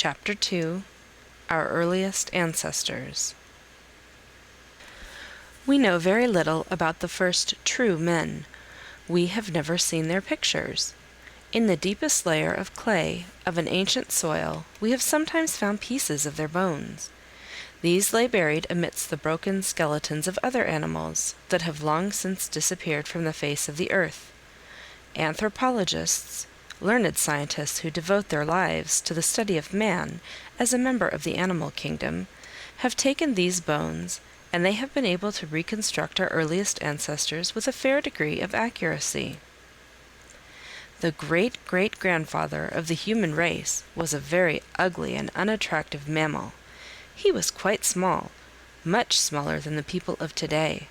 Chapter 2 Our Earliest Ancestors. We know very little about the first true men. We have never seen their pictures. In the deepest layer of clay of an ancient soil, we have sometimes found pieces of their bones. These lay buried amidst the broken skeletons of other animals that have long since disappeared from the face of the earth. Anthropologists, learned scientists who devote their lives to the study of man as a member of the animal kingdom, have taken these bones, and they have been able to reconstruct our earliest ancestors with a fair degree of accuracy. The great-great-grandfather of the human race was a very ugly and unattractive mammal. He was quite small, much smaller than the people of today.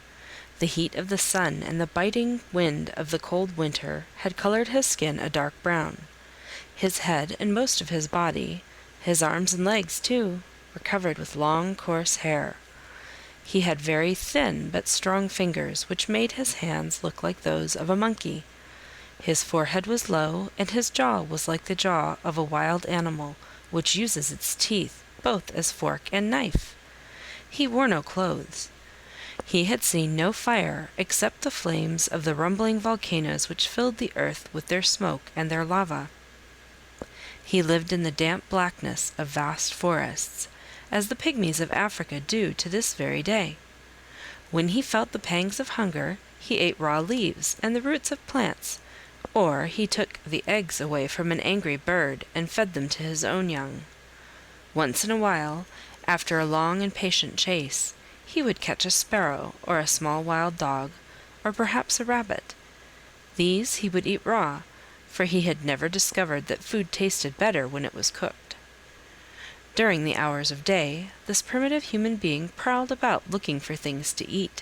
The heat of the sun and the biting wind of the cold winter had colored his skin a dark brown. His head and most of his body, his arms and legs too, were covered with long, coarse hair. He had very thin but strong fingers, which made his hands look like those of a monkey. His forehead was low, and his jaw was like the jaw of a wild animal, which uses its teeth both as fork and knife. He wore no clothes. He had seen no fire except the flames of the rumbling volcanoes which filled the earth with their smoke and their lava. He lived in the damp blackness of vast forests, as the pygmies of Africa do to this very day. When he felt the pangs of hunger, he ate raw leaves and the roots of plants, or he took the eggs away from an angry bird and fed them to his own young. Once in a while, after a long and patient chase, he would catch a sparrow or a small wild dog, or perhaps a rabbit. These he would eat raw, for he had never discovered that food tasted better when it was cooked. During the hours of day, this primitive human being prowled about looking for things to eat.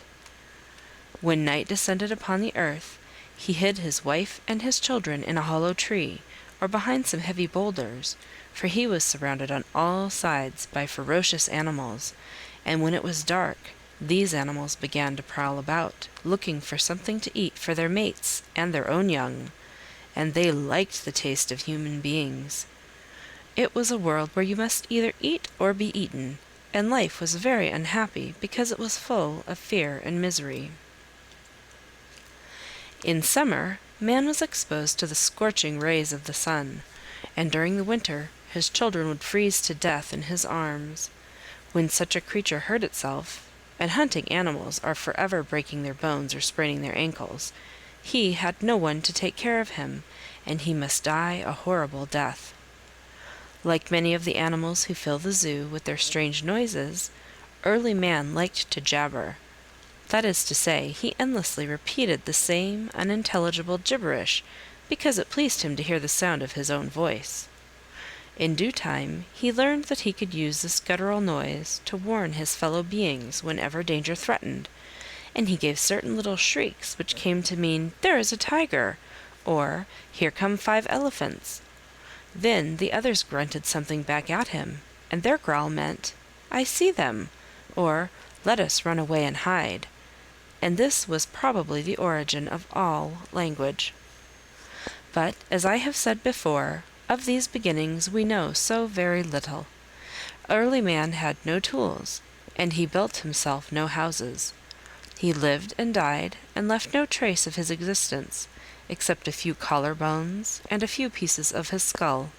When night descended upon the earth, he hid his wife and his children in a hollow tree, or behind some heavy boulders, for he was surrounded on all sides by ferocious animals, and when it was dark, these animals began to prowl about, looking for something to eat for their mates and their own young, and they liked the taste of human beings. It was a world where you must either eat or be eaten, and life was very unhappy because it was full of fear and misery. In summer, man was exposed to the scorching rays of the sun, and during the winter his children would freeze to death in his arms. When such a creature hurt itself, and hunting animals are forever breaking their bones or spraining their ankles, he had no one to take care of him, and he must die a horrible death. Like many of the animals who fill the zoo with their strange noises, early man liked to jabber. That is to say, he endlessly repeated the same unintelligible gibberish because it pleased him to hear the sound of his own voice. In due time, he learned that he could use this guttural noise to warn his fellow beings whenever danger threatened, and he gave certain little shrieks which came to mean, "There is a tiger," or "Here come 5 elephants." Then the others grunted something back at him, and their growl meant, "I see them," or "Let us run away and hide." And this was probably the origin of all language. But, as I have said before, of these beginnings we know so very little. Early man had no tools, and he built himself no houses. He lived and died, and left no trace of his existence, except a few collar bones and a few pieces of his skull.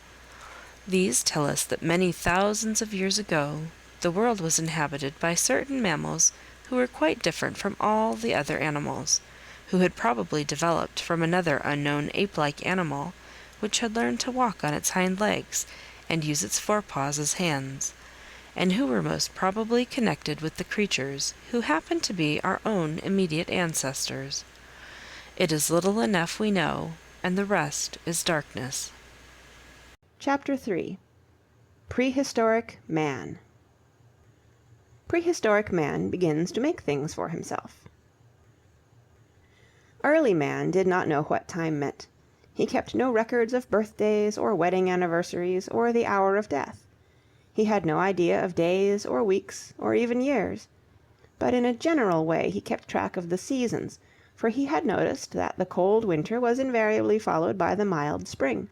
These tell us that many thousands of years ago the world was inhabited by certain mammals who were quite different from all the other animals, who had probably developed from another unknown ape-like animal, which had learned to walk on its hind legs and use its forepaws as hands, and who were most probably connected with the creatures who happened to be our own immediate ancestors. It is little enough we know, and the rest is darkness. Chapter 3 Prehistoric Man. Prehistoric man begins to make things for himself. Early man did not know what time meant. He kept no records of birthdays or wedding anniversaries or the hour of death. He had no idea of days or weeks or even years. But in a general way he kept track of the seasons, for he had noticed that the cold winter was invariably followed by the mild spring.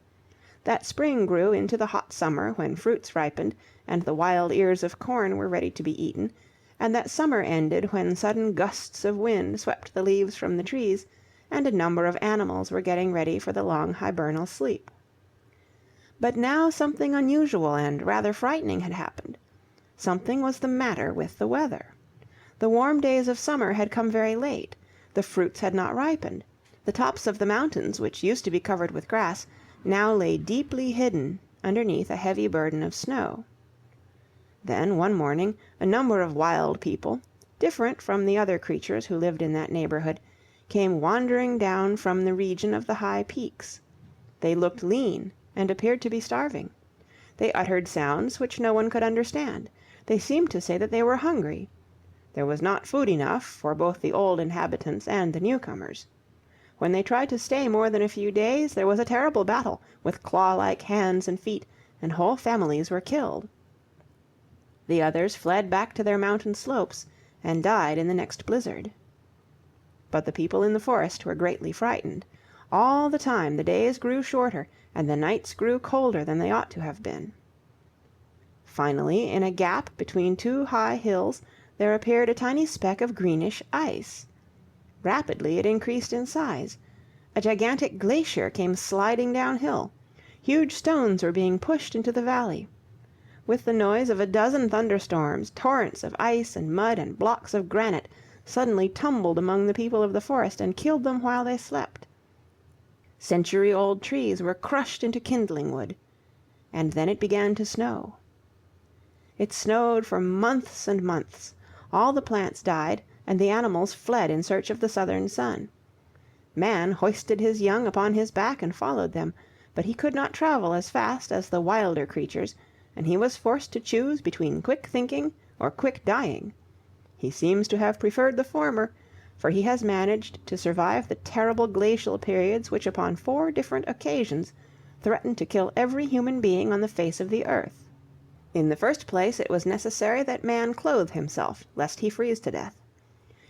that spring grew into the hot summer when fruits ripened and the wild ears of corn were ready to be eaten, and that summer ended when sudden gusts of wind swept the leaves from the trees, and a number of animals were getting ready for the long hibernal sleep. But now something unusual and rather frightening had happened. Something was the matter with the weather. The warm days of summer had come very late, the fruits had not ripened, the tops of the mountains, which used to be covered with grass, now lay deeply hidden underneath a heavy burden of snow. Then one morning a number of wild people, different from the other creatures who lived in that neighborhood, came wandering down from the region of the high peaks. They looked lean and appeared to be starving. They uttered sounds which no one could understand. They seemed to say that they were hungry. There was not food enough for both the old inhabitants and the newcomers. When they tried to stay more than a few days, there was a terrible battle, with claw-like hands and feet, and whole families were killed. The others fled back to their mountain slopes, and died in the next blizzard. But the people in the forest were greatly frightened. All the time the days grew shorter, and the nights grew colder than they ought to have been. Finally, in a gap between two high hills, there appeared a tiny speck of greenish ice. Rapidly it increased in size. A gigantic glacier came sliding downhill. Huge stones were being pushed into the valley. With the noise of a dozen thunderstorms, torrents of ice and mud and blocks of granite suddenly tumbled among the people of the forest and killed them while they slept. Century-old trees were crushed into kindling wood. And then it began to snow. It snowed for months and months. All the plants died, and the animals fled in search of the southern sun. Man hoisted his young upon his back and followed them, but he could not travel as fast as the wilder creatures, and he was forced to choose between quick thinking or quick dying. He seems to have preferred the former, for he has managed to survive the terrible glacial periods which upon 4 different occasions threatened to kill every human being on the face of the earth. In the first place, it was necessary that man clothe himself, lest he freeze to death.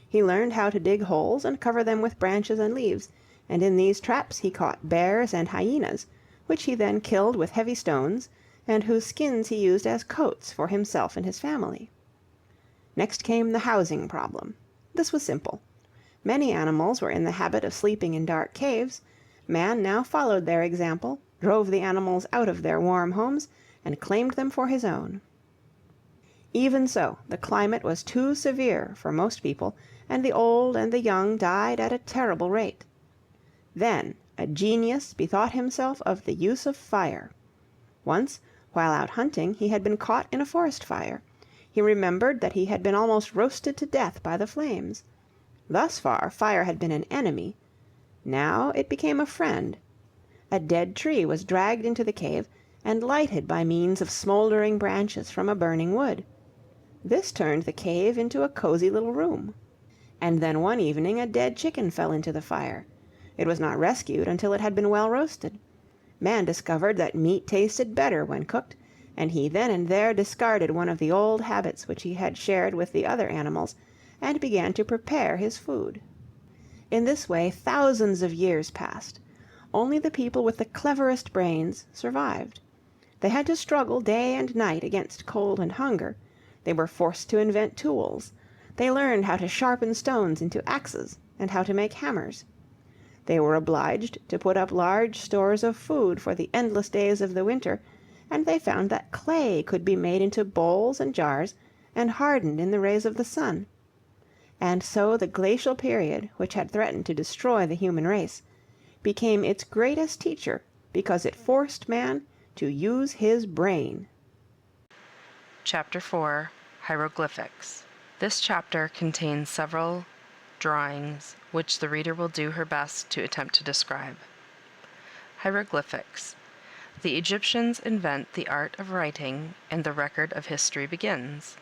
He learned how to dig holes and cover them with branches and leaves, and in these traps he caught bears and hyenas, which he then killed with heavy stones, and whose skins he used as coats for himself and his family. Next came the housing problem. This was simple. Many animals were in the habit of sleeping in dark caves. Man now followed their example, drove the animals out of their warm homes, and claimed them for his own. Even so, the climate was too severe for most people, and the old and the young died at a terrible rate. Then a genius bethought himself of the use of fire. Once, while out hunting, he had been caught in a forest fire. He remembered that he had been almost roasted to death by the flames. Thus far, fire had been an enemy. Now it became a friend. A dead tree was dragged into the cave and lighted by means of smoldering branches from a burning wood. This turned the cave into a cozy little room. And then one evening a dead chicken fell into the fire. It was not rescued until it had been well roasted. Man discovered that meat tasted better when cooked, and he then and there discarded one of the old habits which he had shared with the other animals, and began to prepare his food. In this way thousands of years passed. Only the people with the cleverest brains survived. They had to struggle day and night against cold and hunger. They were forced to invent tools. They learned how to sharpen stones into axes and how to make hammers. They were obliged to put up large stores of food for the endless days of the winter, and they found that clay could be made into bowls and jars and hardened in the rays of the sun. And so the glacial period, which had threatened to destroy the human race, became its greatest teacher because it forced man to use his brain. Chapter 4, Hieroglyphics. This chapter contains several drawings which the reader will do her best to attempt to describe. Hieroglyphics. The Egyptians invent the art of writing, and the record of history begins.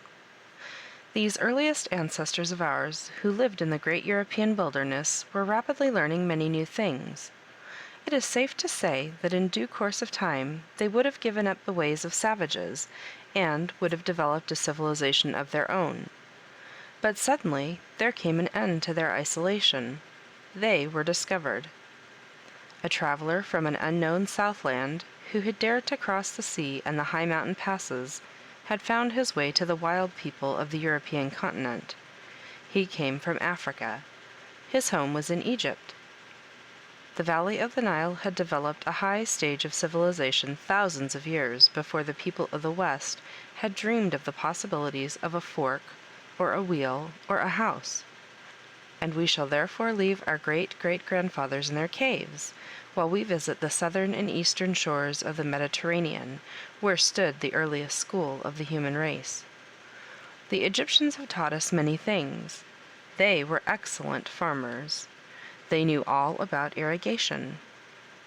These earliest ancestors of ours, who lived in the great European wilderness, were rapidly learning many new things. It is safe to say that in due course of time they would have given up the ways of savages, and would have developed a civilization of their own. But suddenly there came an end to their isolation. They were discovered. A traveler from an unknown southland, who had dared to cross the sea and the high mountain passes, had found his way to the wild people of the European continent. He came from Africa. His home was in Egypt. The valley of the Nile had developed a high stage of civilization thousands of years before the people of the West had dreamed of the possibilities of a fork, or a wheel, or a house. And we shall therefore leave our great-great-grandfathers in their caves, while we visit the southern and eastern shores of the Mediterranean, where stood the earliest school of the human race. The Egyptians have taught us many things. They were excellent farmers. They knew all about irrigation.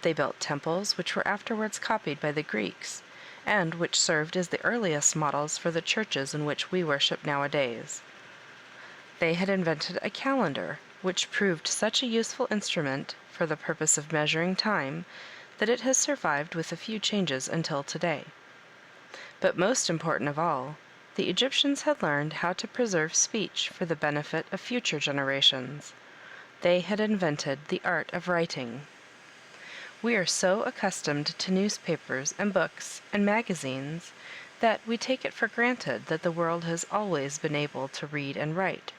They built temples which were afterwards copied by the Greeks, and which served as the earliest models for the churches in which we worship nowadays. They had invented a calendar, which proved such a useful instrument for the purpose of measuring time that it has survived with a few changes until today. But most important of all, the Egyptians had learned how to preserve speech for the benefit of future generations. They had invented the art of writing. We are so accustomed to newspapers and books and magazines that we take it for granted that the world has always been able to read and write.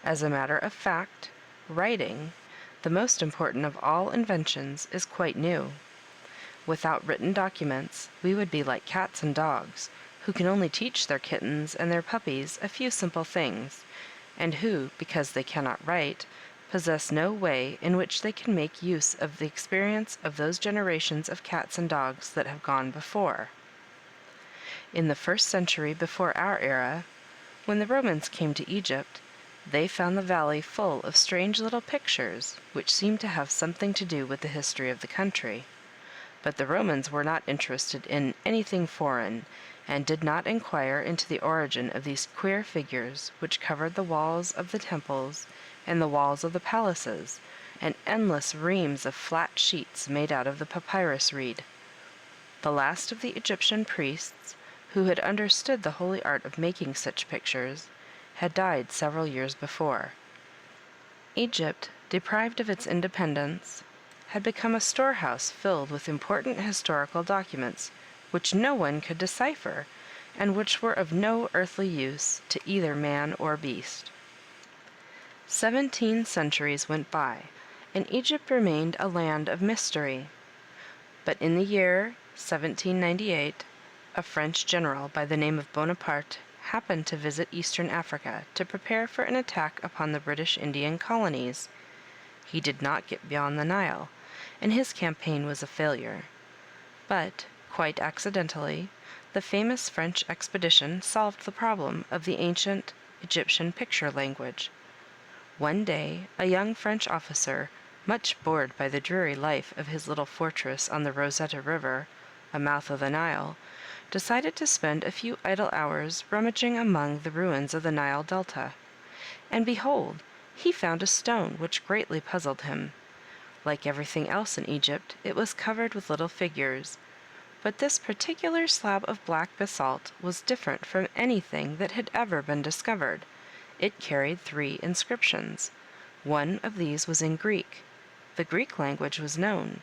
As a matter of fact, writing, the most important of all inventions, is quite new. Without written documents, we would be like cats and dogs, who can only teach their kittens and their puppies a few simple things, and who, because they cannot write, possess no way in which they can make use of the experience of those generations of cats and dogs that have gone before. In the 1st century before our era, when the Romans came to Egypt, they found the valley full of strange little pictures which seemed to have something to do with the history of the country. But the Romans were not interested in anything foreign, and did not inquire into the origin of these queer figures which covered the walls of the temples and the walls of the palaces, and endless reams of flat sheets made out of the papyrus reed. The last of the Egyptian priests, who had understood the holy art of making such pictures, had died several years before. Egypt, deprived of its independence, had become a storehouse filled with important historical documents which no one could decipher, and which were of no earthly use to either man or beast. 17 centuries went by, and Egypt remained a land of mystery. But in the year 1798, a French general by the name of Bonaparte happened to visit eastern Africa to prepare for an attack upon the British Indian colonies. He did not get beyond the Nile, and his campaign was a failure. But, quite accidentally, the famous French expedition solved the problem of the ancient Egyptian picture language. One day, a young French officer, much bored by the dreary life of his little fortress on the Rosetta River, a mouth of the Nile, decided to spend a few idle hours rummaging among the ruins of the Nile Delta. And behold, he found a stone which greatly puzzled him. Like everything else in Egypt, it was covered with little figures, but this particular slab of black basalt was different from anything that had ever been discovered. It carried 3 inscriptions. One of these was in Greek. The Greek language was known.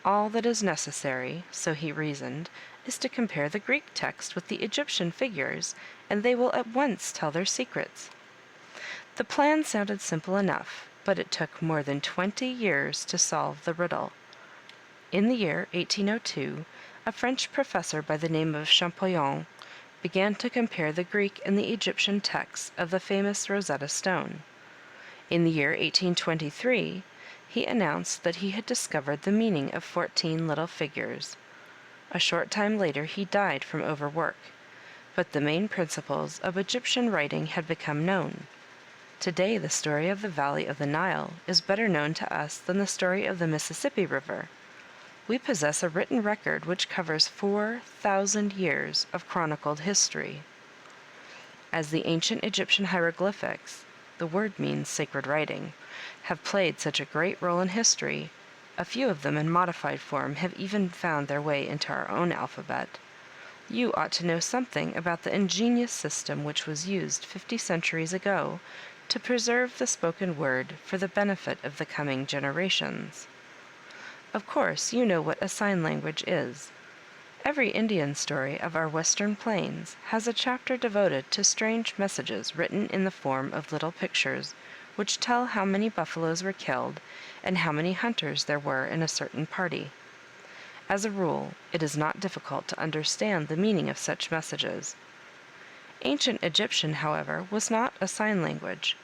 All that is necessary, so he reasoned, is to compare the Greek text with the Egyptian figures, and they will at once tell their secrets. The plan sounded simple enough, but it took more than 20 years to solve the riddle. In the year 1802, a French professor by the name of Champollion began to compare the Greek and the Egyptian texts of the famous Rosetta Stone. In the year 1823, he announced that he had discovered the meaning of 14 little figures. A short time later he died from overwork, but the main principles of Egyptian writing had become known. Today the story of the Valley of the Nile is better known to us than the story of the Mississippi River. We possess a written record which covers 4,000 years of chronicled history. As the ancient Egyptian hieroglyphics, the word means sacred writing, have played such a great role in history, a few of them in modified form have even found their way into our own alphabet. You ought to know something about the ingenious system which was used 50 centuries ago to preserve the spoken word for the benefit of the coming generations. Of course, you know what a sign language is. Every Indian story of our western plains has a chapter devoted to strange messages written in the form of little pictures, which tell how many buffaloes were killed and how many hunters there were in a certain party. As a rule, it is not difficult to understand the meaning of such messages. Ancient Egyptian, however, was not a sign language.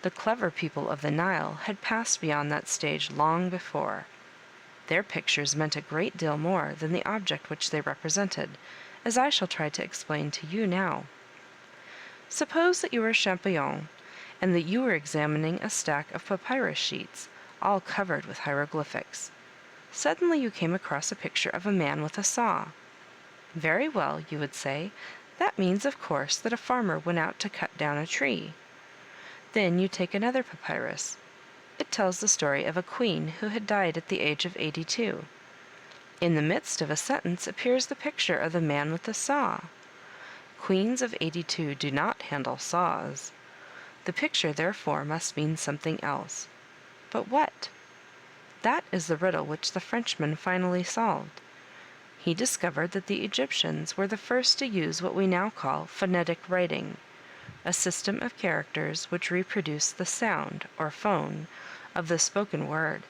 The clever people of the Nile had passed beyond that stage long before. Their pictures meant a great deal more than the object which they represented, as I shall try to explain to you now. Suppose that you were Champollion, and that you were examining a stack of papyrus sheets, all covered with hieroglyphics. Suddenly you came across a picture of a man with a saw. Very well, you would say, that means, of course, that a farmer went out to cut down a tree. Then you take another papyrus. It tells the story of a queen who had died at the age of 82. In the midst of a sentence appears the picture of the man with the saw. Queens of 82 do not handle saws. The picture, therefore, must mean something else. But what? That is the riddle which the Frenchman finally solved. He discovered that the Egyptians were the first to use what we now call phonetic writing, a system of characters which reproduce the sound, or phone, of the spoken word,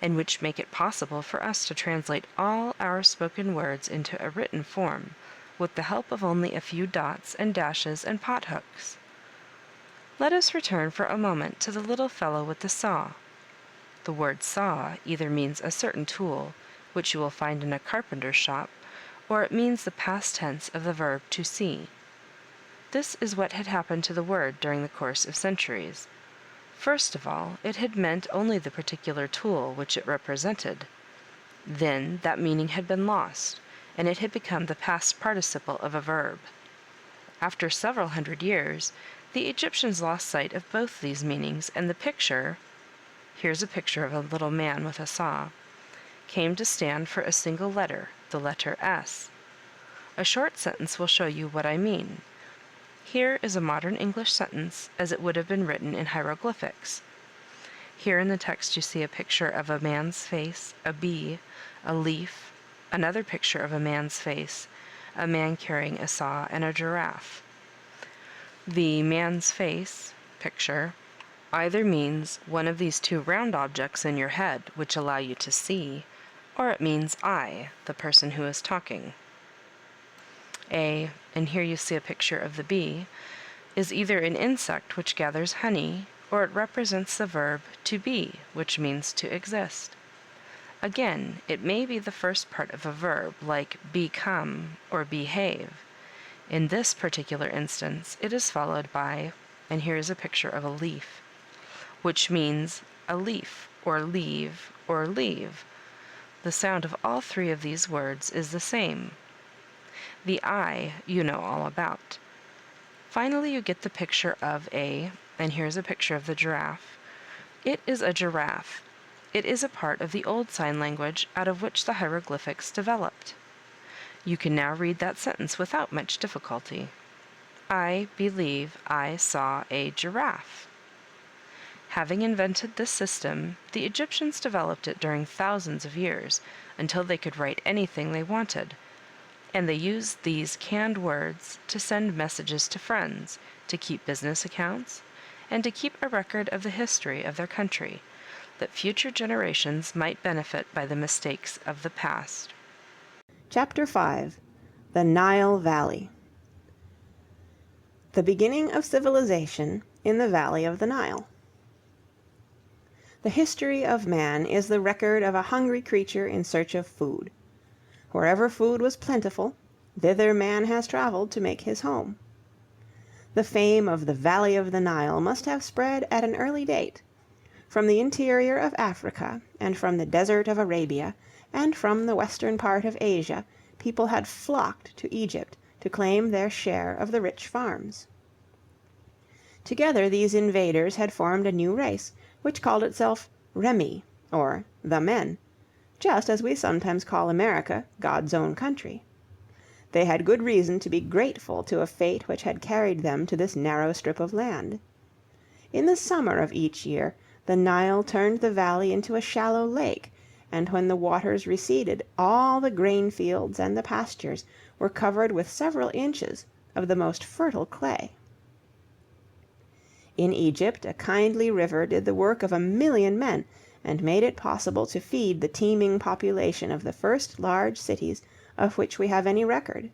and which make it possible for us to translate all our spoken words into a written form, with the help of only a few dots and dashes and pothooks. Let us return for a moment to the little fellow with the saw. The word saw either means a certain tool, which you will find in a carpenter's shop, or it means the past tense of the verb to see. This is what had happened to the word during the course of centuries. First of all, it had meant only the particular tool which it represented. Then that meaning had been lost, and it had become the past participle of a verb. After several hundred years, the Egyptians lost sight of both these meanings, and the picture, here's a picture of a little man with a saw, came to stand for a single letter, the letter S. A short sentence will show you what I mean. Here is a modern English sentence as it would have been written in hieroglyphics. Here in the text you see a picture of a man's face, a bee, a leaf, another picture of a man's face, a man carrying a saw, and a giraffe. The man's face picture either means one of these two round objects in your head which allow you to see, or it means I, the person who is talking. And here you see a picture of the bee, is either an insect which gathers honey, or it represents the verb to be, which means to exist. Again, it may be the first part of a verb, like become or behave. In this particular instance, it is followed by, and here is a picture of a leaf, which means a leaf, or leave, or leave. The sound of all three of these words is the same. The I you know all about. Finally, you get the picture of and here's a picture of the giraffe. It is a giraffe. It is a part of the old sign language out of which the hieroglyphics developed. You can now read that sentence without much difficulty. I believe I saw a giraffe. Having invented this system, the Egyptians developed it during thousands of years until they could write anything they wanted. And they used these canned words to send messages to friends, to keep business accounts, and to keep a record of the history of their country, that future generations might benefit by the mistakes of the past. Chapter 5. The Nile Valley. The beginning of civilization in the valley of the Nile. The history of man is the record of a hungry creature in search of food. Wherever food was plentiful, thither man has traveled to make his home. The fame of the Valley of the Nile must have spread at an early date. From the interior of Africa, and from the desert of Arabia, and from the western part of Asia, people had flocked to Egypt to claim their share of the rich farms. Together these invaders had formed a new race, which called itself Remi, or the Men, just as we sometimes call America God's own country. They had good reason to be grateful to a fate which had carried them to this narrow strip of land. In the summer of each year, the Nile turned the valley into a shallow lake, and when the waters receded, all the grain fields and the pastures were covered with several inches of the most fertile clay. In Egypt a kindly river did the work of 1,000,000 men, and made it possible to feed the teeming population of the first large cities of which we have any record.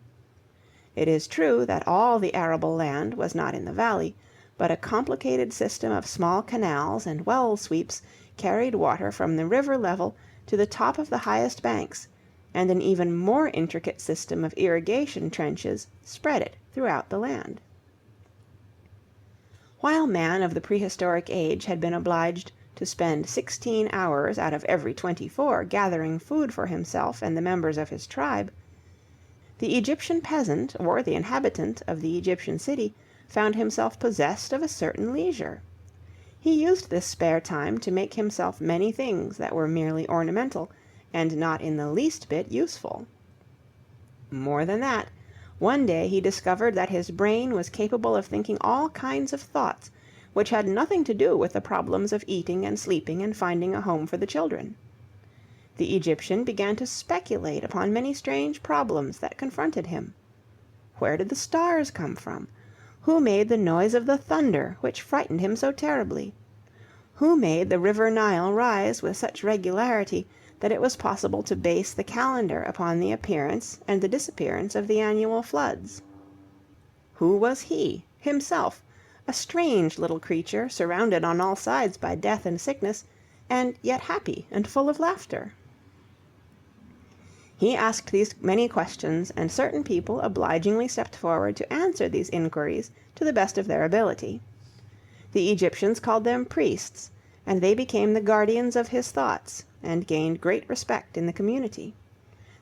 It is true that all the arable land was not in the valley, but a complicated system of small canals and well sweeps carried water from the river level to the top of the highest banks, and an even more intricate system of irrigation trenches spread it throughout the land. While man of the prehistoric age had been obliged to spend 16 hours out of every 24 gathering food for himself and the members of his tribe, the Egyptian peasant or the inhabitant of the Egyptian city found himself possessed of a certain leisure. He used this spare time to make himself many things that were merely ornamental and not in the least bit useful. More than that, one day he discovered that his brain was capable of thinking all kinds of thoughts which had nothing to do with the problems of eating and sleeping and finding a home for the children. The Egyptian began to speculate upon many strange problems that confronted him. Where did the stars come from? Who made the noise of the thunder which frightened him so terribly? Who made the river Nile rise with such regularity that it was possible to base the calendar upon the appearance and the disappearance of the annual floods? Who was he, himself, a strange little creature surrounded on all sides by death and sickness, and yet happy and full of laughter? He asked these many questions, and certain people obligingly stepped forward to answer these inquiries to the best of their ability. The Egyptians called them priests, and they became the guardians of his thoughts, and gained great respect in the community.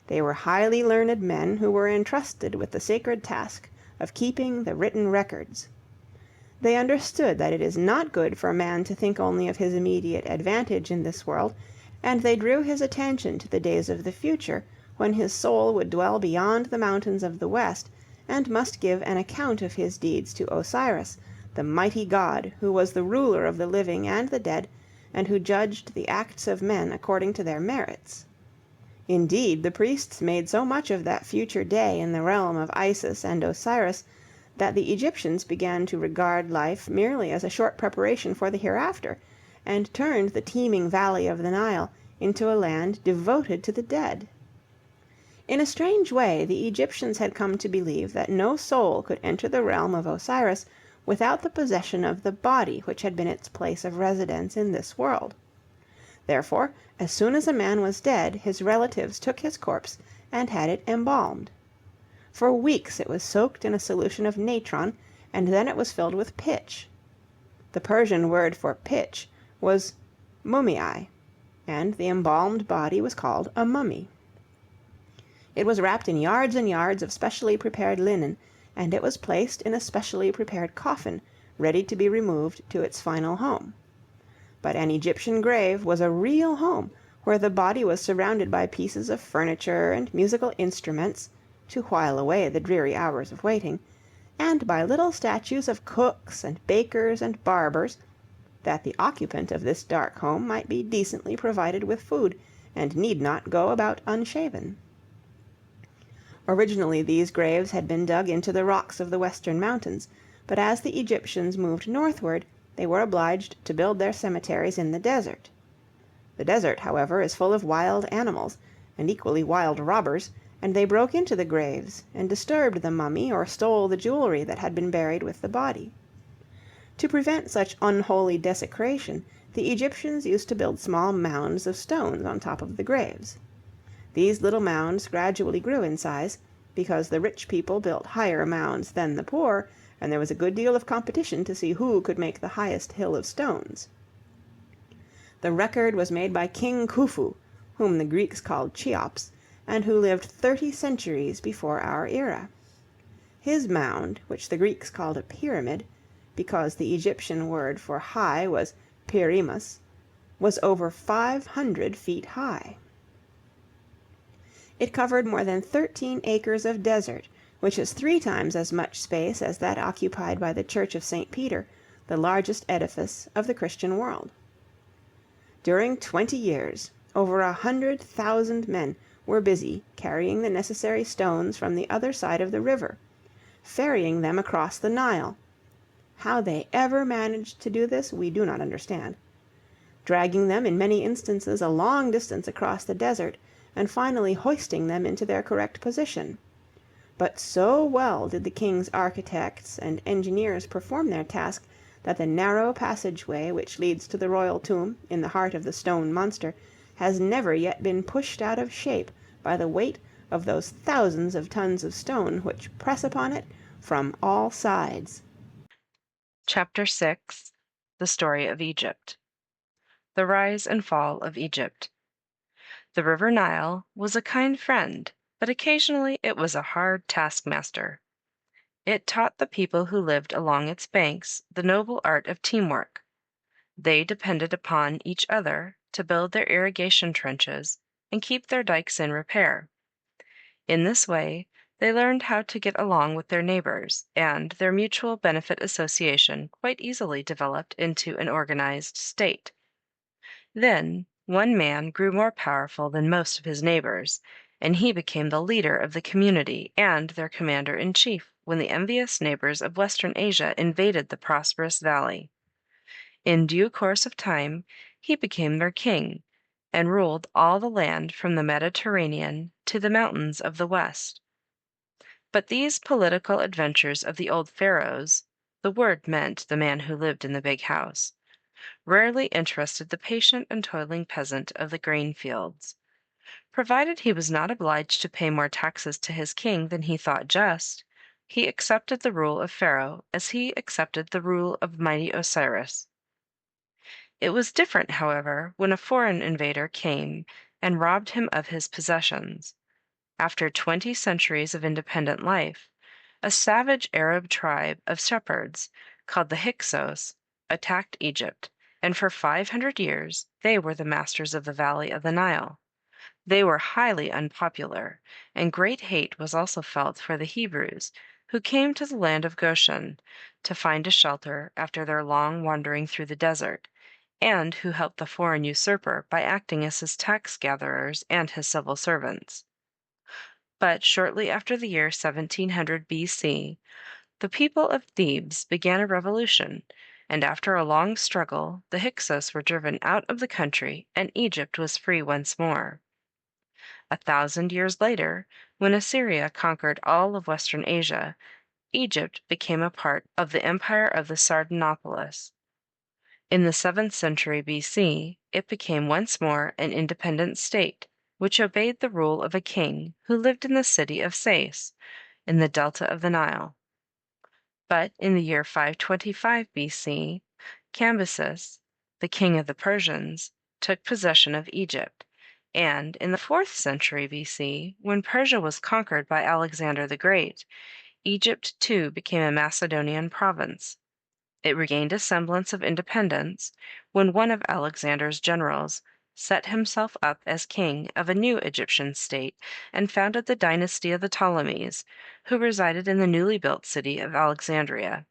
They were highly learned men who were entrusted with the sacred task of keeping the written records. They understood that it is not good for man to think only of his immediate advantage in this world, and they drew his attention to the days of the future, when his soul would dwell beyond the mountains of the west, and must give an account of his deeds to Osiris, the mighty god who was the ruler of the living and the dead, and who judged the acts of men according to their merits. Indeed, the priests made so much of that future day in the realm of Isis and Osiris that the Egyptians began to regard life merely as a short preparation for the hereafter, and turned the teeming valley of the Nile into a land devoted to the dead. In a strange way, the Egyptians had come to believe that no soul could enter the realm of Osiris without the possession of the body which had been its place of residence in this world. Therefore, as soon as a man was dead, his relatives took his corpse and had it embalmed. For weeks it was soaked in a solution of natron, and then it was filled with pitch. The Persian word for pitch was mummiai, and the embalmed body was called a mummy. It was wrapped in yards and yards of specially prepared linen, and it was placed in a specially prepared coffin, ready to be removed to its final home. But an Egyptian grave was a real home, where the body was surrounded by pieces of furniture and musical instruments, to while away the dreary hours of waiting, and by little statues of cooks and bakers and barbers, that the occupant of this dark home might be decently provided with food, and need not go about unshaven. Originally these graves had been dug into the rocks of the western mountains, but as the Egyptians moved northward, they were obliged to build their cemeteries in the desert. The desert, however, is full of wild animals, and equally wild robbers, and they broke into the graves, and disturbed the mummy or stole the jewelry that had been buried with the body. To prevent such unholy desecration, the Egyptians used to build small mounds of stones on top of the graves. These little mounds gradually grew in size, because the rich people built higher mounds than the poor, and there was a good deal of competition to see who could make the highest hill of stones. The record was made by King Khufu, whom the Greeks called Cheops, and who lived 30 centuries before our era. His mound, which the Greeks called a pyramid, because the Egyptian word for high was pyrimus, was over 500 feet high. It covered more than 13 acres of desert, which is 3 times as much space as that occupied by the Church of St. Peter, the largest edifice of the Christian world. During 20 years, Over 100,000 men were busy carrying the necessary stones from the other side of the river, ferrying them across the Nile. How they ever managed to do this we do not understand. Dragging them in many instances a long distance across the desert, and finally hoisting them into their correct position. But so well did the king's architects and engineers perform their task that the narrow passageway which leads to the royal tomb in the heart of the stone monster has never yet been pushed out of shape by the weight of those thousands of tons of stone which press upon it from all sides. Chapter 6. The Story of Egypt. The Rise and Fall of Egypt. The river Nile was a kind friend, but occasionally it was a hard taskmaster. It taught the people who lived along its banks the noble art of teamwork. They depended upon each other to build their irrigation trenches and keep their dikes in repair. In this way, they learned how to get along with their neighbors, and their mutual benefit association quite easily developed into an organized state. Then, one man grew more powerful than most of his neighbors, and he became the leader of the community and their commander-in-chief when the envious neighbors of Western Asia invaded the prosperous valley. In due course of time, he became their king, and ruled all the land from the Mediterranean to the mountains of the west. But these political adventures of the old pharaohs, the word meant the man who lived in the big house, rarely interested the patient and toiling peasant of the grain fields. Provided he was not obliged to pay more taxes to his king than he thought just, he accepted the rule of Pharaoh as he accepted the rule of mighty Osiris. It was different, however, when a foreign invader came and robbed him of his possessions. After 20 centuries of independent life, a savage Arab tribe of shepherds, called the Hyksos, attacked Egypt, and for 500 years they were the masters of the valley of the Nile. They were highly unpopular, and great hate was also felt for the Hebrews, who came to the land of Goshen to find a shelter after their long wandering through the desert, and who helped the foreign usurper by acting as his tax gatherers and his civil servants. But shortly after the year 1700 B.C., the people of Thebes began a revolution, and after a long struggle the Hyksos were driven out of the country and Egypt was free once more. 1,000 years later, when Assyria conquered all of Western Asia, Egypt became a part of the empire of the Sardanapalus. In the 7th century B.C., it became once more an independent state, which obeyed the rule of a king who lived in the city of Sais, in the delta of the Nile. But in the year 525 B.C., Cambyses, the king of the Persians, took possession of Egypt, and in the 4th century B.C., when Persia was conquered by Alexander the Great, Egypt too became a Macedonian province. It regained a semblance of independence when one of Alexander's generals set himself up as king of a new Egyptian state and founded the dynasty of the Ptolemies, who resided in the newly built city of Alexandria.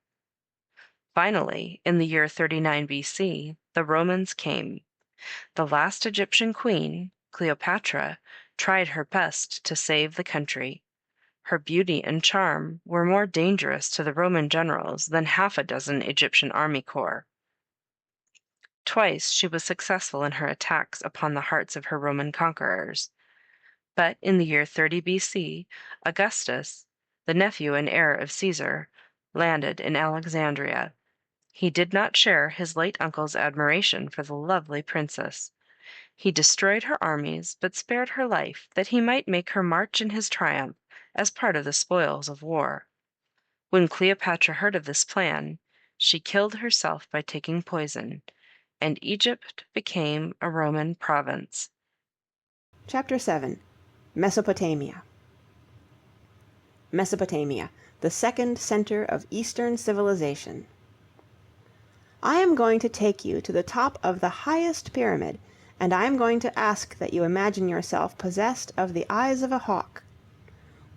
Finally, in the year 39 B.C., the Romans came. The last Egyptian queen, Cleopatra, tried her best to save the country. Her beauty and charm were more dangerous to the Roman generals than half a dozen Egyptian army corps. Twice she was successful in her attacks upon the hearts of her Roman conquerors. But in the year 30 B.C., Augustus, the nephew and heir of Caesar, landed in Alexandria. He did not share his late uncle's admiration for the lovely princess. He destroyed her armies, but spared her life that he might make her march in his triumph as part of the spoils of war. When Cleopatra heard of this plan, she killed herself by taking poison, and Egypt became a Roman province. Chapter 7. Mesopotamia. Mesopotamia, the second center of Eastern civilization. I am going to take you to the top of the highest pyramid, and I am going to ask that you imagine yourself possessed of the eyes of a hawk.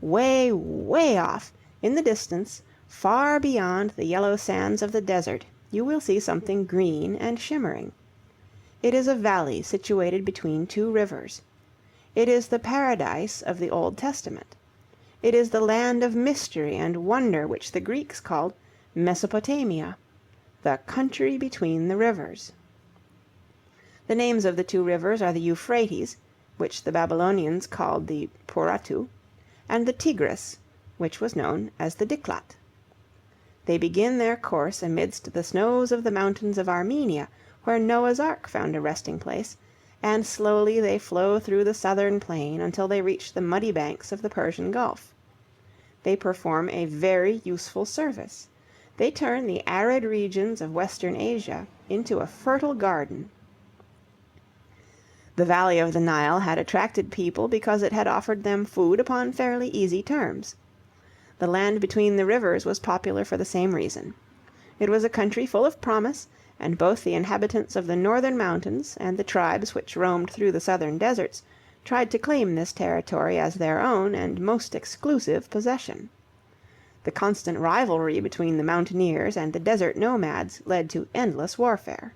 Way, way off, in the distance, far beyond the yellow sands of the desert, you will see something green and shimmering. It is a valley situated between two rivers. It is the paradise of the Old Testament. It is the land of mystery and wonder which the Greeks called Mesopotamia, the country between the rivers. The names of the two rivers are the Euphrates, which the Babylonians called the Puratu, and the Tigris, which was known as the Diklat. They begin their course amidst the snows of the mountains of Armenia, where Noah's Ark found a resting place, and slowly they flow through the southern plain until they reach the muddy banks of the Persian Gulf. They perform a very useful service. They turn the arid regions of Western Asia into a fertile garden. The valley of the Nile had attracted people because it had offered them food upon fairly easy terms. The land between the rivers was popular for the same reason. It was a country full of promise, and both the inhabitants of the northern mountains and the tribes which roamed through the southern deserts tried to claim this territory as their own and most exclusive possession. The constant rivalry between the mountaineers and the desert nomads led to endless warfare.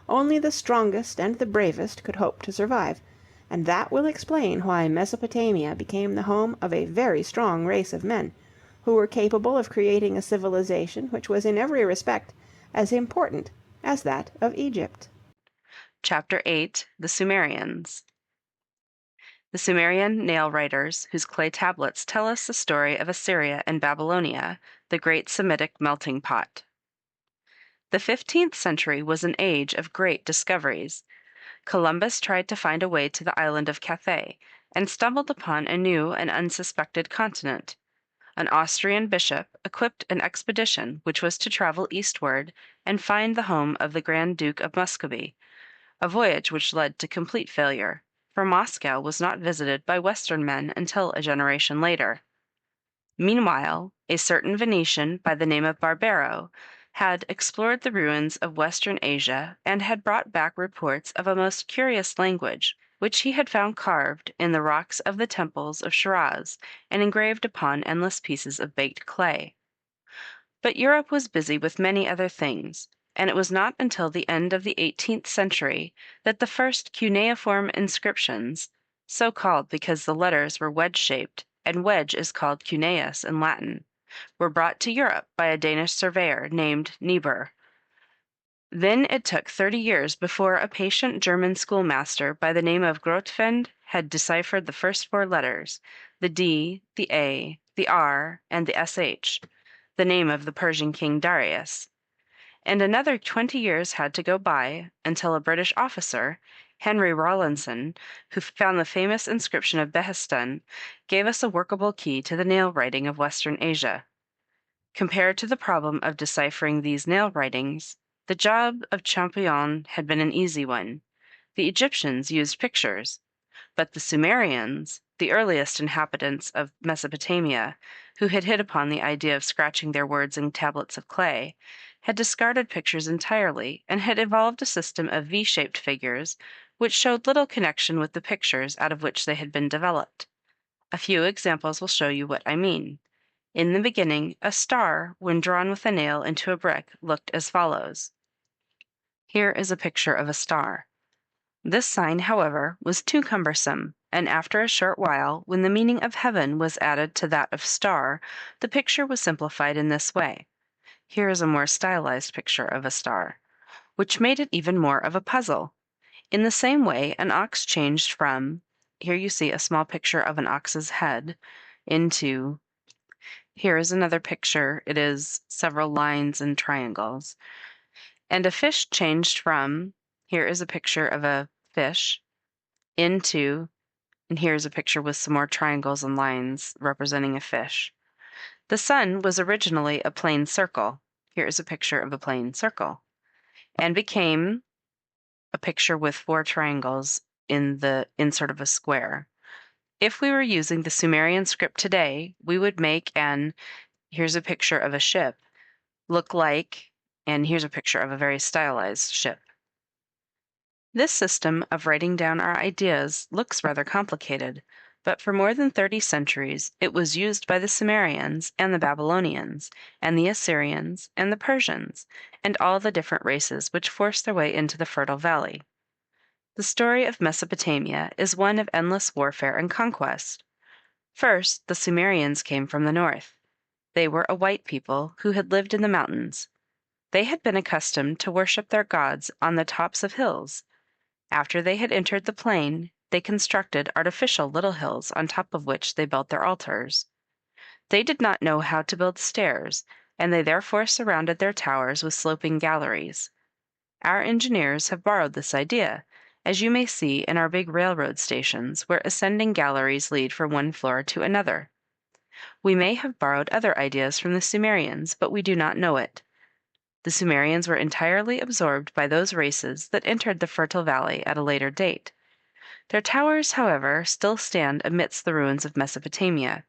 Only the strongest and the bravest could hope to survive, and that will explain why Mesopotamia became the home of a very strong race of men, who were capable of creating a civilization which was in every respect as important as that of Egypt. Chapter 8. The Sumerians. The Sumerian nail writers, whose clay tablets tell us the story of Assyria and Babylonia, the great Semitic melting pot. The 15th century was an age of great discoveries. Columbus tried to find a way to the island of Cathay, and stumbled upon a new and unsuspected continent. An Austrian bishop equipped an expedition which was to travel eastward and find the home of the Grand Duke of Muscovy, a voyage which led to complete failure, for Moscow was not visited by Western men until a generation later. Meanwhile, a certain Venetian by the name of Barbaro had explored the ruins of Western Asia and had brought back reports of a most curious language, which he had found carved in the rocks of the temples of Shiraz and engraved upon endless pieces of baked clay. But Europe was busy with many other things, and it was not until the end of the 18th century that the first cuneiform inscriptions, so called because the letters were wedge-shaped, and wedge is called cuneus in Latin, were brought to Europe by a Danish surveyor named Niebuhr. Then it took 30 years before a patient German schoolmaster by the name of Grotefend had deciphered the first 4 letters, the D, the A, the R, and the SH, the name of the Persian king Darius. And another 20 years had to go by until a British officer, Henry Rawlinson, who found the famous inscription of Behistun, gave us a workable key to the nail writing of Western Asia. Compared to the problem of deciphering these nail writings, the job of Champollion had been an easy one. The Egyptians used pictures, but the Sumerians, the earliest inhabitants of Mesopotamia, who had hit upon the idea of scratching their words in tablets of clay, had discarded pictures entirely and had evolved a system of V-shaped figures which showed little connection with the pictures out of which they had been developed. A few examples will show you what I mean. In the beginning, a star, when drawn with a nail into a brick, looked as follows. Here is a picture of a star. This sign, however, was too cumbersome, and after a short while, when the meaning of heaven was added to that of star, the picture was simplified in this way. Here is a more stylized picture of a star, which made it even more of a puzzle. In the same way, an ox changed from, here you see a small picture of an ox's head, into, here is another picture, it is several lines and triangles, and a fish changed from, here is a picture of a fish, into, and here's a picture with some more triangles and lines representing a fish. The sun was originally a plain circle. Here is a picture of a plain circle, and became a picture with 4 triangles in the insert of a square. If we were using the Sumerian script today, we would make an, here's a picture of a ship, look like, and here's a picture of a very stylized ship. This system of writing down our ideas looks rather complicated, but for more than 30 centuries it was used by the Sumerians and the Babylonians, and the Assyrians and the Persians, and all the different races which forced their way into the fertile valley. The story of Mesopotamia is one of endless warfare and conquest. First, the Sumerians came from the north. They were a white people who had lived in the mountains. They had been accustomed to worship their gods on the tops of hills. After they had entered the plain, they constructed artificial little hills on top of which they built their altars. They did not know how to build stairs, and they therefore surrounded their towers with sloping galleries. Our engineers have borrowed this idea, as you may see in our big railroad stations, where ascending galleries lead from one floor to another. We may have borrowed other ideas from the Sumerians, but we do not know it. The Sumerians were entirely absorbed by those races that entered the fertile valley at a later date. Their towers, however, still stand amidst the ruins of Mesopotamia.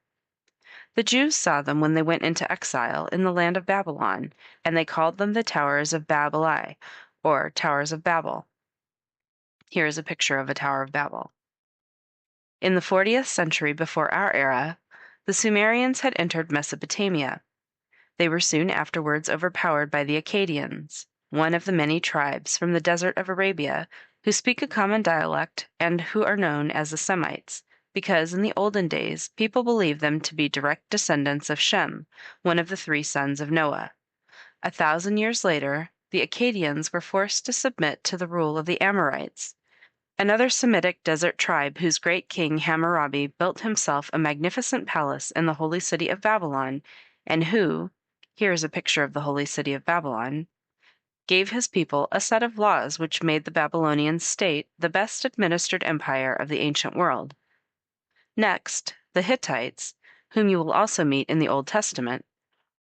The Jews saw them when they went into exile in the land of Babylon, and they called them the Towers of Babeli, or Towers of Babel. Here is a picture of a Tower of Babel. In the 40th century before our era, the Sumerians had entered Mesopotamia. They were soon afterwards overpowered by the Akkadians, one of the many tribes from the desert of Arabia who speak a common dialect and who are known as the Semites, because in the olden days people believed them to be direct descendants of Shem, one of the 3 sons of Noah. 1,000 years later, the Akkadians were forced to submit to the rule of the Amorites, another Semitic desert tribe whose great king Hammurabi built himself a magnificent palace in the holy city of Babylon, and who, here is a picture of the holy city of Babylon, gave his people a set of laws which made the Babylonian state the best administered empire of the ancient world. Next, the Hittites, whom you will also meet in the Old Testament,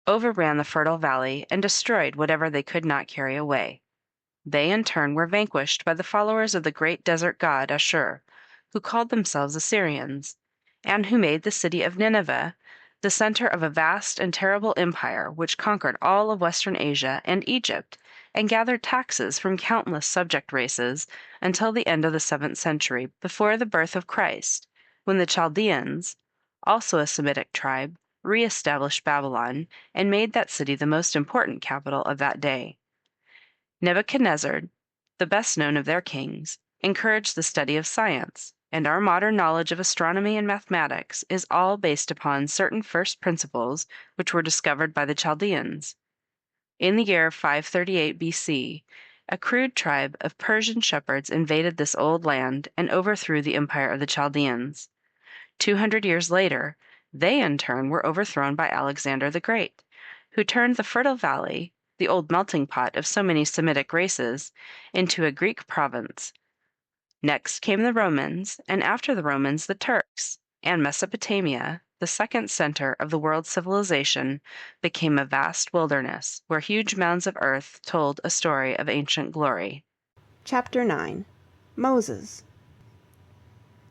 overran the fertile valley and destroyed whatever they could not carry away. They in turn were vanquished by the followers of the great desert god Ashur, who called themselves Assyrians, and who made the city of Nineveh the center of a vast and terrible empire which conquered all of Western Asia and Egypt, and gathered taxes from countless subject races until the end of the 7th century before the birth of Christ, when the Chaldeans, also a Semitic tribe, re-established Babylon and made that city the most important capital of that day. Nebuchadnezzar, the best known of their kings, encouraged the study of science, and our modern knowledge of astronomy and mathematics is all based upon certain first principles which were discovered by the Chaldeans. In the year 538 BC, a crude tribe of Persian shepherds invaded this old land and overthrew the empire of the Chaldeans. 200 years later, they in turn were overthrown by Alexander the Great, who turned the fertile valley, the old melting pot of so many Semitic races, into a Greek province. Next came the Romans, and after the Romans the Turks, and Mesopotamia, the second center of the world's civilization, became a vast wilderness where huge mounds of earth told a story of ancient glory. Chapter 9. Moses.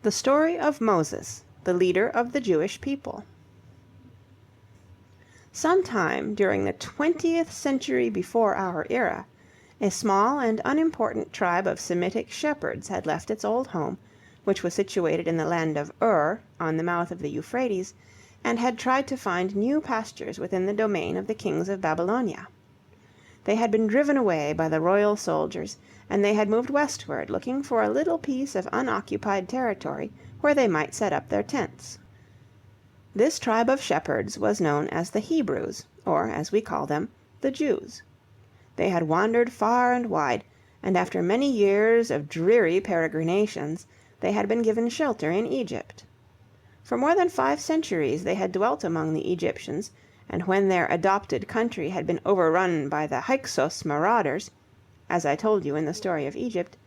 The story of Moses, the leader of the Jewish people. Sometime during the 20th century before our era, a small and unimportant tribe of Semitic shepherds had left its old home, which was situated in the land of Ur, on the mouth of the Euphrates, and had tried to find new pastures within the domain of the kings of Babylonia. They had been driven away by the royal soldiers, and they had moved westward, looking for a little piece of unoccupied territory where they might set up their tents. This tribe of shepherds was known as the Hebrews, or, as we call them, the Jews. They had wandered far and wide, and after many years of dreary peregrinations, they had been given shelter in Egypt. For more than 5 centuries they had dwelt among the Egyptians, and when their adopted country had been overrun by the Hyksos marauders, as I told you in the story of Egypt,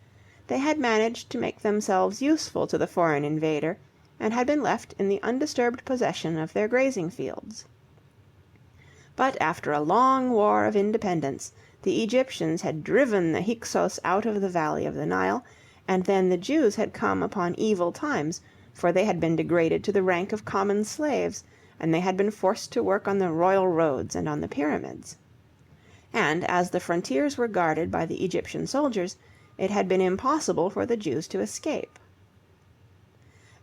they had managed to make themselves useful to the foreign invader, and had been left in the undisturbed possession of their grazing fields. But after a long war of independence, the Egyptians had driven the Hyksos out of the valley of the Nile, and then the Jews had come upon evil times, for they had been degraded to the rank of common slaves, and they had been forced to work on the royal roads and on the pyramids. And as the frontiers were guarded by the Egyptian soldiers, it had been impossible for the Jews to escape.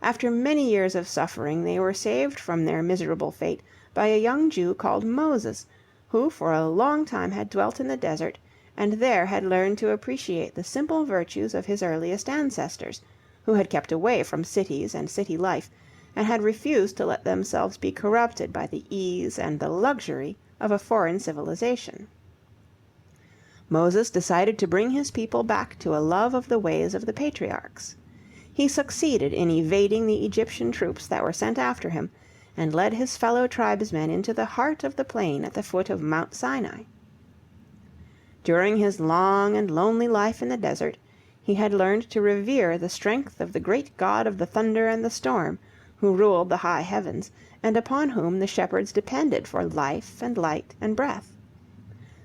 After many years of suffering, they were saved from their miserable fate by a young Jew called Moses, who for a long time had dwelt in the desert, and there had learned to appreciate the simple virtues of his earliest ancestors, who had kept away from cities and city life, and had refused to let themselves be corrupted by the ease and the luxury of a foreign civilization. Moses decided to bring his people back to a love of the ways of the patriarchs. He succeeded in evading the Egyptian troops that were sent after him, and led his fellow tribesmen into the heart of the plain at the foot of Mount Sinai. During his long and lonely life in the desert, he had learned to revere the strength of the great God of the thunder and the storm, who ruled the high heavens, and upon whom the shepherds depended for life and light and breath.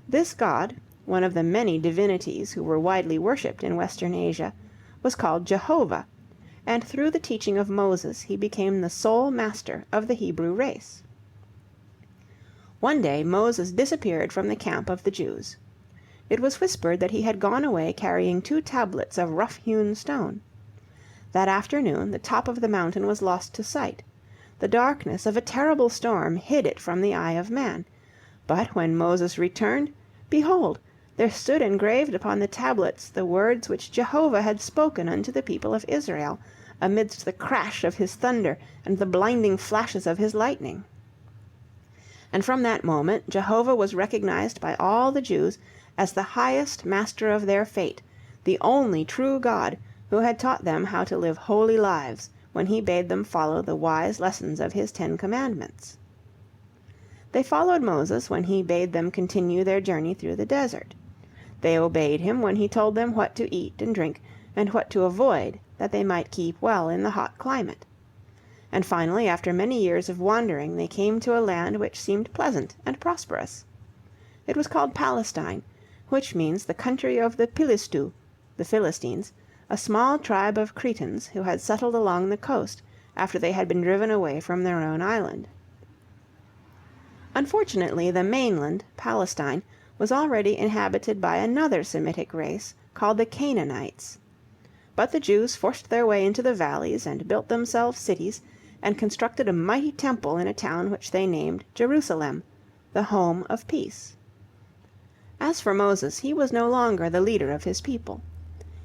This God, one of the many divinities who were widely worshipped in Western Asia, was called Jehovah, and through the teaching of Moses he became the sole master of the Hebrew race. One day Moses disappeared from the camp of the Jews. It was whispered that he had gone away carrying 2 tablets of rough-hewn stone. That afternoon the top of the mountain was lost to sight. The darkness of a terrible storm hid it from the eye of man. But when Moses returned, behold, there stood engraved upon the tablets the words which Jehovah had spoken unto the people of Israel, amidst the crash of his thunder and the blinding flashes of his lightning. And from that moment Jehovah was recognized by all the Jews as the highest master of their fate, the only true God, who had taught them how to live holy lives when he bade them follow the wise lessons of his 10 commandments. They followed Moses when he bade them continue their journey through the desert. They obeyed him when he told them what to eat and drink, and what to avoid, that they might keep well in the hot climate. And finally, after many years of wandering, they came to a land which seemed pleasant and prosperous. It was called Palestine, which means the country of the Pilistu, the Philistines, a small tribe of Cretans who had settled along the coast after they had been driven away from their own island. Unfortunately, the mainland, Palestine, was already inhabited by another Semitic race called the Canaanites. But the Jews forced their way into the valleys and built themselves cities, and constructed a mighty temple in a town which they named Jerusalem, the home of peace. As for Moses, he was no longer the leader of his people.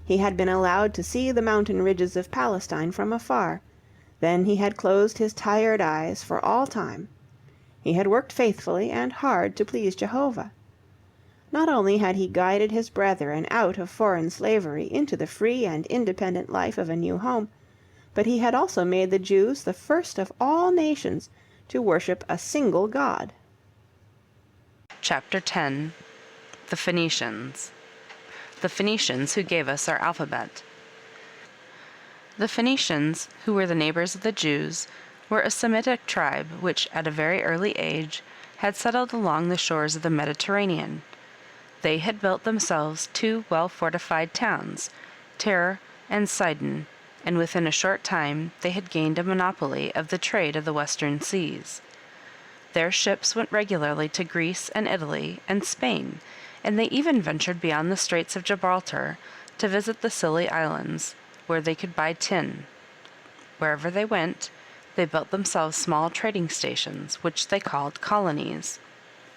He had been allowed to see the mountain ridges of Palestine from afar. Then he had closed his tired eyes for all time. He had worked faithfully and hard to please Jehovah. Not only had he guided his brethren out of foreign slavery into the free and independent life of a new home, but he had also made the Jews the first of all nations to worship a single God. Chapter 10. The Phoenicians. The Phoenicians who gave us our alphabet. The Phoenicians, who were the neighbors of the Jews, were a Semitic tribe which, at a very early age, had settled along the shores of the Mediterranean. They had built themselves 2 well-fortified towns, Tyre and Sidon, and within a short time they had gained a monopoly of the trade of the western seas. Their ships went regularly to Greece and Italy and Spain, and they even ventured beyond the Straits of Gibraltar to visit the Scilly Islands, where they could buy tin. Wherever they went, they built themselves small trading stations, which they called colonies.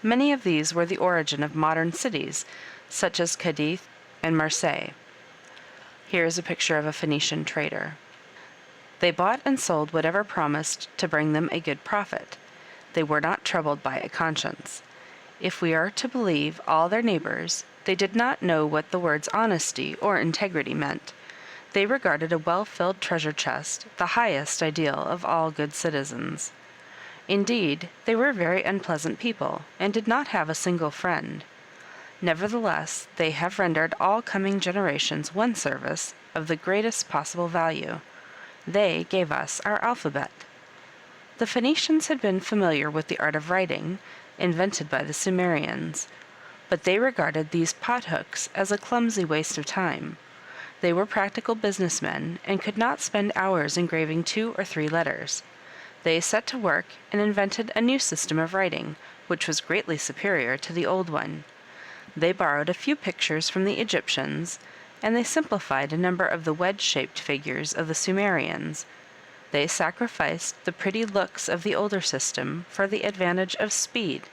Many of these were the origin of modern cities, such as Cadiz and Marseille. Here is a picture of a Phoenician trader. They bought and sold whatever promised to bring them a good profit. They were not troubled by a conscience. If we are to believe all their neighbors, they did not know what the words honesty or integrity meant. They regarded a well-filled treasure chest the highest ideal of all good citizens. Indeed, they were very unpleasant people, and did not have a single friend. Nevertheless, they have rendered all coming generations one service of the greatest possible value. They gave us our alphabet. The Phoenicians had been familiar with the art of writing, invented by the Sumerians, but they regarded these pothooks as a clumsy waste of time. They were practical businessmen, and could not spend hours engraving 2 or 3 letters. They set to work and invented a new system of writing, which was greatly superior to the old one. They borrowed a few pictures from the Egyptians, and they simplified a number of the wedge-shaped figures of the Sumerians. They sacrificed the pretty looks of the older system for the advantage of speed,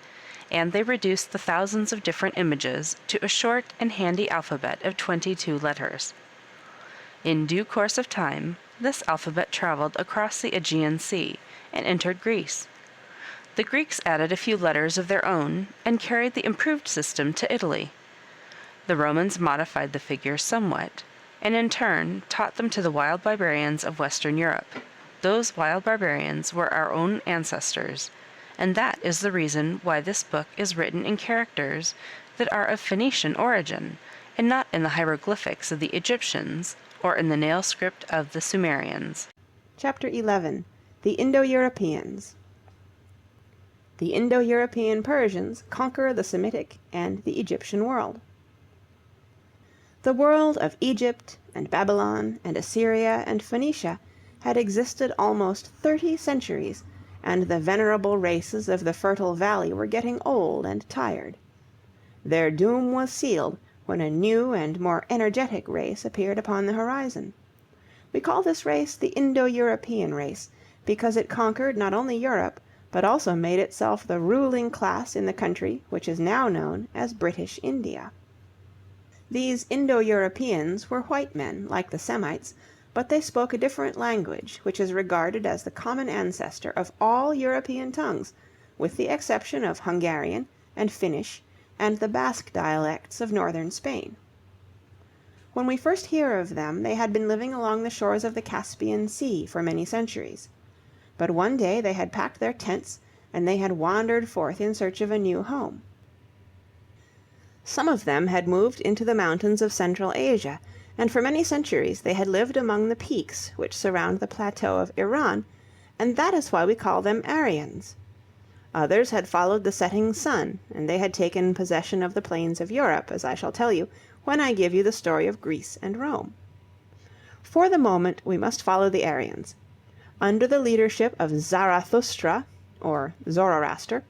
and they reduced the thousands of different images to a short and handy alphabet of 22 letters. In due course of time, this alphabet traveled across the Aegean Sea and entered Greece. The Greeks added a few letters of their own and carried the improved system to Italy. The Romans modified the figures somewhat, and in turn taught them to the wild barbarians of Western Europe. Those wild barbarians were our own ancestors, and that is the reason why this book is written in characters that are of Phoenician origin, and not in the hieroglyphics of the Egyptians or in the nail script of the Sumerians. Chapter 11. The Indo Europeans. The Indo European Persians conquer the Semitic and the Egyptian world. The world of Egypt and Babylon and Assyria and Phoenicia had existed almost 30 centuries, and the venerable races of the fertile valley were getting old and tired. Their doom was sealed when a new and more energetic race appeared upon the horizon. We call this race the Indo European race, because it conquered not only Europe, but also made itself the ruling class in the country which is now known as British India. These Indo Europeans were white men like the Semites, but they spoke a different language which is regarded as the common ancestor of all European tongues, with the exception of Hungarian and Finnish and the Basque dialects of northern Spain. When we first hear of them, they had been living along the shores of the Caspian Sea for many centuries. But one day they had packed their tents, and they had wandered forth in search of a new home. Some of them had moved into the mountains of Central Asia, and for many centuries they had lived among the peaks which surround the plateau of Iran, and that is why we call them Aryans. Others had followed the setting sun, and they had taken possession of the plains of Europe, as I shall tell you when I give you the story of Greece and Rome. For the moment we must follow the Aryans. Under the leadership of Zarathustra, or Zoroaster,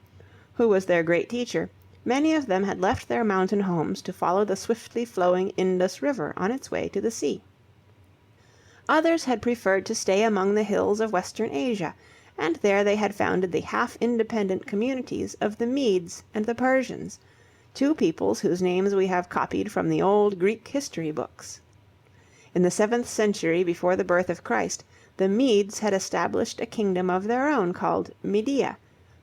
who was their great teacher, many of them had left their mountain homes to follow the swiftly flowing Indus River on its way to the sea. Others had preferred to stay among the hills of Western Asia, and there they had founded the half-independent communities of the Medes and the Persians, two peoples whose names we have copied from the old Greek history books. In the 7th century before the birth of Christ, the Medes had established a kingdom of their own called Media,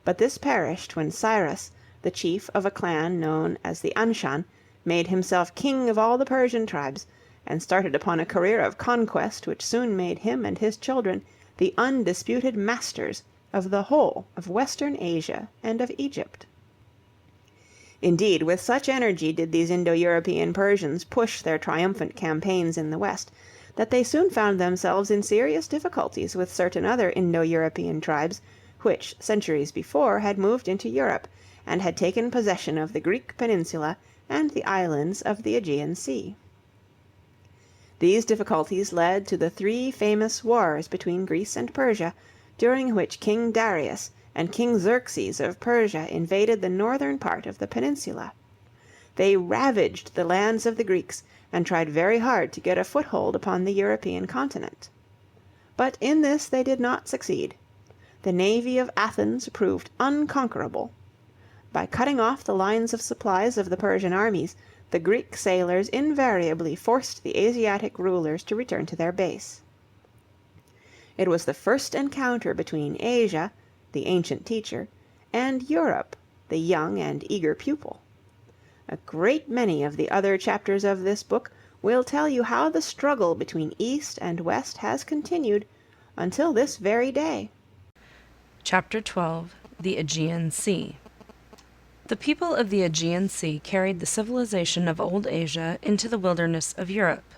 but this perished when Cyrus, the chief of a clan known as the Anshan, made himself king of all the Persian tribes, and started upon a career of conquest which soon made him and his children the undisputed masters of the whole of Western Asia and of Egypt. Indeed, with such energy did these Indo-European Persians push their triumphant campaigns in the West, that they soon found themselves in serious difficulties with certain other Indo-European tribes, which, centuries before, had moved into Europe, and had taken possession of the Greek peninsula and the islands of the Aegean Sea. These difficulties led to the 3 famous wars between Greece and Persia, during which King Darius and King Xerxes of Persia invaded the northern part of the peninsula. They ravaged the lands of the Greeks, and tried very hard to get a foothold upon the European continent. But in this they did not succeed. The navy of Athens proved unconquerable. By cutting off the lines of supplies of the Persian armies, the Greek sailors invariably forced the Asiatic rulers to return to their base. It was the first encounter between Asia, the ancient teacher, and Europe, the young and eager pupil. A great many of the other chapters of this book will tell you how the struggle between East and West has continued until this very day. Chapter 12. The Aegean Sea. The people of the Aegean Sea carried the civilization of old Asia into the wilderness of Europe.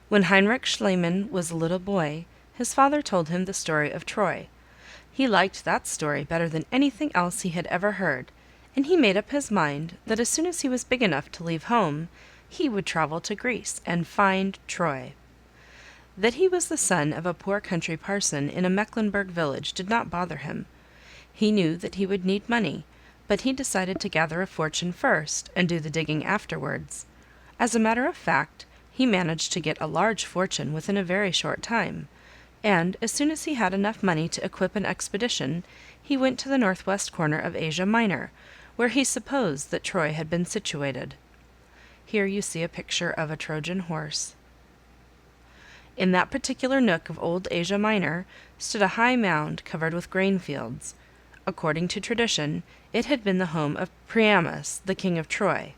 When Heinrich Schliemann was a little boy, his father told him the story of Troy. He liked that story better than anything else he had ever heard, and he made up his mind that as soon as he was big enough to leave home, he would travel to Greece and find Troy. That he was the son of a poor country parson in a Mecklenburg village did not bother him. He knew that he would need money, but he decided to gather a fortune first and do the digging afterwards. As a matter of fact, he managed to get a large fortune within a very short time, and as soon as he had enough money to equip an expedition, he went to the northwest corner of Asia Minor, where he supposed that Troy had been situated. Here you see a picture of a Trojan horse. In that particular nook of old Asia Minor stood a high mound covered with grain fields. According to tradition, it had been the home of Priamus, the king of Troy.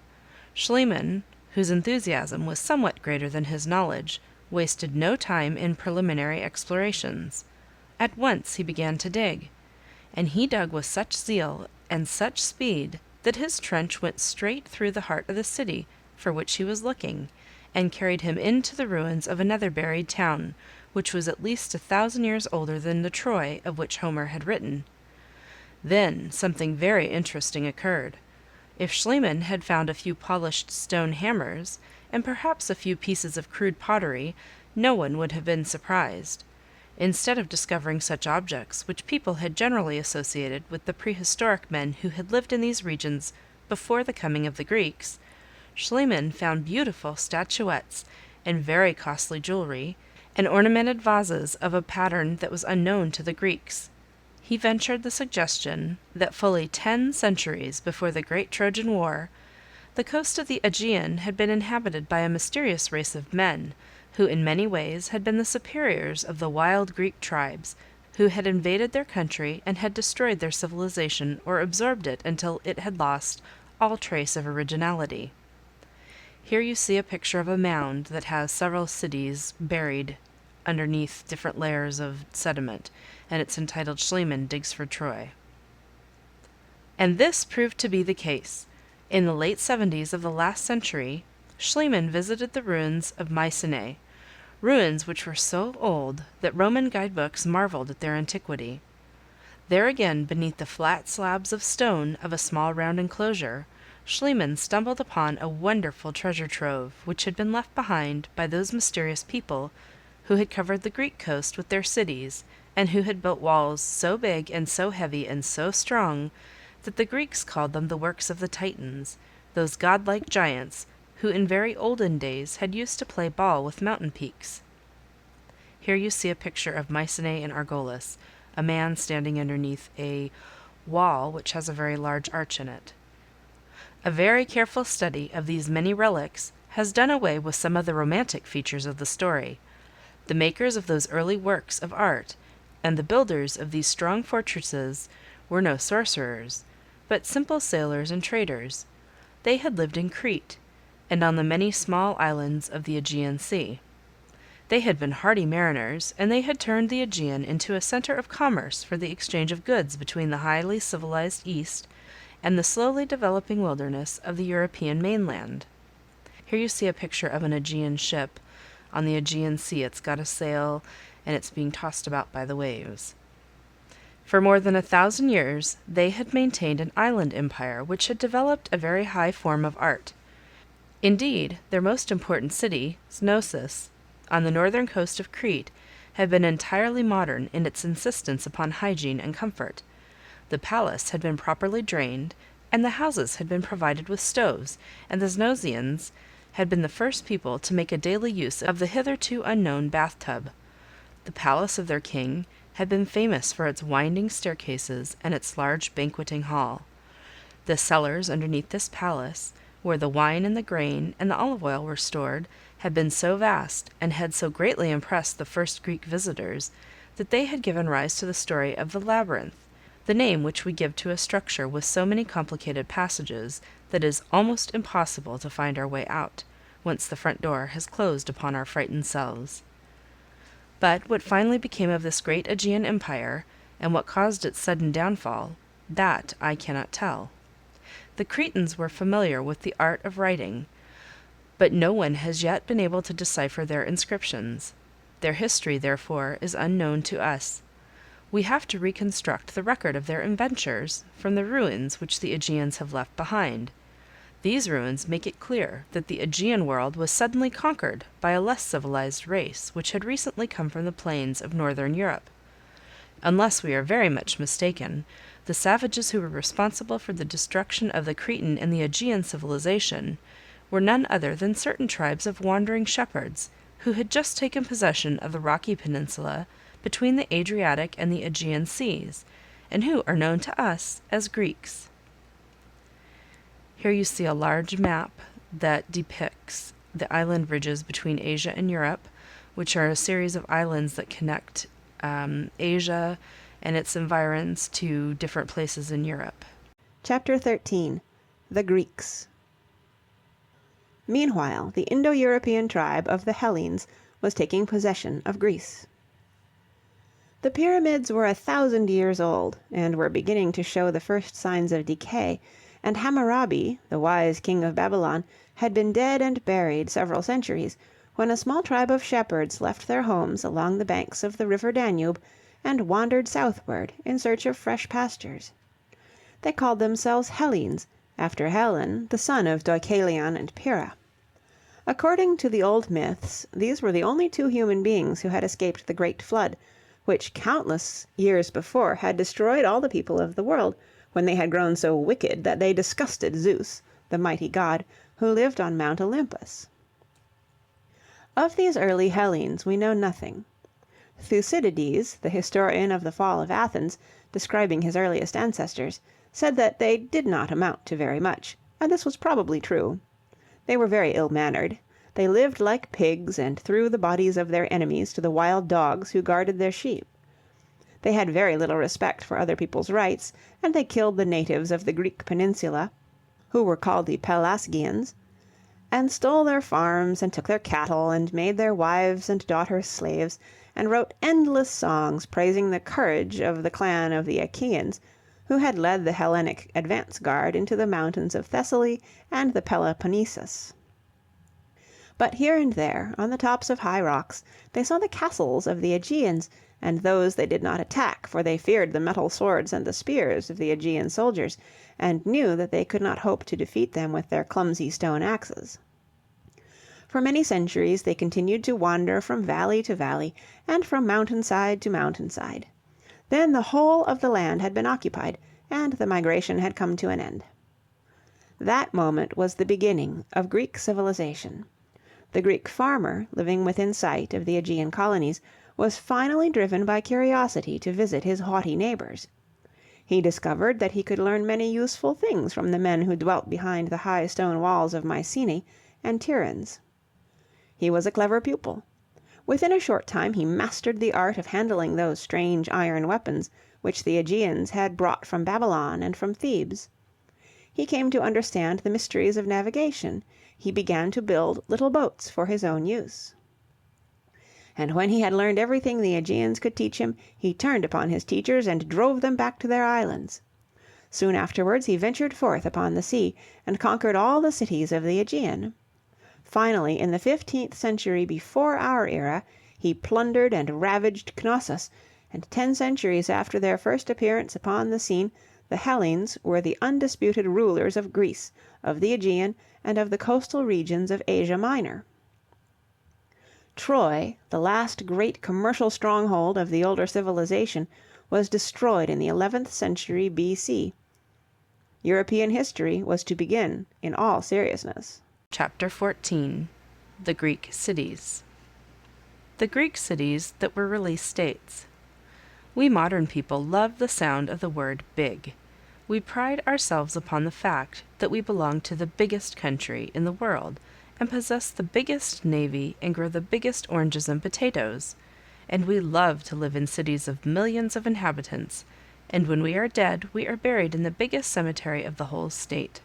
Schliemann, whose enthusiasm was somewhat greater than his knowledge, wasted no time in preliminary explorations. At once he began to dig, and he dug with such zeal and such speed that his trench went straight through the heart of the city for which he was looking, and carried him into the ruins of another buried town, which was at least 1,000 years older than the Troy of which Homer had written. Then something very interesting occurred. If Schliemann had found a few polished stone hammers, and perhaps a few pieces of crude pottery, no one would have been surprised. Instead of discovering such objects, which people had generally associated with the prehistoric men who had lived in these regions before the coming of the Greeks, Schliemann found beautiful statuettes and very costly jewelry, and ornamented vases of a pattern that was unknown to the Greeks. He ventured the suggestion that fully 10 centuries before the great Trojan War, the coast of the Aegean had been inhabited by a mysterious race of men, who in many ways had been the superiors of the wild Greek tribes, who had invaded their country and had destroyed their civilization or absorbed it until it had lost all trace of originality. Here you see a picture of a mound that has several cities buried underneath different layers of sediment, and it's entitled Schliemann Digs for Troy. And this proved to be the case. In the late 70s of the last century, Schliemann visited the ruins of Mycenae, ruins which were so old that Roman guidebooks marveled at their antiquity. There again, beneath the flat slabs of stone of a small round enclosure, Schliemann stumbled upon a wonderful treasure trove, which had been left behind by those mysterious people who had covered the Greek coast with their cities, and who had built walls so big and so heavy and so strong that the Greeks called them the works of the Titans, those godlike giants who in very olden days had used to play ball with mountain peaks. Here you see a picture of Mycenae and Argolis, a man standing underneath a wall which has a very large arch in it. A very careful study of these many relics has done away with some of the romantic features of the story. The makers of those early works of art and the builders of these strong fortresses were no sorcerers, but simple sailors and traders. They had lived in Crete, and on the many small islands of the Agean Sea. They had been hardy mariners, and they had turned the Aegean into a center of commerce for the exchange of goods between the highly civilized East and the slowly developing wilderness of the European mainland. Here you see a picture of an Aegean ship on the Aegean Sea. It's got a sail, and it's being tossed about by the waves. For more than 1,000 years, they had maintained an island empire which had developed a very high form of art. Indeed, their most important city, Snosus, on the northern coast of Crete, had been entirely modern in its insistence upon hygiene and comfort. The palace had been properly drained, and the houses had been provided with stoves, and the Snosians had been the first people to make a daily use of the hitherto unknown bathtub. The palace of their king had been famous for its winding staircases and its large banqueting hall. The cellars underneath this palace, where the wine and the grain and the olive oil were stored, had been so vast, and had so greatly impressed the first Greek visitors, that they had given rise to the story of the labyrinth, the name which we give to a structure with so many complicated passages that it is almost impossible to find our way out, once the front door has closed upon our frightened selves. But what finally became of this great Aegean empire, and what caused its sudden downfall, that I cannot tell. The Cretans were familiar with the art of writing, but no one has yet been able to decipher their inscriptions. Their history, therefore, is unknown to us. We have to reconstruct the record of their adventures from the ruins which the Aegeans have left behind. These ruins make it clear that the Aegean world was suddenly conquered by a less civilized race which had recently come from the plains of northern Europe. Unless we are very much mistaken, the savages who were responsible for the destruction of the Cretan and the Aegean civilization were none other than certain tribes of wandering shepherds who had just taken possession of the rocky peninsula between the Adriatic and the Aegean seas, and who are known to us as Greeks. Here you see a large map that depicts the island ridges between Asia and Europe, which are a series of islands that connect Asia and its environs to different places in Europe. Chapter 13. The Greeks. Meanwhile, the Indo European tribe of the Hellenes was taking possession of Greece. The pyramids were 1,000 years old, and were beginning to show the first signs of decay, and Hammurabi, the wise king of Babylon, had been dead and buried several centuries, when a small tribe of shepherds left their homes along the banks of the river Danube and wandered southward in search of fresh pastures. They called themselves Hellenes, after Hellen, the son of Deucalion and Pyrrha. According to the old myths, these were the only two human beings who had escaped the great flood, which countless years before had destroyed all the people of the world, when they had grown so wicked that they disgusted Zeus, the mighty god, who lived on Mount Olympus. Of these early Hellenes we know nothing. Thucydides, the historian of the fall of Athens, describing his earliest ancestors, said that they did not amount to very much, and this was probably true. They were very ill-mannered. They lived like pigs and threw the bodies of their enemies to the wild dogs who guarded their sheep. They had very little respect for other people's rights, and they killed the natives of the Greek peninsula, who were called the Pelasgians, and stole their farms and took their cattle and made their wives and daughters slaves, and wrote endless songs praising the courage of the clan of the Achaeans, who had led the Hellenic advance guard into the mountains of Thessaly and the Peloponnesus. But here and there, on the tops of high rocks, they saw the castles of the Aegeans, and those they did not attack, for they feared the metal swords and the spears of the Aegean soldiers, and knew that they could not hope to defeat them with their clumsy stone axes. For many centuries they continued to wander from valley to valley, and from mountainside to mountainside. Then the whole of the land had been occupied, and the migration had come to an end. That moment was the beginning of Greek civilization. The Greek farmer, living within sight of the Aegean colonies, was finally driven by curiosity to visit his haughty neighbors. He discovered that he could learn many useful things from the men who dwelt behind the high stone walls of Mycenae and Tiryns. He was a clever pupil. Within a short time he mastered the art of handling those strange iron weapons which the Aegeans had brought from Babylon and from Thebes. He came to understand the mysteries of navigation. He began to build little boats for his own use. And when he had learned everything the Aegeans could teach him, he turned upon his teachers and drove them back to their islands. Soon afterwards he ventured forth upon the sea, and conquered all the cities of the Aegean. Finally, in the 15th century before our era, he plundered and ravaged Knossos, and 10 centuries after their first appearance upon the scene, the Hellenes were the undisputed rulers of Greece, of the Aegean, and of the coastal regions of Asia Minor. Troy, the last great commercial stronghold of the older civilization, was destroyed in the 11th century B.C. European history was to begin in all seriousness. Chapter 14. The Greek Cities. The Greek cities that were really states. We modern people love the sound of the word big. We pride ourselves upon the fact that we belong to the biggest country in the world, and possess the biggest navy and grow the biggest oranges and potatoes. And we love to live in cities of millions of inhabitants, and when we are dead, we are buried in the biggest cemetery of the whole state.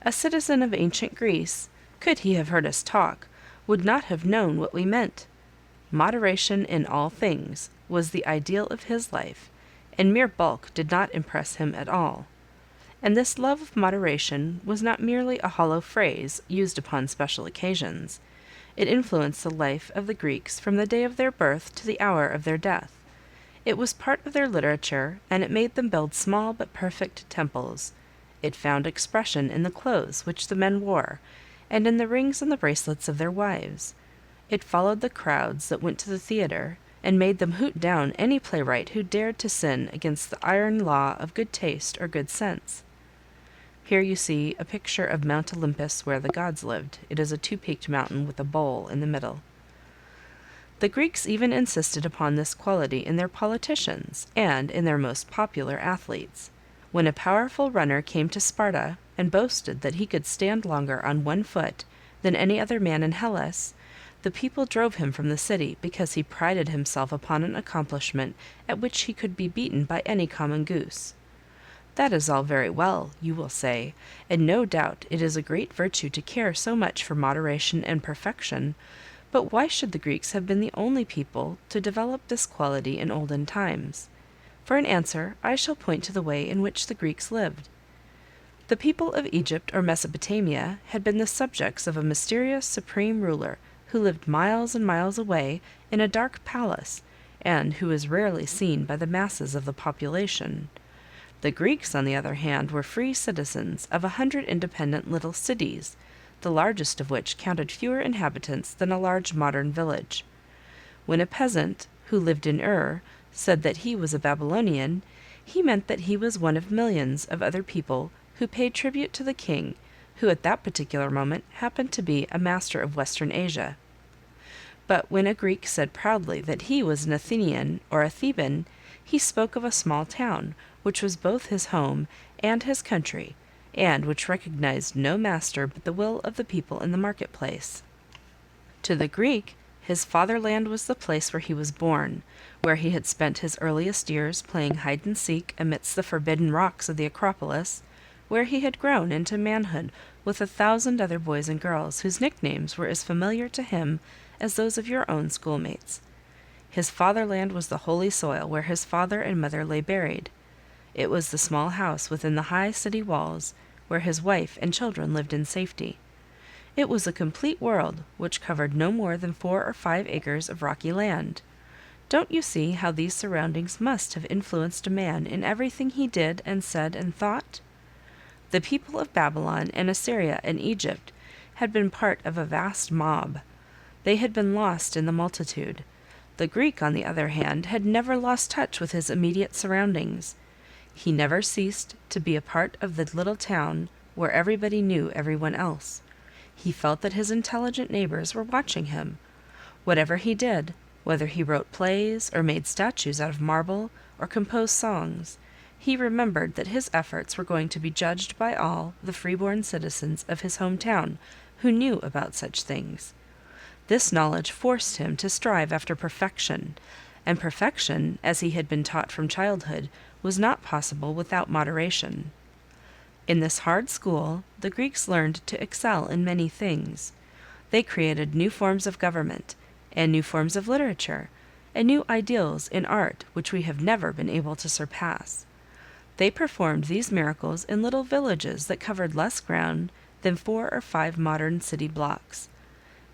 A citizen of ancient Greece, could he have heard us talk, would not have known what we meant. Moderation in all things was the ideal of his life, and mere bulk did not impress him at all. And this love of moderation was not merely a hollow phrase used upon special occasions. It influenced the life of the Greeks from the day of their birth to the hour of their death. It was part of their literature, and it made them build small but perfect temples. It found expression in the clothes which the men wore, and in the rings and the bracelets of their wives. It followed the crowds that went to the theatre, and made them hoot down any playwright who dared to sin against the iron law of good taste or good sense. Here you see a picture of Mount Olympus where the gods lived. It is a two-peaked mountain with a bowl in the middle. The Greeks even insisted upon this quality in their politicians and in their most popular athletes. When a powerful runner came to Sparta and boasted that he could stand longer on one foot than any other man in Hellas, the people drove him from the city because he prided himself upon an accomplishment at which he could be beaten by any common goose. That is all very well, you will say, and no doubt it is a great virtue to care so much for moderation and perfection, but why should the Greeks have been the only people to develop this quality in olden times? For an answer, I shall point to the way in which the Greeks lived. The people of Egypt or Mesopotamia had been the subjects of a mysterious supreme ruler who lived miles and miles away in a dark palace, and who was rarely seen by the masses of the population. The Greeks, on the other hand, were free citizens of 100 independent little cities, the largest of which counted fewer inhabitants than a large modern village. When a peasant, who lived in Ur, said that he was a Babylonian, he meant that he was one of millions of other people who paid tribute to the king, who at that particular moment happened to be a master of Western Asia. But when a Greek said proudly that he was an Athenian or a Theban, he spoke of a small town, which was both his home and his country, and which recognized no master but the will of the people in the marketplace. To the Greek, his fatherland was the place where he was born, where he had spent his earliest years playing hide and seek amidst the forbidden rocks of the Acropolis, where he had grown into manhood with 1,000 other boys and girls whose nicknames were as familiar to him as those of your own schoolmates. His fatherland was the holy soil where his father and mother lay buried. It was the small house within the high city walls where his wife and children lived in safety. It was a complete world which covered no more than 4 or 5 acres of rocky land. Don't you see how these surroundings must have influenced a man in everything he did and said and thought? The people of Babylon and Assyria and Egypt had been part of a vast mob. They had been lost in the multitude. The Greek, on the other hand, had never lost touch with his immediate surroundings. He never ceased to be a part of the little town where everybody knew everyone else. He felt that his intelligent neighbors were watching him. Whatever he did, whether he wrote plays or made statues out of marble or composed songs, he remembered that his efforts were going to be judged by all the free-born citizens of his hometown who knew about such things. This knowledge forced him to strive after perfection, and perfection, as he had been taught from childhood, was not possible without moderation. In this hard school, the Greeks learned to excel in many things. They created new forms of government, and new forms of literature, and new ideals in art which we have never been able to surpass. They performed these miracles in little villages that covered less ground than 4 or 5 modern city blocks.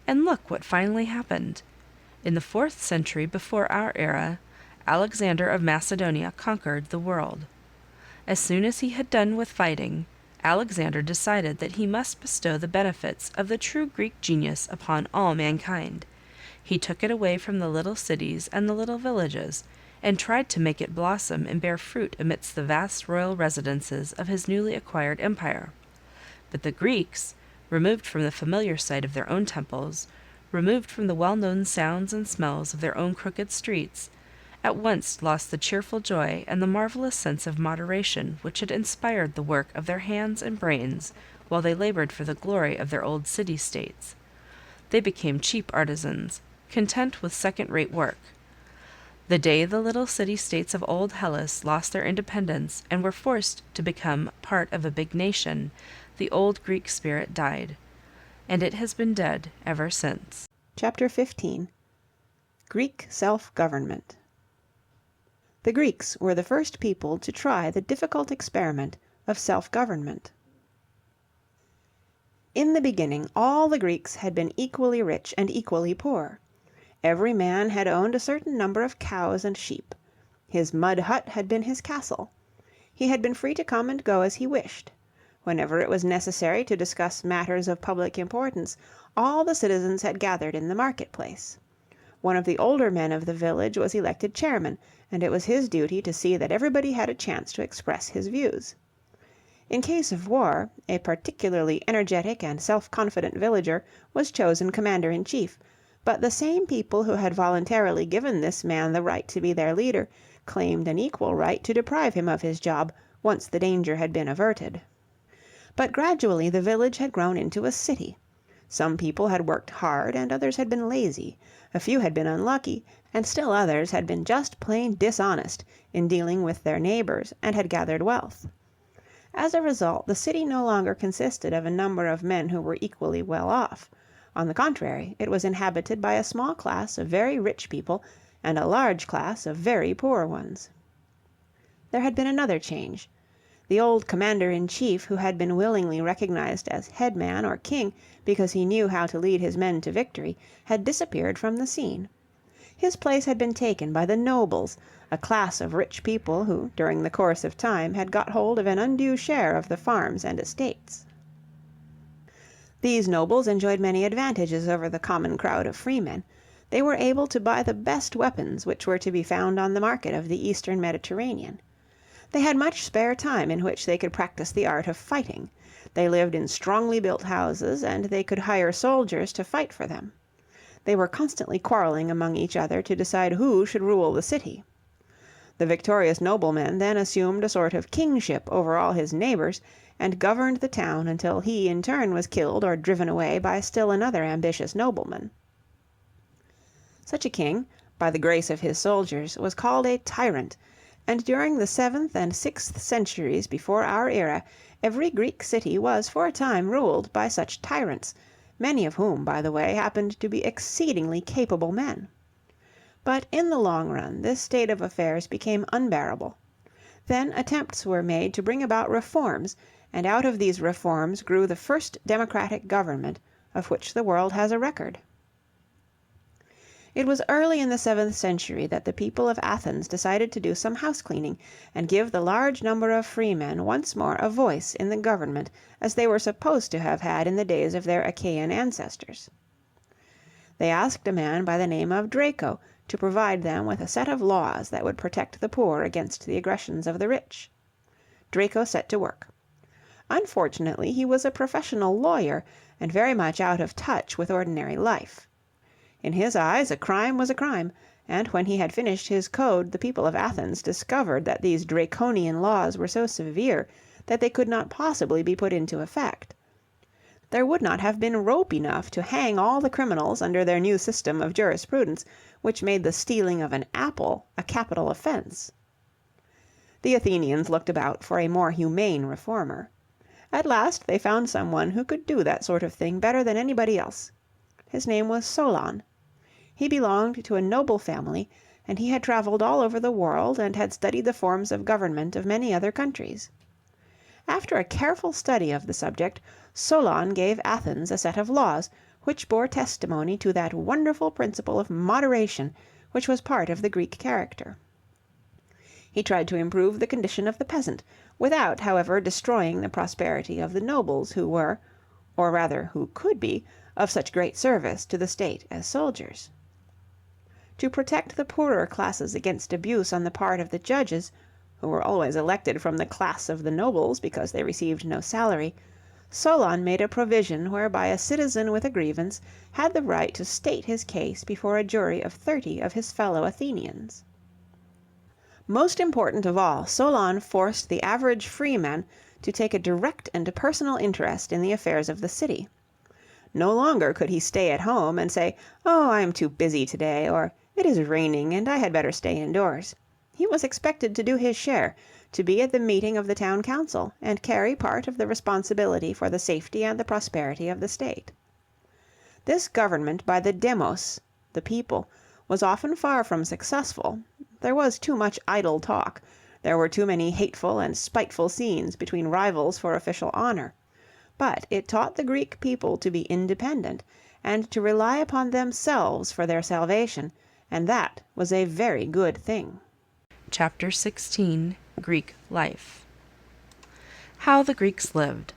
And look what finally happened. In the 4th century before our era, Alexander of Macedonia conquered the world. As soon as he had done with fighting, Alexander decided that he must bestow the benefits of the true Greek genius upon all mankind. He took it away from the little cities and the little villages, and tried to make it blossom and bear fruit amidst the vast royal residences of his newly acquired empire. But the Greeks, removed from the familiar sight of their own temples, removed from the well-known sounds and smells of their own crooked streets, at once lost the cheerful joy and the marvelous sense of moderation which had inspired the work of their hands and brains while they labored for the glory of their old city-states. They became cheap artisans, content with second-rate work. The day the little city-states of old Hellas lost their independence and were forced to become part of a big nation, the old Greek spirit died, and it has been dead ever since. Chapter 15. Greek Self-Government. The Greeks were the first people to try the difficult experiment of self-government. In the beginning all the Greeks had been equally rich and equally poor. Every man had owned a certain number of cows and sheep. His mud hut had been his castle. He had been free to come and go as he wished. Whenever it was necessary to discuss matters of public importance, all the citizens had gathered in the marketplace. One of the older men of the village was elected chairman, and it was his duty to see that everybody had a chance to express his views. In case of war, a particularly energetic and self-confident villager was chosen commander-in-chief, but the same people who had voluntarily given this man the right to be their leader claimed an equal right to deprive him of his job once the danger had been averted. But gradually the village had grown into a city. Some people had worked hard and others had been lazy. A few had been unlucky, and still others had been just plain dishonest in dealing with their neighbors and had gathered wealth. As a result, the city no longer consisted of a number of men who were equally well off. On the contrary, it was inhabited by a small class of very rich people and a large class of very poor ones. There had been another change. The old commander-in-chief, who had been willingly recognized as headman or king because he knew how to lead his men to victory, had disappeared from the scene. His place had been taken by the nobles, a class of rich people who, during the course of time, had got hold of an undue share of the farms and estates. These nobles enjoyed many advantages over the common crowd of freemen. They were able to buy the best weapons which were to be found on the market of the eastern Mediterranean. They had much spare time in which they could practice the art of fighting. They lived in strongly built houses, and they could hire soldiers to fight for them. They were constantly quarreling among each other to decide who should rule the city. The victorious nobleman then assumed a sort of kingship over all his neighbors, and governed the town until he in turn was killed or driven away by still another ambitious nobleman. Such a king, by the grace of his soldiers, was called a tyrant, and during the 7th and 6th centuries before our era, every Greek city was for a time ruled by such tyrants, many of whom, by the way, happened to be exceedingly capable men. But in the long run this state of affairs became unbearable. Then attempts were made to bring about reforms, and out of these reforms grew the first democratic government of which the world has a record. It was early in the 7th century that the people of Athens decided to do some house cleaning and give the large number of freemen once more a voice in the government as they were supposed to have had in the days of their Achaean ancestors. They asked a man by the name of Draco to provide them with a set of laws that would protect the poor against the aggressions of the rich. Draco set to work. Unfortunately, he was a professional lawyer and very much out of touch with ordinary life. In his eyes a crime was a crime, and when he had finished his code the people of Athens discovered that these draconian laws were so severe that they could not possibly be put into effect. There would not have been rope enough to hang all the criminals under their new system of jurisprudence, which made the stealing of an apple a capital offense. The Athenians looked about for a more humane reformer. At last they found someone who could do that sort of thing better than anybody else. His name was Solon. He belonged to a noble family, and he had traveled all over the world and had studied the forms of government of many other countries. After a careful study of the subject, Solon gave Athens a set of laws which bore testimony to that wonderful principle of moderation which was part of the Greek character. He tried to improve the condition of the peasant, without, however, destroying the prosperity of the nobles who were, or rather who could be, of such great service to the state as soldiers. To protect the poorer classes against abuse on the part of the judges, who were always elected from the class of the nobles because they received no salary, Solon made a provision whereby a citizen with a grievance had the right to state his case before a jury of 30 of his fellow Athenians. Most important of all, Solon forced the average freeman to take a direct and personal interest in the affairs of the city. No longer could he stay at home and say, "Oh, I am too busy today," or "It is raining and I had better stay indoors." He was expected to do his share, to be at the meeting of the town council and carry part of the responsibility for the safety and the prosperity of the state. This government by the demos, the people, was often far from successful. There was too much idle talk. There were too many hateful and spiteful scenes between rivals for official honor. But it taught the Greek people to be independent and to rely upon themselves for their salvation, and that was a very good thing. Chapter 16. Greek Life. How the Greeks lived.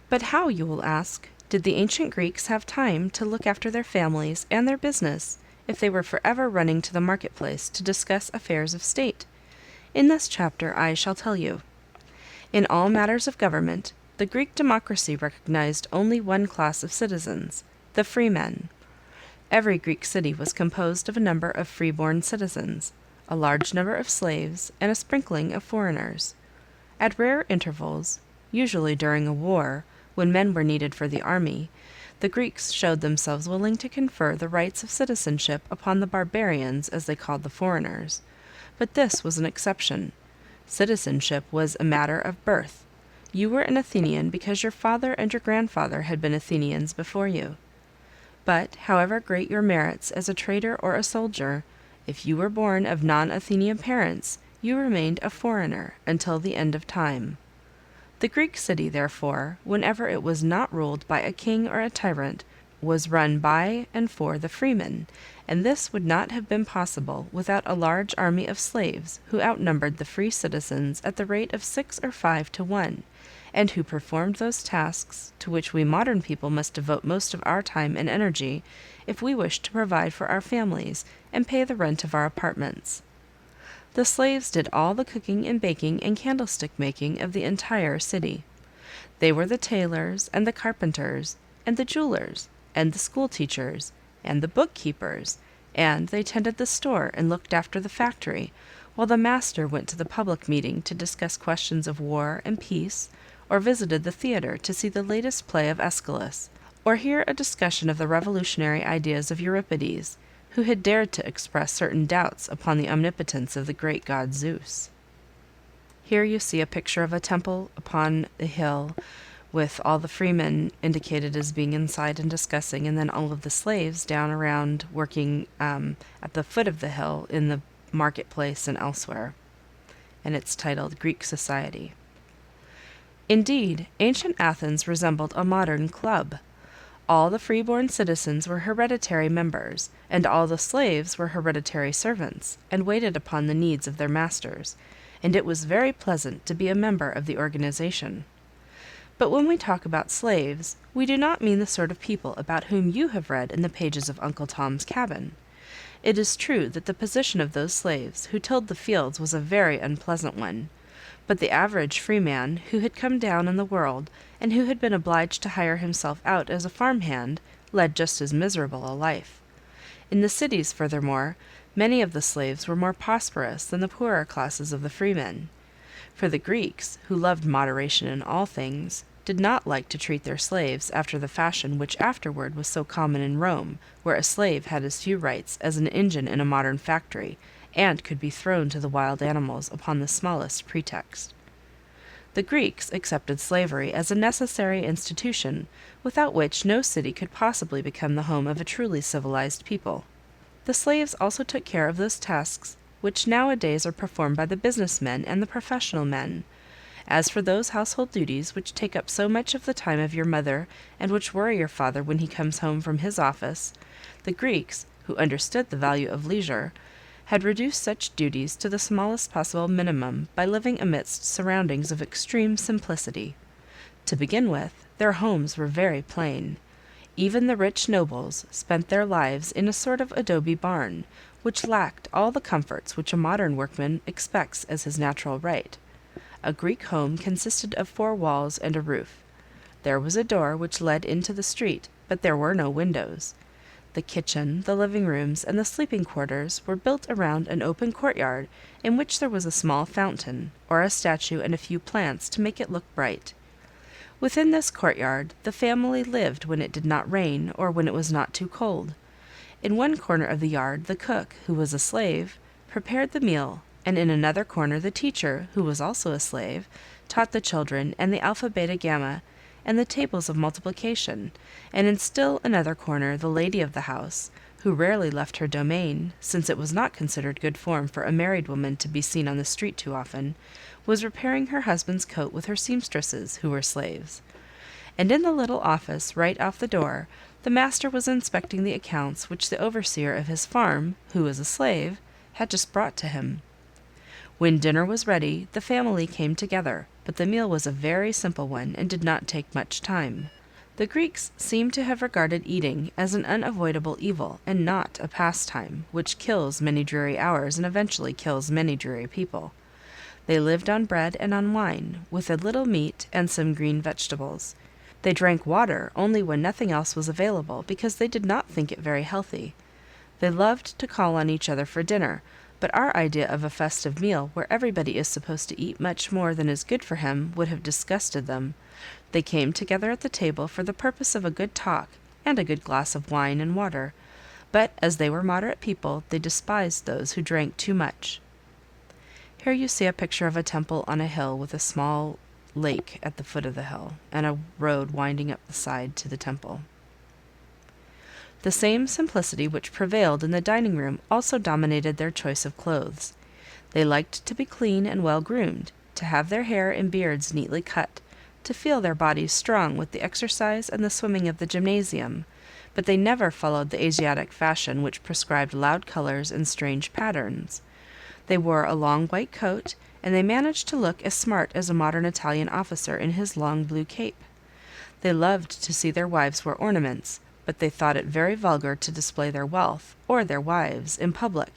But how, you will ask, did the ancient Greeks have time to look after their families and their business if they were forever running to the marketplace to discuss affairs of state? In this chapter I shall tell you. In all matters of government, the Greek democracy recognized only one class of citizens, the freemen. Every Greek city was composed of a number of free-born citizens, a large number of slaves, and a sprinkling of foreigners. At rare intervals, usually during a war, when men were needed for the army, the Greeks showed themselves willing to confer the rights of citizenship upon the barbarians, as they called the foreigners. But this was an exception. Citizenship was a matter of birth. You were an Athenian because your father and your grandfather had been Athenians before you. But, however great your merits as a trader or a soldier, if you were born of non-Athenian parents, you remained a foreigner until the end of time. The Greek city, therefore, whenever it was not ruled by a king or a tyrant, was run by and for the freemen, and this would not have been possible without a large army of slaves who outnumbered the free citizens at the rate of 6 or 5 to 1, and who performed those tasks to which we modern people must devote most of our time and energy if we wish to provide for our families and pay the rent of our apartments. The slaves did all the cooking and baking and candlestick making of the entire city. They were the tailors, and the carpenters, and the jewelers, and the school teachers, and the bookkeepers, and they tended the store and looked after the factory, while the master went to the public meeting to discuss questions of war and peace, or visited the theatre to see the latest play of Aeschylus, or hear a discussion of the revolutionary ideas of Euripides, who had dared to express certain doubts upon the omnipotence of the great god Zeus. Here you see a picture of a temple upon a hill, with all the freemen indicated as being inside and discussing, and then all of the slaves down around working at the foot of the hill in the marketplace and elsewhere. And it's titled Greek Society. Indeed, ancient Athens resembled a modern club. All the freeborn citizens were hereditary members, and all the slaves were hereditary servants, and waited upon the needs of their masters, and it was very pleasant to be a member of the organization. But when we talk about slaves, we do not mean the sort of people about whom you have read in the pages of Uncle Tom's Cabin. It is true that the position of those slaves who tilled the fields was a very unpleasant one, but the average freeman who had come down in the world, and who had been obliged to hire himself out as a farm hand, led just as miserable a life. In the cities, furthermore, many of the slaves were more prosperous than the poorer classes of the freemen. For the Greeks, who loved moderation in all things, did not like to treat their slaves after the fashion which afterward was so common in Rome, where a slave had as few rights as an engine in a modern factory, and could be thrown to the wild animals upon the smallest pretext. The Greeks accepted slavery as a necessary institution, without which no city could possibly become the home of a truly civilized people. The slaves also took care of those tasks which nowadays are performed by the business men and the professional men. As for those household duties which take up so much of the time of your mother, and which worry your father when he comes home from his office, the Greeks, who understood the value of leisure, had reduced such duties to the smallest possible minimum by living amidst surroundings of extreme simplicity. To begin with, their homes were very plain. Even the rich nobles spent their lives in a sort of adobe barn, which lacked all the comforts which a modern workman expects as his natural right. A Greek home consisted of 4 walls and a roof. There was a door which led into the street, but there were no windows. The kitchen, the living rooms, and the sleeping quarters were built around an open courtyard in which there was a small fountain, or a statue and a few plants to make it look bright. Within this courtyard the family lived when it did not rain or when it was not too cold. In one corner of the yard the cook, who was a slave, prepared the meal, and in another corner the teacher, who was also a slave, taught the children and the alpha beta gamma and the tables of multiplication, and in still another corner the lady of the house, who rarely left her domain, since it was not considered good form for a married woman to be seen on the street too often, was repairing her husband's coat with her seamstresses, who were slaves. And in the little office right off the door the master was inspecting the accounts which the overseer of his farm, who was a slave, had just brought to him. When dinner was ready, the family came together, but the meal was a very simple one and did not take much time. The Greeks seem to have regarded eating as an unavoidable evil and not a pastime, which kills many dreary hours and eventually kills many dreary people. They lived on bread and on wine, with a little meat and some green vegetables. They drank water only when nothing else was available, because they did not think it very healthy. They loved to call on each other for dinner, But our idea of a festive meal, where everybody is supposed to eat much more than is good for him, would have disgusted them. They came together at the table for the purpose of a good talk and a good glass of wine and water, but as they were moderate people, they despised those who drank too much. Here you see a picture of a temple on a hill with a small lake at the foot of the hill, and a road winding up the side to the temple. The same simplicity which prevailed in the dining room also dominated their choice of clothes. They liked to be clean and well groomed, to have their hair and beards neatly cut, to feel their bodies strong with the exercise and the swimming of the gymnasium, but they never followed the Asiatic fashion which prescribed loud colors and strange patterns. They wore a long white coat, and they managed to look as smart as a modern Italian officer in his long blue cape. They loved to see their wives wear ornaments, but they thought it very vulgar to display their wealth, or their wives, in public,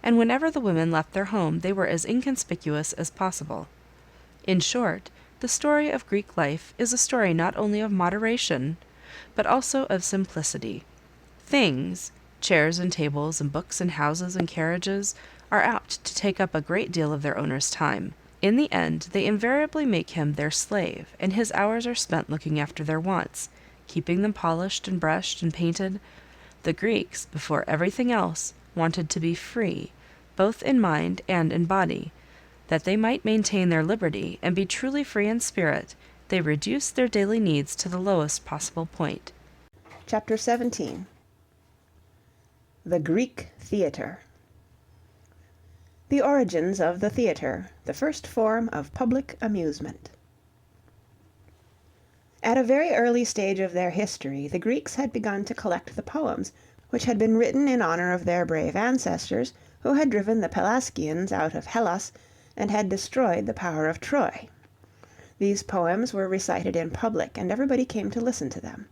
and whenever the women left their home they were as inconspicuous as possible. In short, the story of Greek life is a story not only of moderation, but also of simplicity. Things, chairs and tables and books and houses and carriages, are apt to take up a great deal of their owner's time. In the end, they invariably make him their slave, and his hours are spent looking after their wants, keeping them polished and brushed and painted. The Greeks, before everything else, wanted to be free, both in mind and in body. That they might maintain their liberty and be truly free in spirit, they reduced their daily needs to the lowest possible point. Chapter 17. The Greek Theatre. The origins of the theatre, the first form of public amusement. At a very early stage of their history, the Greeks had begun to collect the poems which had been written in honor of their brave ancestors, who had driven the Pelasgians out of Hellas and had destroyed the power of Troy. These poems were recited in public, and everybody came to listen to them.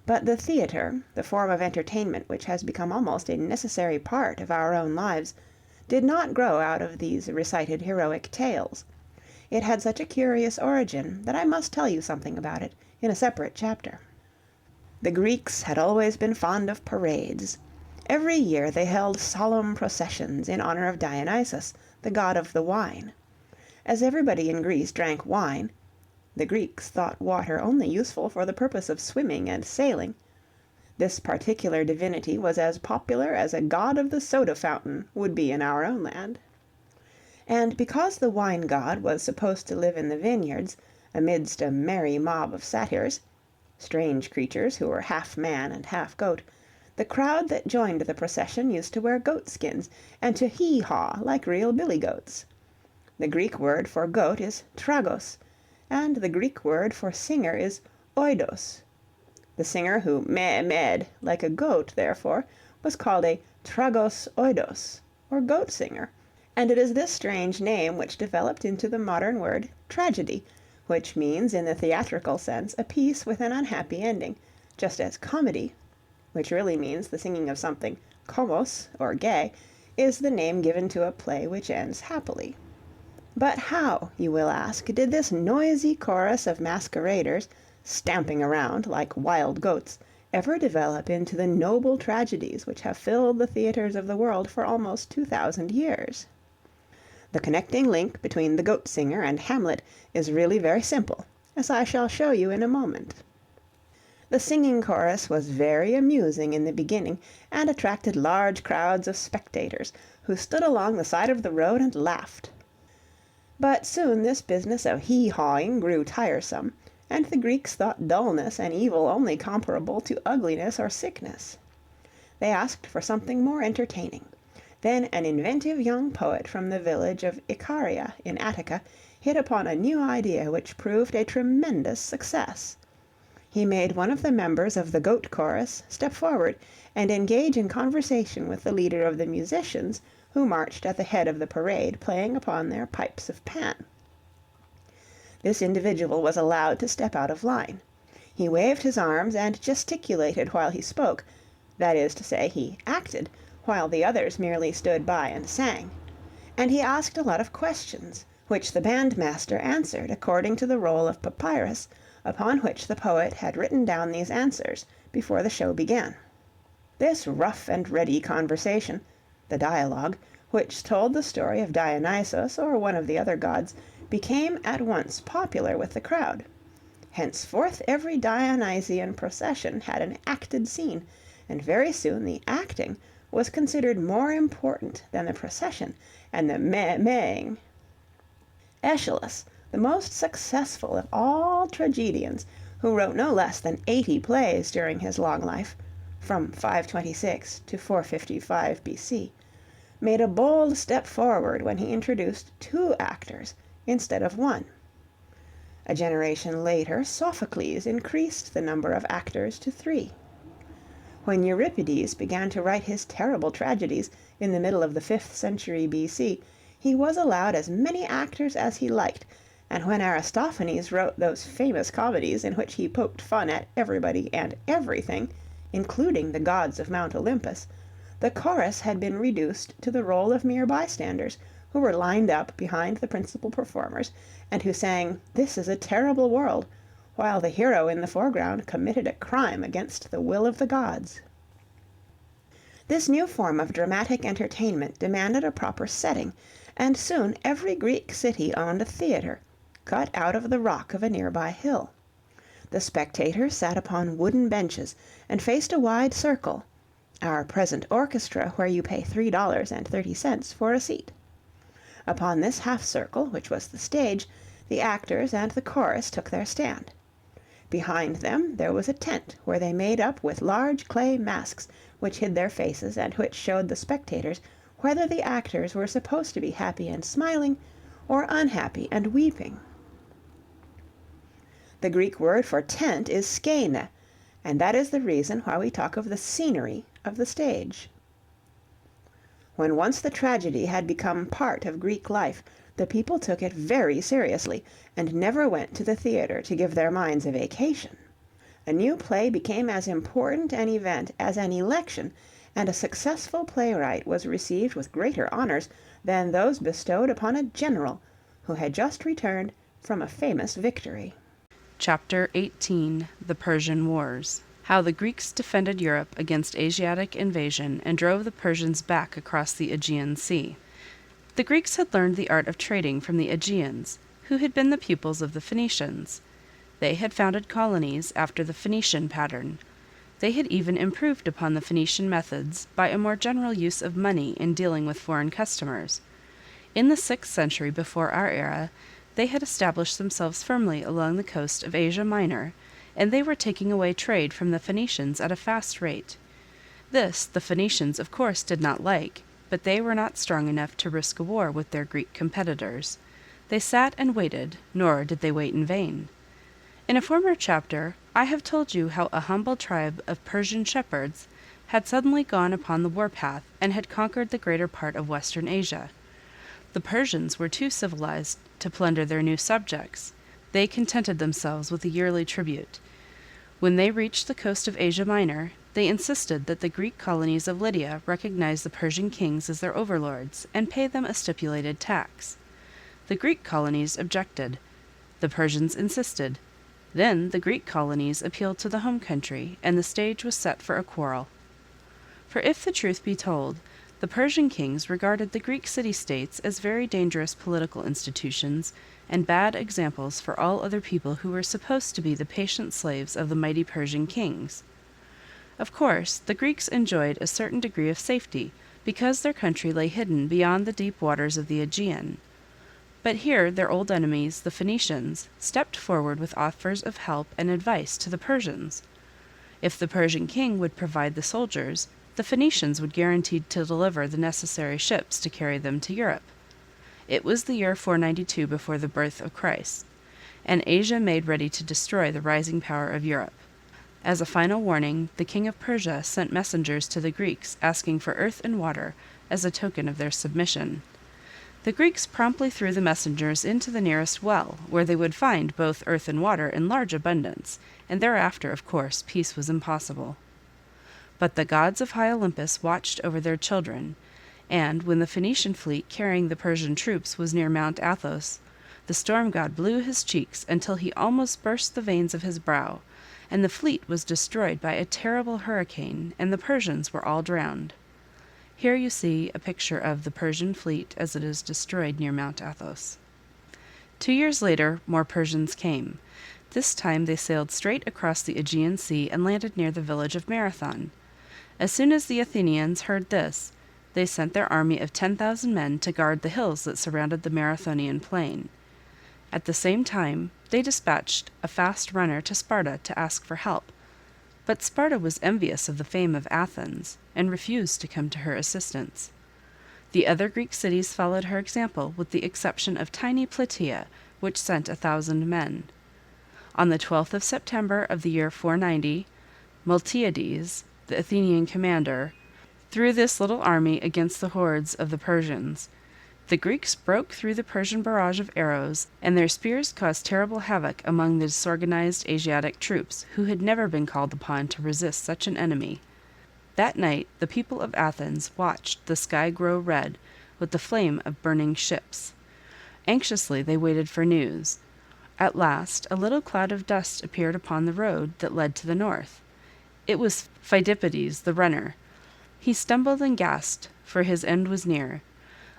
But the theatre, the form of entertainment which has become almost a necessary part of our own lives, did not grow out of these recited heroic tales. It had such a curious origin that I must tell you something about it in a separate chapter. The Greeks had always been fond of parades. Every year they held solemn processions in honor of Dionysus, the god of the wine. As everybody in Greece drank wine, the Greeks thought water only useful for the purpose of swimming and sailing. This particular divinity was as popular as a god of the soda fountain would be in our own land. And because the wine god was supposed to live in the vineyards, amidst a merry mob of satyrs, strange creatures who were half man and half goat, the crowd that joined the procession used to wear goat skins and to hee-haw like real billy goats. The Greek word for goat is tragos, and the Greek word for singer is oidos. The singer who meh-meh'd like a goat, therefore, was called a tragos oidos, or goat singer, and it is this strange name which developed into the modern word tragedy, which means in the theatrical sense a piece with an unhappy ending, just as comedy, which really means the singing of something komos, or gay, is the name given to a play which ends happily. But how, you will ask, did this noisy chorus of masqueraders, stamping around like wild goats, ever develop into the noble tragedies which have filled the theatres of the world for almost 2,000 years? The connecting link between the goat singer and Hamlet is really very simple, as I shall show you in a moment. The singing chorus was very amusing in the beginning, and attracted large crowds of spectators, who stood along the side of the road and laughed. But soon this business of hee-hawing grew tiresome, and the Greeks thought dullness an evil only comparable to ugliness or sickness. They asked for something more entertaining. Then an inventive young poet from the village of Icaria in Attica hit upon a new idea which proved a tremendous success. He made one of the members of the goat chorus step forward and engage in conversation with the leader of the musicians, who marched at the head of the parade playing upon their pipes of Pan. This individual was allowed to step out of line. He waved his arms and gesticulated while he spoke, that is to say, he acted, while the others merely stood by and sang. And he asked a lot of questions, which the bandmaster answered according to the roll of papyrus, upon which the poet had written down these answers before the show began. This rough and ready conversation, the dialogue, which told the story of Dionysus or one of the other gods, became at once popular with the crowd. Henceforth every Dionysian procession had an acted scene, and very soon the acting was considered more important than the procession and the maying. Aeschylus, the most successful of all tragedians, who wrote no less than 80 plays during his long life, from 526 to 455 B.C., made a bold step forward when he introduced 2 actors instead of 1. A generation later, Sophocles increased the number of actors to 3. When Euripides began to write his terrible tragedies in the middle of the 5th century B.C., he was allowed as many actors as he liked, and when Aristophanes wrote those famous comedies in which he poked fun at everybody and everything, including the gods of Mount Olympus, the chorus had been reduced to the role of mere bystanders, who were lined up behind the principal performers, and who sang "This is a terrible world," while the hero in the foreground committed a crime against the will of the gods. This new form of dramatic entertainment demanded a proper setting, and soon every Greek city owned a theatre, cut out of the rock of a nearby hill. The spectators sat upon wooden benches and faced a wide circle, our present orchestra, where you pay $3.30 for a seat. Upon this half circle, which was the stage, the actors and the chorus took their stand. Behind them there was a tent where they made up with large clay masks which hid their faces and which showed the spectators whether the actors were supposed to be happy and smiling or unhappy and weeping. The Greek word for tent is skene, and that is the reason why we talk of the scenery of the stage. When once the tragedy had become part of Greek life, the people took it very seriously, and never went to the theatre to give their minds a vacation. A new play became as important an event as an election, and a successful playwright was received with greater honors than those bestowed upon a general who had just returned from a famous victory. Chapter 18: The Persian Wars. How the Greeks defended Europe against Asiatic invasion and drove the Persians back across the Aegean Sea. The Greeks had learned the art of trading from the Aegeans, who had been the pupils of the Phoenicians. They had founded colonies after the Phoenician pattern. They had even improved upon the Phoenician methods by a more general use of money in dealing with foreign customers. In the 6th century before our era, they had established themselves firmly along the coast of Asia Minor, and they were taking away trade from the Phoenicians at a fast rate. This the Phoenicians of course did not like, but they were not strong enough to risk a war with their Greek competitors. They sat and waited, nor did they wait in vain. In a former chapter, I have told you how a humble tribe of Persian shepherds had suddenly gone upon the warpath and had conquered the greater part of Western Asia. The Persians were too civilized to plunder their new subjects. They contented themselves with a yearly tribute. When they reached the coast of Asia Minor, they insisted that the Greek colonies of Lydia recognize the Persian kings as their overlords and pay them a stipulated tax. The Greek colonies objected. The Persians insisted. Then the Greek colonies appealed to the home country, and the stage was set for a quarrel. For if the truth be told, the Persian kings regarded the Greek city-states as very dangerous political institutions and bad examples for all other people who were supposed to be the patient slaves of the mighty Persian kings. Of course, the Greeks enjoyed a certain degree of safety, because their country lay hidden beyond the deep waters of the Aegean. But here their old enemies, the Phoenicians, stepped forward with offers of help and advice to the Persians. If the Persian king would provide the soldiers, the Phoenicians would guarantee to deliver the necessary ships to carry them to Europe. It was the year 492 before the birth of Christ, and Asia made ready to destroy the rising power of Europe. As a final warning, the king of Persia sent messengers to the Greeks asking for earth and water as a token of their submission. The Greeks promptly threw the messengers into the nearest well, where they would find both earth and water in large abundance, and thereafter, of course, peace was impossible. But the gods of high Olympus watched over their children, and when the Phoenician fleet carrying the Persian troops was near Mount Athos, the storm god blew his cheeks until he almost burst the veins of his brow, and the fleet was destroyed by a terrible hurricane, and the Persians were all drowned. Here you see a picture of the Persian fleet as it is destroyed near Mount Athos. 2 years later, more Persians came. This time they sailed straight across the Aegean Sea and landed near the village of Marathon. As soon as the Athenians heard this, they sent their army of 10,000 men to guard the hills that surrounded the Marathonian plain. At the same time, they dispatched a fast runner to Sparta to ask for help. But Sparta was envious of the fame of Athens and refused to come to her assistance. The other Greek cities followed her example, with the exception of tiny Plataea, which sent 1,000 men. On the 12th of September of the year 490, Miltiades, the Athenian commander, threw this little army against the hordes of the Persians. The Greeks broke through the Persian barrage of arrows, and their spears caused terrible havoc among the disorganized Asiatic troops, who had never been called upon to resist such an enemy. That night the people of Athens watched the sky grow red with the flame of burning ships. Anxiously they waited for news. At last a little cloud of dust appeared upon the road that led to the north. It was Phidippides, the runner. He stumbled and gasped, for his end was near.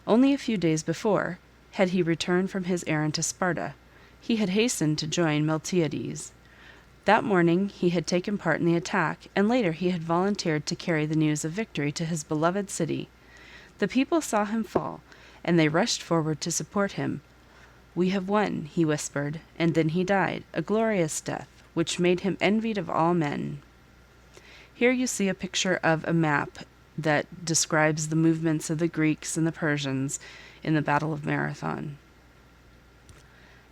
Only a few days before had he returned from his errand to Sparta. He had hastened to join Miltiades. That morning he had taken part in the attack, and later he had volunteered to carry the news of victory to his beloved city. The people saw him fall, and they rushed forward to support him. "We have won," he whispered, and then he died, a glorious death, which made him envied of all men. Here you see a picture of a map that describes the movements of the Greeks and the Persians in the Battle of Marathon.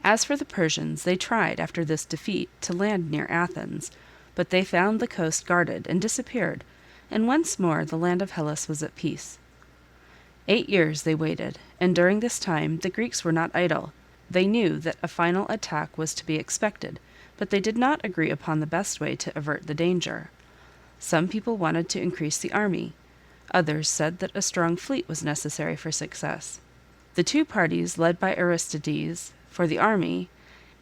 As for the Persians, they tried, after this defeat, to land near Athens, but they found the coast guarded and disappeared, and once more the land of Hellas was at peace. 8 years they waited, and during this time the Greeks were not idle. They knew that a final attack was to be expected, but they did not agree upon the best way to avert the danger. Some people wanted to increase the army. Others said that a strong fleet was necessary for success. The two parties, led by Aristides for the army,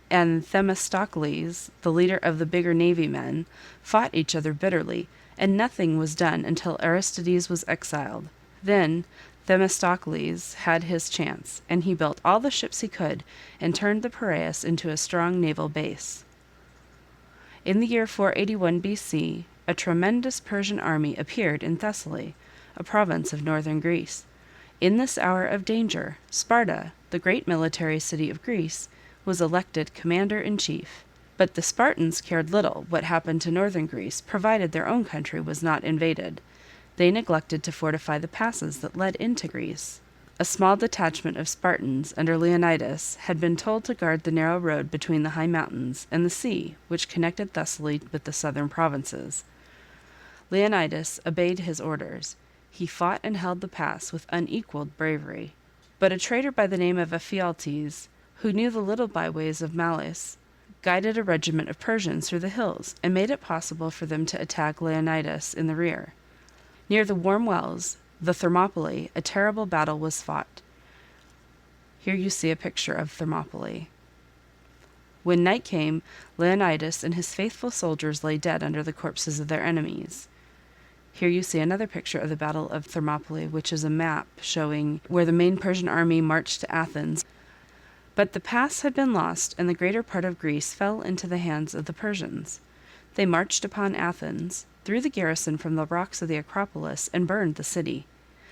and Themistocles, the leader of the bigger navy men, fought each other bitterly, and nothing was done until Aristides was exiled. Then Themistocles had his chance, and he built all the ships he could and turned the Piraeus into a strong naval base. In the year 481 BC, a tremendous Persian army appeared in Thessaly, a province of northern Greece. In this hour of danger, Sparta, the great military city of Greece, was elected commander-in-chief. But the Spartans cared little what happened to northern Greece, provided their own country was not invaded. They neglected to fortify the passes that led into Greece. A small detachment of Spartans under Leonidas had been told to guard the narrow road between the high mountains and the sea, which connected Thessaly with the southern provinces. Leonidas obeyed his orders. He fought and held the pass with unequaled bravery. But a traitor by the name of Ephialtes, who knew the little byways of malice, guided a regiment of Persians through the hills and made it possible for them to attack Leonidas in the rear. Near the warm wells, the Thermopylae, a terrible battle was fought. Here you see a picture of Thermopylae. When night came, Leonidas and his faithful soldiers lay dead under the corpses of their enemies. Here you see another picture of the Battle of Thermopylae, which is a map showing where the main Persian army marched to Athens. But the pass had been lost, and the greater part of Greece fell into the hands of the Persians. They marched upon Athens, threw the garrison from the rocks of the Acropolis, and burned the city.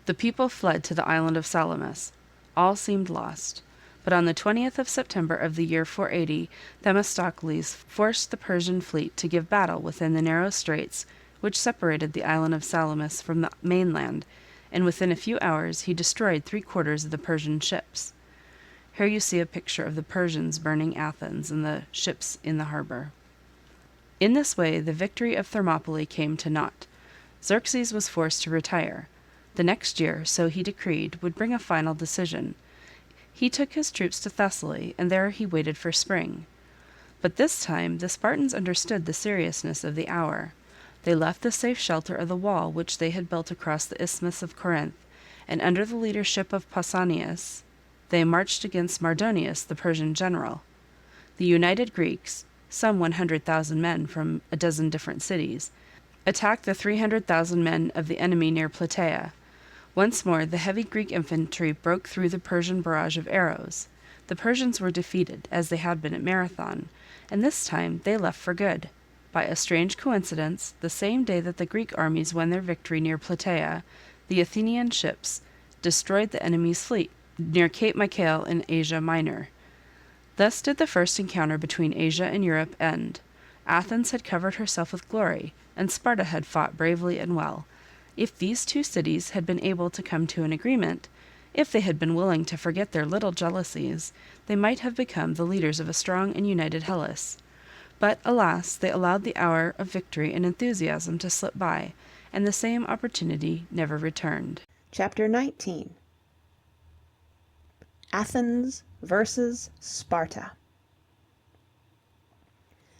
The people fled to the island of Salamis. All seemed lost. But on the 20th of September of the year 480, Themistocles forced the Persian fleet to give battle within the narrow straits which separated the island of Salamis from the mainland, and within a few hours he destroyed 3/4 of the Persian ships. Here you see a picture of the Persians burning Athens and the ships in the harbor. In this way the victory of Thermopylae came to naught. Xerxes was forced to retire. The next year, so he decreed, would bring a final decision. He took his troops to Thessaly, and there he waited for spring. But this time the Spartans understood the seriousness of the hour. They left the safe shelter of the wall which they had built across the Isthmus of Corinth, and under the leadership of Pausanias, they marched against Mardonius, the Persian general. The united Greeks, some 100,000 men from a dozen different cities, attacked the 300,000 men of the enemy near Plataea. Once more the heavy Greek infantry broke through the Persian barrage of arrows. The Persians were defeated, as they had been at Marathon, and this time they left for good. By a strange coincidence, the same day that the Greek armies won their victory near Plataea, the Athenian ships destroyed the enemy's fleet near Cape Michael in Asia Minor. Thus did the first encounter between Asia and Europe end. Athens had covered herself with glory, and Sparta had fought bravely and well. If these two cities had been able to come to an agreement, if they had been willing to forget their little jealousies, they might have become the leaders of a strong and united Hellas. But, alas, they allowed the hour of victory and enthusiasm to slip by, and the same opportunity never returned. Chapter 19. Athens versus Sparta.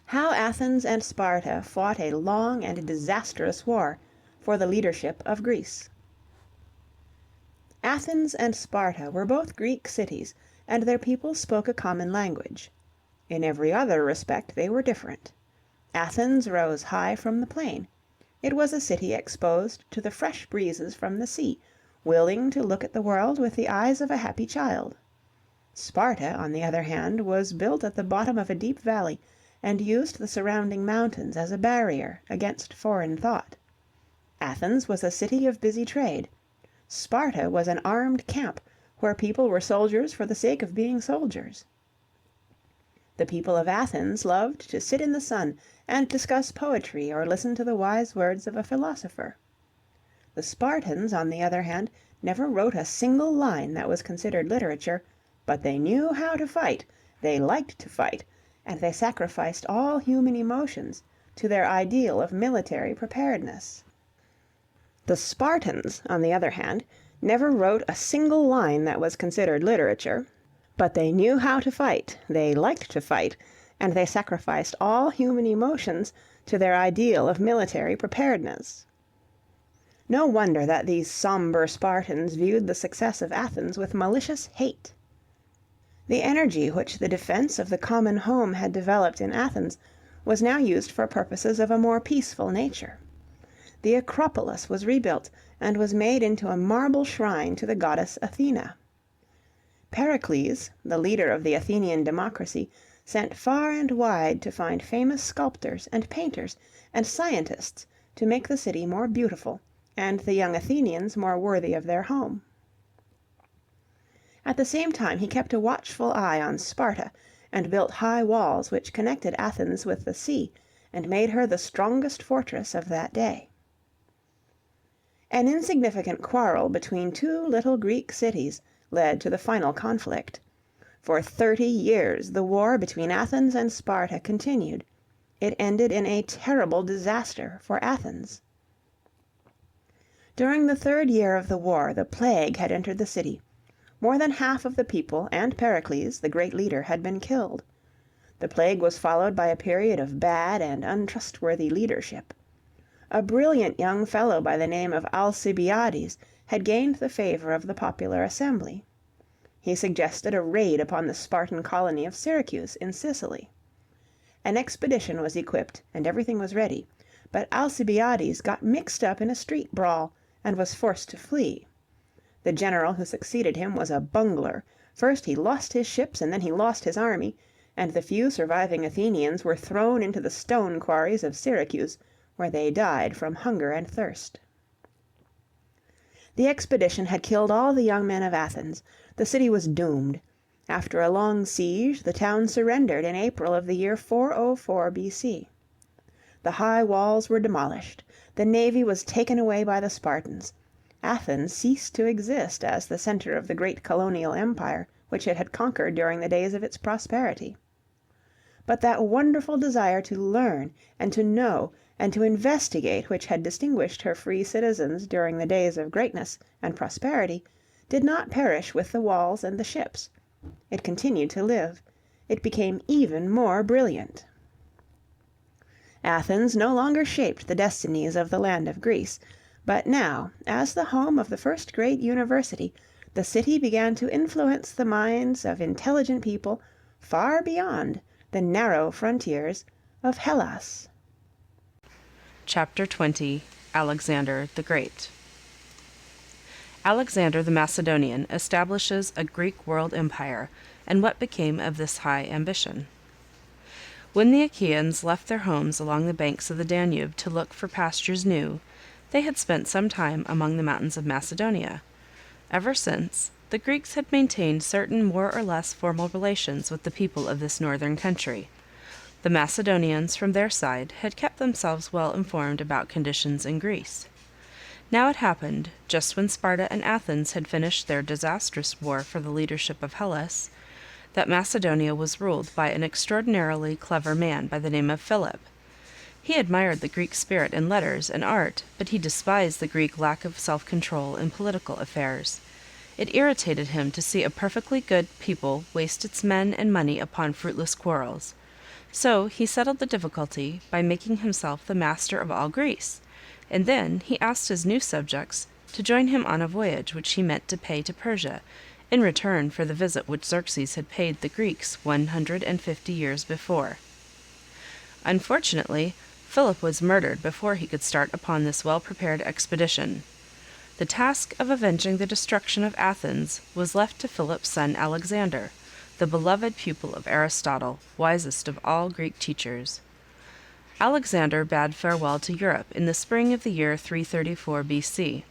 How Athens and Sparta fought a long and disastrous war for the leadership of Greece. Athens and Sparta were both Greek cities, and their people spoke a common language. In every other respect they were different. Athens rose high from the plain. It was a city exposed to the fresh breezes from the sea, willing to look at the world with the eyes of a happy child. Sparta, on the other hand, was built at the bottom of a deep valley, and used the surrounding mountains as a barrier against foreign thought. Athens was a city of busy trade. Sparta was an armed camp, where people were soldiers for the sake of being soldiers. The people of Athens loved to sit in the sun and discuss poetry or listen to the wise words of a philosopher. The Spartans, on the other hand, never wrote a single line that was considered literature, but they knew how to fight, they liked to fight, and they sacrificed all human emotions to their ideal of military preparedness. The Spartans, on the other hand, never wrote a single line that was considered literature, but they knew how to fight, they liked to fight, and they sacrificed all human emotions to their ideal of military preparedness. No wonder that these somber Spartans viewed the success of Athens with malicious hate. The energy which the defense of the common home had developed in Athens was now used for purposes of a more peaceful nature. The Acropolis was rebuilt and was made into a marble shrine to the goddess Athena. Pericles, the leader of the Athenian democracy, sent far and wide to find famous sculptors and painters and scientists to make the city more beautiful, and the young Athenians more worthy of their home. At the same time he kept a watchful eye on Sparta, and built high walls which connected Athens with the sea, and made her the strongest fortress of that day. An insignificant quarrel between two little Greek cities led to the final conflict. For 30 years the war between Athens and Sparta continued. It ended in a terrible disaster for Athens. During the 3rd year of the war the plague had entered the city. More than half of the people and Pericles, the great leader, had been killed. The plague was followed by a period of bad and untrustworthy leadership. A brilliant young fellow by the name of Alcibiades had gained the favor of the popular assembly. He suggested a raid upon the Spartan colony of Syracuse in Sicily. An expedition was equipped and everything was ready, but Alcibiades got mixed up in a street brawl and was forced to flee. The general who succeeded him was a bungler. First he lost his ships and then he lost his army, and the few surviving Athenians were thrown into the stone quarries of Syracuse, where they died from hunger and thirst. The expedition had killed all the young men of Athens. The city was doomed. After a long siege, the town surrendered in April of the year 404 B.C. The high walls were demolished. The navy was taken away by the Spartans. Athens ceased to exist as the center of the great colonial empire which it had conquered during the days of its prosperity. But that wonderful desire to learn and to know and to investigate which had distinguished her free citizens during the days of greatness and prosperity did not perish with the walls and the ships. It continued to live. It became even more brilliant. Athens no longer shaped the destinies of the land of Greece, but now, as the home of the first great university, the city began to influence the minds of intelligent people far beyond the narrow frontiers of Hellas. Chapter 20. Alexander the Great. Alexander the Macedonian establishes a Greek world empire, and what became of this high ambition. When the Achaeans left their homes along the banks of the Danube to look for pastures new, they had spent some time among the mountains of Macedonia. Ever since, the Greeks had maintained certain more or less formal relations with the people of this northern country. The Macedonians, from their side, had kept themselves well informed about conditions in Greece. Now it happened, just when Sparta and Athens had finished their disastrous war for the leadership of Hellas, that Macedonia was ruled by an extraordinarily clever man by the name of Philip. He admired the Greek spirit in letters and art, but he despised the Greek lack of self-control in political affairs. It irritated him to see a perfectly good people waste its men and money upon fruitless quarrels. So he settled the difficulty by making himself the master of all Greece, and then he asked his new subjects to join him on a voyage which he meant to pay to Persia, in return for the visit which Xerxes had paid the Greeks 150 years before. Unfortunately, Philip was murdered before he could start upon this well-prepared expedition. The task of avenging the destruction of Athens was left to Philip's son Alexander, the beloved pupil of Aristotle, wisest of all Greek teachers. Alexander bade farewell to Europe in the spring of the year 334 BC.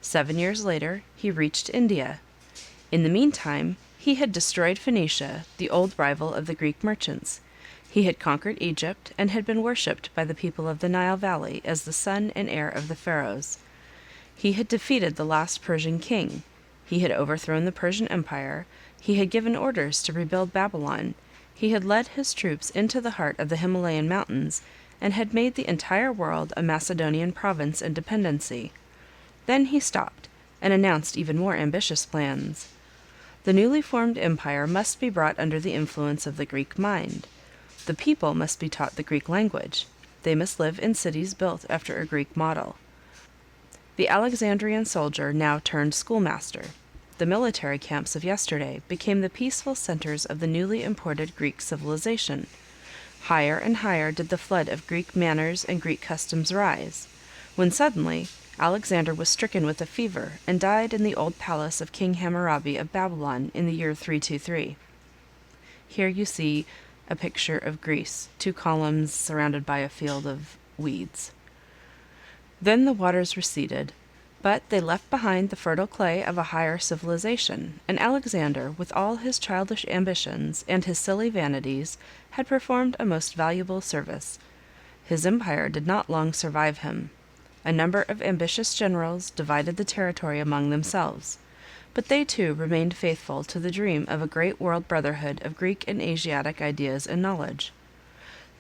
7 years later, he reached India. In the meantime, he had destroyed Phoenicia, the old rival of the Greek merchants. He had conquered Egypt and had been worshipped by the people of the Nile Valley as the son and heir of the pharaohs. He had defeated the last Persian king. He had overthrown the Persian Empire. He had given orders to rebuild Babylon. He had led his troops into the heart of the Himalayan mountains and had made the entire world a Macedonian province and dependency. Then he stopped and announced even more ambitious plans. The newly formed empire must be brought under the influence of the Greek mind. The people must be taught the Greek language. They must live in cities built after a Greek model. The Alexandrian soldier now turned schoolmaster. The military camps of yesterday became the peaceful centers of the newly imported Greek civilization. Higher and higher did the flood of Greek manners and Greek customs rise, when suddenly Alexander was stricken with a fever and died in the old palace of King Hammurabi of Babylon in the year 323. Here you see a picture of Greece, 2 columns surrounded by a field of weeds. Then the waters receded, but they left behind the fertile clay of a higher civilization, and Alexander, with all his childish ambitions and his silly vanities, had performed a most valuable service. His empire did not long survive him. A number of ambitious generals divided the territory among themselves, but they too remained faithful to the dream of a great world brotherhood of Greek and Asiatic ideas and knowledge.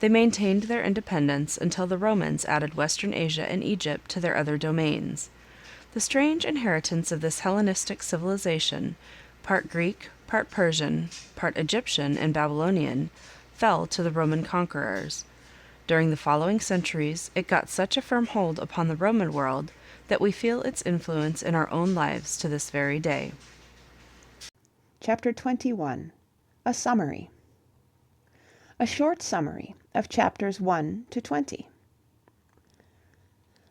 They maintained their independence until the Romans added Western Asia and Egypt to their other domains. The strange inheritance of this Hellenistic civilization, part Greek, part Persian, part Egyptian and Babylonian, fell to the Roman conquerors. During the following centuries, it got such a firm hold upon the Roman world that we feel its influence in our own lives to this very day. Chapter 21. A Summary. A short summary of chapters 1 to 20.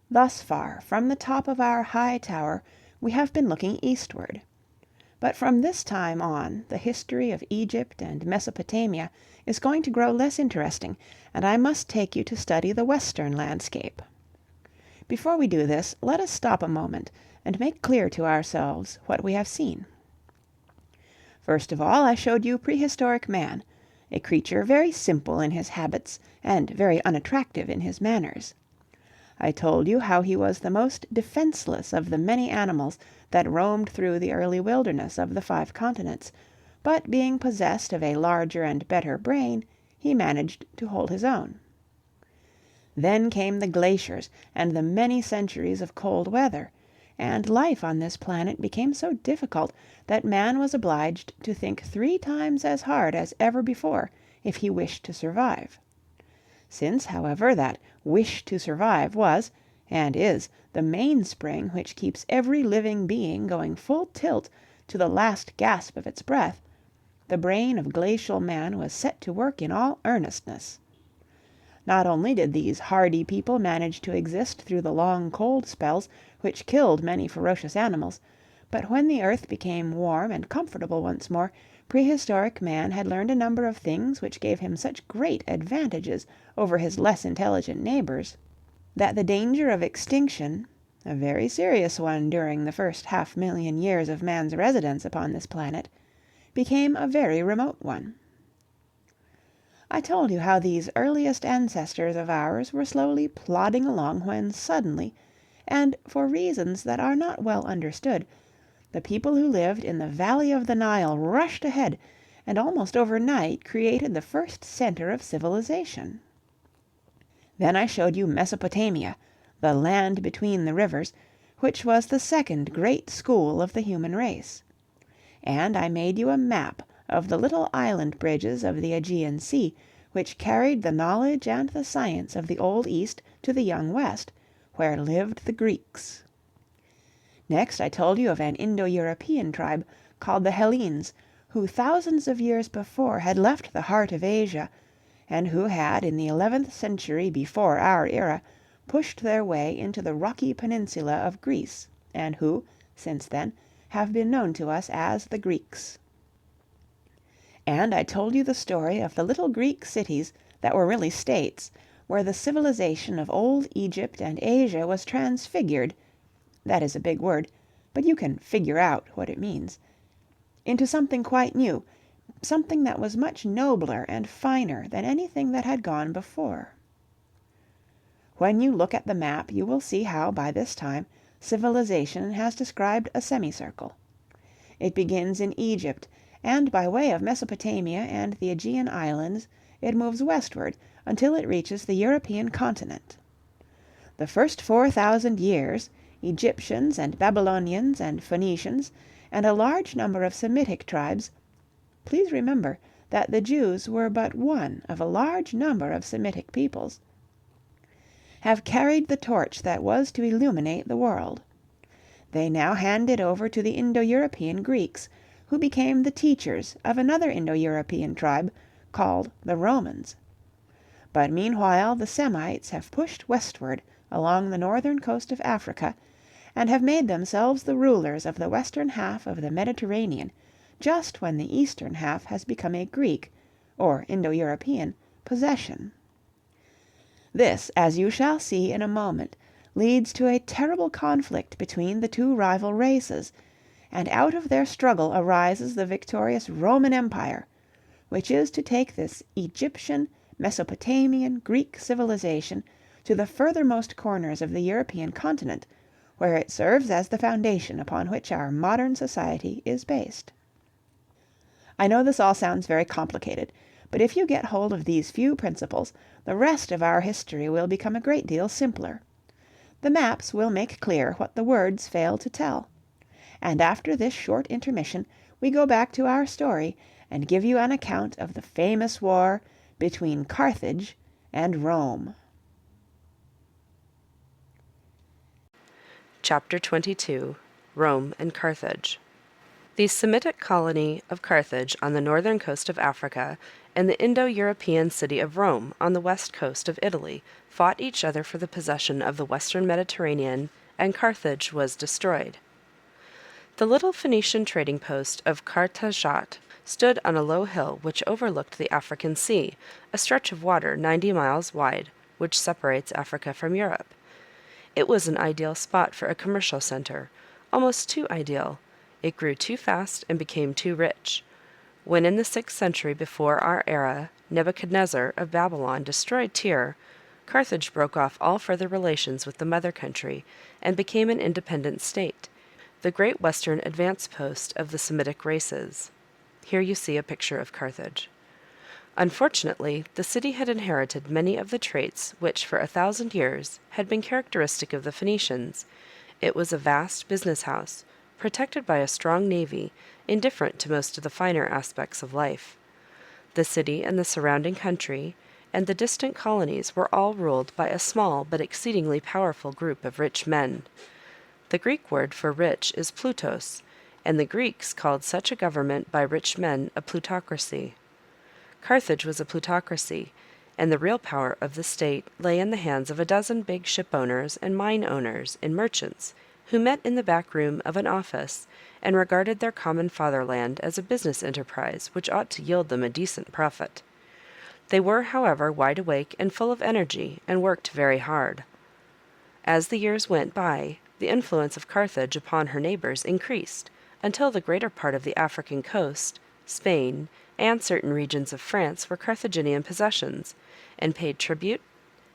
Thus far, from the top of our high tower, we have been looking eastward. But from this time on, the history of Egypt and Mesopotamia is going to grow less interesting, and I must take you to study the western landscape. Before we do this, let us stop a moment and make clear to ourselves what we have seen. First of all, I showed you Prehistoric Man, a creature very simple in his habits and very unattractive in his manners. I told you how he was the most defenseless of the many animals that roamed through the early wilderness of the 5 continents, but being possessed of a larger and better brain, he managed to hold his own. Then came the glaciers and the many centuries of cold weather, and life on this planet became so difficult that man was obliged to think 3 times as hard as ever before if he wished to survive. Since, however, that wish to survive was, and is, the mainspring which keeps every living being going full tilt to the last gasp of its breath, the brain of glacial man was set to work in all earnestness. Not only did these hardy people manage to exist through the long cold spells which killed many ferocious animals, But when the earth became warm and comfortable once more, prehistoric man had learned a number of things which gave him such great advantages over his less intelligent neighbors, that the danger of extinction, a very serious one during the first 500,000 years of man's residence upon this planet, became a very remote one. I told you how these earliest ancestors of ours were slowly plodding along when suddenly, and for reasons that are not well understood, the people who lived in the valley of the Nile rushed ahead and almost overnight created the first center of civilization. Then I showed you Mesopotamia, the land between the rivers, which was the second great school of the human race. And I made you a map of the little island bridges of the Agean Sea, which carried the knowledge and the science of the Old East to the young West, where lived the Greeks. Next I told you of an Indo European tribe called the Hellenes, who thousands of years before had left the heart of Asia, and who had in the 11th century before our era pushed their way into the rocky peninsula of Greece, and who, since then, have been known to us as the Greeks. And I told you the story of the little Greek cities that were really states, where the civilization of old Egypt and Asia was transfigured, that is a big word, but you can figure out what it means, into something quite new, something that was much nobler and finer than anything that had gone before. When you look at the map, you will see how, by this time, civilization has described a semicircle. It begins in Egypt, and by way of Mesopotamia and the Aegean Islands, it moves westward until it reaches the European continent. The first 4,000 years, Egyptians and Babylonians and Phoenicians, and a large number of Semitic tribes, please remember that the Jews were but one of a large number of Semitic peoples, have carried the torch that was to illuminate the world. They now hand it over to the Indo European Greeks, who became the teachers of another Indo European tribe called the Romans. But meanwhile the Semites have pushed westward along the northern coast of Africa, and have made themselves the rulers of the western half of the Mediterranean, just when the eastern half has become a Greek, or Indo-European, possession. This, as you shall see in a moment, leads to a terrible conflict between the two rival races, and out of their struggle arises the victorious Roman Empire, which is to take this Egyptian, Mesopotamian, Greek civilization to the furthermost corners of the European continent, where it serves as the foundation upon which our modern society is based. I know this all sounds very complicated, but if you get hold of these few principles, the rest of our history will become a great deal simpler. The maps will make clear what the words fail to tell. And after this short intermission, we go back to our story and give you an account of the famous war between Carthage and Rome. Chapter 22. Rome and Carthage. The Semitic colony of Carthage on the northern coast of Africa and the Indo-European city of Rome on the west coast of Italy fought each other for the possession of the western Mediterranean, and Carthage was destroyed. The little Phoenician trading post of Carthage stood on a low hill which overlooked the African Sea, a stretch of water 90 miles wide, which separates Africa from Europe. It was an ideal spot for a commercial center, almost too ideal. It grew too fast and became too rich. When in the 6th century before our era, Nebuchadnezzar of Babylon destroyed Tyre, Carthage broke off all further relations with the mother country and became an independent state, the great western advance post of the Semitic races. Here you see a picture of Carthage. Unfortunately, the city had inherited many of the traits which for 1,000 years had been characteristic of the Phoenicians. It was a vast business house, protected by a strong navy, indifferent to most of the finer aspects of life. The city and the surrounding country, and the distant colonies were all ruled by a small but exceedingly powerful group of rich men. The Greek word for rich is plutos, and the Greeks called such a government by rich men a plutocracy. Carthage was a plutocracy, and the real power of the state lay in the hands of a dozen big ship owners and mine owners and merchants, who met in the back room of an office and regarded their common fatherland as a business enterprise which ought to yield them a decent profit. They were, however, wide awake and full of energy, and worked very hard. As the years went by, the influence of Carthage upon her neighbors increased, until the greater part of the African coast, Spain, and certain regions of France were Carthaginian possessions, and paid tribute,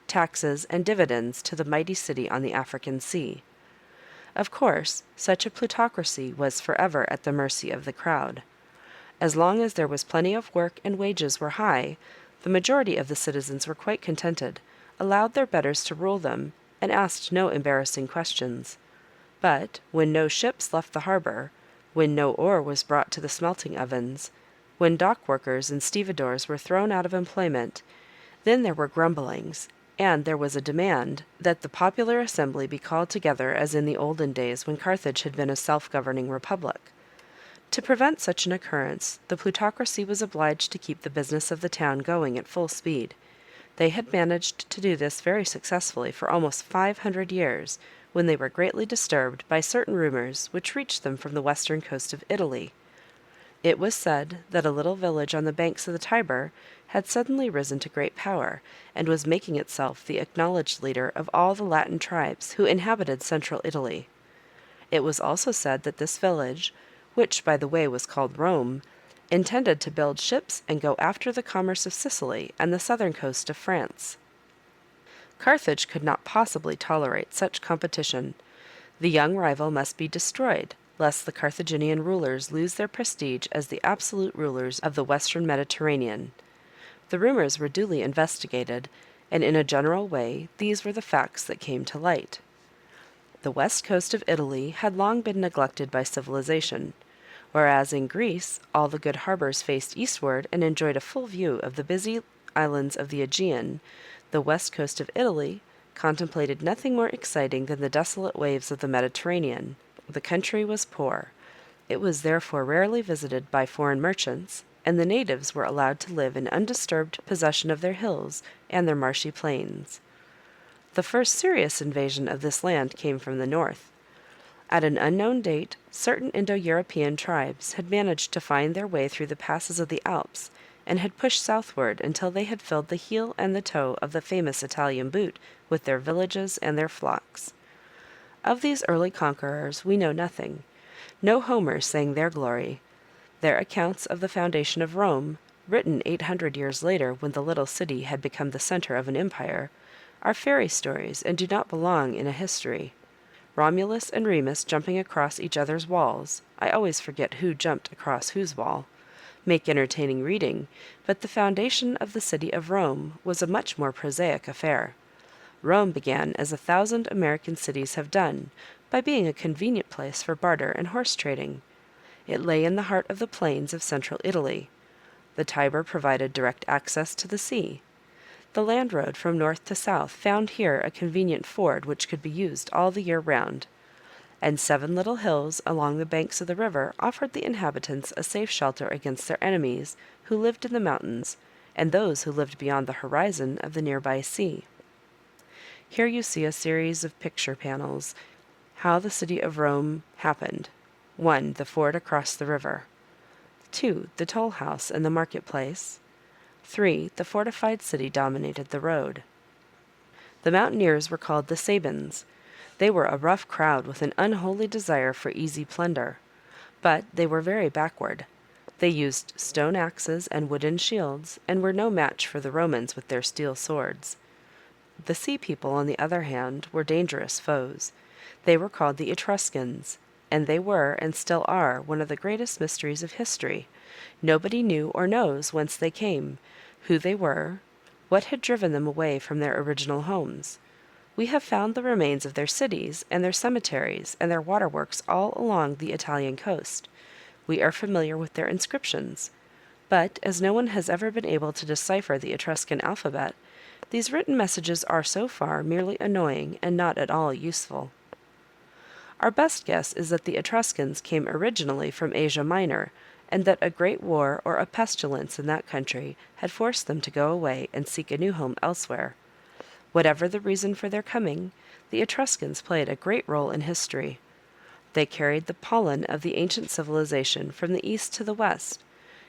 taxes, and dividends to the mighty city on the African Sea. Of course, such a plutocracy was forever at the mercy of the crowd. As long as there was plenty of work and wages were high, the majority of the citizens were quite contented, allowed their betters to rule them, and asked no embarrassing questions. But when no ships left the harbor, when no ore was brought to the smelting ovens, when dock workers and stevedores were thrown out of employment, then there were grumblings, and there was a demand that the popular assembly be called together as in the olden days when Carthage had been a self-governing republic. To prevent such an occurrence, the plutocracy was obliged to keep the business of the town going at full speed. They had managed to do this very successfully for almost 500 years, when they were greatly disturbed by certain rumors which reached them from the western coast of Italy. It was said that a little village on the banks of the Tiber had suddenly risen to great power, and was making itself the acknowledged leader of all the Latin tribes who inhabited central Italy. It was also said that this village, which by the way was called Rome, intended to build ships and go after the commerce of Sicily and the southern coast of France. Carthage could not possibly tolerate such competition. The young rival must be destroyed, lest the Carthaginian rulers lose their prestige as the absolute rulers of the western Mediterranean. The rumors were duly investigated, and in a general way these were the facts that came to light. The west coast of Italy had long been neglected by civilization. Whereas in Greece all the good harbors faced eastward and enjoyed a full view of the busy islands of the Aegean, the west coast of Italy contemplated nothing more exciting than the desolate waves of the Mediterranean. The country was poor. It was therefore rarely visited by foreign merchants, and the natives were allowed to live in undisturbed possession of their hills and their marshy plains. The first serious invasion of this land came from the north. At an unknown date, certain Indo European tribes had managed to find their way through the passes of the Alps, and had pushed southward until they had filled the heel and the toe of the famous Italian boot with their villages and their flocks. Of these early conquerors we know nothing. No Homer sang their glory. Their accounts of the foundation of Rome, written 800 years later when the little city had become the center of an empire, are fairy stories and do not belong in a history. Romulus and Remus jumping across each other's walls, I always forget who jumped across whose wall, make entertaining reading, but the foundation of the city of Rome was a much more prosaic affair. Rome began as 1,000 American cities have done, by being a convenient place for barter and horse trading. It lay in the heart of the plains of central Italy. The Tiber provided direct access to the sea. The land road from north to south found here a convenient ford which could be used all the year round, and 7 little hills along the banks of the river offered the inhabitants a safe shelter against their enemies who lived in the mountains, and those who lived beyond the horizon of the nearby sea. Here you see a series of picture panels, how the city of Rome happened. 1. The ford across the river. 2. The toll house and the marketplace. 3. The fortified city dominated the road. The mountaineers were called the Sabines. They were a rough crowd with an unholy desire for easy plunder. But they were very backward. They used stone axes and wooden shields, and were no match for the Romans with their steel swords. The sea people, on the other hand, were dangerous foes. They were called the Etruscans, and they were, and still are, one of the greatest mysteries of history. Nobody knew or knows whence they came, who they were, what had driven them away from their original homes. We have found the remains of their cities and their cemeteries and their waterworks all along the Italian coast. We are familiar with their inscriptions, but as no one has ever been able to decipher the Etruscan alphabet, these written messages are so far merely annoying and not at all useful. Our best guess is that the Etruscans came originally from Asia Minor, and that a great war or a pestilence in that country had forced them to go away and seek a new home elsewhere. Whatever the reason for their coming, the Etruscans played a great role in history. They carried the pollen of the ancient civilization from the east to the west,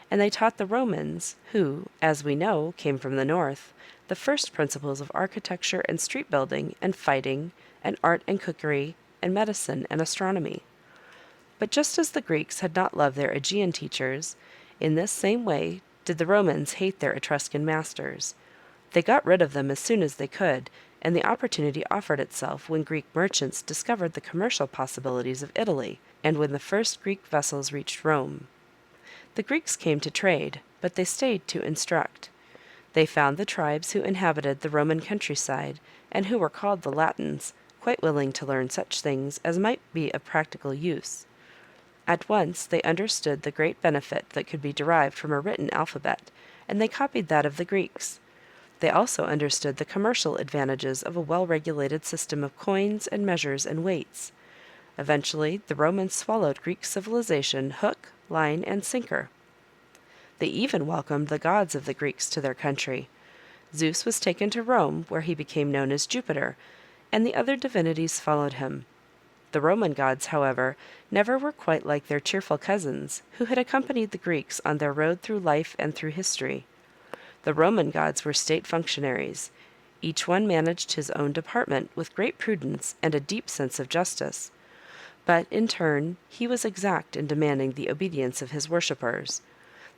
and they taught the Romans, who, as we know, came from the north, the first principles of architecture and street building and fighting and art and cookery and medicine and astronomy. But just as the Greeks had not loved their Aegean teachers, in this same way did the Romans hate their Etruscan masters. They got rid of them as soon as they could, and the opportunity offered itself when Greek merchants discovered the commercial possibilities of Italy, and when the first Greek vessels reached Rome. The Greeks came to trade, but they stayed to instruct. They found the tribes who inhabited the Roman countryside, and who were called the Latins, quite willing to learn such things as might be of practical use. At once they understood the great benefit that could be derived from a written alphabet, and they copied that of the Greeks. They also understood the commercial advantages of a well-regulated system of coins and measures and weights. Eventually, the Romans swallowed Greek civilization hook, line, and sinker. They even welcomed the gods of the Greeks to their country. Zeus was taken to Rome, where he became known as Jupiter, and the other divinities followed him. The Roman gods, however, never were quite like their cheerful cousins, who had accompanied the Greeks on their road through life and through history. The Roman gods were state functionaries. Each one managed his own department with great prudence and a deep sense of justice. But, in turn, he was exact in demanding the obedience of his worshippers.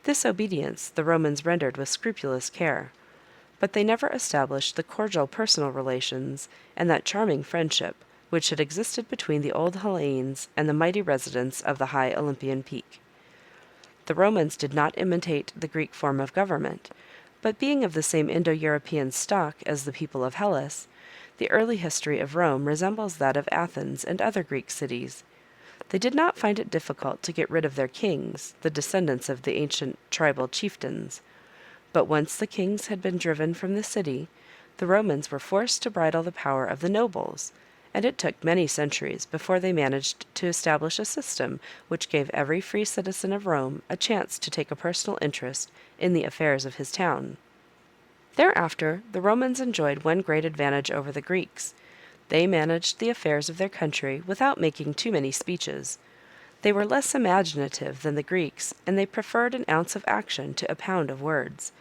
This obedience the Romans rendered with scrupulous care. But they never established the cordial personal relations and that charming friendship which had existed between the old Hellenes and the mighty residents of the high Olympian peak. The Romans did not imitate the Greek form of government, but being of the same Indo European stock as the people of Hellas, the early history of Rome resembles that of Athens and other Greek cities. They did not find it difficult to get rid of their kings, the descendants of the ancient tribal chieftains. But once the kings had been driven from the city, the Romans were forced to bridle the power of the nobles, and it took many centuries before they managed to establish a system which gave every free citizen of Rome a chance to take a personal interest in the affairs of his town. Thereafter, the Romans enjoyed one great advantage over the Greeks. They managed the affairs of their country without making too many speeches. They were less imaginative than the Greeks, and they preferred an ounce of action to a pound of words.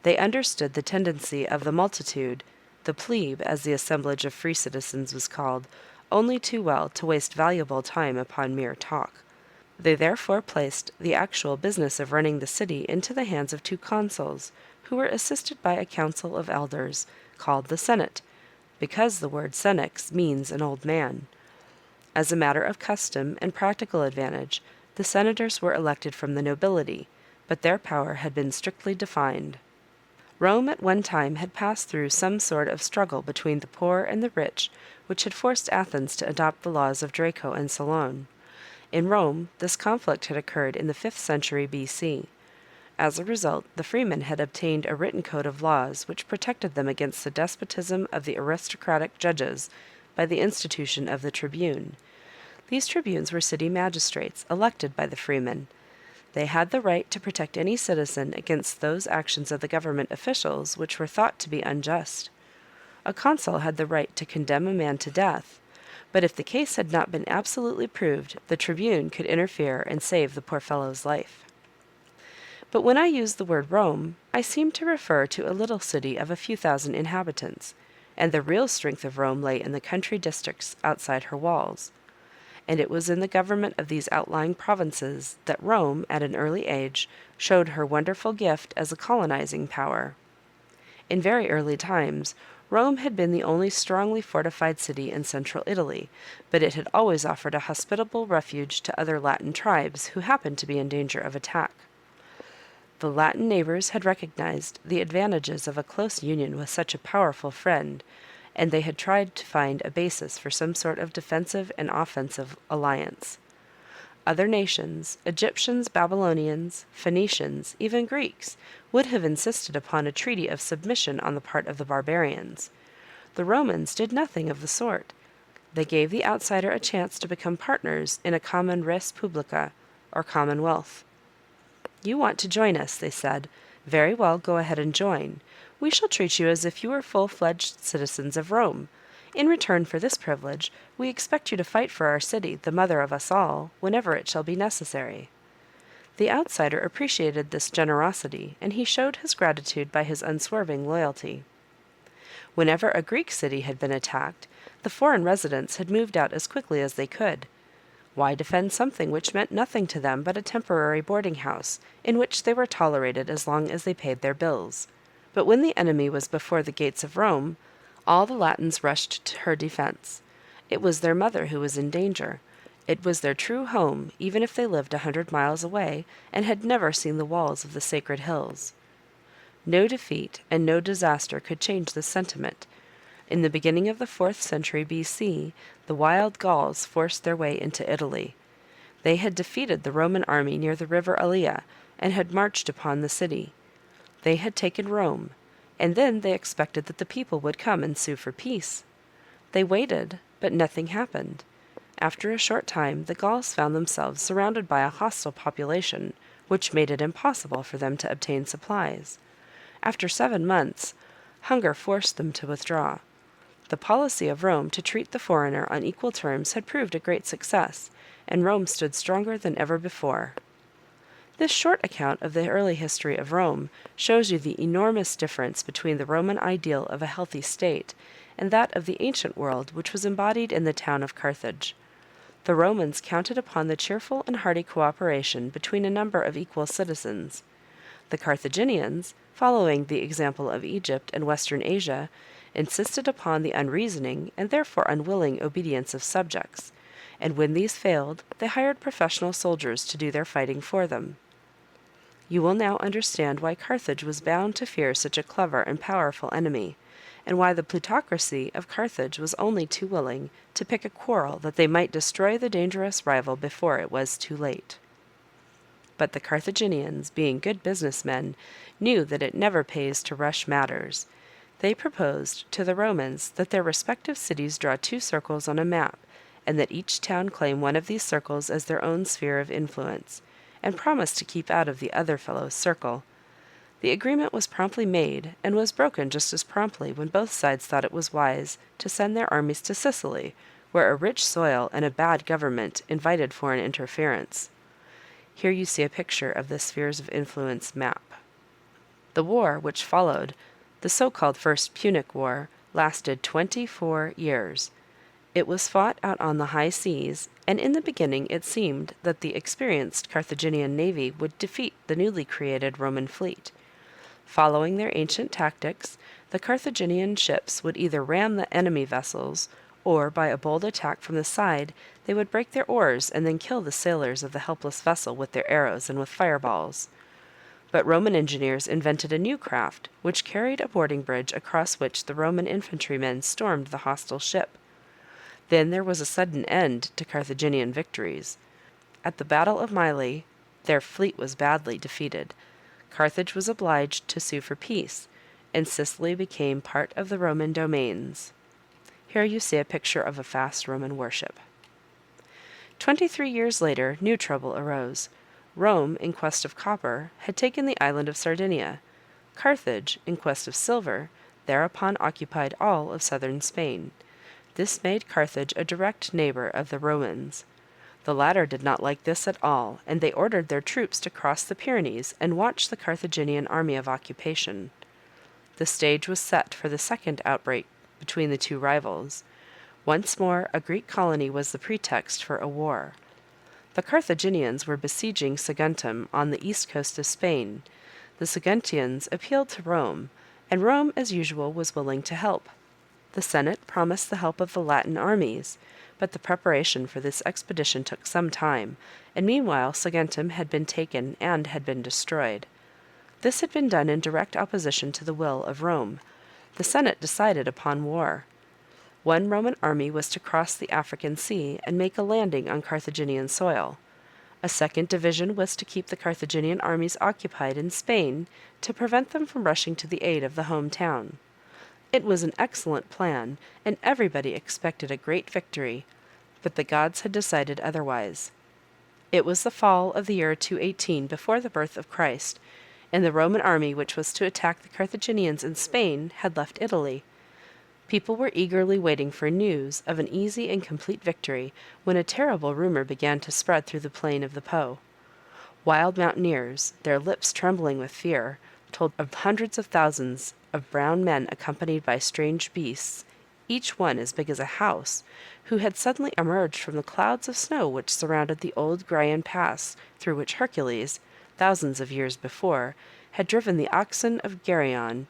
They understood the tendency of the multitude, the plebe, as the assemblage of free citizens was called, only too well to waste valuable time upon mere talk. They therefore placed the actual business of running the city into the hands of two consuls, who were assisted by a council of elders, called the Senate, because the word senex means an old man. As a matter of custom and practical advantage, the senators were elected from the nobility, but their power had been strictly defined. Rome at one time had passed through some sort of struggle between the poor and the rich, which had forced Athens to adopt the laws of Draco and Solon. In Rome, this conflict had occurred in the 5th century B.C. As a result, the freemen had obtained a written code of laws which protected them against the despotism of the aristocratic judges by the institution of the tribune. These tribunes were city magistrates elected by the freemen. They had the right to protect any citizen against those actions of the government officials which were thought to be unjust. A consul had the right to condemn a man to death, but if the case had not been absolutely proved, the tribune could interfere and save the poor fellow's life. But when I use the word Rome, I seem to refer to a little city of a few thousand inhabitants, and the real strength of Rome lay in the country districts outside her walls. And it was in the government of these outlying provinces that Rome, at an early age, showed her wonderful gift as a colonizing power. In very early times, Rome had been the only strongly fortified city in central Italy, but it had always offered a hospitable refuge to other Latin tribes who happened to be in danger of attack. The Latin neighbors had recognized the advantages of a close union with such a powerful friend, and they had tried to find a basis for some sort of defensive and offensive alliance. Other nations, Egyptians, Babylonians, Phoenicians, even Greeks, would have insisted upon a treaty of submission on the part of the barbarians. The Romans did nothing of the sort. They gave the outsider a chance to become partners in a common res publica, or commonwealth. "You want to join us," they said. "Very well, go ahead and join. we shall treat you as if you were full-fledged citizens of Rome. In return for this privilege, we expect you to fight for our city, the mother of us all, whenever it shall be necessary." The outsider appreciated this generosity, and he showed his gratitude by his unswerving loyalty. Whenever a Greek city had been attacked, the foreign residents had moved out as quickly as they could. Why defend something which meant nothing to them but a temporary boarding house, in which they were tolerated as long as they paid their bills? But when the enemy was before the gates of Rome, all the Latins rushed to her defense. It was their mother who was in danger. It was their true home, even if they lived 100 miles away and had never seen the walls of the sacred hills. No defeat and no disaster could change this sentiment. In the beginning of the 4th century B.C., the wild Gauls forced their way into Italy. They had defeated the Roman army near the river Allia and had marched upon the city. They had taken Rome, and then they expected that the people would come and sue for peace. They waited, but nothing happened. After a short time, the Gauls found themselves surrounded by a hostile population, which made it impossible for them to obtain supplies. After 7 months, hunger forced them to withdraw. The policy of Rome to treat the foreigner on equal terms had proved a great success, and Rome stood stronger than ever before. This short account of the early history of Rome shows you the enormous difference between the Roman ideal of a healthy state and that of the ancient world which was embodied in the town of Carthage. The Romans counted upon the cheerful and hearty cooperation between a number of equal citizens. The Carthaginians, following the example of Egypt and Western Asia, insisted upon the unreasoning and therefore unwilling obedience of subjects, and when these failed, they hired professional soldiers to do their fighting for them. You will now understand why Carthage was bound to fear such a clever and powerful enemy, and why the plutocracy of Carthage was only too willing to pick a quarrel that they might destroy the dangerous rival before it was too late. But the Carthaginians, being good businessmen, knew that it never pays to rush matters. They proposed to the Romans that their respective cities draw 2 circles on a map, and that each town claim one of these circles as their own sphere of influence, and promise to keep out of the other fellow's circle. The agreement was promptly made, and was broken just as promptly when both sides thought it was wise to send their armies to Sicily, where a rich soil and a bad government invited foreign interference. Here you see a picture of the spheres of influence map. The war which followed, the so-called First Punic War, lasted 24 years. It was fought out on the high seas, and in the beginning it seemed that the experienced Carthaginian navy would defeat the newly created Roman fleet. Following their ancient tactics, the Carthaginian ships would either ram the enemy vessels, or by a bold attack from the side they would break their oars and then kill the sailors of the helpless vessel with their arrows and with fireballs. But Roman engineers invented a new craft, which carried a boarding bridge across which the Roman infantrymen stormed the hostile ship. Then there was a sudden end to Carthaginian victories. At the Battle of Mylae, their fleet was badly defeated. Carthage was obliged to sue for peace, and Sicily became part of the Roman domains. Here you see a picture of a fast Roman warship. 23 years later, new trouble arose. Rome, in quest of copper, had taken the island of Sardinia. Carthage, in quest of silver, thereupon occupied all of southern Spain. This made Carthage a direct neighbor of the Romans. The latter did not like this at all, and they ordered their troops to cross the Pyrenees and watch the Carthaginian army of occupation. The stage was set for the second outbreak between the two rivals. Once more, a Greek colony was the pretext for a war. The Carthaginians were besieging Saguntum on the east coast of Spain. The Saguntians appealed to Rome, and Rome, as usual, was willing to help. The Senate promised the help of the Latin armies, but the preparation for this expedition took some time, and meanwhile Saguntum had been taken and had been destroyed. This had been done in direct opposition to the will of Rome. The Senate decided upon war. One Roman army was to cross the Agean Sea and make a landing on Carthaginian soil. A second division was to keep the Carthaginian armies occupied in Spain to prevent them from rushing to the aid of the home town. It was an excellent plan, and everybody expected a great victory, but the gods had decided otherwise. It was the fall of the year 218 before the birth of Christ, and the Roman army which was to attack the Carthaginians in Spain had left Italy. People were eagerly waiting for news of an easy and complete victory when a terrible rumor began to spread through the plain of the Po. Wild mountaineers, their lips trembling with fear, told of hundreds of thousands of brown men accompanied by strange beasts, each one as big as a house, who had suddenly emerged from the clouds of snow which surrounded the old Graian pass through which Hercules, thousands of years before, had driven the oxen of Geryon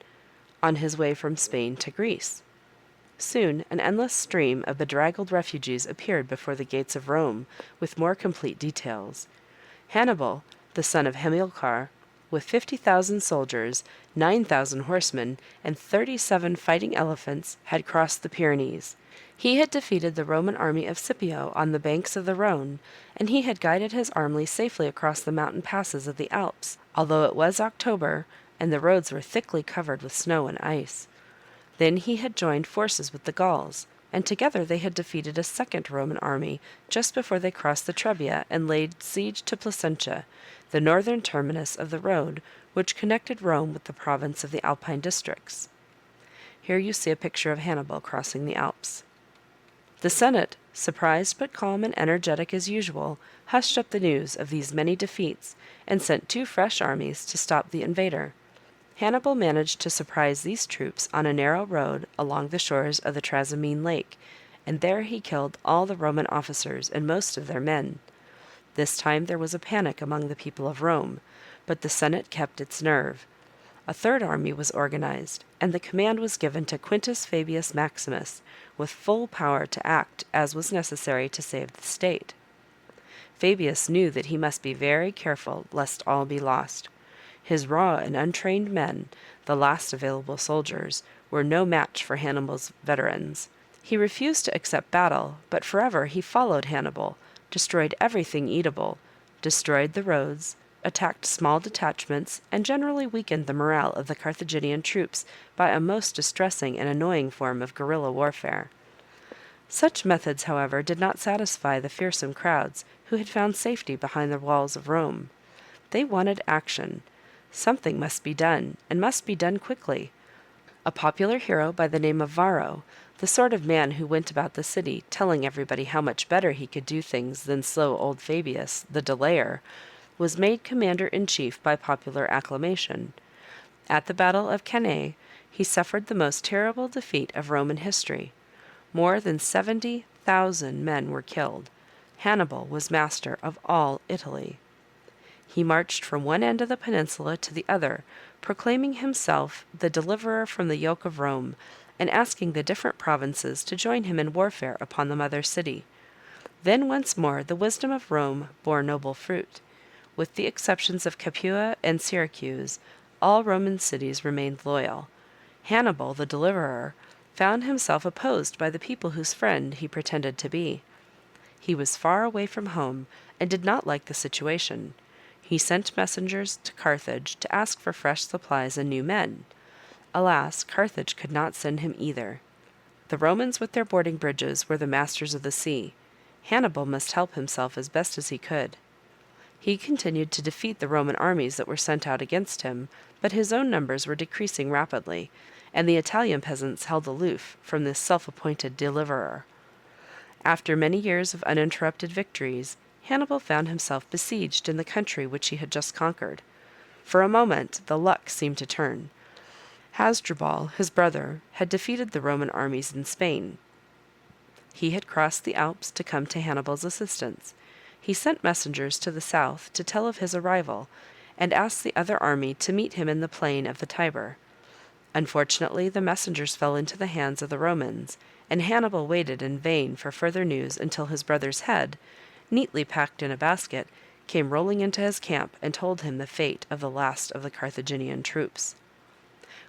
on his way from Spain to Greece. Soon an endless stream of bedraggled refugees appeared before the gates of Rome with more complete details. Hannibal, the son of Hamilcar, with 50,000 soldiers, 9,000 horsemen, and 37 fighting elephants, had crossed the Pyrenees. He had defeated the Roman army of Scipio on the banks of the Rhone, and he had guided his army safely across the mountain passes of the Alps, although it was October, and the roads were thickly covered with snow and ice. Then he had joined forces with the Gauls, and together they had defeated a second Roman army just before they crossed the Trebia and laid siege to Placentia, the northern terminus of the road which connected Rome with the province of the Alpine districts. Here you see a picture of Hannibal crossing the Alps. The Senate, surprised but calm and energetic as usual, hushed up the news of these many defeats and sent 2 fresh armies to stop the invader. Hannibal managed to surprise these troops on a narrow road along the shores of the Trasimene Lake, and there he killed all the Roman officers and most of their men. This time there was a panic among the people of Rome, but the Senate kept its nerve. A third army was organized, and the command was given to Quintus Fabius Maximus, with full power to act as was necessary to save the state. Fabius knew that he must be very careful lest all be lost. His raw and untrained men, the last available soldiers, were no match for Hannibal's veterans. He refused to accept battle, but forever he followed Hannibal, destroyed everything eatable, destroyed the roads, attacked small detachments, and generally weakened the morale of the Carthaginian troops by a most distressing and annoying form of guerrilla warfare. Such methods, however, did not satisfy the fearsome crowds who had found safety behind the walls of Rome. They wanted action. Something must be done, and must be done quickly. A popular hero by the name of Varro, the sort of man who went about the city telling everybody how much better he could do things than slow old Fabius, the delayer, was made commander-in-chief by popular acclamation. At the Battle of Cannae, he suffered the most terrible defeat of Roman history. More than 70,000 men were killed. Hannibal was master of all Italy. He marched from one end of the peninsula to the other, proclaiming himself the deliverer from the yoke of Rome, and asking the different provinces to join him in warfare upon the mother city. Then once more the wisdom of Rome bore noble fruit. With the exceptions of Capua and Syracuse, all Roman cities remained loyal. Hannibal, the deliverer, found himself opposed by the people whose friend he pretended to be. He was far away from home, and did not like the situation. He sent messengers to Carthage to ask for fresh supplies and new men. Alas, Carthage could not send him either. The Romans with their boarding bridges were the masters of the sea. Hannibal must help himself as best as he could. He continued to defeat the Roman armies that were sent out against him, but his own numbers were decreasing rapidly, and the Italian peasants held aloof from this self-appointed deliverer. After many years of uninterrupted victories, Hannibal found himself besieged in the country which he had just conquered. For a moment the luck seemed to turn. Hasdrubal, his brother, had defeated the Roman armies in Spain. He had crossed the Alps to come to Hannibal's assistance. He sent messengers to the south to tell of his arrival, and asked the other army to meet him in the plain of the Tiber. Unfortunately, the messengers fell into the hands of the Romans, and Hannibal waited in vain for further news until his brother's head, neatly packed in a basket, came rolling into his camp and told him the fate of the last of the Carthaginian troops.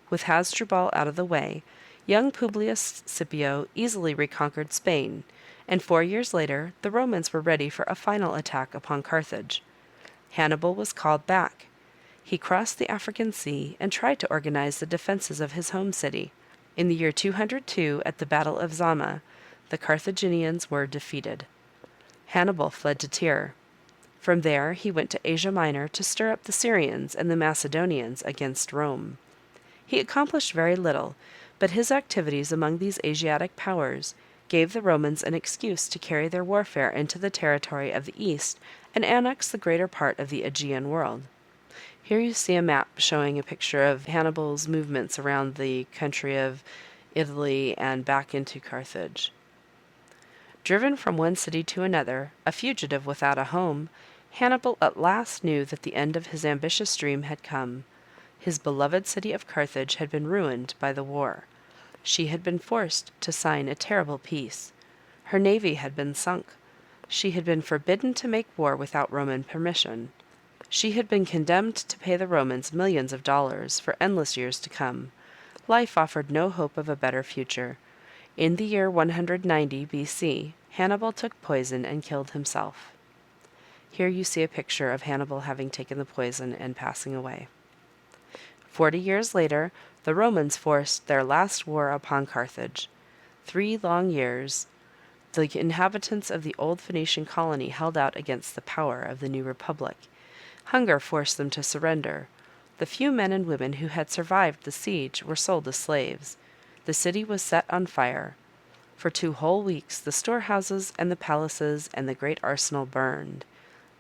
With Hasdrubal out of the way, young Publius Scipio easily reconquered Spain, and 4 years later the Romans were ready for a final attack upon Carthage. Hannibal was called back. He crossed the African Sea and tried to organize the defenses of his home city. In the year 202, at the Battle of Zama, the Carthaginians were defeated. Hannibal fled to Tyre. From there he went to Asia Minor to stir up the Syrians and the Macedonians against Rome. He accomplished very little, but his activities among these Asiatic powers gave the Romans an excuse to carry their warfare into the territory of the East and annex the greater part of the Aegean world. Here you see a map showing a picture of Hannibal's movements around the country of Italy and back into Carthage. Driven from one city to another, a fugitive without a home, Hannibal at last knew that the end of his ambitious dream had come. His beloved city of Carthage had been ruined by the war. She had been forced to sign a terrible peace. Her navy had been sunk. She had been forbidden to make war without Roman permission. She had been condemned to pay the Romans millions of dollars for endless years to come. Life offered no hope of a better future. In the year 190 B.C., Hannibal took poison and killed himself. Here you see a picture of Hannibal having taken the poison and passing away. 40 years later, the Romans forced their last war upon Carthage. 3 long years, the inhabitants of the old Phoenician colony held out against the power of the new republic. Hunger forced them to surrender. The few men and women who had survived the siege were sold as slaves. The city was set on fire. For 2 whole weeks the storehouses and the palaces and the great arsenal burned.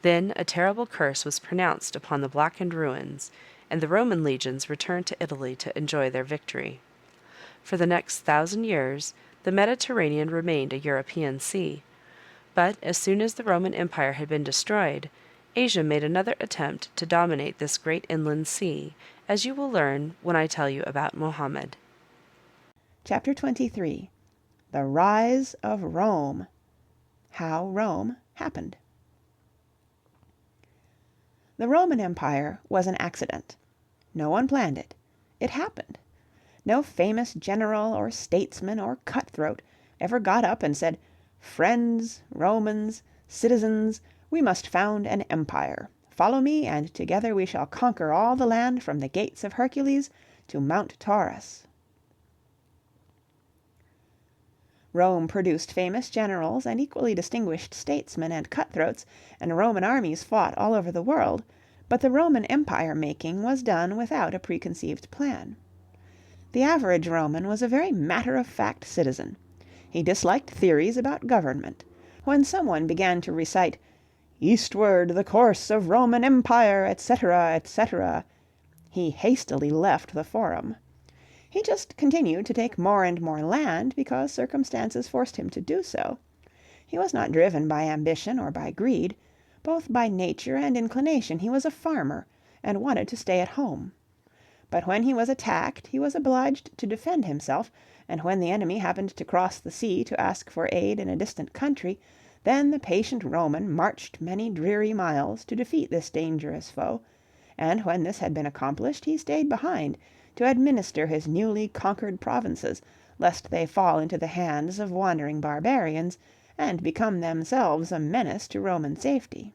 Then a terrible curse was pronounced upon the blackened ruins, and the Roman legions returned to Italy to enjoy their victory. For the next 1,000 years, the Mediterranean remained a European sea. But as soon as the Roman Empire had been destroyed, Asia made another attempt to dominate this great inland sea, as you will learn when I tell you about Muhamed. Chapter 23. The Rise of Rome. How Rome Happened. The Roman Empire was an accident. No one planned it. It happened. No famous general or statesman or cutthroat ever got up and said, "Friends, Romans, citizens, we must found an empire. Follow me, and together we shall conquer all the land from the gates of Hercules to Mount Taurus." Rome produced famous generals and equally distinguished statesmen and cutthroats, and Roman armies fought all over the world, but the Roman Empire making was done without a preconceived plan. The average Roman was a very matter-of-fact citizen. He disliked theories about government. When someone began to recite, "Eastward the course of Roman Empire, etc., etc.," he hastily left the forum. He just continued to take more and more land because circumstances forced him to do so. He was not driven by ambition or by greed. Both by nature and inclination he was a farmer, and wanted to stay at home. But when he was attacked he was obliged to defend himself, and when the enemy happened to cross the sea to ask for aid in a distant country, then the patient Roman marched many dreary miles to defeat this dangerous foe, and when this had been accomplished he stayed behind to administer his newly conquered provinces, lest they fall into the hands of wandering barbarians, and become themselves a menace to Roman safety.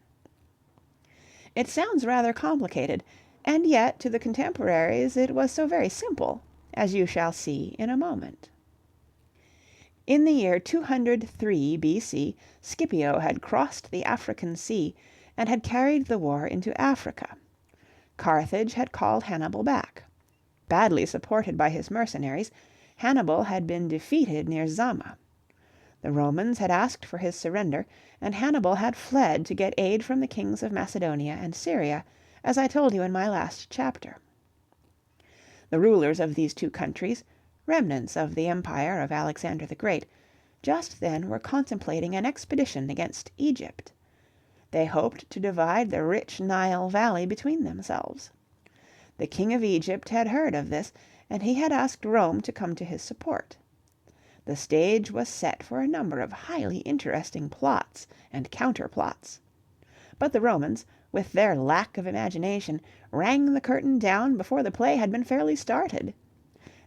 It sounds rather complicated, and yet to the contemporaries it was so very simple, as you shall see in a moment. In the year 203 B.C., Scipio had crossed the African Sea and had carried the war into Africa. Carthage had called Hannibal back. Badly supported by his mercenaries, Hannibal had been defeated near Zama. The Romans had asked for his surrender, and Hannibal had fled to get aid from the kings of Macedonia and Syria, as I told you in my last chapter. The rulers of these 2 countries, remnants of the empire of Alexander the Great, just then were contemplating an expedition against Egypt. They hoped to divide the rich Nile Valley between themselves. The king of Egypt had heard of this, and he had asked Rome to come to his support. The stage was set for a number of highly interesting plots and counterplots. But the Romans, with their lack of imagination, rang the curtain down before the play had been fairly started.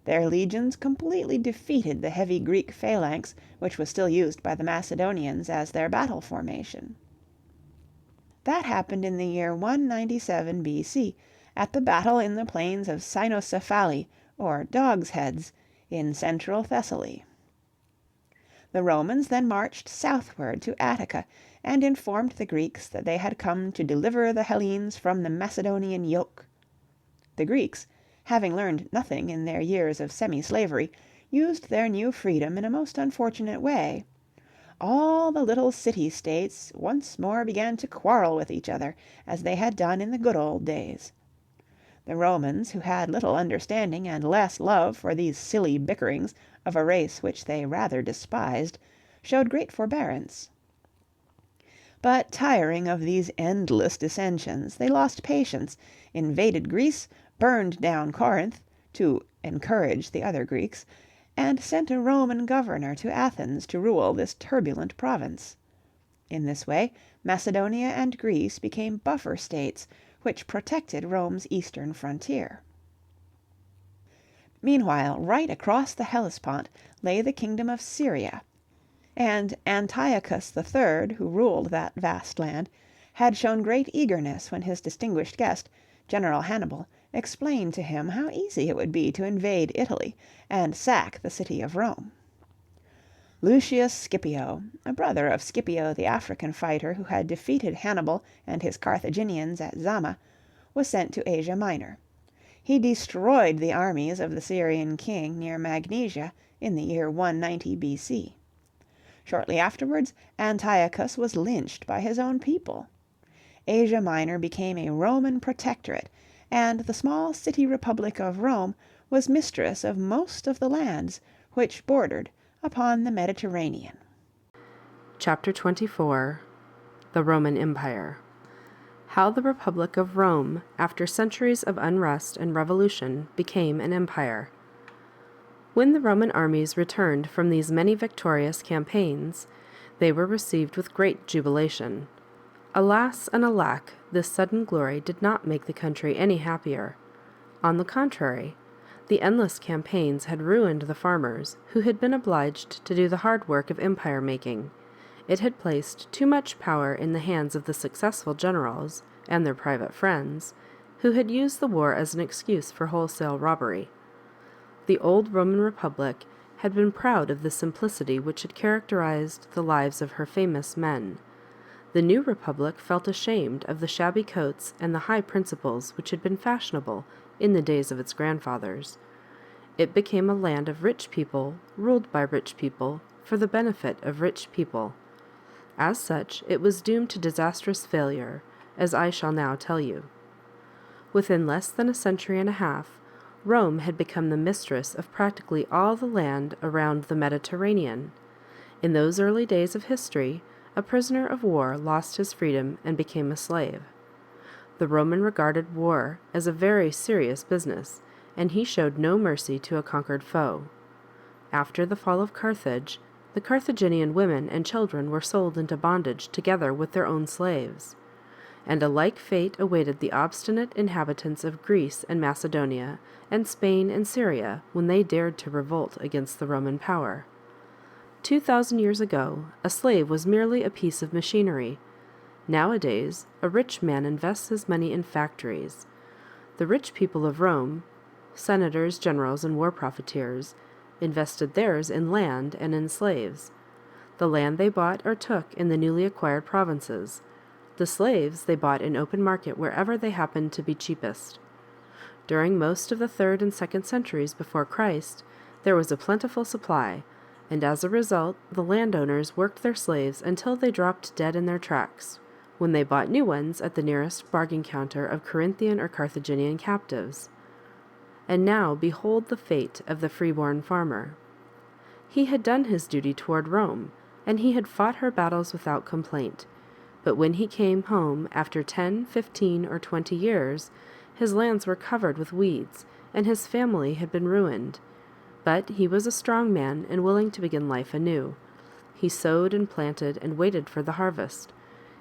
Their legions completely defeated the heavy Greek phalanx which was still used by the Macedonians as their battle formation. That happened in the year 197 B.C., at the battle in the plains of Cynocephali, or Dogs' Heads, in central Thessaly. The Romans then marched southward to Attica and informed the Greeks that they had come to deliver the Hellenes from the Macedonian yoke. The Greeks, having learned nothing in their years of semi-slavery, used their new freedom in a most unfortunate way. All the little city-states once more began to quarrel with each other, as they had done in the good old days. The Romans, who had little understanding and less love for these silly bickerings of a race which they rather despised, showed great forbearance. But tiring of these endless dissensions, they lost patience, invaded Greece, burned down Corinth, to encourage the other Greeks, and sent a Roman governor to Athens to rule this turbulent province. In this way, Macedonia and Greece became buffer states, which protected Rome's eastern frontier. Meanwhile, right across the Hellespont lay the kingdom of Syria, and Antiochus III, who ruled that vast land, had shown great eagerness when his distinguished guest, General Hannibal, explained to him how easy it would be to invade Italy and sack the city of Rome. Lucius Scipio, a brother of Scipio the African fighter who had defeated Hannibal and his Carthaginians at Zama, was sent to Asia Minor. He destroyed the armies of the Syrian king near Magnesia in the year 190 B.C. Shortly afterwards, Antiochus was lynched by his own people. Asia Minor became a Roman protectorate, and the small city republic of Rome was mistress of most of the lands which bordered upon the Mediterranean. Chapter 24. The Roman Empire. How the Republic of Rome, after centuries of unrest and revolution, became an empire. When the Roman armies returned from these many victorious campaigns, they were received with great jubilation. Alas and alack, this sudden glory did not make the country any happier. On the contrary, the endless campaigns had ruined the farmers, who had been obliged to do the hard work of empire-making. It had placed too much power in the hands of the successful generals and their private friends, who had used the war as an excuse for wholesale robbery. The old Roman Republic had been proud of the simplicity which had characterized the lives of her famous men. The new republic felt ashamed of the shabby coats and the high principles which had been fashionable in the days of its grandfathers. It became a land of rich people, ruled by rich people, for the benefit of rich people. As such, it was doomed to disastrous failure, as I shall now tell you. Within less than a century and a half, Rome had become the mistress of practically all the land around the Mediterranean. In those early days of history, a prisoner of war lost his freedom and became a slave. The Roman regarded war as a very serious business, and he showed no mercy to a conquered foe. After the fall of Carthage, the Carthaginian women and children were sold into bondage together with their own slaves, and a like fate awaited the obstinate inhabitants of Greece and Macedonia, and Spain and Syria, when they dared to revolt against the Roman power. 2,000 years ago, a slave was merely a piece of machinery. Nowadays, a rich man invests his money in factories. The rich people of Rome, senators, generals, and war profiteers, invested theirs in land and in slaves. The land they bought or took in the newly acquired provinces. The slaves they bought in open market wherever they happened to be cheapest. During most of the 3rd and 2nd centuries before Christ, there was a plentiful supply, and as a result, the landowners worked their slaves until they dropped dead in their tracks, when they bought new ones at the nearest bargain counter of Corinthian or Carthaginian captives. And now behold the fate of the freeborn farmer. He had done his duty toward Rome, and he had fought her battles without complaint. But when he came home after 10, 15, or 20 years, his lands were covered with weeds, and his family had been ruined. But he was a strong man and willing to begin life anew. He sowed and planted and waited for the harvest.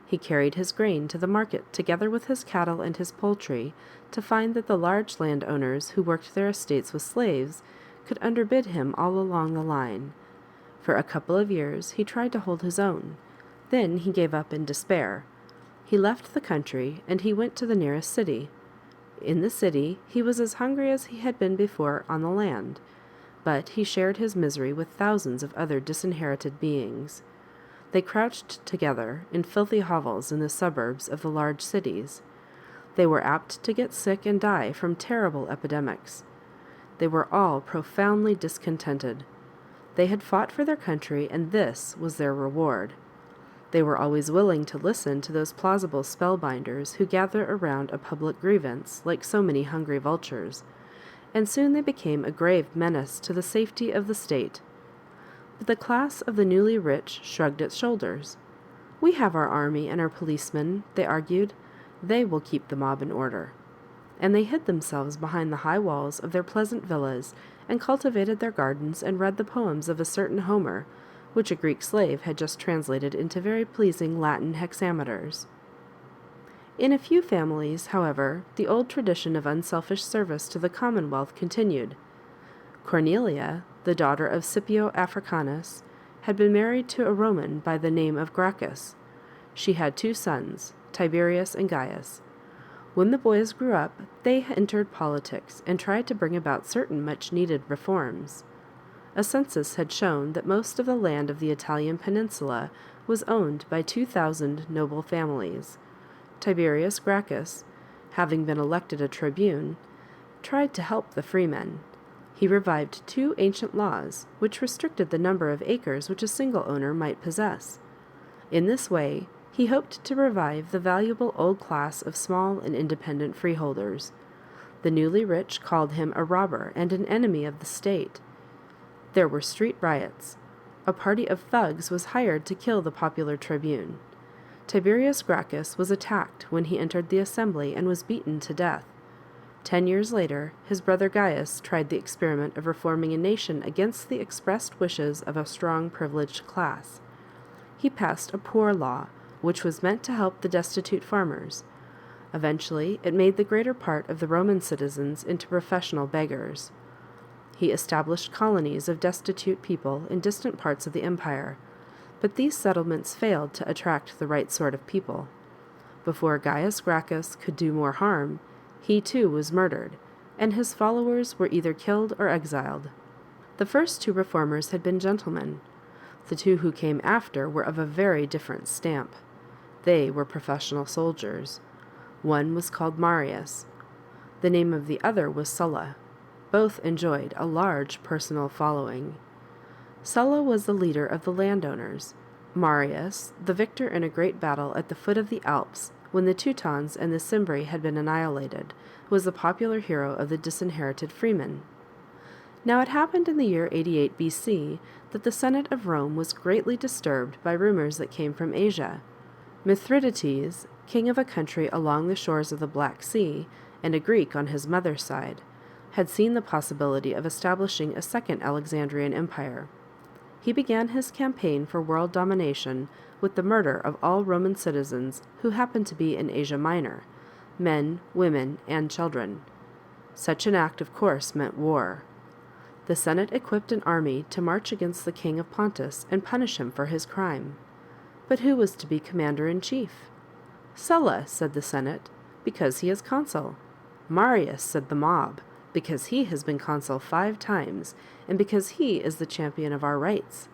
He carried his grain to the market together with his cattle and his poultry, to find that the large landowners who worked their estates with slaves could underbid him all along the line. For a couple of years he tried to hold his own. Then he gave up in despair. He left the country, and he went to the nearest city. In the city he was as hungry as he had been before on the land. but he shared his misery with thousands of other disinherited beings. They crouched together in filthy hovels in the suburbs of the large cities. They were apt to get sick and die from terrible epidemics. They were all profoundly discontented. They had fought for their country, and this was their reward. They were always willing to listen to those plausible spellbinders who gather around a public grievance like so many hungry vultures, and soon they became a grave menace to the safety of the state. But the class of the newly rich shrugged its shoulders. "We have our army and our policemen," they argued. "They will keep the mob in order." And they hid themselves behind the high walls of their pleasant villas and cultivated their gardens and read the poems of a certain Homer, which a Greek slave had just translated into very pleasing Latin hexameters. In a few families, however, the old tradition of unselfish service to the commonwealth continued. Cornelia, the daughter of Scipio Africanus, had been married to a Roman by the name of Gracchus. She had 2 sons, Tiberius and Gaius. When the boys grew up, they entered politics and tried to bring about certain much-needed reforms. A census had shown that most of the land of the Italian peninsula was owned by 2,000 noble families. Tiberius Gracchus, having been elected a tribune, tried to help the freemen. He revived 2 ancient laws, which restricted the number of acres which a single owner might possess. In this way, he hoped to revive the valuable old class of small and independent freeholders. The newly rich called him a robber and an enemy of the state. There were street riots. A party of thugs was hired to kill the popular tribune. Tiberius Gracchus was attacked when he entered the assembly and was beaten to death. 10 years later, his brother Gaius tried the experiment of reforming a nation against the expressed wishes of a strong privileged class. He passed a poor law, which was meant to help the destitute farmers. Eventually, it made the greater part of the Roman citizens into professional beggars. He established colonies of destitute people in distant parts of the empire, but these settlements failed to attract the right sort of people. Before Gaius Gracchus could do more harm, he too was murdered, and his followers were either killed or exiled. The first 2 reformers had been gentlemen. The 2 who came after were of a very different stamp. They were professional soldiers. One was called Marius. The name of the other was Sulla. Both enjoyed a large personal following. Sulla was the leader of the landowners. Marius, the victor in a great battle at the foot of the Alps, when the Teutons and the Cimbri had been annihilated, was the popular hero of the disinherited freemen. Now it happened in the year 88 BC that the Senate of Rome was greatly disturbed by rumors that came from Asia. Mithridates, king of a country along the shores of the Black Sea, and a Greek on his mother's side, had seen the possibility of establishing a second Alexandrian empire. He began his campaign for world domination with the murder of all Roman citizens who happened to be in Asia Minor, men, women, and children. Such an act, of course, meant war. The Senate equipped an army to march against the king of Pontus and punish him for his crime. But who was to be commander-in-chief? Sulla, said the Senate, because he is consul. Marius, said the mob, because he has been consul 5 times, and because he is the champion of our rights.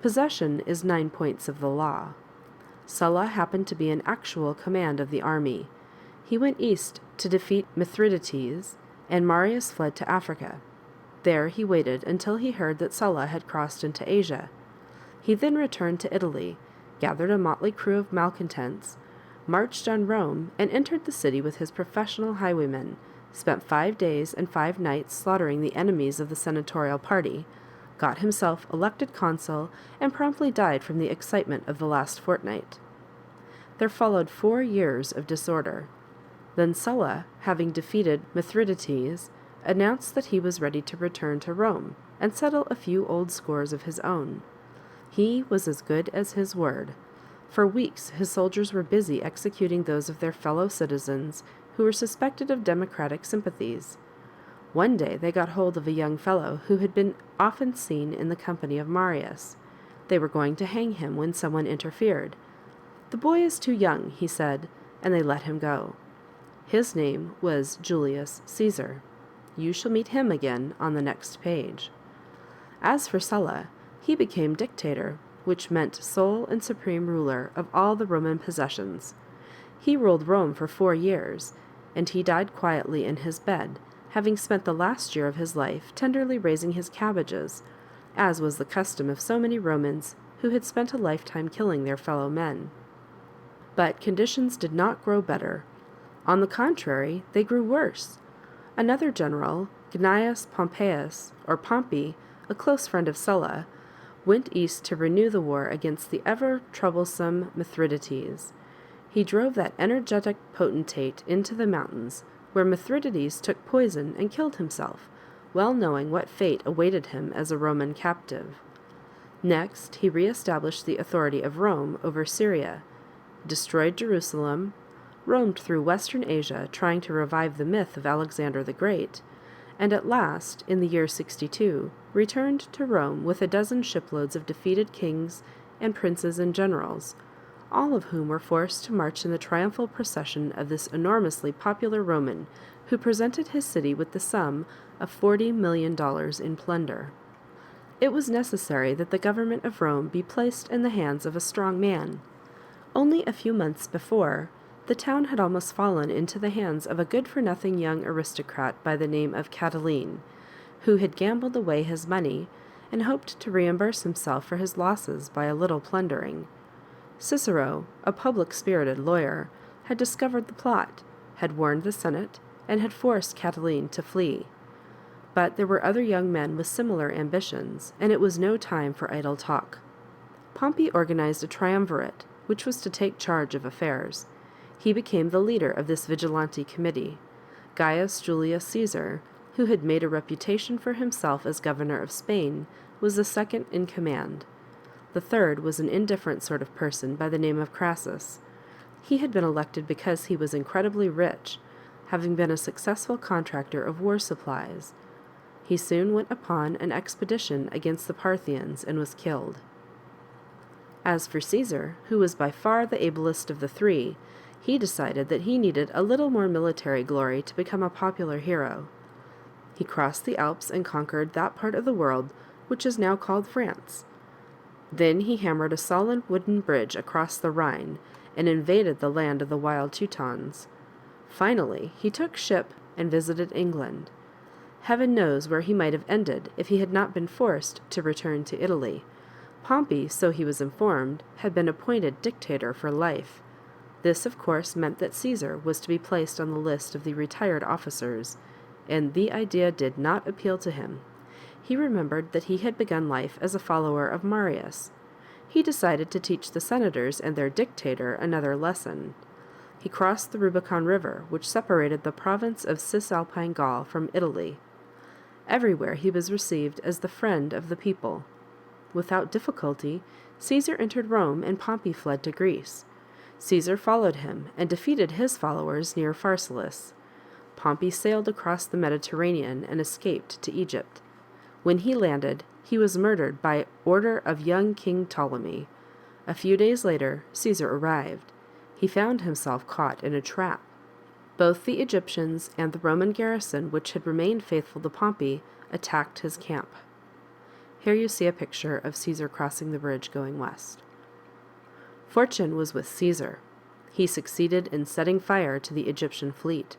Possession is 9 points of the law. Sulla happened to be in actual command of the army. He went east to defeat Mithridates, and Marius fled to Africa. There he waited until he heard that Sulla had crossed into Asia. He then returned to Italy, gathered a motley crew of malcontents, marched on Rome, and entered the city with his professional highwaymen, spent 5 days and 5 nights slaughtering the enemies of the senatorial party, got himself elected consul, and promptly died from the excitement of the last fortnight. There followed 4 years of disorder. Then Sulla, having defeated Mithridates, announced that he was ready to return to Rome and settle a few old scores of his own. He was as good as his word. For weeks his soldiers were busy executing those of their fellow citizens who were suspected of democratic sympathies. One day they got hold of a young fellow who had been often seen in the company of Marius. They were going to hang him when someone interfered. "The boy is too young," he said, and they let him go. His name was Julius Caesar. You shall meet him again on the next page. As for Sulla, he became dictator, which meant sole and supreme ruler of all the Roman possessions. He ruled Rome for 4 years, and he died quietly in his bed, having spent the last year of his life tenderly raising his cabbages, as was the custom of so many Romans who had spent a lifetime killing their fellow men. But conditions did not grow better. On the contrary, they grew worse. Another general, Gnaeus Pompeius, or Pompey, a close friend of Sulla, went east to renew the war against the ever-troublesome Mithridates. He drove that energetic potentate into the mountains, where Mithridates took poison and killed himself, well knowing what fate awaited him as a Roman captive. Next, he re-established the authority of Rome over Syria, destroyed Jerusalem, roamed through Western Asia trying to revive the myth of Alexander the Great, and at last, in the year 62, returned to Rome with a dozen shiploads of defeated kings and princes and generals, all of whom were forced to march in the triumphal procession of this enormously popular Roman, who presented his city with the sum of $40 million in plunder. It was necessary that the government of Rome be placed in the hands of a strong man. Only a few months before, the town had almost fallen into the hands of a good-for-nothing young aristocrat by the name of Catiline, who had gambled away his money and hoped to reimburse himself for his losses by a little plundering. Cicero, a public-spirited lawyer, had discovered the plot, had warned the Senate, and had forced Catiline to flee. But there were other young men with similar ambitions, and it was no time for idle talk. Pompey organized a triumvirate, which was to take charge of affairs. He became the leader of this vigilante committee. Gaius Julius Caesar, who had made a reputation for himself as governor of Spain, was the second in command. The third was an indifferent sort of person by the name of Crassus. He had been elected because he was incredibly rich, having been a successful contractor of war supplies. He soon went upon an expedition against the Parthians and was killed. As for Caesar, who was by far the ablest of the three, he decided that he needed a little more military glory to become a popular hero. He crossed the Alps and conquered that part of the world which is now called France. Then he hammered a solid wooden bridge across the Rhine and invaded the land of the wild Teutons. Finally, he took ship and visited England. Heaven knows where he might have ended if he had not been forced to return to Italy. Pompey, so he was informed, had been appointed dictator for life. This, of course, meant that Caesar was to be placed on the list of the retired officers, and the idea did not appeal to him. He remembered that he had begun life as a follower of Marius. He decided to teach the senators and their dictator another lesson. He crossed the Rubicon River, which separated the province of Cisalpine Gaul from Italy. Everywhere he was received as the friend of the people. Without difficulty, Caesar entered Rome and Pompey fled to Greece. Caesar followed him and defeated his followers near Pharsalus. Pompey sailed across the Mediterranean and escaped to Egypt. When he landed, he was murdered by order of young King Ptolemy. A few days later, Caesar arrived. He found himself caught in a trap. Both the Egyptians and the Roman garrison, which had remained faithful to Pompey, attacked his camp. Here you see a picture of Caesar crossing the bridge going west. Fortune was with Caesar. He succeeded in setting fire to the Egyptian fleet.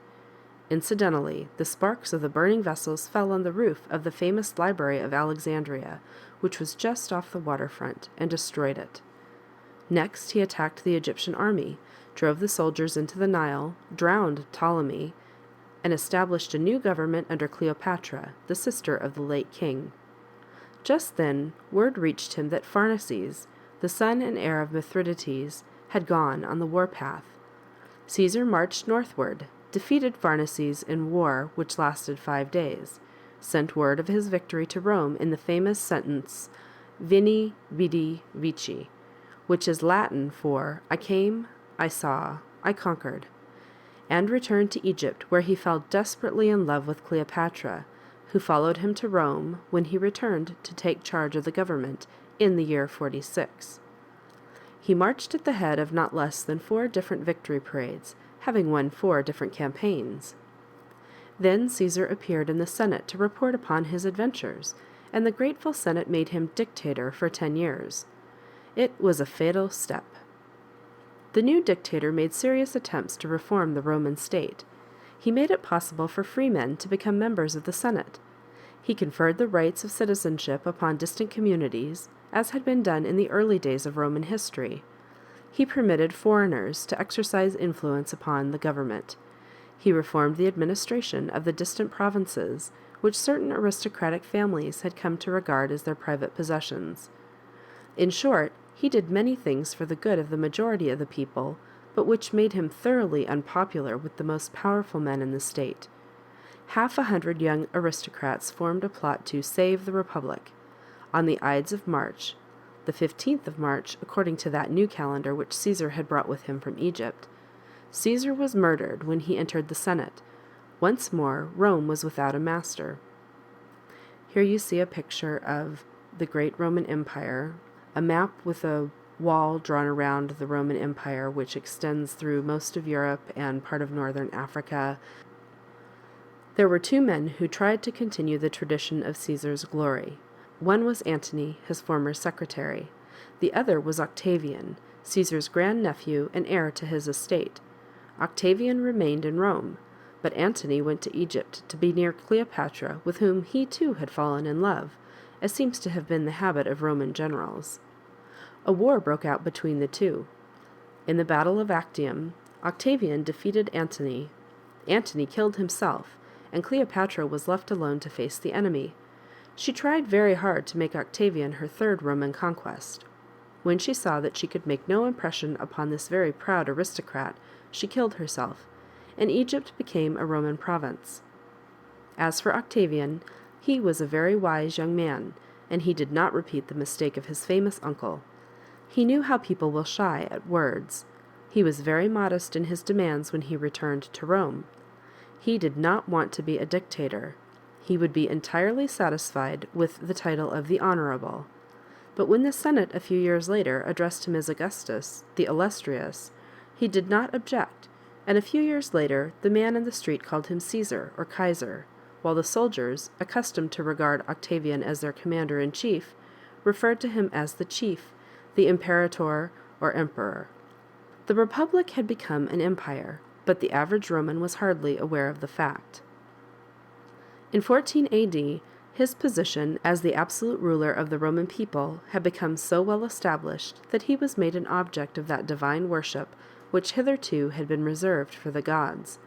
Incidentally, the sparks of the burning vessels fell on the roof of the famous library of Alexandria, which was just off the waterfront, and destroyed it. Next, he attacked the Egyptian army, drove the soldiers into the Nile, drowned Ptolemy, and established a new government under Cleopatra, the sister of the late king. Just then, word reached him that Pharnaces, the son and heir of Mithridates, had gone on the warpath. Caesar marched northward, defeated Pharnaces in war which lasted 5 days, sent word of his victory to Rome in the famous sentence, Vini, Vidi, Vici, which is Latin for I came, I saw, I conquered, and returned to Egypt, where he fell desperately in love with Cleopatra, who followed him to Rome when he returned to take charge of the government in the year 46. He marched at the head of not less than 4 different victory parades, having won 4 different campaigns. Then Caesar appeared in the Senate to report upon his adventures, and the grateful Senate made him dictator for 10 years. It was a fatal step. The new dictator made serious attempts to reform the Roman state. He made it possible for free men to become members of the Senate. He conferred the rights of citizenship upon distant communities, as had been done in the early days of Roman history. He permitted foreigners to exercise influence upon the government. He reformed the administration of the distant provinces, which certain aristocratic families had come to regard as their private possessions. In short, he did many things for the good of the majority of the people, but which made him thoroughly unpopular with the most powerful men in the state. 100 young aristocrats formed a plot to save the Republic. On the Ides of March, the 15th of March, according to that new calendar which Caesar had brought with him from Egypt, Caesar was murdered when he entered the Senate. Once more, Rome was without a master. Here you see a picture of the great Roman Empire, a map with a wall drawn around the Roman Empire, which extends through most of Europe and part of northern Africa. There were 2 men who tried to continue the tradition of Caesar's glory. One was Antony, his former secretary. The other was Octavian, Caesar's grandnephew and heir to his estate. Octavian remained in Rome, but Antony went to Egypt to be near Cleopatra, with whom he too had fallen in love, as seems to have been the habit of Roman generals. A war broke out between the two. In the Battle of Actium, Octavian defeated Antony. Antony killed himself, and Cleopatra was left alone to face the enemy. She tried very hard to make Octavian her 3rd Roman conquest. When she saw that she could make no impression upon this very proud aristocrat, she killed herself, and Egypt became a Roman province. As for Octavian, he was a very wise young man, and he did not repeat the mistake of his famous uncle. He knew how people will shy at words. He was very modest in his demands when he returned to Rome. He did not want to be a dictator. He would be entirely satisfied with the title of the Honorable. But when the Senate a few years later addressed him as Augustus, the Illustrious, he did not object, and a few years later the man in the street called him Caesar or Kaiser, while the soldiers, accustomed to regard Octavian as their commander-in-chief, referred to him as the chief, the imperator or emperor. The Republic had become an empire, but the average Roman was hardly aware of the fact. In 14 AD, his position as the absolute ruler of the Roman people had become so well established that he was made an object of that divine worship which hitherto had been reserved for the gods,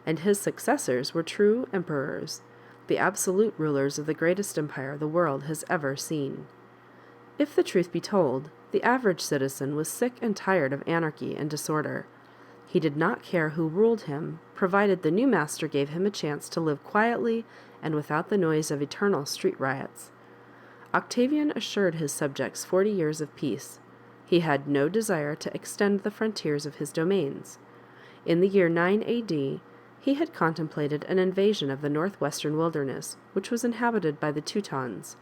and his successors were true emperors, the absolute rulers of the greatest empire the world has ever seen. If the truth be told, the average citizen was sick and tired of anarchy and disorder. He did not care who ruled him, provided the new master gave him a chance to live quietly and without the noise of eternal street riots. Octavian assured his subjects 40 years of peace. He had no desire to extend the frontiers of his domains. In the year 9 AD, he had contemplated an invasion of the northwestern wilderness, which was inhabited by the Teutons.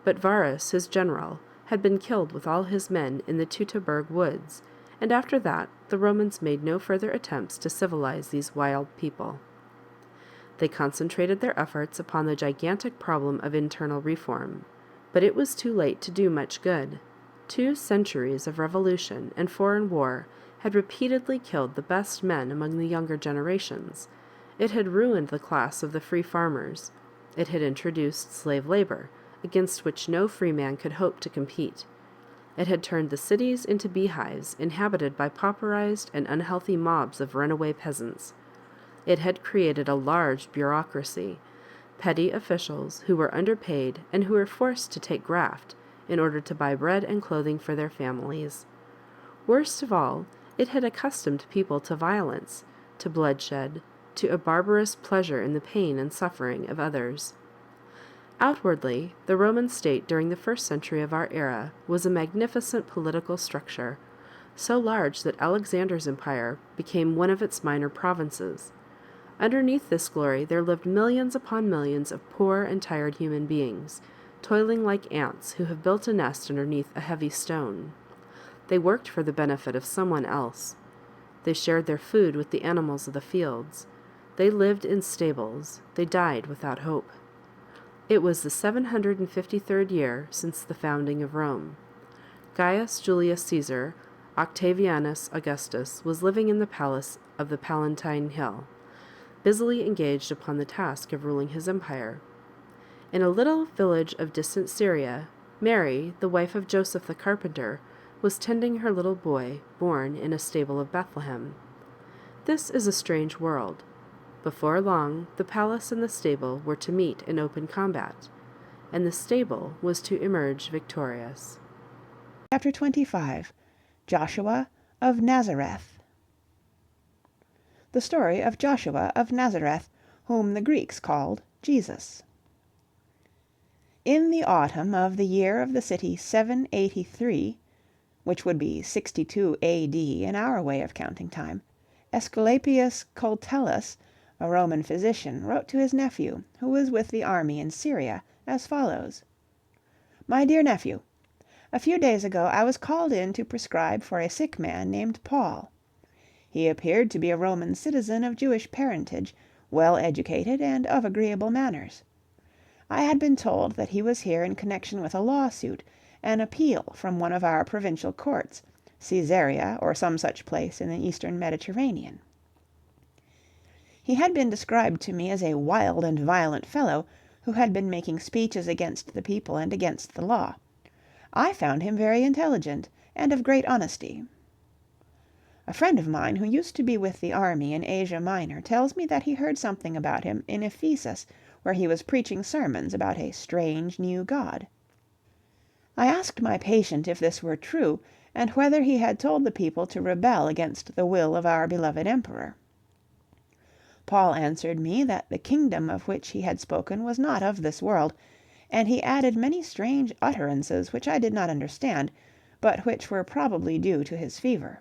But Varus, his general, had been killed with all his men in the Teutoburg woods, and after that the Romans made no further attempts to civilize these wild people. They concentrated their efforts upon the gigantic problem of internal reform, but it was too late to do much good. 2 centuries of revolution and foreign war had repeatedly killed the best men among the younger generations. It had ruined the class of the free farmers. It had introduced slave labor, against which no free man could hope to compete. It had turned the cities into beehives inhabited by pauperized and unhealthy mobs of runaway peasants. It had created a large bureaucracy, petty officials who were underpaid and who were forced to take graft in order to buy bread and clothing for their families. Worst of all, it had accustomed people to violence, to bloodshed, to a barbarous pleasure in the pain and suffering of others. Outwardly, the Roman state during the 1st century of our era was a magnificent political structure, so large that Alexander's empire became one of its minor provinces. Underneath this glory there lived millions upon millions of poor and tired human beings, toiling like ants who have built a nest underneath a heavy stone. They worked for the benefit of someone else. They shared their food with the animals of the fields. They lived in stables, they died without hope. It was the 753rd year since the founding of Rome. Gaius Julius Caesar, Octavianus Augustus, was living in the palace of the Palatine Hill, busily engaged upon the task of ruling his empire. In a little village of distant Syria, Mary, the wife of Joseph the carpenter, was tending her little boy, born in a stable of Bethlehem. This is a strange world. Before long, the palace and the stable were to meet in open combat, and the stable was to emerge victorious. Chapter 25. Joshuwa of Nazareth. The story of Joshuwa of Nazareth, whom the Greeks called Jesus. In the autumn of the year of the city 783, which would be 62 A.D. in our way of counting time, Aesculapius Coltellus, a Roman physician, wrote to his nephew, who was with the army in Syria, as follows: "My dear nephew, a few days ago I was called in to prescribe for a sick man named Paul. He appeared to be a Roman citizen of Jewish parentage, well educated and of agreeable manners. I had been told that he was here in connection with a lawsuit, an appeal from one of our provincial courts, Caesarea or some such place in the eastern Mediterranean. He had been described to me as a wild and violent fellow, who had been making speeches against the people and against the law. I found him very intelligent, and of great honesty. A friend of mine who used to be with the army in Asia Minor tells me that he heard something about him in Ephesus, where he was preaching sermons about a strange new god. I asked my patient if this were true, and whether he had told the people to rebel against the will of our beloved emperor. Paul answered me that the kingdom of which he had spoken was not of this world, and he added many strange utterances which I did not understand, but which were probably due to his fever.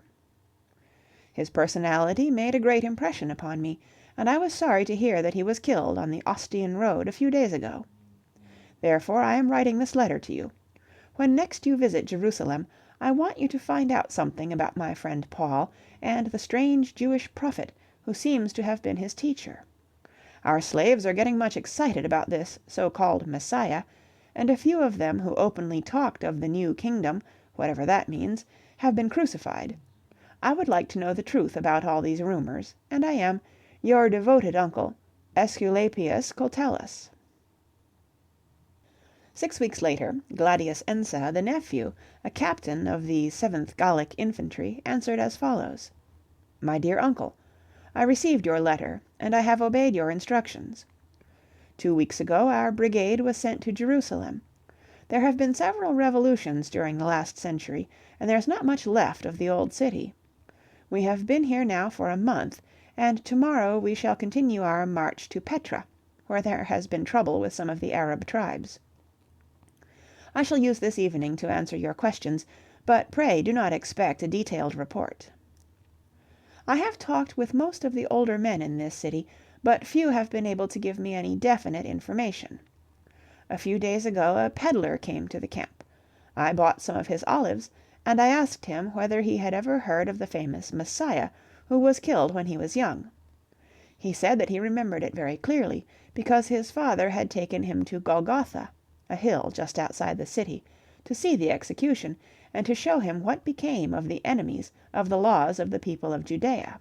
His personality made a great impression upon me, and I was sorry to hear that he was killed on the Ostian road a few days ago. Therefore I am writing this letter to you. When next you visit Jerusalem, I want you to find out something about my friend Paul and the strange Jewish prophet who seems to have been his teacher. Our slaves are getting much excited about this so-called Messiah, and a few of them who openly talked of the new kingdom, whatever that means, have been crucified. I would like to know the truth about all these rumors, and I am, your devoted uncle, Aesculapius Coltellus." 6 weeks later, Gladius Ensa, the nephew, a captain of the 7th Gallic Infantry, answered as follows: "My dear uncle, I received your letter, and I have obeyed your instructions. 2 weeks ago our brigade was sent to Jerusalem. There have been several revolutions during the last century, and there's not much left of the old city. We have been here now for a month, and tomorrow we shall continue our march to Petra, where there has been trouble with some of the Arab tribes. I shall use this evening to answer your questions, but pray do not expect a detailed report. I have talked with most of the older men in this city, but few have been able to give me any definite information. A few days ago a peddler came to the camp. I bought some of his olives, and I asked him whether he had ever heard of the famous Messiah, who was killed when he was young. He said that he remembered it very clearly, because his father had taken him to Golgotha, a hill just outside the city, to see the execution, and to show him what became of the enemies of the laws of the people of Judea.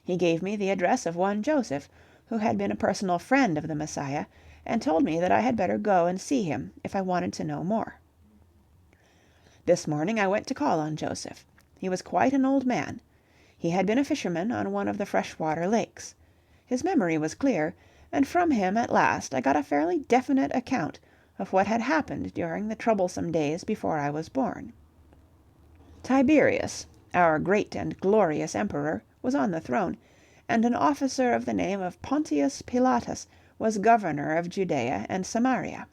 He gave me the address of one Joseph, who had been a personal friend of the Messiah, and told me that I had better go and see him if I wanted to know more. This morning I went to call on Joseph. He was quite an old man. He had been a fisherman on one of the freshwater lakes. His memory was clear, and from him at last I got a fairly definite account of what had happened during the troublesome days before I was born. Tiberius, our great and glorious emperor, was on the throne, and an officer of the name of Pontius Pilatus was governor of Judea and Samaria.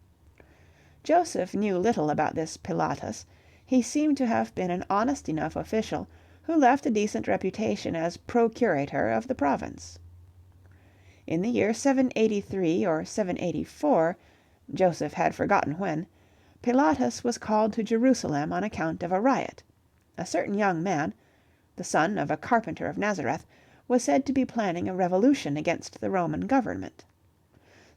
Joseph knew little about this Pilatus. He seemed to have been an honest enough official, who left a decent reputation as procurator of the province. In the year 783 or 784, Joseph had forgotten when, Pilatus was called to Jerusalem on account of a riot. A certain young man, the son of a carpenter of Nazareth, was said to be planning a revolution against the Roman government.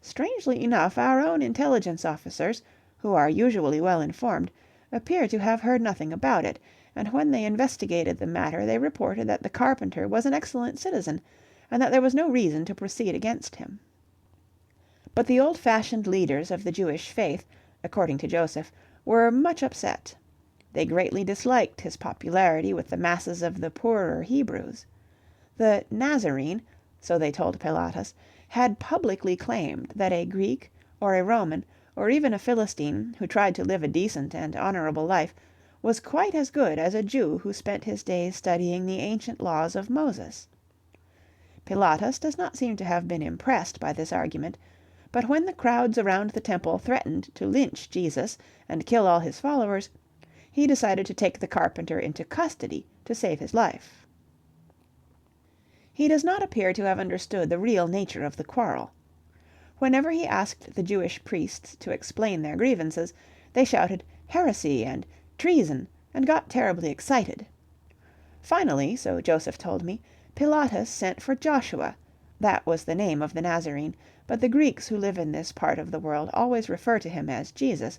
Strangely enough, our own intelligence officers, who are usually well informed, appear to have heard nothing about it, and when they investigated the matter they reported that the carpenter was an excellent citizen, and that there was no reason to proceed against him. But the old-fashioned leaders of the Jewish faith, according to Joseph, were much upset. They greatly disliked his popularity with the masses of the poorer Hebrews. The Nazarene, so they told Pilatus, had publicly claimed that a Greek or a Roman or even a Philistine who tried to live a decent and honorable life was quite as good as a Jew who spent his days studying the ancient laws of Moses. Pilatus does not seem to have been impressed by this argument, but when the crowds around the temple threatened to lynch Jesus and kill all his followers, he decided to take the carpenter into custody to save his life. He does not appear to have understood the real nature of the quarrel. Whenever he asked the Jewish priests to explain their grievances, they shouted heresy and treason and got terribly excited. Finally, so Joseph told me, Pilatus sent for Joshua, that was the name of the Nazarene, but the Greeks who live in this part of the world always refer to him as Jesus,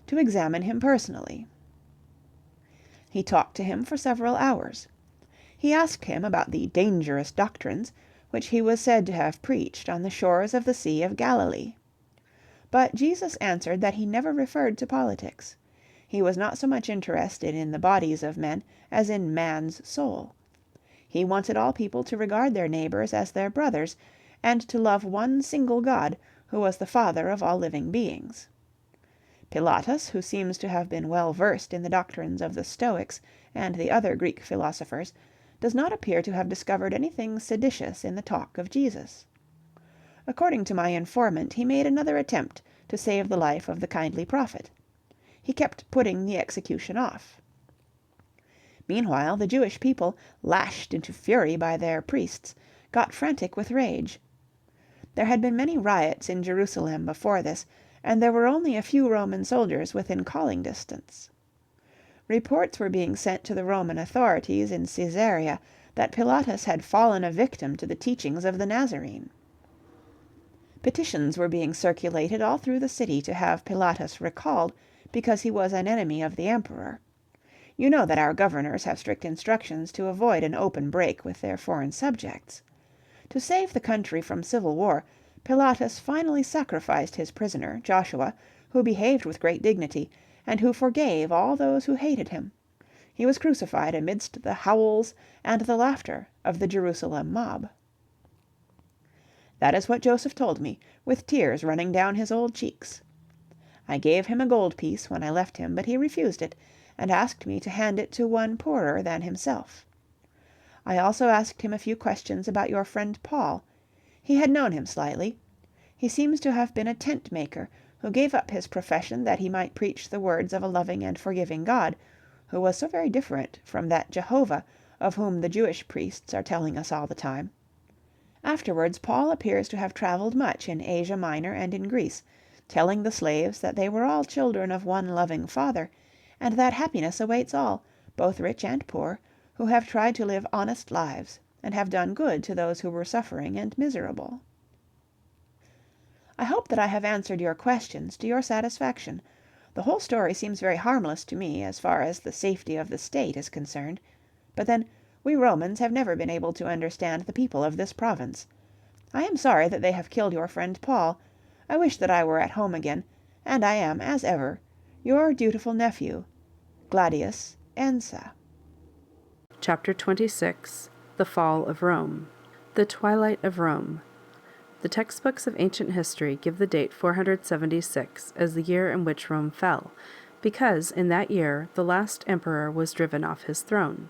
to examine him personally. He talked to him for several hours. He asked him about the dangerous doctrines which he was said to have preached on the shores of the Sea of Galilee. But Jesus answered that he never referred to politics. He was not so much interested in the bodies of men as in man's soul. He wanted all people to regard their neighbors as their brothers, and to love one single God, who was the Father of all living beings. Pilatus, who seems to have been well versed in the doctrines of the Stoics and the other Greek philosophers, does not appear to have discovered anything seditious in the talk of Jesus. According to my informant, he made another attempt to save the life of the kindly prophet. He kept putting the execution off. Meanwhile, the Jewish people, lashed into fury by their priests, got frantic with rage. There had been many riots in Jerusalem before this, and there were only a few Roman soldiers within calling distance. Reports were being sent to the Roman authorities in Caesarea that Pilatus had fallen a victim to the teachings of the Nazarene. Petitions were being circulated all through the city to have Pilatus recalled because he was an enemy of the emperor. You know that our governors have strict instructions to avoid an open break with their foreign subjects. To save the country from civil war, Pilatus finally sacrificed his prisoner, Joshua, who behaved with great dignity, and who forgave all those who hated him. He was crucified amidst the howls and the laughter of the Jerusalem mob. That is what Joseph told me, with tears running down his old cheeks. I gave him a gold piece when I left him, but he refused it, and asked me to hand it to one poorer than himself. I also asked him a few questions about your friend Paul. He had known him slightly. He seems to have been a tent-maker, who gave up his profession that he might preach the words of a loving and forgiving God, who was so very different from that Jehovah of whom the Jewish priests are telling us all the time. Afterwards Paul appears to have traveled much in Asia Minor and in Greece, telling the slaves that they were all children of one loving Father, and that happiness awaits all, both rich and poor, who have tried to live honest lives, and have done good to those who were suffering and miserable. I hope that I have answered your questions to your satisfaction. The whole story seems very harmless to me as far as the safety of the state is concerned. But then, we Romans have never been able to understand the people of this province. I am sorry that they have killed your friend Paul. I wish that I were at home again, and I am, as ever, your dutiful nephew, Gladius Ensa. Chapter 26. The Fall of Rome. The Twilight of Rome. The textbooks of ancient history give the date 476 as the year in which Rome fell, because in that year the last emperor was driven off his throne.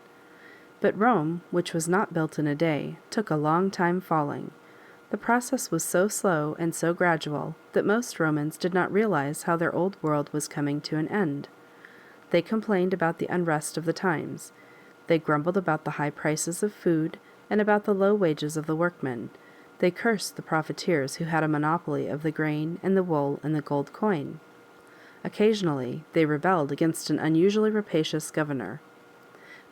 But Rome, which was not built in a day, took a long time falling. The process was so slow and so gradual that most Romans did not realize how their old world was coming to an end. They complained about the unrest of the times. They grumbled about the high prices of food and about the low wages of the workmen. They cursed the profiteers who had a monopoly of the grain and the wool and the gold coin. Occasionally they rebelled against an unusually rapacious governor.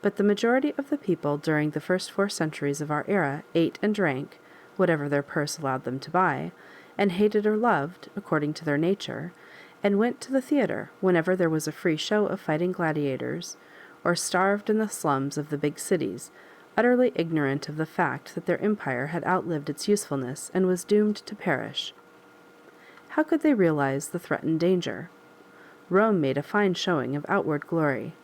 but the majority of the people during the first 4 centuries of our era ate and drank, whatever their purse allowed them to buy, and hated or loved, according to their nature, and went to the theatre whenever there was a free show of fighting gladiators, or starved in the slums of the big cities, utterly ignorant of the fact that their empire had outlived its usefulness and was doomed to perish. How could they realize the threatened danger? Rome made a fine showing of outward glory.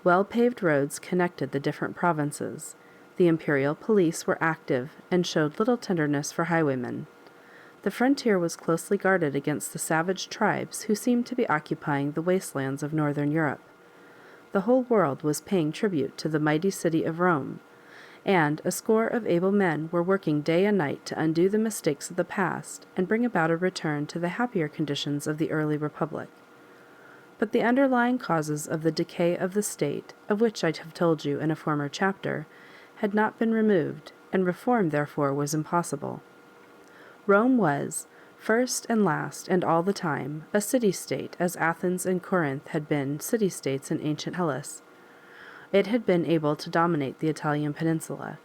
Well-paved roads connected the different provinces. The imperial police were active and showed little tenderness for highwaymen. The frontier was closely guarded against the savage tribes who seemed to be occupying the wastelands of northern Europe. The whole world was paying tribute to the mighty city of Rome, and a score of able men were working day and night to undo the mistakes of the past and bring about a return to the happier conditions of the early republic. But the underlying causes of the decay of the state, of which I have told you in a former chapter, had not been removed, and reform therefore was impossible. Rome was, first and last and all the time, a city-state, as Athens and Corinth had been city-states in ancient Hellas. It had been able to dominate the Italian peninsula,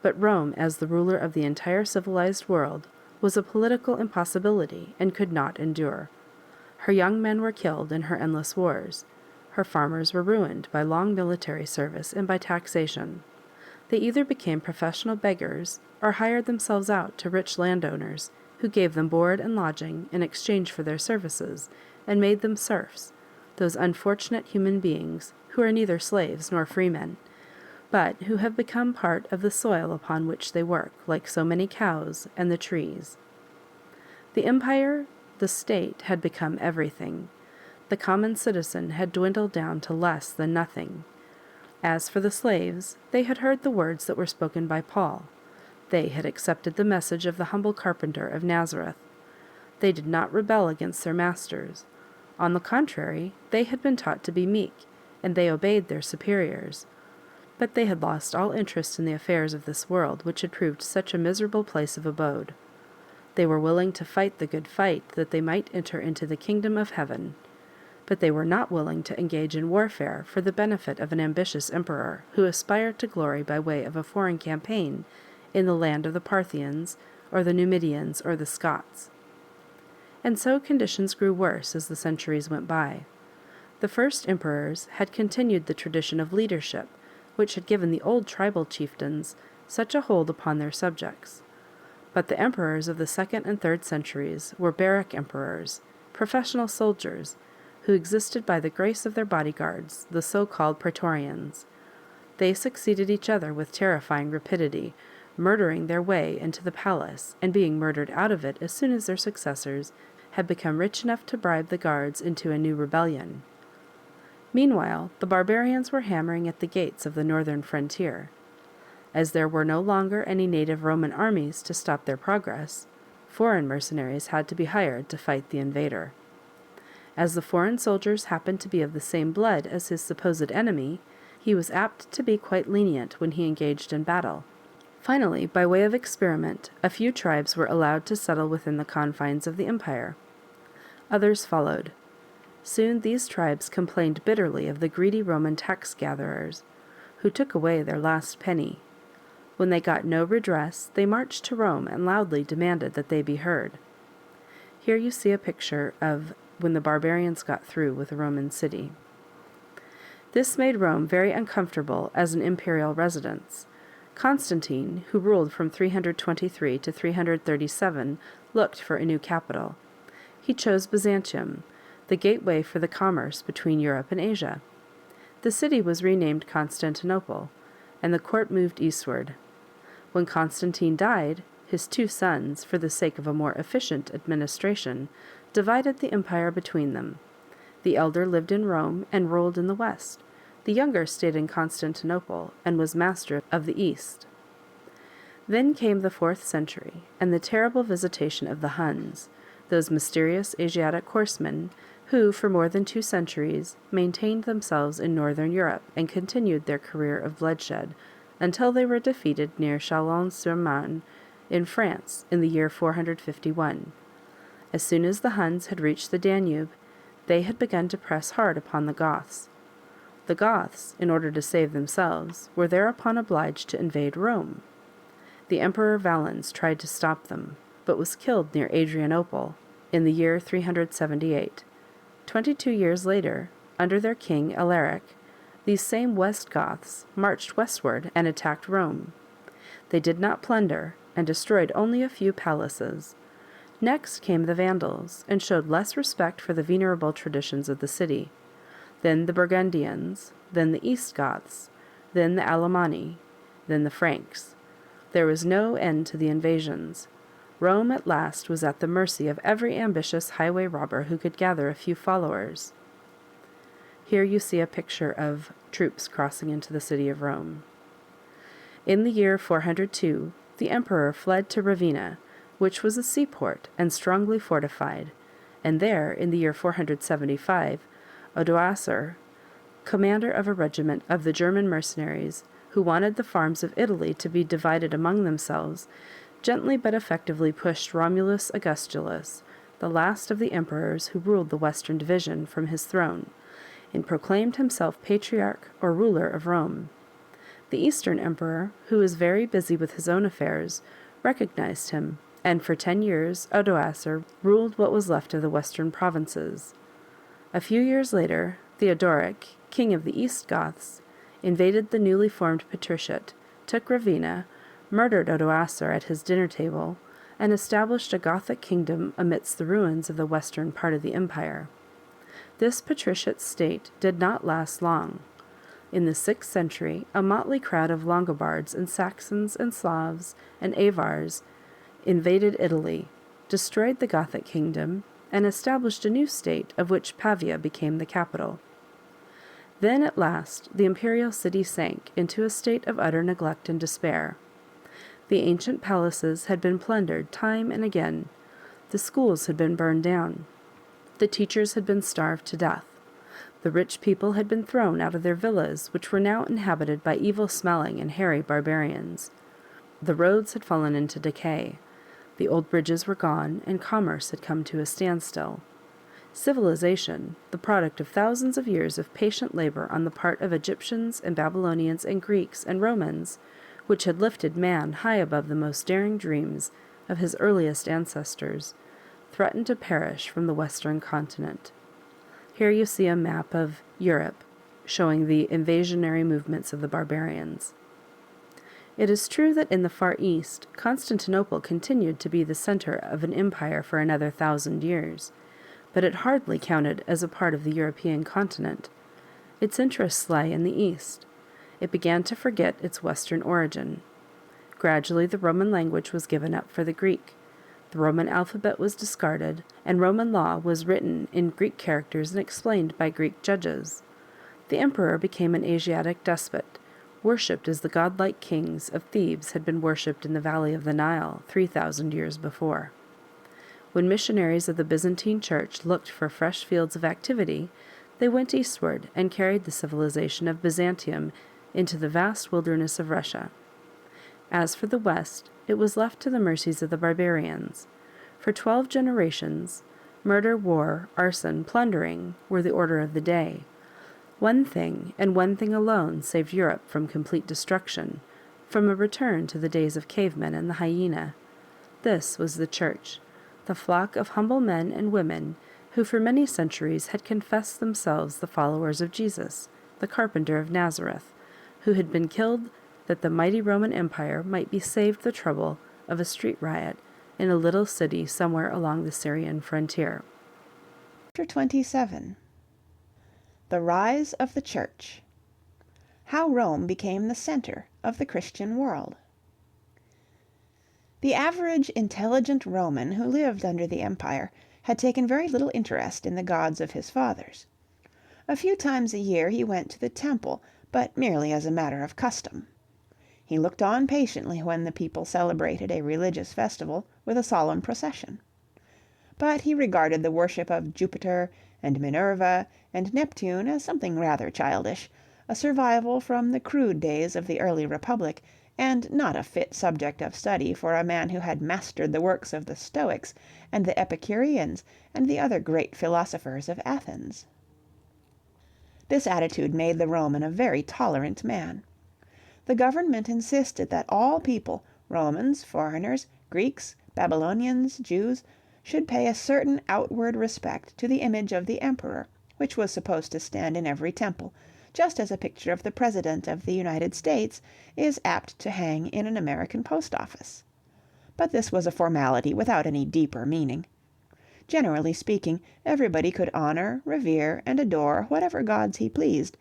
but Rome, as the ruler of the entire civilized world, was a political impossibility and could not endure. Her young men were killed in her endless wars. Her farmers were ruined by long military service and by taxation. They either became professional beggars or hired themselves out to rich landowners who gave them board and lodging in exchange for their services and made them serfs, those unfortunate human beings who are neither slaves nor freemen, but who have become part of the soil upon which they work, like so many cows and the trees. The empire, the state, had become everything. The common citizen had dwindled down to less than nothing. As for the slaves, they had heard the words that were spoken by Paul. They had accepted the message of the humble carpenter of Nazareth. They did not rebel against their masters. On the contrary, they had been taught to be meek, and they obeyed their superiors. But they had lost all interest in the affairs of this world, which had proved such a miserable place of abode. They were willing to fight the good fight that they might enter into the kingdom of heaven, but they were not willing to engage in warfare for the benefit of an ambitious emperor who aspired to glory by way of a foreign campaign in the land of the Parthians, or the Numidians, or the Scots. And so conditions grew worse as the centuries went by. The first emperors had continued the tradition of leadership, which had given the old tribal chieftains such a hold upon their subjects. But the emperors of the 2nd and 3rd centuries were barrack emperors, professional soldiers, who existed by the grace of their bodyguards, the so-called praetorians. They succeeded each other with terrifying rapidity, murdering their way into the palace, and being murdered out of it as soon as their successors had become rich enough to bribe the guards into a new rebellion. Meanwhile, the barbarians were hammering at the gates of the northern frontier. As there were no longer any native Roman armies to stop their progress, foreign mercenaries had to be hired to fight the invader. As the foreign soldiers happened to be of the same blood as his supposed enemy, he was apt to be quite lenient when he engaged in battle. Finally, by way of experiment, a few tribes were allowed to settle within the confines of the empire. Others followed. Soon these tribes complained bitterly of the greedy Roman tax-gatherers, who took away their last penny. When they got no redress, they marched to Rome and loudly demanded that they be heard. Here you see a picture of when the barbarians got through with a Roman city. This made Rome very uncomfortable as an imperial residence. Constantine, who ruled from 323 to 337, looked for a new capital. He chose Byzantium, the gateway for the commerce between Europe and Asia. The city was renamed Constantinople, and the court moved eastward. When Constantine died, his 2 sons, for the sake of a more efficient administration, divided the empire between them. The elder lived in Rome and ruled in the west. The younger stayed in Constantinople and was master of the east. Then came the 4th century, and the terrible visitation of the Huns, those mysterious Asiatic horsemen who, for more than 2 centuries, maintained themselves in northern Europe and continued their career of bloodshed until they were defeated near Chalons-sur-Marne in France in the year 451. As soon as the Huns had reached the Danube, they had begun to press hard upon the Goths. The Goths, in order to save themselves, were thereupon obliged to invade Rome. The Emperor Valens tried to stop them, but was killed near Adrianople in the year 378. 22 years later, under their king Alaric, these same West Goths marched westward and attacked Rome. They did not plunder, and destroyed only a few palaces. Next came the Vandals, and showed less respect for the venerable traditions of the city. Then the Burgundians, then the East Goths, then the Alemanni, then the Franks. There was no end to the invasions. Rome at last was at the mercy of every ambitious highway robber who could gather a few followers. Here you see a picture of troops crossing into the city of Rome. In the year 402, the emperor fled to Ravenna, which was a seaport and strongly fortified, and there, in the year 475, Odoacer, commander of a regiment of the German mercenaries who wanted the farms of Italy to be divided among themselves, gently but effectively pushed Romulus Augustulus, the last of the emperors who ruled the western division, from his throne, and proclaimed himself patriarch or ruler of Rome. The eastern emperor, who was very busy with his own affairs, recognized him, and for 10 years Odoacer ruled what was left of the western provinces. A few years later, Theodoric, king of the East Goths, invaded the newly formed patriciate, took Ravenna, murdered Odoacer at his dinner table, and established a Gothic kingdom amidst the ruins of the western part of the empire. This patriciate state did not last long. In the 6th century, a motley crowd of Longobards and Saxons and Slavs and Avars invaded Italy, destroyed the Gothic kingdom, and established a new state of which Pavia became the capital. Then at last the imperial city sank into a state of utter neglect and despair. The ancient palaces had been plundered time and again. The schools had been burned down. The teachers had been starved to death. The rich people had been thrown out of their villas, which were now inhabited by evil-smelling and hairy barbarians. The roads had fallen into decay. The old bridges were gone, and commerce had come to a standstill. Civilization, the product of thousands of years of patient labor on the part of Egyptians and Babylonians and Greeks and Romans, which had lifted man high above the most daring dreams of his earliest ancestors, threatened to perish from the western continent. Here you see a map of Europe, showing the invasionary movements of the barbarians. It is true that in the Far East, Constantinople continued to be the center of an empire for another 1,000 years, but it hardly counted as a part of the European continent. Its interests lay in the East. It began to forget its Western origin. Gradually the Roman language was given up for the Greek. The Roman alphabet was discarded, and Roman law was written in Greek characters and explained by Greek judges. The emperor became an Asiatic despot, worshipped as the godlike kings of Thebes had been worshipped in the valley of the Nile 3,000 years before. When missionaries of the Byzantine Church looked for fresh fields of activity, they went eastward and carried the civilization of Byzantium into the vast wilderness of Russia. As for the West, it was left to the mercies of the barbarians. For 12 generations, murder, war, arson, plundering were the order of the day. One thing, and one thing alone, saved Europe from complete destruction, from a return to the days of cavemen and the hyena. This was the Church, the flock of humble men and women who for many centuries had confessed themselves the followers of Jesus, the carpenter of Nazareth, who had been killed that the mighty Roman Empire might be saved the trouble of a street riot in a little city somewhere along the Syrian frontier. Chapter 27. The Rise of the Church. How Rome became the center of the Christian world. The average intelligent Roman who lived under the empire had taken very little interest in the gods of his fathers. A few times a year he went to the temple, but merely as a matter of custom. He looked on patiently when the people celebrated a religious festival with a solemn procession. But he regarded the worship of Jupiter and Minerva and Neptune as something rather childish, a survival from the crude days of the early Republic, and not a fit subject of study for a man who had mastered the works of the Stoics and the Epicureans and the other great philosophers of Athens. This attitude made the Roman a very tolerant man. The government insisted that all people, Romans, foreigners, Greeks, Babylonians, Jews, should pay a certain outward respect to the image of the emperor, which was supposed to stand in every temple, just as a picture of the President of the United States is apt to hang in an American post office. But this was a formality without any deeper meaning. Generally speaking, everybody could honor, revere, and adore whatever gods he pleased,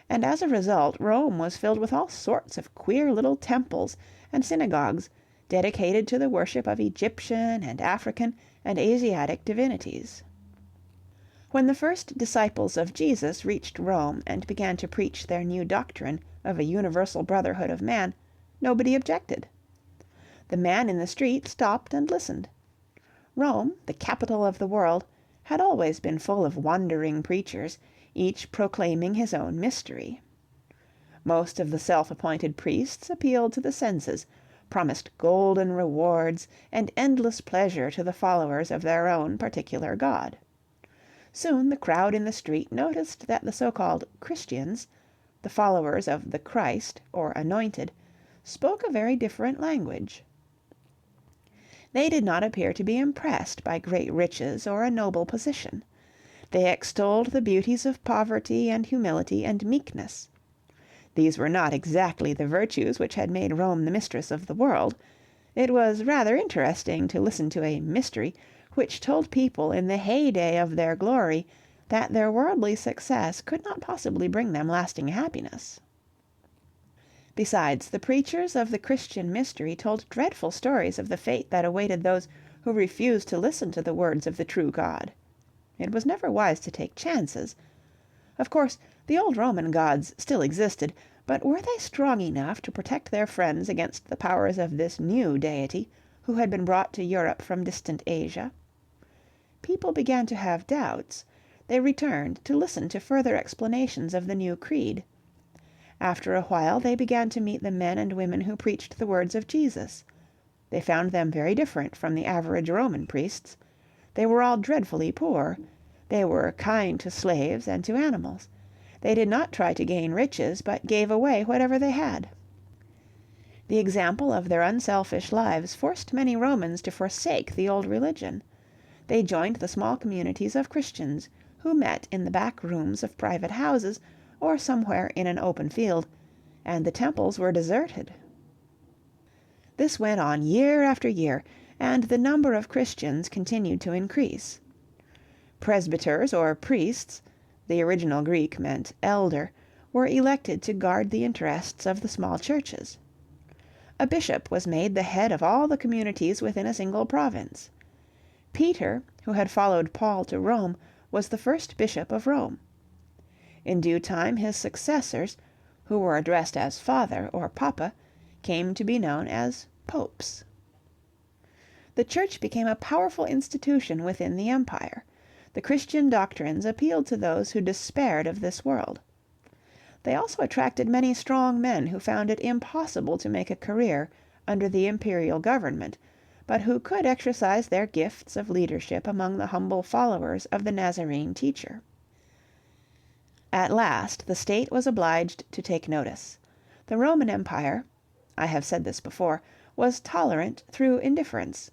and as a result Rome was filled with all sorts of queer little temples and synagogues dedicated to the worship of Egyptian and African and Asiatic divinities. When the first disciples of Jesus reached Rome and began to preach their new doctrine of a universal brotherhood of man, nobody objected. The man in the street stopped and listened. Rome, the capital of the world, had always been full of wandering preachers, each proclaiming his own mystery. Most of the self-appointed priests appealed to the senses, promised golden rewards and endless pleasure to the followers of their own particular god. Soon the crowd in the street noticed that the so-called Christians, the followers of the Christ, or Anointed, spoke a very different language. They did not appear to be impressed by great riches or a noble position. They extolled the beauties of poverty and humility and meekness. These were not exactly the virtues which had made Rome the mistress of the world. It was rather interesting to listen to a mystery which told people in the heyday of their glory that their worldly success could not possibly bring them lasting happiness. Besides, the preachers of the Christian mystery told dreadful stories of the fate that awaited those who refused to listen to the words of the true God. It was never wise to take chances. Of course, the old Roman gods still existed, but were they strong enough to protect their friends against the powers of this new deity who had been brought to Europe from distant Asia? People began to have doubts. They returned to listen to further explanations of the new creed. After a while they began to meet the men and women who preached the words of Jesus. They found them very different from the average Roman priests. They were all dreadfully poor. They were kind to slaves and to animals. They did not try to gain riches, but gave away whatever they had. The example of their unselfish lives forced many Romans to forsake the old religion. They joined the small communities of Christians, who met in the back rooms of private houses, or somewhere in an open field, and the temples were deserted. This went on year after year, and the number of Christians continued to increase. Presbyters or priests, the original Greek meant elder, were elected to guard the interests of the small churches. A bishop was made the head of all the communities within a single province. Peter, who had followed Paul to Rome, was the first bishop of Rome. In due time his successors, who were addressed as Father or Papa, came to be known as popes. The Church became a powerful institution within the empire. The Christian doctrines appealed to those who despaired of this world. They also attracted many strong men who found it impossible to make a career under the imperial government, but who could exercise their gifts of leadership among the humble followers of the Nazarene teacher. At last the state was obliged to take notice. The Roman Empire, I have said this before, was tolerant through indifference.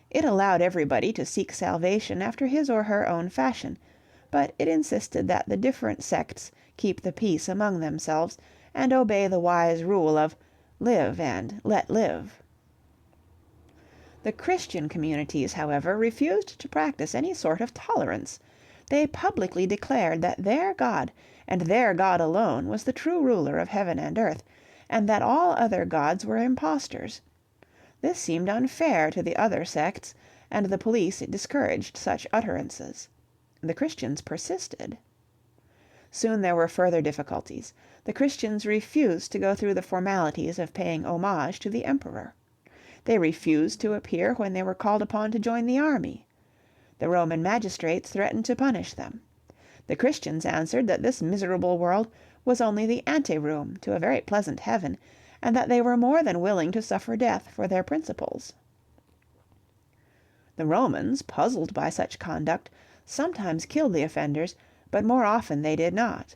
It allowed everybody to seek salvation after his or her own fashion, but it insisted that the different sects keep the peace among themselves and obey the wise rule of live and let live. The Christian communities, however, refused to practice any sort of tolerance. They publicly declared that their God, and their God alone, was the true ruler of heaven and earth, and that all other gods were impostors. This seemed unfair to the other sects, and the police discouraged such utterances. The Christians persisted. Soon there were further difficulties. The Christians refused to go through the formalities of paying homage to the emperor. They refused to appear when they were called upon to join the army. The Roman magistrates threatened to punish them. The Christians answered that this miserable world was only the ante-room to a very pleasant heaven, and that they were more than willing to suffer death for their principles. The Romans, puzzled by such conduct, sometimes killed the offenders, but more often they did not.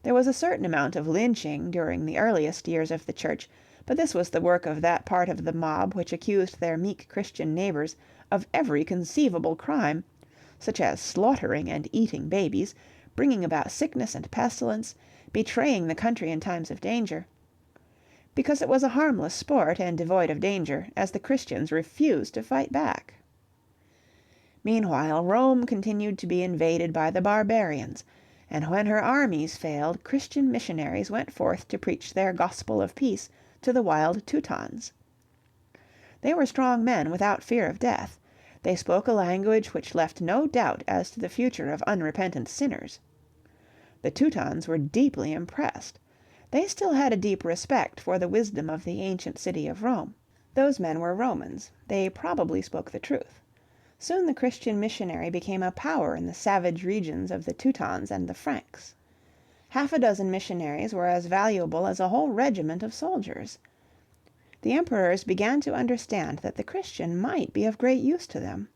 There was a certain amount of lynching during the earliest years of the Church, but this was the work of that part of the mob which accused their meek Christian neighbours of every conceivable crime, such as slaughtering and eating babies, bringing about sickness and pestilence, betraying the country in times of danger, because it was a harmless sport and devoid of danger, as the Christians refused to fight back. Meanwhile Rome continued to be invaded by the barbarians, and when her armies failed, Christian missionaries went forth to preach their gospel of peace to the wild Teutons. They were strong men without fear of death. They spoke a language which left no doubt as to the future of unrepentant sinners. The Teutons were deeply impressed. They still had a deep respect for the wisdom of the ancient city of Rome. Those men were Romans. They probably spoke the truth. Soon the Christian missionary became a power in the savage regions of the Teutons and the Franks. Half a dozen missionaries were as valuable as a whole regiment of soldiers. The emperors began to understand that the Christian might be of great use to them.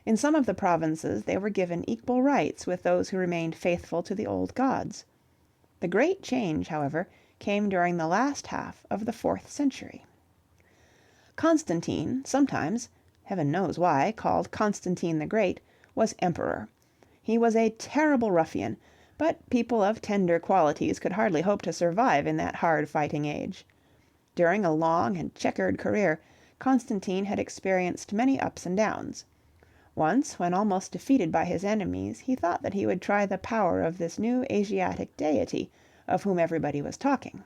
In some of the provinces they were given equal rights with those who remained faithful to the old gods. The great change, however, came during the last half of the 4th century. Constantine, sometimes, heaven knows why, called Constantine the Great, was emperor. He was a terrible ruffian, but people of tender qualities could hardly hope to survive in that hard-fighting age. During a long and checkered career, Constantine had experienced many ups and downs. Once, when almost defeated by his enemies, he thought that he would try the power of this new Asiatic deity of whom everybody was talking.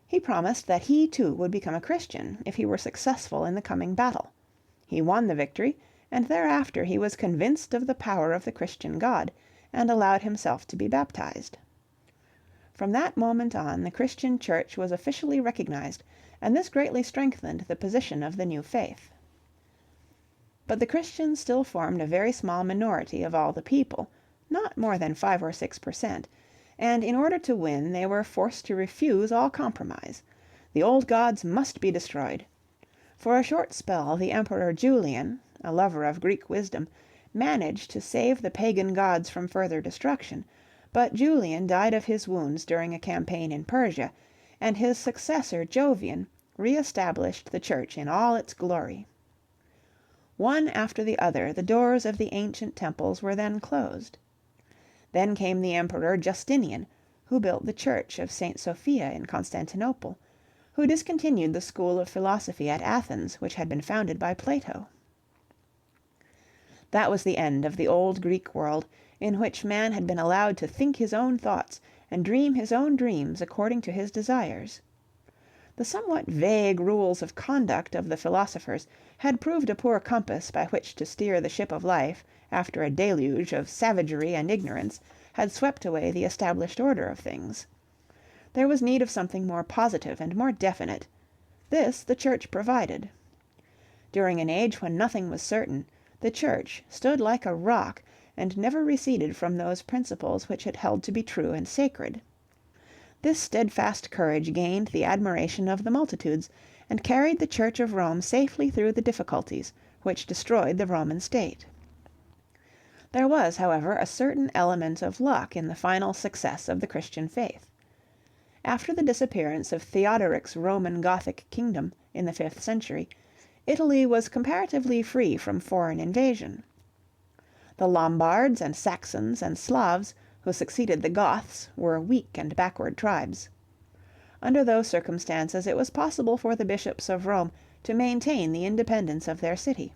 He promised that he too would become a Christian if he were successful in the coming battle. He won the victory, and thereafter he was convinced of the power of the Christian God, and allowed himself to be baptized. From that moment on, the Christian Church was officially recognized, and this greatly strengthened the position of the new faith. But the Christians still formed a very small minority of all the people, not more than 5 or 6%, and in order to win they were forced to refuse all compromise. The old gods must be destroyed. For a short spell the Emperor Julian, a lover of Greek wisdom, managed to save the pagan gods from further destruction, but Julian died of his wounds during a campaign in Persia, and his successor Jovian re-established the Church in all its glory. One after the other the doors of the ancient temples were then closed. Then came the Emperor Justinian, who built the Church of St. Sophia in Constantinople, who discontinued the school of philosophy at Athens which had been founded by Plato. That was the end of the old Greek world, in which man had been allowed to think his own thoughts and dream his own dreams according to his desires. The somewhat vague rules of conduct of the philosophers had proved a poor compass by which to steer the ship of life after a deluge of savagery and ignorance had swept away the established order of things. There was need of something more positive and more definite. This the Church provided. During an age when nothing was certain, the Church stood like a rock and never receded from those principles which it held to be true and sacred. This steadfast courage gained the admiration of the multitudes, and carried the Church of Rome safely through the difficulties which destroyed the Roman state. There was, however, a certain element of luck in the final success of the Christian faith. After the disappearance of Theodoric's Roman Gothic kingdom in the 5th century, Italy was comparatively free from foreign invasion. The Lombards and Saxons and Slavs who succeeded the Goths were weak and backward tribes. Under those circumstances it was possible for the bishops of Rome to maintain the independence of their city.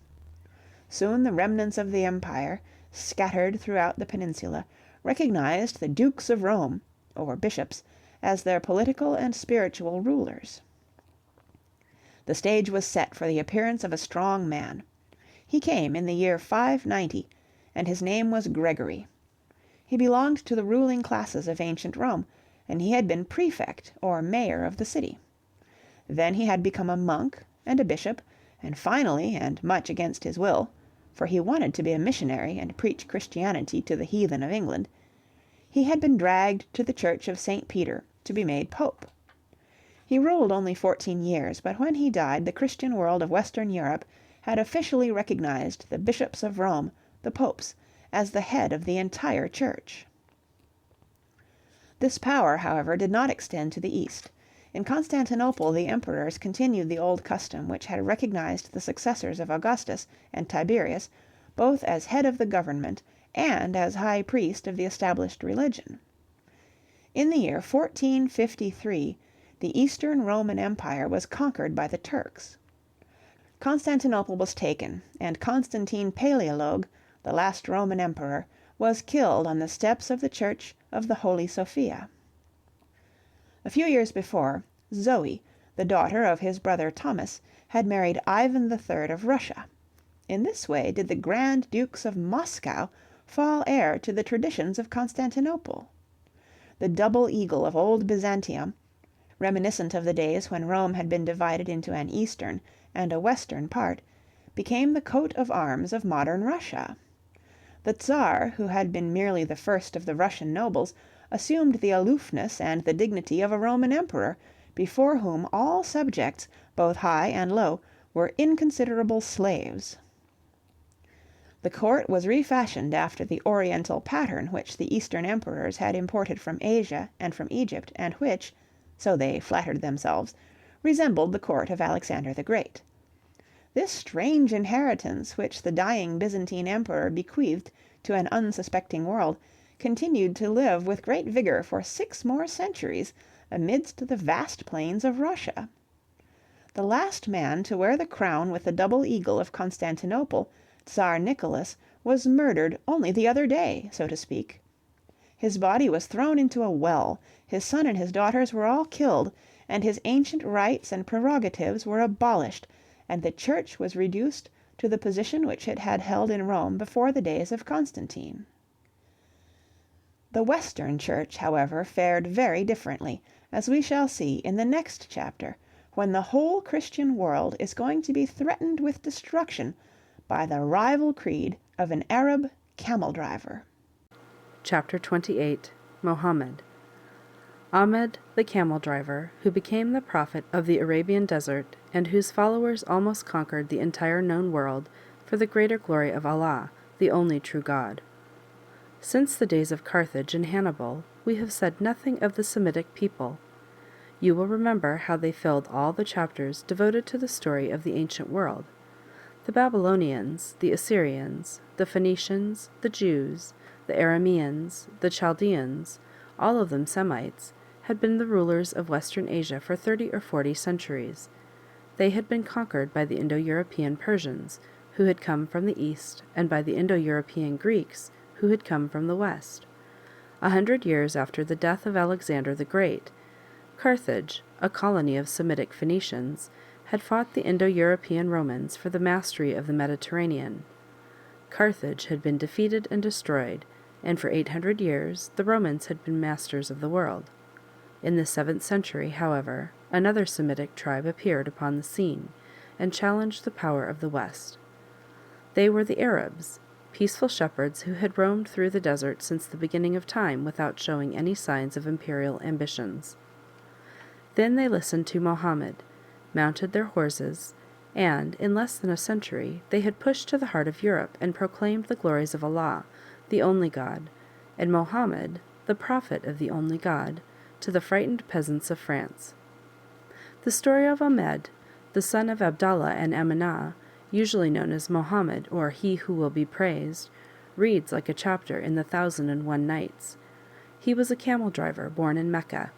Soon the remnants of the empire, scattered throughout the peninsula, recognized the Dukes of Rome, or bishops, as their political and spiritual rulers. The stage was set for the appearance of a strong man. He came in the year 590, and his name was Gregory. He belonged to the ruling classes of ancient Rome, and he had been prefect or mayor of the city. Then he had become a monk and a bishop, and finally, and much against his will, for he wanted to be a missionary and preach Christianity to the heathen of England, he had been dragged to the Church of St. Peter to be made pope. He ruled only 14 years, but when he died the Christian world of Western Europe had officially recognized the bishops of Rome, the popes, as the head of the entire Church. This power, however, did not extend to the east. In Constantinople the emperors continued the old custom which had recognized the successors of Augustus and Tiberius both as head of the government and as high priest of the established religion. In the year 1453 the Eastern Roman Empire was conquered by the Turks. Constantinople was taken, and Constantine Palaeologue, the last Roman emperor, was killed on the steps of the Church of the Holy Sophia. A few years before, Zoe, the daughter of his brother Thomas, had married Ivan III of Russia. In this way did the Grand Dukes of Moscow fall heir to the traditions of Constantinople. The double eagle of old Byzantium, reminiscent of the days when Rome had been divided into an eastern and a western part, became the coat of arms of modern Russia. The Tsar, who had been merely the first of the Russian nobles, assumed the aloofness and the dignity of a Roman emperor, before whom all subjects, both high and low, were inconsiderable slaves. The court was refashioned after the Oriental pattern which the Eastern emperors had imported from Asia and from Egypt, and which, so they flattered themselves, resembled the court of Alexander the Great. This strange inheritance which the dying Byzantine emperor bequeathed to an unsuspecting world continued to live with great vigor for 6 more centuries amidst the vast plains of Russia. The last man to wear the crown with the double eagle of Constantinople, Tsar Nicholas, was murdered only the other day, so to speak. His body was thrown into a well, his son and his daughters were all killed, and his ancient rights and prerogatives were abolished, and the Church was reduced to the position which it had held in Rome before the days of Constantine. The Western Church, however, fared very differently, as we shall see in the next chapter, when the whole Christian world is going to be threatened with destruction by the rival creed of an Arab camel driver. Chapter 28. Muhammad. Ahmed, the camel driver, who became the prophet of the Arabian desert, and whose followers almost conquered the entire known world for the greater glory of Allah, the only true God. Since the days of Carthage and Hannibal, we have said nothing of the Semitic people. You will remember how they filled all the chapters devoted to the story of the ancient world. The Babylonians, the Assyrians, the Phoenicians, the Jews, the Arameans, the Chaldeans, all of them Semites, had been the rulers of Western Asia for 30 or 40 centuries. They had been conquered by the Indo European Persians, who had come from the east, and by the Indo European Greeks, who had come from the west. 100 years after the death of Alexander the Great, Carthage, a colony of Semitic Phoenicians, had fought the Indo European Romans for the mastery of the Mediterranean. Carthage had been defeated and destroyed, and for 800 years the Romans had been masters of the world. In the 7th century, however, another Semitic tribe appeared upon the scene and challenged the power of the West. They were the Arabs, peaceful shepherds who had roamed through the desert since the beginning of time without showing any signs of imperial ambitions. Then they listened to Muhammad, mounted their horses, and, in less than a century, they had pushed to the heart of Europe and proclaimed the glories of Allah, the only God, and Muhammad, the prophet of the only God, to the frightened peasants of France. The story of Ahmed, the son of Abdallah and Aminah, usually known as Muhammad or He Who Will Be Praised, reads like a chapter in the 1001 Nights. He was a camel driver born in Mecca.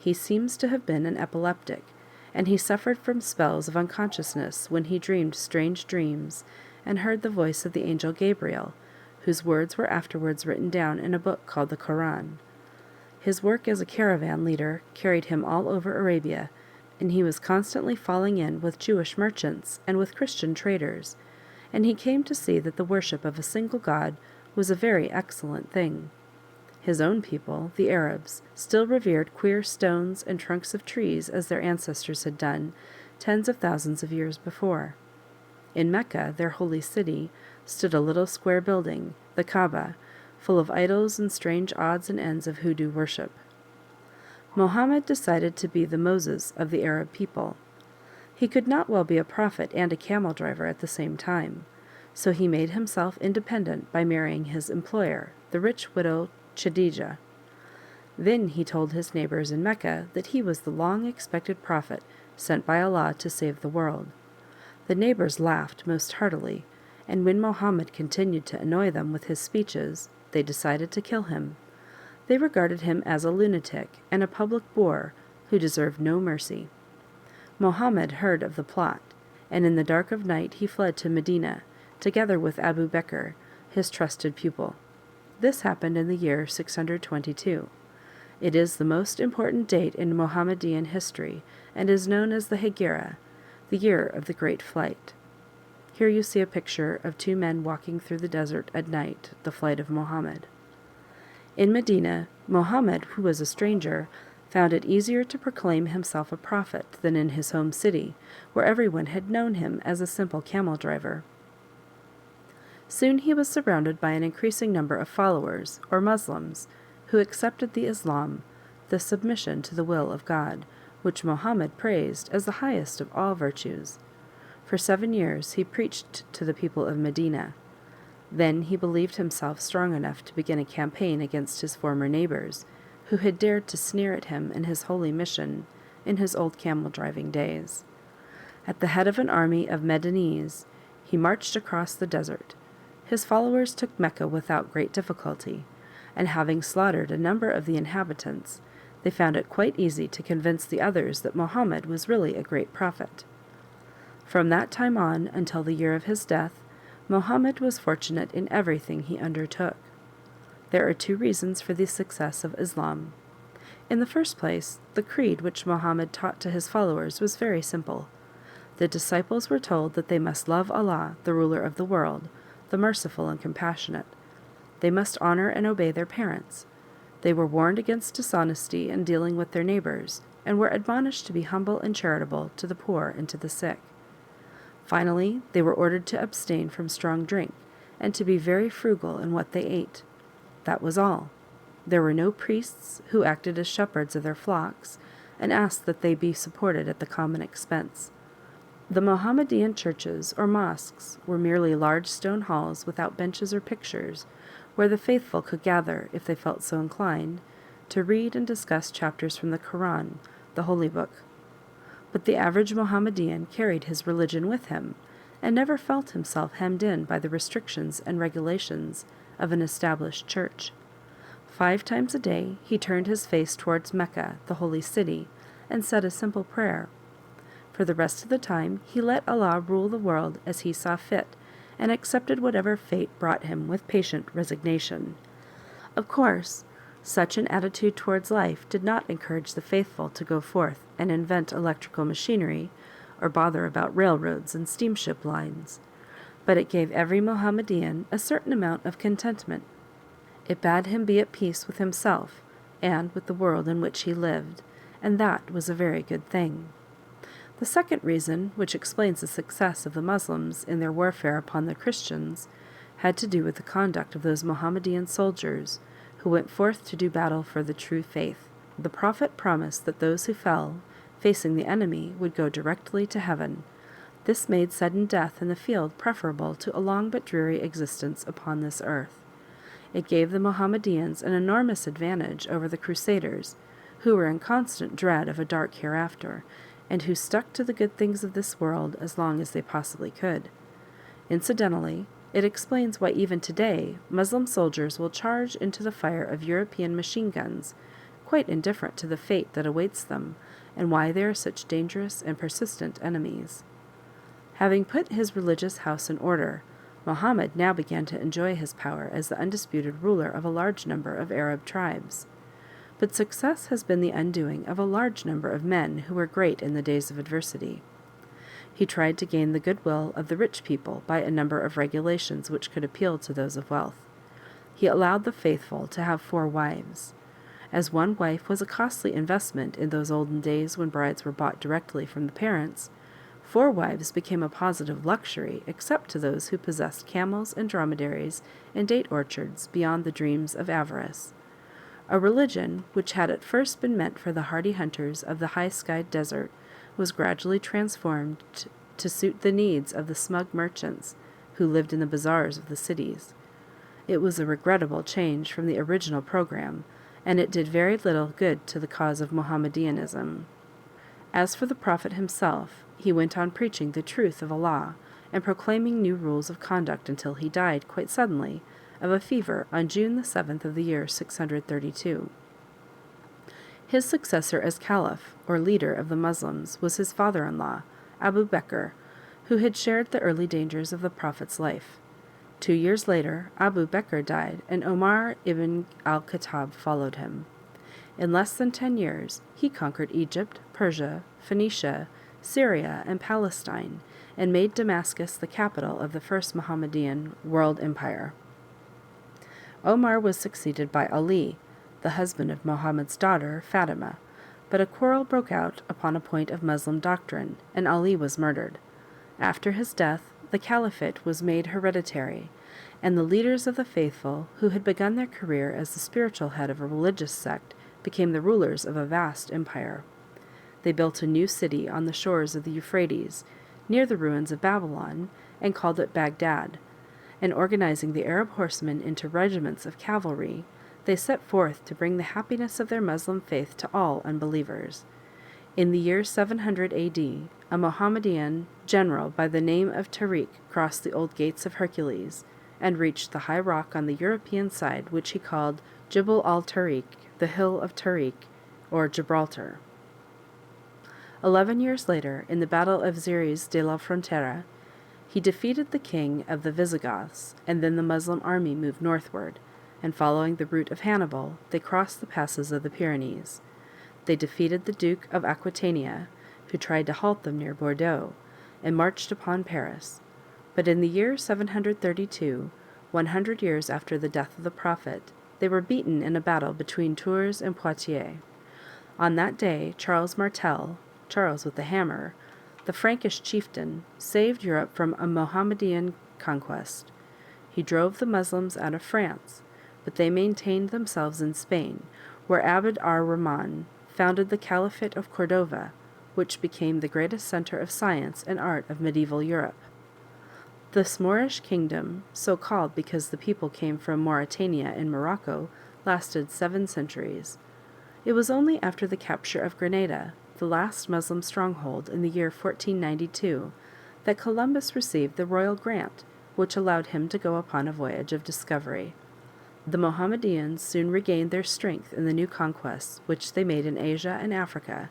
He seems to have been an epileptic, and he suffered from spells of unconsciousness when he dreamed strange dreams and heard the voice of the angel Gabriel, whose words were afterwards written down in a book called the Koran. His work as a caravan leader carried him all over Arabia, and he was constantly falling in with Jewish merchants and with Christian traders, and he came to see that the worship of a single God was a very excellent thing. His own people, the Arabs, still revered queer stones and trunks of trees as their ancestors had done tens of thousands of years before. In Mecca, their holy city, stood a little square building, the Kaaba, full of idols and strange odds and ends of hoodoo worship. Mohammed decided to be the Moses of the Arab people. He could not well be a prophet and a camel driver at the same time, so he made himself independent by marrying his employer, the rich widow Khadijah. Then he told his neighbors in Mecca that he was the long-expected prophet sent by Allah to save the world. The neighbors laughed most heartily, and when Muhammad continued to annoy them with his speeches, they decided to kill him. They regarded him as a lunatic and a public bore who deserved no mercy. Muhammad heard of the plot, and in the dark of night he fled to Medina, together with Abu Bekr, his trusted pupil. This happened in the year 622. It is the most important date in Mohammedan history, and is known as the Hegira, the year of the Great Flight. Here you see a picture of two men walking through the desert at night, the flight of Muhammad. In Medina, Muhammad, who was a stranger, found it easier to proclaim himself a prophet than in his home city, where everyone had known him as a simple camel driver. Soon he was surrounded by an increasing number of followers, or Muslims, who accepted the Islam, the submission to the will of God, which Muhammad praised as the highest of all virtues. For 7 years he preached to the people of Medina. Then he believed himself strong enough to begin a campaign against his former neighbors, who had dared to sneer at him in his holy mission in his old camel-driving days. At the head of an army of Medanese, he marched across the desert. His followers took Mecca without great difficulty, and having slaughtered a number of the inhabitants, they found it quite easy to convince the others that Muhammad was really a great prophet. From that time on until the year of his death, Muhammad was fortunate in everything he undertook. There are 2 reasons for the success of Islam. In the first place, the creed which Muhammad taught to his followers was very simple. The disciples were told that they must love Allah, the ruler of the world, the merciful and compassionate. They must honor and obey their parents. They were warned against dishonesty in dealing with their neighbors, and were admonished to be humble and charitable to the poor and to the sick. Finally, they were ordered to abstain from strong drink, and to be very frugal in what they ate. That was all. There were no priests, who acted as shepherds of their flocks, and asked that they be supported at the common expense. The Mohammedan churches, or mosques, were merely large stone halls without benches or pictures, where the faithful could gather, if they felt so inclined, to read and discuss chapters from the Quran, the holy book. But the average Mohammedan carried his religion with him, and never felt himself hemmed in by the restrictions and regulations of an established church. 5 times a day he turned his face towards Mecca, the holy city, and said a simple prayer. For the rest of the time he let Allah rule the world as he saw fit, and accepted whatever fate brought him with patient resignation. Of course, such an attitude towards life did not encourage the faithful to go forth and invent electrical machinery, or bother about railroads and steamship lines, but it gave every Mohammedan a certain amount of contentment. It bade him be at peace with himself and with the world in which he lived, and that was a very good thing. The second reason, which explains the success of the Muslims in their warfare upon the Christians, had to do with the conduct of those Mohammedan soldiers who went forth to do battle for the true faith. The Prophet promised that those who fell, facing the enemy, would go directly to heaven. This made sudden death in the field preferable to a long but dreary existence upon this earth. It gave the Mohammedans an enormous advantage over the Crusaders, who were in constant dread of a dark hereafter, and who stuck to the good things of this world as long as they possibly could. Incidentally, it explains why even today Muslim soldiers will charge into the fire of European machine guns, quite indifferent to the fate that awaits them, and why they are such dangerous and persistent enemies. Having put his religious house in order, Muhammad now began to enjoy his power as the undisputed ruler of a large number of Arab tribes. But success has been the undoing of a large number of men who were great in the days of adversity. He tried to gain the goodwill of the rich people by a number of regulations which could appeal to those of wealth. He allowed the faithful to have 4 wives. As one wife was a costly investment in those olden days when brides were bought directly from the parents, 4 wives became a positive luxury except to those who possessed camels and dromedaries and date orchards beyond the dreams of avarice. A religion, which had at first been meant for the hardy hunters of the high-skied desert, was gradually transformed to suit the needs of the smug merchants who lived in the bazaars of the cities. It was a regrettable change from the original program, and it did very little good to the cause of Mohammedanism. As for the Prophet himself, he went on preaching the truth of Allah and proclaiming new rules of conduct until he died, quite suddenly, of a fever on June the 7th of the year 632. His successor as Caliph, or leader of the Muslims, was his father-in-law, Abu Bakr, who had shared the early dangers of the Prophet's life. 2 years later, Abu Bakr died, and Omar ibn al-Khattab followed him. In less than 10 years, he conquered Egypt, Persia, Phoenicia, Syria, and Palestine, and made Damascus the capital of the first Mohammedan world empire. Omar was succeeded by Ali, the husband of Muhammad's daughter, Fatima, but a quarrel broke out upon a point of Muslim doctrine, and Ali was murdered. After his death, the caliphate was made hereditary, and the leaders of the faithful, who had begun their career as the spiritual head of a religious sect, became the rulers of a vast empire. They built a new city on the shores of the Euphrates, near the ruins of Babylon, and called it Baghdad, and organizing the Arab horsemen into regiments of cavalry, they set forth to bring the happiness of their Muslim faith to all unbelievers. In the year 700 A.D., a Mohammedan general by the name of Tariq crossed the old gates of Hercules and reached the high rock on the European side, which he called Jibal al-Tariq, the Hill of Tariq, or Gibraltar. 11 years later, in the Battle of Xeres de la Frontera, he defeated the king of the Visigoths, and then the Muslim army moved northward, and following the route of Hannibal, they crossed the passes of the Pyrenees. They defeated the Duke of Aquitania, who tried to halt them near Bordeaux, and marched upon Paris. But in the year 732, 100 years after the death of the Prophet, they were beaten in a battle between Tours and Poitiers. On that day, Charles Martel, Charles with the hammer, the Frankish chieftain, saved Europe from a Mohammedan conquest. He drove the Muslims out of France, but they maintained themselves in Spain, where Abd ar-Rahman founded the Caliphate of Cordova, which became the greatest center of science and art of medieval Europe. This Moorish kingdom, so called because the people came from Mauritania in Morocco, lasted 7 centuries. It was only after the capture of Granada, the last Muslim stronghold, in the year 1492, that Columbus received the royal grant, which allowed him to go upon a voyage of discovery. The Mohammedans soon regained their strength in the new conquests which they made in Asia and Africa,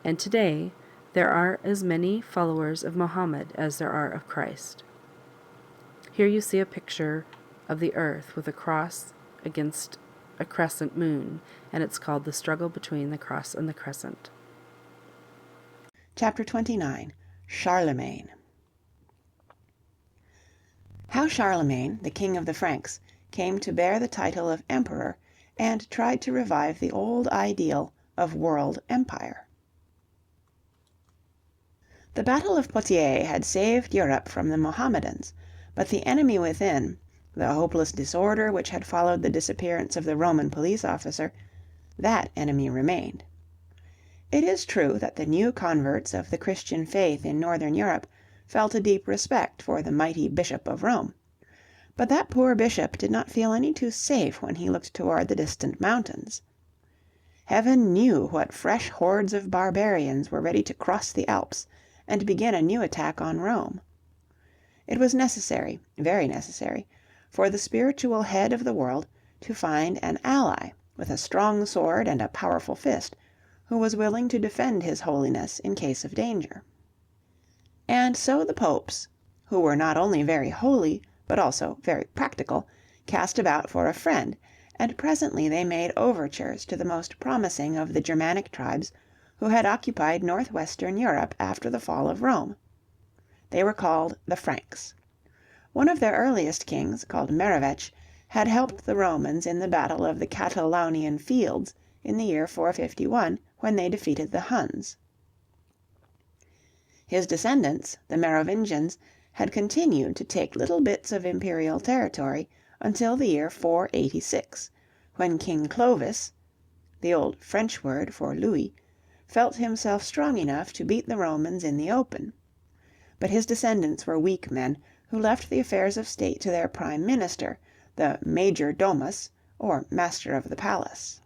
and today there are as many followers of Muhammad as there are of Christ. Here you see a picture of the earth with a cross against a crescent moon, and it's called The Struggle Between the Cross and the Crescent. Chapter 29. Charlemagne. How Charlemagne, the king of the Franks, came to bear the title of emperor and tried to revive the old ideal of world empire. The Battle of Poitiers had saved Europe from the Mohammedans, but the enemy within, the hopeless disorder which had followed the disappearance of the Roman police officer, that enemy remained. It is true that the new converts of the Christian faith in northern Europe felt a deep respect for the mighty Bishop of Rome, but that poor bishop did not feel any too safe when he looked toward the distant mountains. Heaven knew what fresh hordes of barbarians were ready to cross the Alps and begin a new attack on Rome. It was necessary, very necessary, for the spiritual head of the world to find an ally with a strong sword and a powerful fist, who was willing to defend his holiness in case of danger. And so the popes, who were not only very holy, but also very practical, cast about for a friend, and presently they made overtures to the most promising of the Germanic tribes who had occupied northwestern Europe after the fall of Rome. They were called the Franks. One of their earliest kings, called Merovech, had helped the Romans in the battle of the Catalaunian Fields in the year 451, when they defeated the Huns. His descendants, the Merovingians, had continued to take little bits of imperial territory until the year 486, when King Clovis, the old French word for Louis, felt himself strong enough to beat the Romans in the open. But his descendants were weak men who left the affairs of state to their prime minister, the major domus, or master of the palace.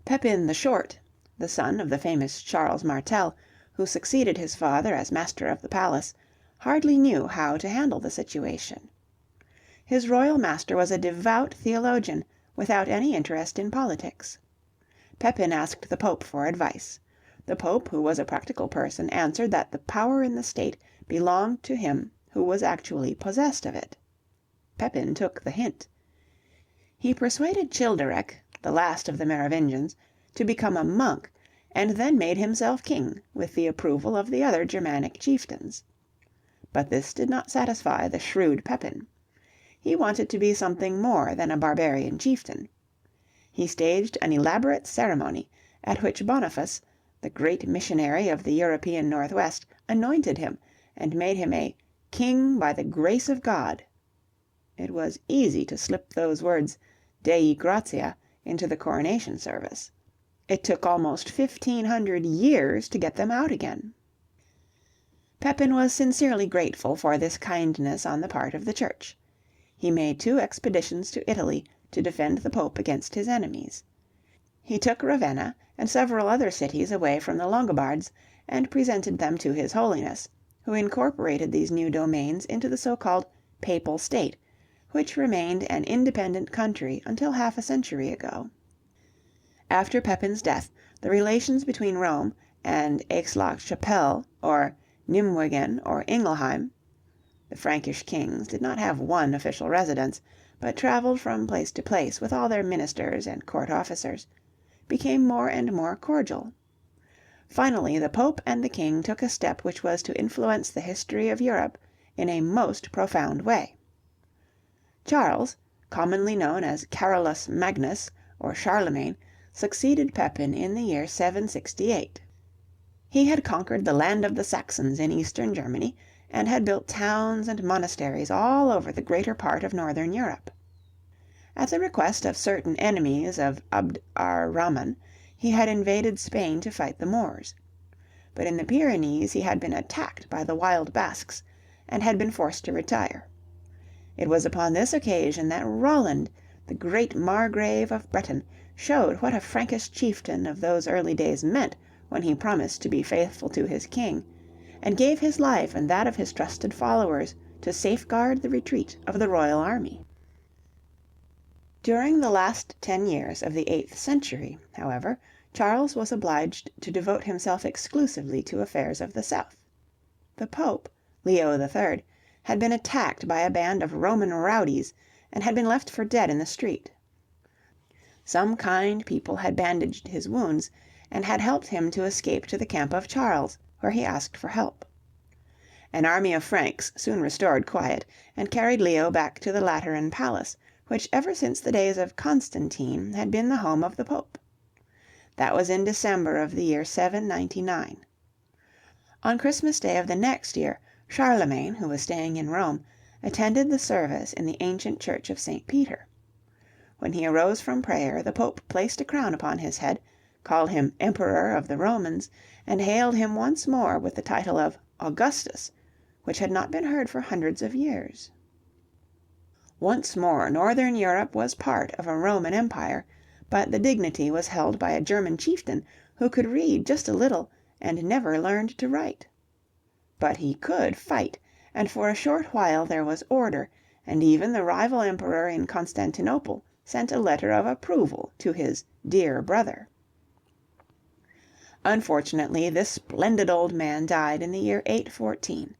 Pepin the Short, the son of the famous Charles Martel, who succeeded his father as master of the palace, hardly knew how to handle the situation. His royal master was a devout theologian without any interest in politics. Pepin asked the Pope for advice. The Pope, who was a practical person, answered that the power in the state belonged to him who was actually possessed of it. Pepin took the hint. He persuaded Childerec, the last of the Merovingians, to become a monk, and then made himself king with the approval of the other Germanic chieftains. But this did not satisfy the shrewd Pepin. He wanted to be something more than a barbarian chieftain. He staged an elaborate ceremony at which Boniface, the great missionary of the European Northwest, anointed him and made him a "king by the grace of God." It was easy to slip those words Dei Gratia into the coronation service. It took almost 1,500 years to get them out again. Pepin was sincerely grateful for this kindness on the part of the Church. He made 2 expeditions to Italy to defend the Pope against his enemies. He took Ravenna and several other cities away from the Longobards and presented them to His Holiness, who incorporated these new domains into the so-called Papal State, which remained an independent country until half a century ago. After Pepin's death, the relations between Rome and Aix-la-Chapelle, or Nimwegen or Ingelheim (the Frankish kings did not have one official residence, but traveled from place to place with all their ministers and court officers), became more and more cordial. Finally the Pope and the King took a step which was to influence the history of Europe in a most profound way. Charles, commonly known as Carolus Magnus or Charlemagne, succeeded Pepin in the year 768. He had conquered the land of the Saxons in eastern Germany, and had built towns and monasteries all over the greater part of northern Europe. At the request of certain enemies of Abd ar-Rahman, he had invaded Spain to fight the Moors. But in the Pyrenees he had been attacked by the wild Basques, and had been forced to retire. It was upon this occasion that Roland, the great Margrave of Breton, showed what a Frankish chieftain of those early days meant when he promised to be faithful to his king, and gave his life and that of his trusted followers to safeguard the retreat of the royal army. During the last 10 years of the 8th century, however, Charles was obliged to devote himself exclusively to affairs of the south. The Pope, Leo III, had been attacked by a band of Roman rowdies and had been left for dead in the street. Some kind people had bandaged his wounds and had helped him to escape to the camp of Charles, where he asked for help. An army of Franks soon restored quiet and carried Leo back to the Lateran palace, which ever since the days of Constantine had been the home of the Pope. That was in December of the year 799. On Christmas Day of the next year, Charlemagne, who was staying in Rome, attended the service in the ancient church of St. Peter. When he arose from prayer, the Pope placed a crown upon his head, called him Emperor of the Romans, and hailed him once more with the title of Augustus, which had not been heard for hundreds of years. Once more northern Europe was part of a Roman Empire, but the dignity was held by a German chieftain who could read just a little and never learned to write. But he could fight, and for a short while there was order, and even the rival emperor in Constantinople sent a letter of approval to his "dear brother." Unfortunately, this splendid old man died in the year 814.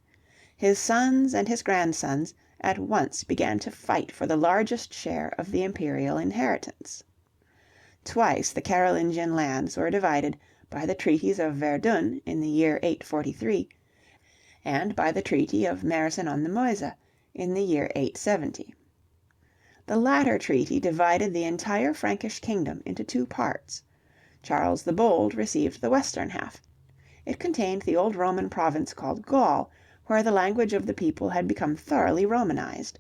His sons and his grandsons at once began to fight for the largest share of the imperial inheritance. Twice the Carolingian lands were divided by the treaties of Verdun in the year 843, and by the treaty of Mersen on the Meuse in the year 870. The latter treaty divided the entire Frankish kingdom into 2 parts. Charles the Bold received the western half. It contained the old Roman province called Gaul, where the language of the people had become thoroughly Romanized.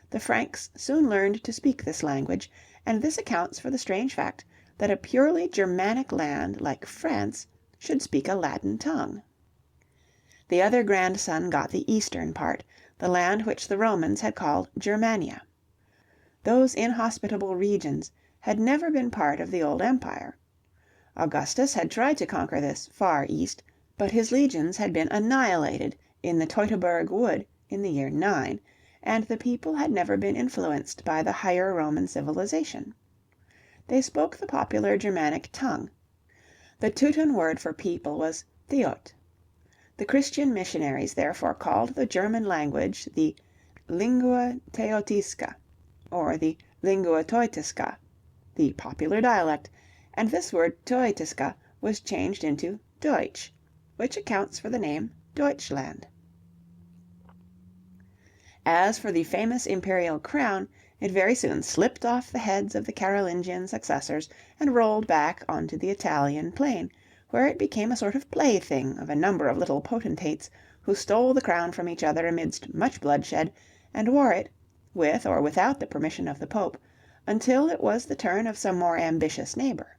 The Franks soon learned to speak this language, and this accounts for the strange fact that a purely Germanic land like France should speak a Latin tongue. The other grandson got the eastern part, the land which the Romans had called Germania. Those inhospitable regions had never been part of the old empire, Augustus had tried to conquer this far east, but his legions had been annihilated in the Teutoburg Wood in the year 9, and the people had never been influenced by the higher Roman civilization. They spoke the popular Germanic tongue. The Teuton word for people was Theot. The Christian missionaries therefore called the German language the Lingua Teotisca, or the Lingua Teutiska, the popular dialect, and this word Teutiska was changed into Deutsch, which accounts for the name Deutschland. As for the famous imperial crown, it very soon slipped off the heads of the Carolingian successors and rolled back onto the Italian plain, where it became a sort of plaything of a number of little potentates who stole the crown from each other amidst much bloodshed, and wore it, with or without the permission of the Pope, until it was the turn of some more ambitious neighbor.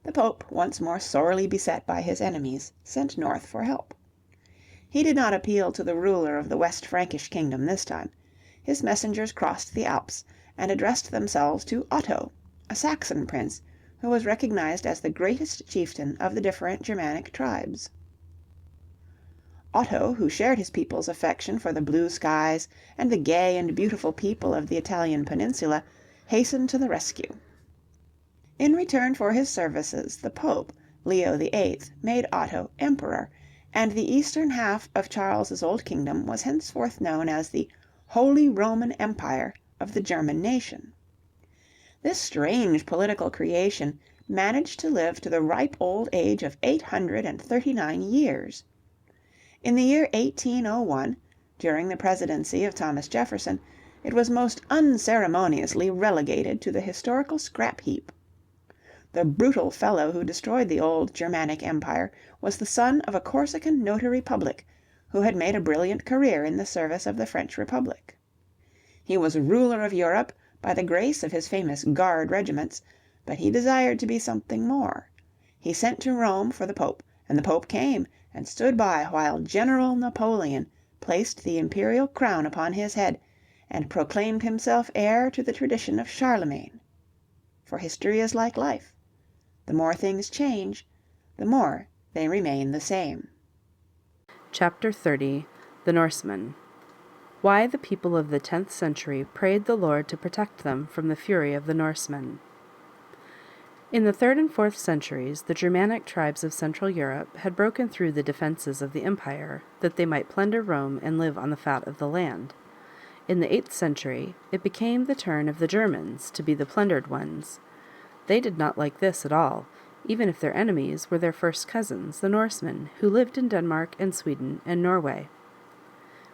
The Pope, once more sorely beset by his enemies, sent north for help. He did not appeal to the ruler of the West Frankish kingdom this time. His messengers crossed the Alps and addressed themselves to Otto, a Saxon prince, who was recognized as the greatest chieftain of the different Germanic tribes. Otto, who shared his people's affection for the blue skies and the gay and beautiful people of the Italian peninsula, hastened to the rescue. In return for his services, the Pope, Leo VIII, made Otto emperor, and the eastern half of Charles's old kingdom was henceforth known as the Holy Roman Empire of the German nation. This strange political creation managed to live to the ripe old age of 839 years. In the year 1801, during the presidency of Thomas Jefferson, it was most unceremoniously relegated to the historical scrap heap. The brutal fellow who destroyed the old Germanic Empire was the son of a Corsican notary public, who had made a brilliant career in the service of the French Republic. He was ruler of Europe by the grace of his famous Guard regiments, but he desired to be something more. He sent to Rome for the Pope, and the Pope came and stood by while General Napoleon placed the imperial crown upon his head and proclaimed himself heir to the tradition of Charlemagne. For history is like life. The more things change, the more they remain the same. Chapter 30. The Norsemen. Why the people of the 10th century prayed the Lord to protect them from the fury of the Norsemen. In the 3rd and 4th centuries, the Germanic tribes of Central Europe had broken through the defenses of the empire, that they might plunder Rome and live on the fat of the land. In the 8th century, it became the turn of the Germans to be the plundered ones. They did not like this at all, even if their enemies were their first cousins, the Norsemen, who lived in Denmark and Sweden and Norway.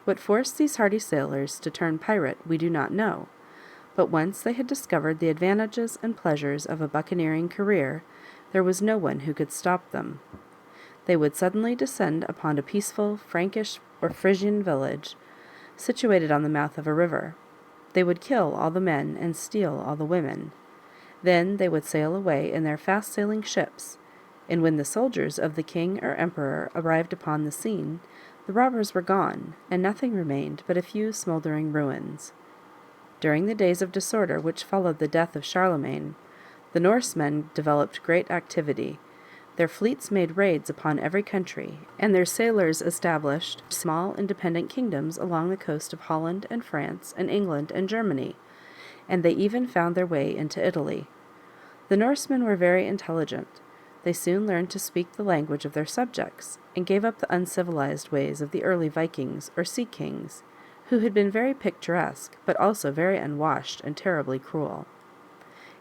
What forced these hardy sailors to turn pirate we do not know, but once they had discovered the advantages and pleasures of a buccaneering career, there was no one who could stop them. They would suddenly descend upon a peaceful Frankish or Frisian village, situated on the mouth of a river. They would kill all the men and steal all the women. Then they would sail away in their fast-sailing ships, and when the soldiers of the king or emperor arrived upon the scene, the robbers were gone, and nothing remained but a few smoldering ruins. During the days of disorder which followed the death of Charlemagne, the Norsemen developed great activity. Their fleets made raids upon every country, and their sailors established small independent kingdoms along the coast of Holland and France and England and Germany, and they even found their way into Italy. The Norsemen were very intelligent. They soon learned to speak the language of their subjects, and gave up the uncivilized ways of the early Vikings or sea kings, who had been very picturesque, but also very unwashed and terribly cruel.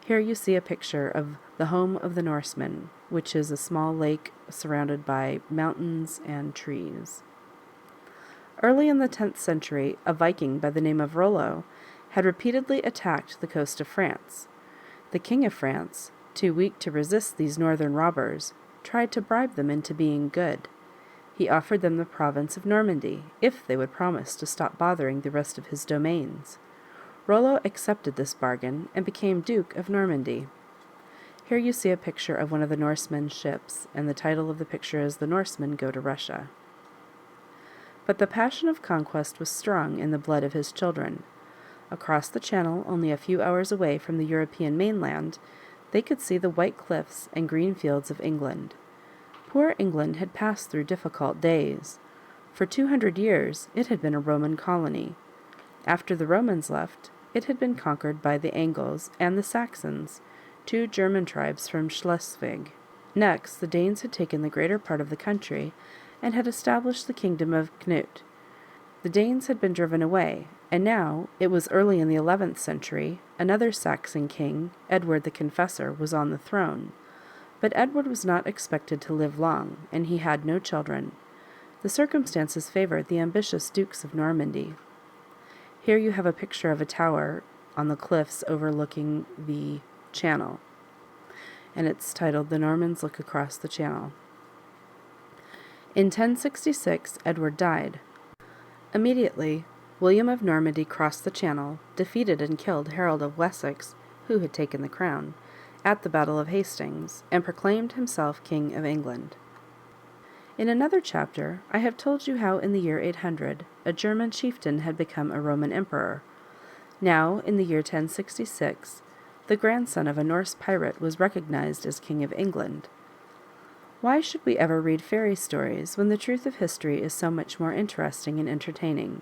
Here you see a picture of the home of the Norsemen, which is a small lake surrounded by mountains and trees. Early in the 10th century, a Viking by the name of Rollo had repeatedly attacked the coast of France. The King of France, too weak to resist these northern robbers, tried to bribe them into being good. He offered them the province of Normandy, if they would promise to stop bothering the rest of his domains. Rollo accepted this bargain and became Duke of Normandy. Here you see a picture of one of the Norsemen's ships, and the title of the picture is "The Norsemen Go to Russia." But the passion of conquest was strong in the blood of his children. Across the channel, only a few hours away from the European mainland, They could see the white cliffs and green fields of England. Poor England had passed through difficult days. For 200 years it had been a Roman colony. After the Romans left, it had been conquered by the Angles and the Saxons, 2 German tribes from Schleswig. Next, the Danes had taken the greater part of the country and had established the kingdom of Knut. The Danes had been driven away, and now, it was early in the 11th century, another Saxon king, Edward the Confessor, was on the throne. But Edward was not expected to live long, and he had no children. The circumstances favored the ambitious dukes of Normandy. Here you have a picture of a tower on the cliffs overlooking the channel, and it's titled "The Normans Look Across the Channel." In 1066, Edward died. Immediately, William of Normandy crossed the Channel, defeated and killed Harold of Wessex, who had taken the crown, at the Battle of Hastings, and proclaimed himself King of England. In another chapter, I have told you how in the year 800, a German chieftain had become a Roman emperor. Now, in the year 1066, the grandson of a Norse pirate was recognized as King of England. Why should we ever read fairy stories when the truth of history is so much more interesting and entertaining?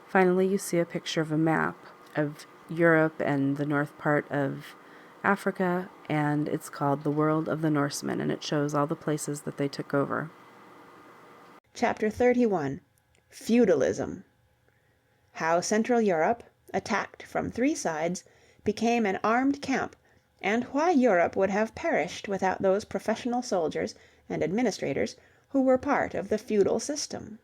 Finally, you see a picture of a map of Europe and the north part of Africa, and it's called The World of the Norsemen, and it shows all the places that they took over. Chapter 31. Feudalism. How Central Europe, attacked from 3 sides, became an armed camp, and why Europe would have perished without those professional soldiers and administrators who were part of the feudal system.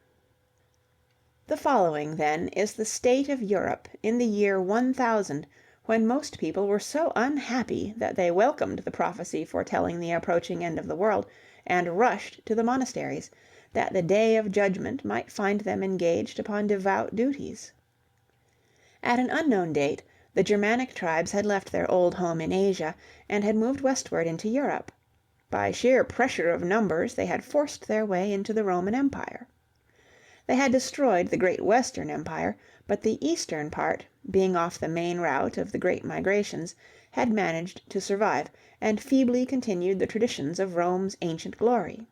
The following, then, is the state of Europe in the year 1000, when most people were so unhappy that they welcomed the prophecy foretelling the approaching end of the world, and rushed to the monasteries, that the day of judgment might find them engaged upon devout duties. At an unknown date, the Germanic tribes had left their old home in Asia, and had moved westward into Europe. By sheer pressure of numbers they had forced their way into the Roman Empire. They had destroyed the great Western Empire, but the eastern part, being off the main route of the great migrations, had managed to survive, and feebly continued the traditions of Rome's ancient glory.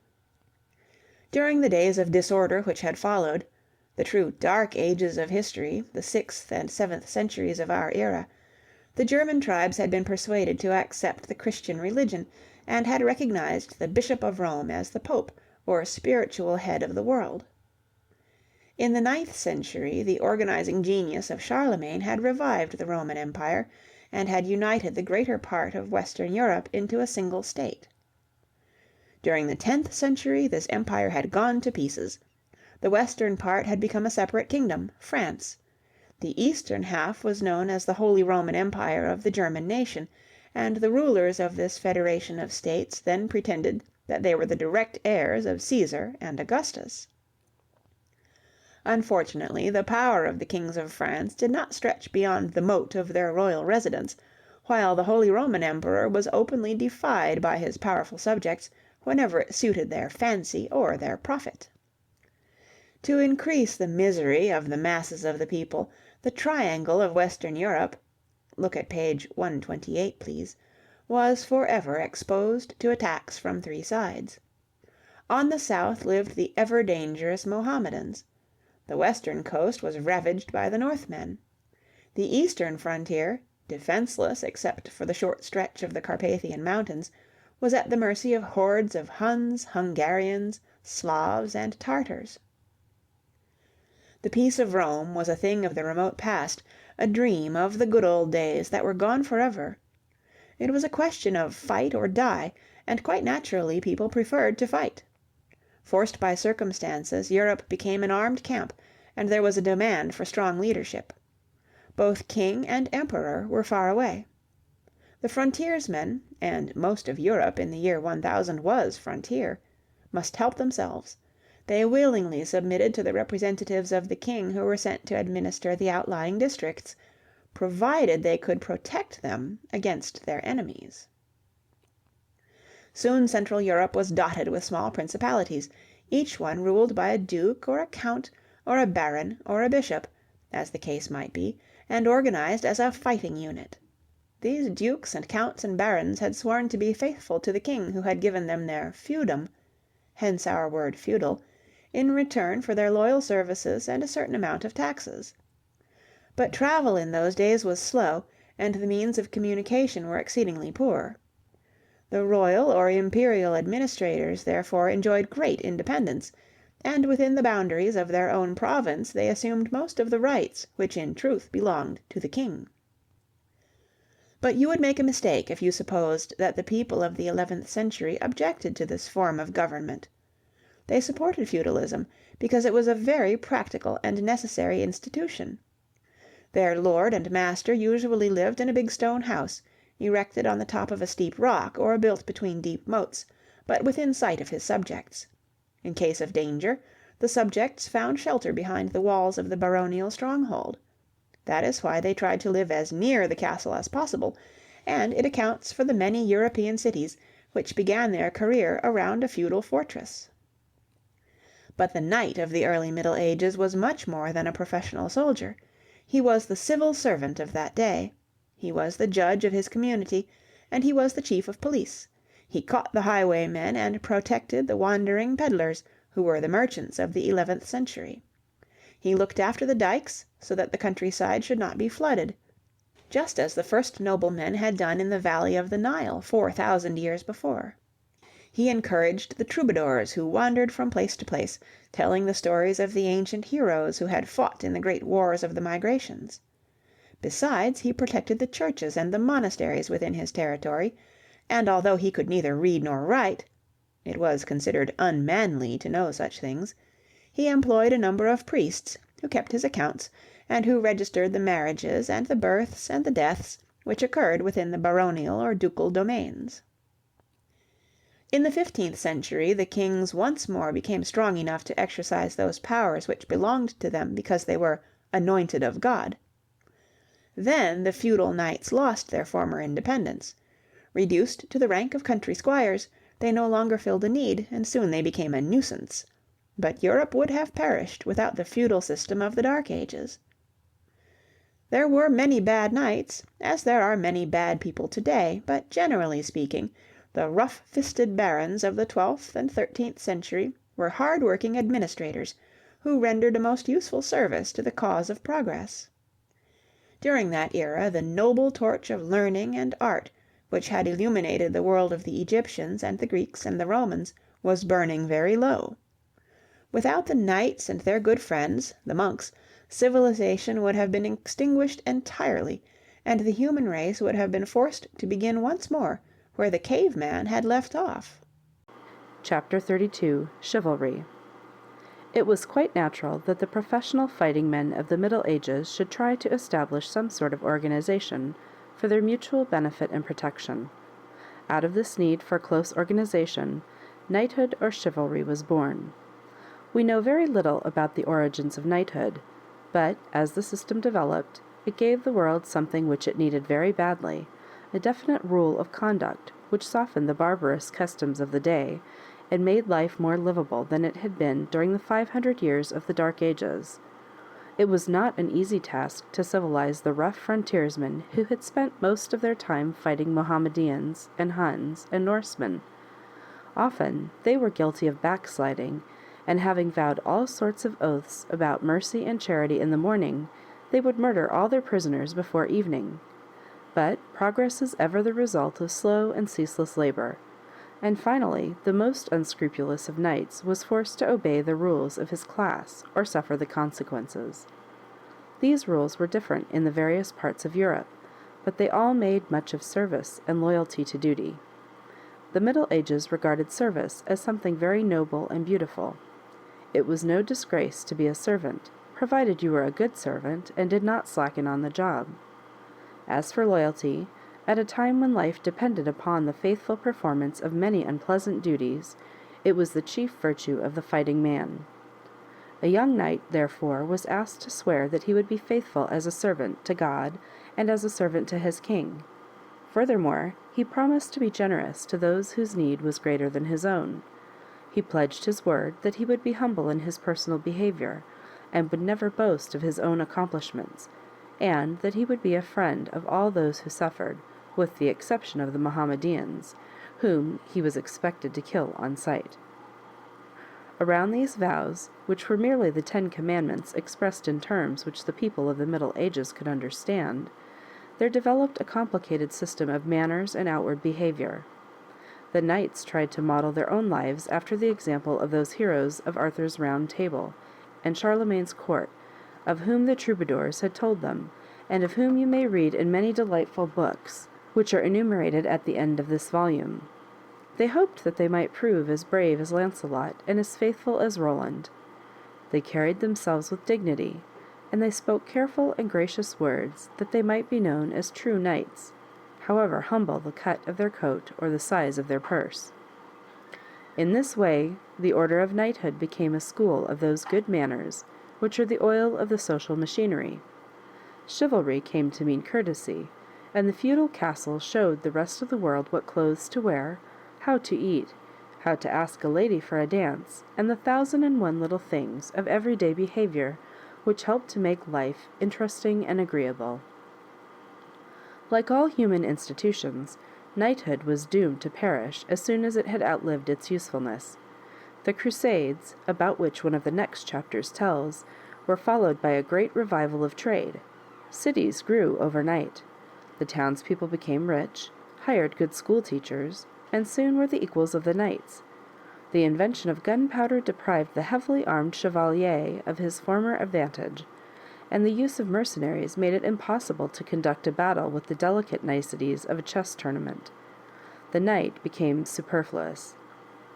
During the days of disorder which had followed, the true dark ages of history, the 6th and 7th centuries of our era, the German tribes had been persuaded to accept the Christian religion, and had recognized the Bishop of Rome as the Pope, or spiritual head of the world. In the 9th century the organizing genius of Charlemagne had revived the Roman Empire, and had united the greater part of Western Europe into a single state. During the 10th century this empire had gone to pieces. The western part had become a separate kingdom, France. The eastern half was known as the Holy Roman Empire of the German nation, and the rulers of this federation of states then pretended that they were the direct heirs of Caesar and Augustus. Unfortunately, the power of the kings of France did not stretch beyond the moat of their royal residence, while the Holy Roman Emperor was openly defied by his powerful subjects whenever it suited their fancy or their profit. To increase the misery of the masses of the people, the triangle of Western Europe (look at page 128, please) was forever exposed to attacks from 3 sides. On the south lived the ever dangerous Mohammedans. The western coast was ravaged by the Northmen. The eastern frontier, defenseless except for the short stretch of the Carpathian Mountains, was at the mercy of hordes of Huns, Hungarians, Slavs, and Tartars. The peace of Rome was a thing of the remote past, a dream of the good old days that were gone forever. It was a question of fight or die, and quite naturally people preferred to fight. Forced by circumstances, Europe became an armed camp, and there was a demand for strong leadership. Both king and emperor were far away. The frontiersmen, and most of Europe in the year 1000 was frontier, must help themselves. They willingly submitted to the representatives of the king who were sent to administer the outlying districts, provided they could protect them against their enemies. Soon Central Europe was dotted with small principalities, each one ruled by a duke or a count or a baron or a bishop, as the case might be, and organized as a fighting unit. These dukes and counts and barons had sworn to be faithful to the king who had given them their feudum, hence our word feudal, in return for their loyal services and a certain amount of taxes. But travel in those days was slow, and the means of communication were exceedingly poor. The royal or imperial administrators therefore enjoyed great independence, and within the boundaries of their own province they assumed most of the rights which in truth belonged to the king. But you would make a mistake if you supposed that the people of the 11th century objected to this form of government. They supported feudalism because it was a very practical and necessary institution. Their lord and master usually lived in a big stone house, erected on the top of a steep rock or built between deep moats, but within sight of his subjects. In case of danger, the subjects found shelter behind the walls of the baronial stronghold. That is why they tried to live as near the castle as possible, and it accounts for the many European cities which began their career around a feudal fortress. But the knight of the early Middle Ages was much more than a professional soldier. He was the civil servant of that day. He was the judge of his community, and he was the chief of police. He caught the highwaymen and protected the wandering peddlers, who were the merchants of the 11th century. He looked after the dikes, so that the countryside should not be flooded, just as the first noblemen had done in the valley of the Nile 4,000 years before. He encouraged the troubadours who wandered from place to place, telling the stories of the ancient heroes who had fought in the great wars of the migrations. Besides, he protected the churches and the monasteries within his territory, and although he could neither read nor write (it was considered unmanly to know such things), he employed a number of priests who kept his accounts and who registered the marriages and the births and the deaths which occurred within the baronial or ducal domains. In the 15th century the kings once more became strong enough to exercise those powers which belonged to them because they were "anointed of God." Then the feudal knights lost their former independence. Reduced to the rank of country squires, they no longer filled a need, and soon they became a nuisance. But Europe would have perished without the feudal system of the Dark Ages. There were many bad knights, as there are many bad people today, but generally speaking, the rough-fisted barons of the 12th and 13th century were hard-working administrators, who rendered a most useful service to the cause of progress. During that era the noble torch of learning and art, which had illuminated the world of the Egyptians and the Greeks and the Romans, was burning very low. Without the knights and their good friends, the monks, civilization would have been extinguished entirely, and the human race would have been forced to begin once more where the caveman had left off. Chapter 32. Chivalry. It was quite natural that the professional fighting men of the Middle Ages should try to establish some sort of organization for their mutual benefit and protection. Out of this need for close organization, knighthood or chivalry was born. We know very little about the origins of knighthood, but as the system developed, it gave the world something which it needed very badly, a definite rule of conduct which softened the barbarous customs of the day and made life more livable than it had been during the 500 years of the Dark Ages. It was not an easy task to civilize the rough frontiersmen who had spent most of their time fighting Mohammedans and Huns and Norsemen. Often they were guilty of backsliding, and having vowed all sorts of oaths about mercy and charity in the morning, they would murder all their prisoners before evening. But progress is ever the result of slow and ceaseless labor, and finally the most unscrupulous of knights was forced to obey the rules of his class or suffer the consequences. These rules were different in the various parts of Europe, but they all made much of service and loyalty to duty. The Middle Ages regarded service as something very noble and beautiful. It was no disgrace to be a servant, provided you were a good servant and did not slacken on the job. As for loyalty, at a time when life depended upon the faithful performance of many unpleasant duties, it was the chief virtue of the fighting man. A young knight, therefore, was asked to swear that he would be faithful as a servant to God and as a servant to his king. Furthermore, he promised to be generous to those whose need was greater than his own. He pledged his word that he would be humble in his personal behavior, and would never boast of his own accomplishments. and that he would be a friend of all those who suffered, with the exception of the Mohammedans, whom he was expected to kill on sight. Around these vows, which were merely the 10 Commandments expressed in terms which the people of the Middle Ages could understand, there developed a complicated system of manners and outward behavior. The knights tried to model their own lives after the example of those heroes of Arthur's Round Table and Charlemagne's court, of whom the troubadours had told them, and of whom you may read in many delightful books, which are enumerated at the end of this volume. They hoped that they might prove as brave as Lancelot and as faithful as Roland. They carried themselves with dignity, and they spoke careful and gracious words, that they might be known as true knights, however humble the cut of their coat or the size of their purse. In this way, the order of knighthood became a school of those good manners which are the oil of the social machinery. Chivalry came to mean courtesy, and the feudal castle showed the rest of the world what clothes to wear, how to eat, how to ask a lady for a dance, and the 1,001 little things of everyday behavior which helped to make life interesting and agreeable. Like all human institutions, knighthood was doomed to perish as soon as it had outlived its usefulness. The Crusades, about which one of the next chapters tells, were followed by a great revival of trade. Cities grew overnight. The townspeople became rich, hired good school teachers, and soon were the equals of the knights. The invention of gunpowder deprived the heavily armed chevalier of his former advantage, and the use of mercenaries made it impossible to conduct a battle with the delicate niceties of a chess tournament. The knight became superfluous.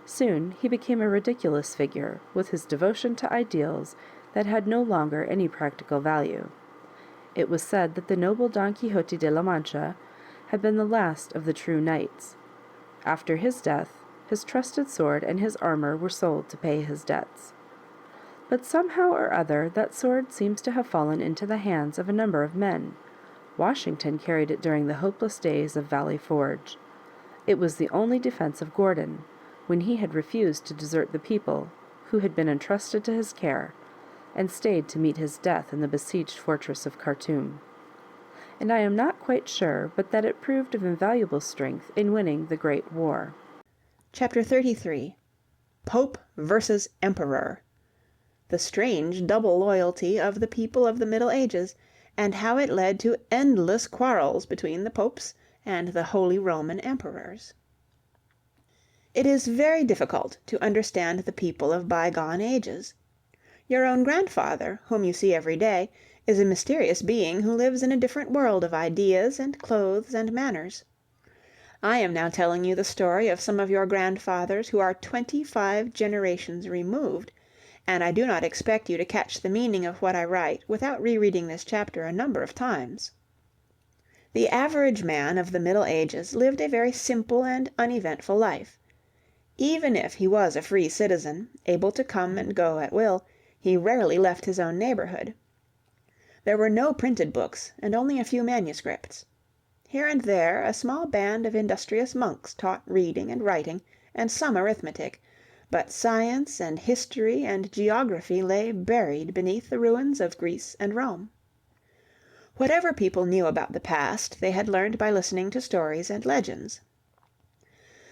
Soon he became a ridiculous figure, with his devotion to ideals that had no longer any practical value. It was said that the noble Don Quixote de la Mancha had been the last of the true knights. After his death, his trusted sword and his armor were sold to pay his debts. But somehow or other that sword seems to have fallen into the hands of a number of men. Washington carried it during the hopeless days of Valley Forge. It was the only defense of Gordon, when he had refused to desert the people who had been entrusted to his care, and stayed to meet his death in the besieged fortress of Khartoum. And I am not quite sure but that it proved of invaluable strength in winning the Great War. Chapter 33. Pope versus Emperor. The strange double loyalty of the people of the Middle Ages, and how it led to endless quarrels between the popes and the Holy Roman Emperors. It is very difficult to understand the people of bygone ages. Your own grandfather, whom you see every day, is a mysterious being who lives in a different world of ideas and clothes and manners. I am now telling you the story of some of your grandfathers who are 25 generations removed, and I do not expect you to catch the meaning of what I write without rereading this chapter a number of times. The average man of the Middle Ages lived a very simple and uneventful life. Even if he was a free citizen, able to come and go at will, he rarely left his own neighborhood. There were no printed books, and only a few manuscripts. Here and there a small band of industrious monks taught reading and writing, and some arithmetic, but science and history and geography lay buried beneath the ruins of Greece and Rome. Whatever people knew about the past they had learned by listening to stories and legends.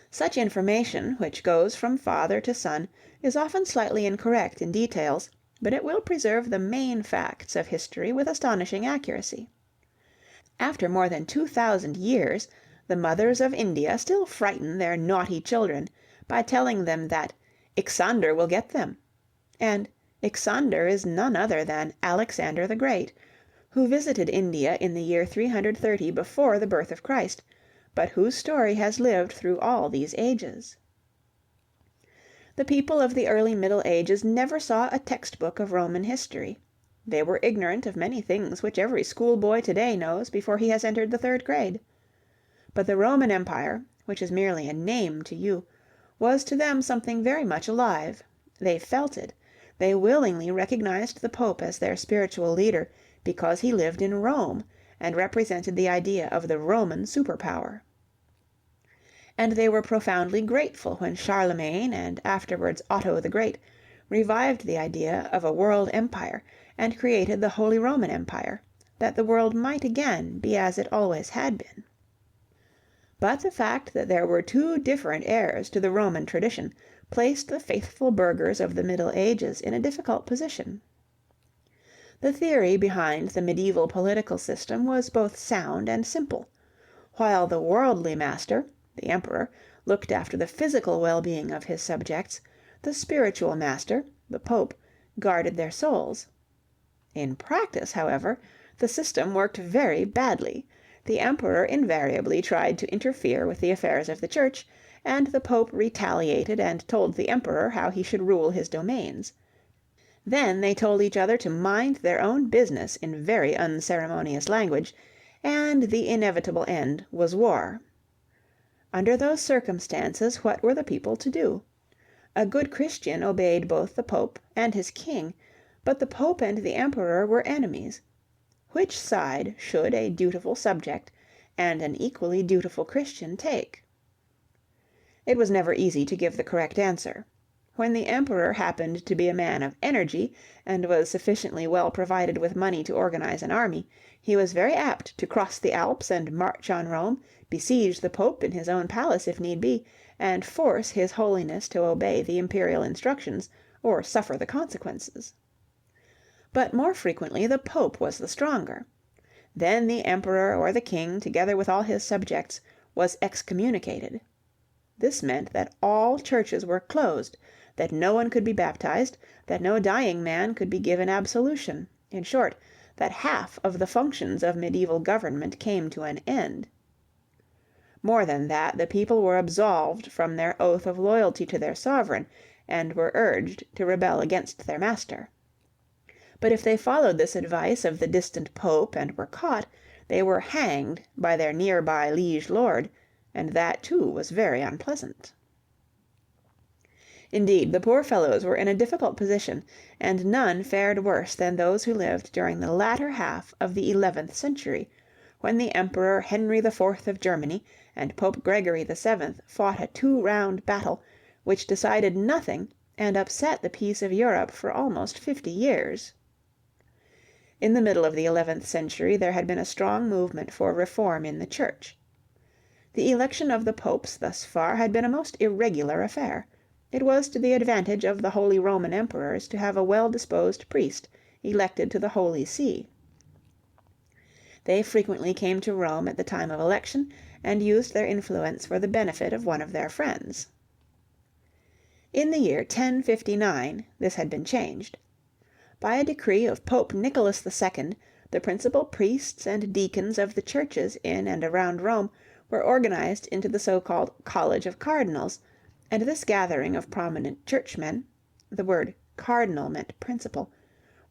Such information, which goes from father to son, is often slightly incorrect in details, but it will preserve the main facts of history with astonishing accuracy. After more than 2,000 years, the mothers of India still frighten their naughty children by telling them that Ixander will get them. And Ixander is none other than Alexander the Great, who visited India in the year 330 before the birth of Christ, but whose story has lived through all these ages. The people of the early Middle Ages never saw a textbook of Roman history. They were ignorant of many things which every schoolboy today knows before he has entered the 3rd grade. But the Roman Empire, which is merely a name to you, was to them something very much alive. They felt it. They willingly recognized the Pope as their spiritual leader because he lived in Rome and represented the idea of the Roman superpower. And they were profoundly grateful when Charlemagne and afterwards Otto the Great revived the idea of a world empire and created the Holy Roman Empire, that the world might again be as it always had been. But the fact that there were two different heirs to the Roman tradition placed the faithful burghers of the Middle Ages in a difficult position. The theory behind the medieval political system was both sound and simple. While the worldly master, the emperor, looked after the physical well-being of his subjects, the spiritual master, the pope, guarded their souls. In practice, however, the system worked very badly. The emperor invariably tried to interfere with the affairs of the church, and the pope retaliated and told the emperor how he should rule his domains. Then they told each other to mind their own business in very unceremonious language, and the inevitable end was war. Under those circumstances, what were the people to do? A good Christian obeyed both the pope and his king, but the pope and the emperor were enemies. Which side should a dutiful subject and an equally dutiful Christian take? It was never easy to give the correct answer. When the emperor happened to be a man of energy, and was sufficiently well provided with money to organize an army, he was very apt to cross the Alps and march on Rome, besiege the Pope in his own palace if need be, and force his Holiness to obey the imperial instructions, or suffer the consequences. But more frequently the Pope was the stronger. Then the emperor or the king, together with all his subjects, was excommunicated. This meant that all churches were closed, that no one could be baptized, that no dying man could be given absolution, in short, that half of the functions of medieval government came to an end. More than that, the people were absolved from their oath of loyalty to their sovereign, and were urged to rebel against their master. But if they followed this advice of the distant Pope and were caught, they were hanged by their near-by liege lord, and that too was very unpleasant. Indeed, the poor fellows were in a difficult position, and none fared worse than those who lived during the latter half of the 11th century, when the Emperor Henry IV. of Germany and Pope Gregory VII. Fought a two-round battle, which decided nothing and upset the peace of Europe for almost 50 years. In the middle of the 11th century there had been a strong movement for reform in the Church. The election of the popes thus far had been a most irregular affair. It was to the advantage of the Holy Roman Emperors to have a well-disposed priest elected to the Holy See. They frequently came to Rome at the time of election, and used their influence for the benefit of one of their friends. In the year 1059 this had been changed. By a decree of Pope Nicholas II, the principal priests and deacons of the churches in and around Rome were organized into the so-called College of Cardinals, and this gathering of prominent churchmen (the word cardinal meant principal)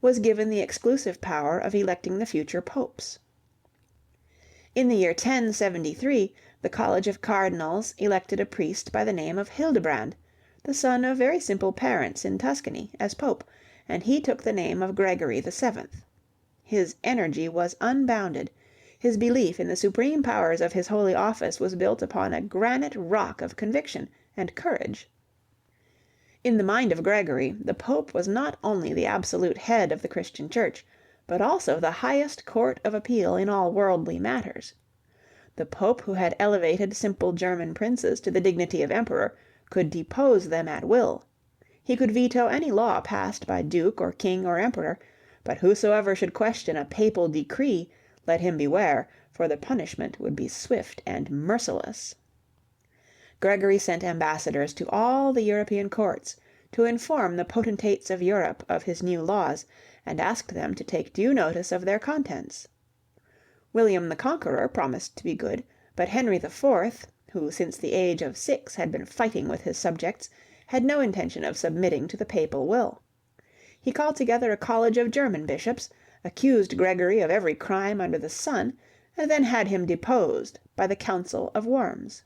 was given the exclusive power of electing the future popes. In the year 1073 the College of Cardinals elected a priest by the name of Hildebrand, the son of very simple parents in Tuscany, as pope, and he took the name of Gregory VII. His energy was unbounded. His belief in the supreme powers of his holy office was built upon a granite rock of conviction and courage. In the mind of Gregory, the Pope was not only the absolute head of the Christian Church, but also the highest court of appeal in all worldly matters. The Pope who had elevated simple German princes to the dignity of emperor could depose them at will. He could veto any law passed by duke or king or emperor, but whosoever should question a papal decree, let him beware, for the punishment would be swift and merciless. Gregory sent ambassadors to all the European courts to inform the potentates of Europe of his new laws, and asked them to take due notice of their contents. William the Conqueror promised to be good, but Henry IV., who since the age of 6 had been fighting with his subjects, had no intention of submitting to the papal will. He called together a college of German bishops, accused Gregory of every crime under the sun, and then had him deposed by the Council of Worms.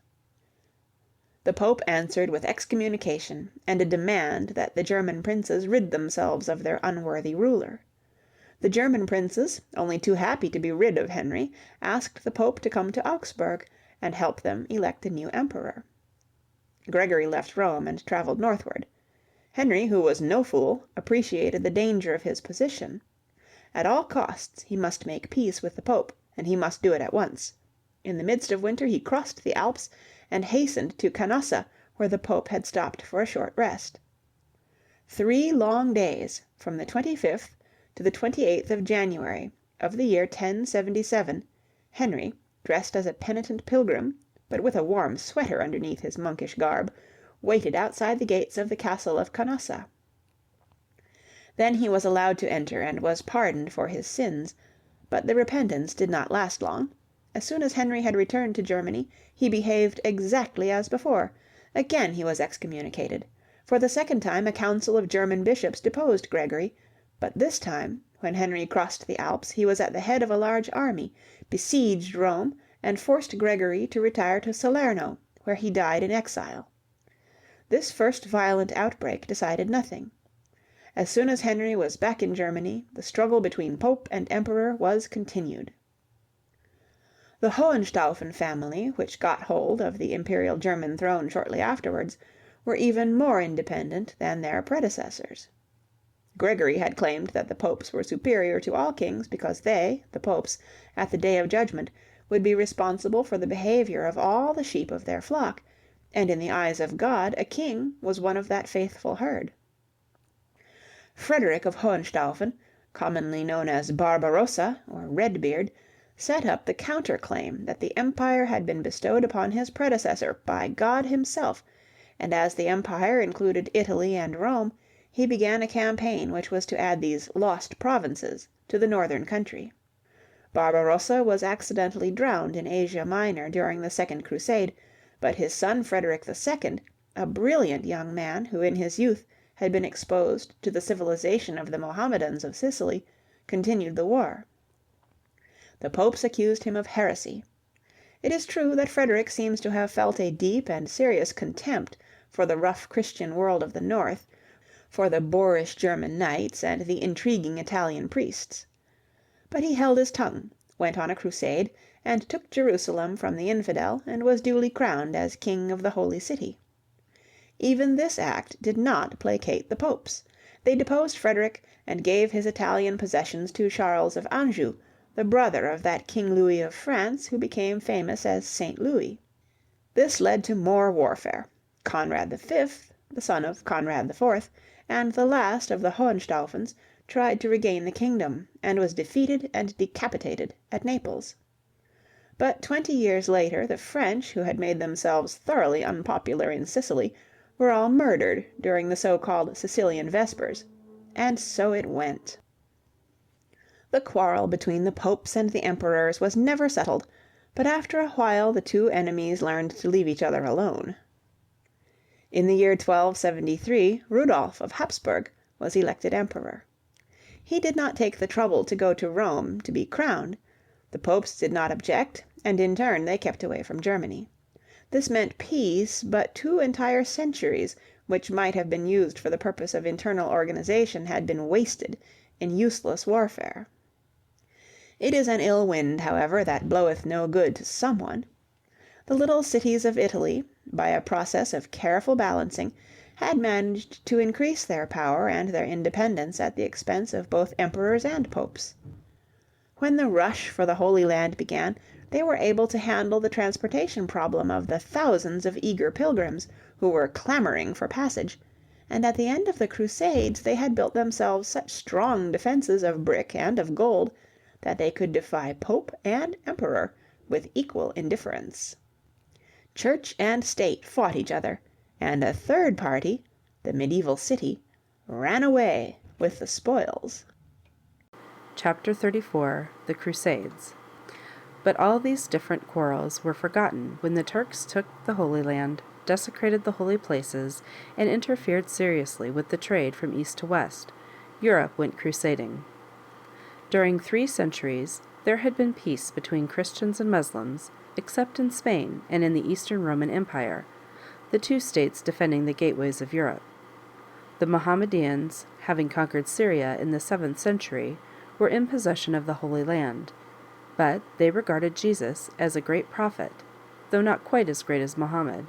The Pope answered with excommunication and a demand that the German princes rid themselves of their unworthy ruler. The German princes, only too happy to be rid of Henry, asked the Pope to come to Augsburg and help them elect a new emperor. Gregory left Rome and traveled northward. Henry, who was no fool, appreciated the danger of his position. At all costs he must make peace with the Pope, and he must do it at once. In the midst of winter he crossed the Alps and hastened to Canossa, where the Pope had stopped for a short rest. 3 long days, from the 25th to the 28th of January of the year 1077, Henry, dressed as a penitent pilgrim, but with a warm sweater underneath his monkish garb, waited outside the gates of the castle of Canossa. Then he was allowed to enter and was pardoned for his sins, but the repentance did not last long. As soon as Henry had returned to Germany, he behaved exactly as before. Again he was excommunicated. For the second time a council of German bishops deposed Gregory, but this time, when Henry crossed the Alps, he was at the head of a large army, besieged Rome, and forced Gregory to retire to Salerno, where he died in exile. This first violent outbreak decided nothing. As soon as Henry was back in Germany, the struggle between Pope and Emperor was continued. The Hohenstaufen family, which got hold of the imperial German throne shortly afterwards, were even more independent than their predecessors. Gregory had claimed that the popes were superior to all kings because they, the popes, at the day of judgment, would be responsible for the behavior of all the sheep of their flock, and in the eyes of God a king was one of that faithful herd. Frederick of Hohenstaufen, commonly known as Barbarossa or Redbeard, set up the counter-claim that the empire had been bestowed upon his predecessor by God himself, and as the empire included Italy and Rome, he began a campaign which was to add these lost provinces to the northern country. Barbarossa was accidentally drowned in Asia Minor during the Second Crusade, but his son Frederick II, a brilliant young man who in his youth had been exposed to the civilization of the Mohammedans of Sicily, continued the war. The popes accused him of heresy. It is true that Frederick seems to have felt a deep and serious contempt for the rough Christian world of the north, for the boorish German knights and the intriguing Italian priests. But he held his tongue, went on a crusade, and took Jerusalem from the infidel, and was duly crowned as King of the Holy City. Even this act did not placate the popes. They deposed Frederick and gave his Italian possessions to Charles of Anjou, the brother of that King Louis of France who became famous as Saint Louis. This led to more warfare. Conrad V, the son of Conrad IV, and the last of the Hohenstaufens, tried to regain the kingdom, and was defeated and decapitated at Naples. But 20 years later the French, who had made themselves thoroughly unpopular in Sicily, were all murdered during the so-called Sicilian Vespers. And so it went. The quarrel between the popes and the emperors was never settled, but after a while the two enemies learned to leave each other alone. In the year 1273, Rudolf of Hapsburg was elected emperor. He did not take the trouble to go to Rome to be crowned. The popes did not object, and in turn they kept away from Germany. This meant peace, but 2 entire centuries which might have been used for the purpose of internal organization had been wasted in useless warfare. It is an ill wind, however, that bloweth no good to someone. The little cities of Italy, by a process of careful balancing, had managed to increase their power and their independence at the expense of both emperors and popes. When the rush for the Holy Land began, they were able to handle the transportation problem of the thousands of eager pilgrims who were clamoring for passage, and at the end of the Crusades they had built themselves such strong defenses of brick and of gold that they could defy Pope and Emperor with equal indifference. Church and state fought each other, and a third party, the medieval city, ran away with the spoils. Chapter 34, The Crusades. But all these different quarrels were forgotten when the Turks took the Holy Land, desecrated the holy places, and interfered seriously with the trade from east to west. Europe went crusading. During 3 centuries, there had been peace between Christians and Muslims, except in Spain and in the Eastern Roman Empire, the 2 states defending the gateways of Europe. The Mohammedans, having conquered Syria in the 7th century, were in possession of the Holy Land, but they regarded Jesus as a great prophet, though not quite as great as Muhammad,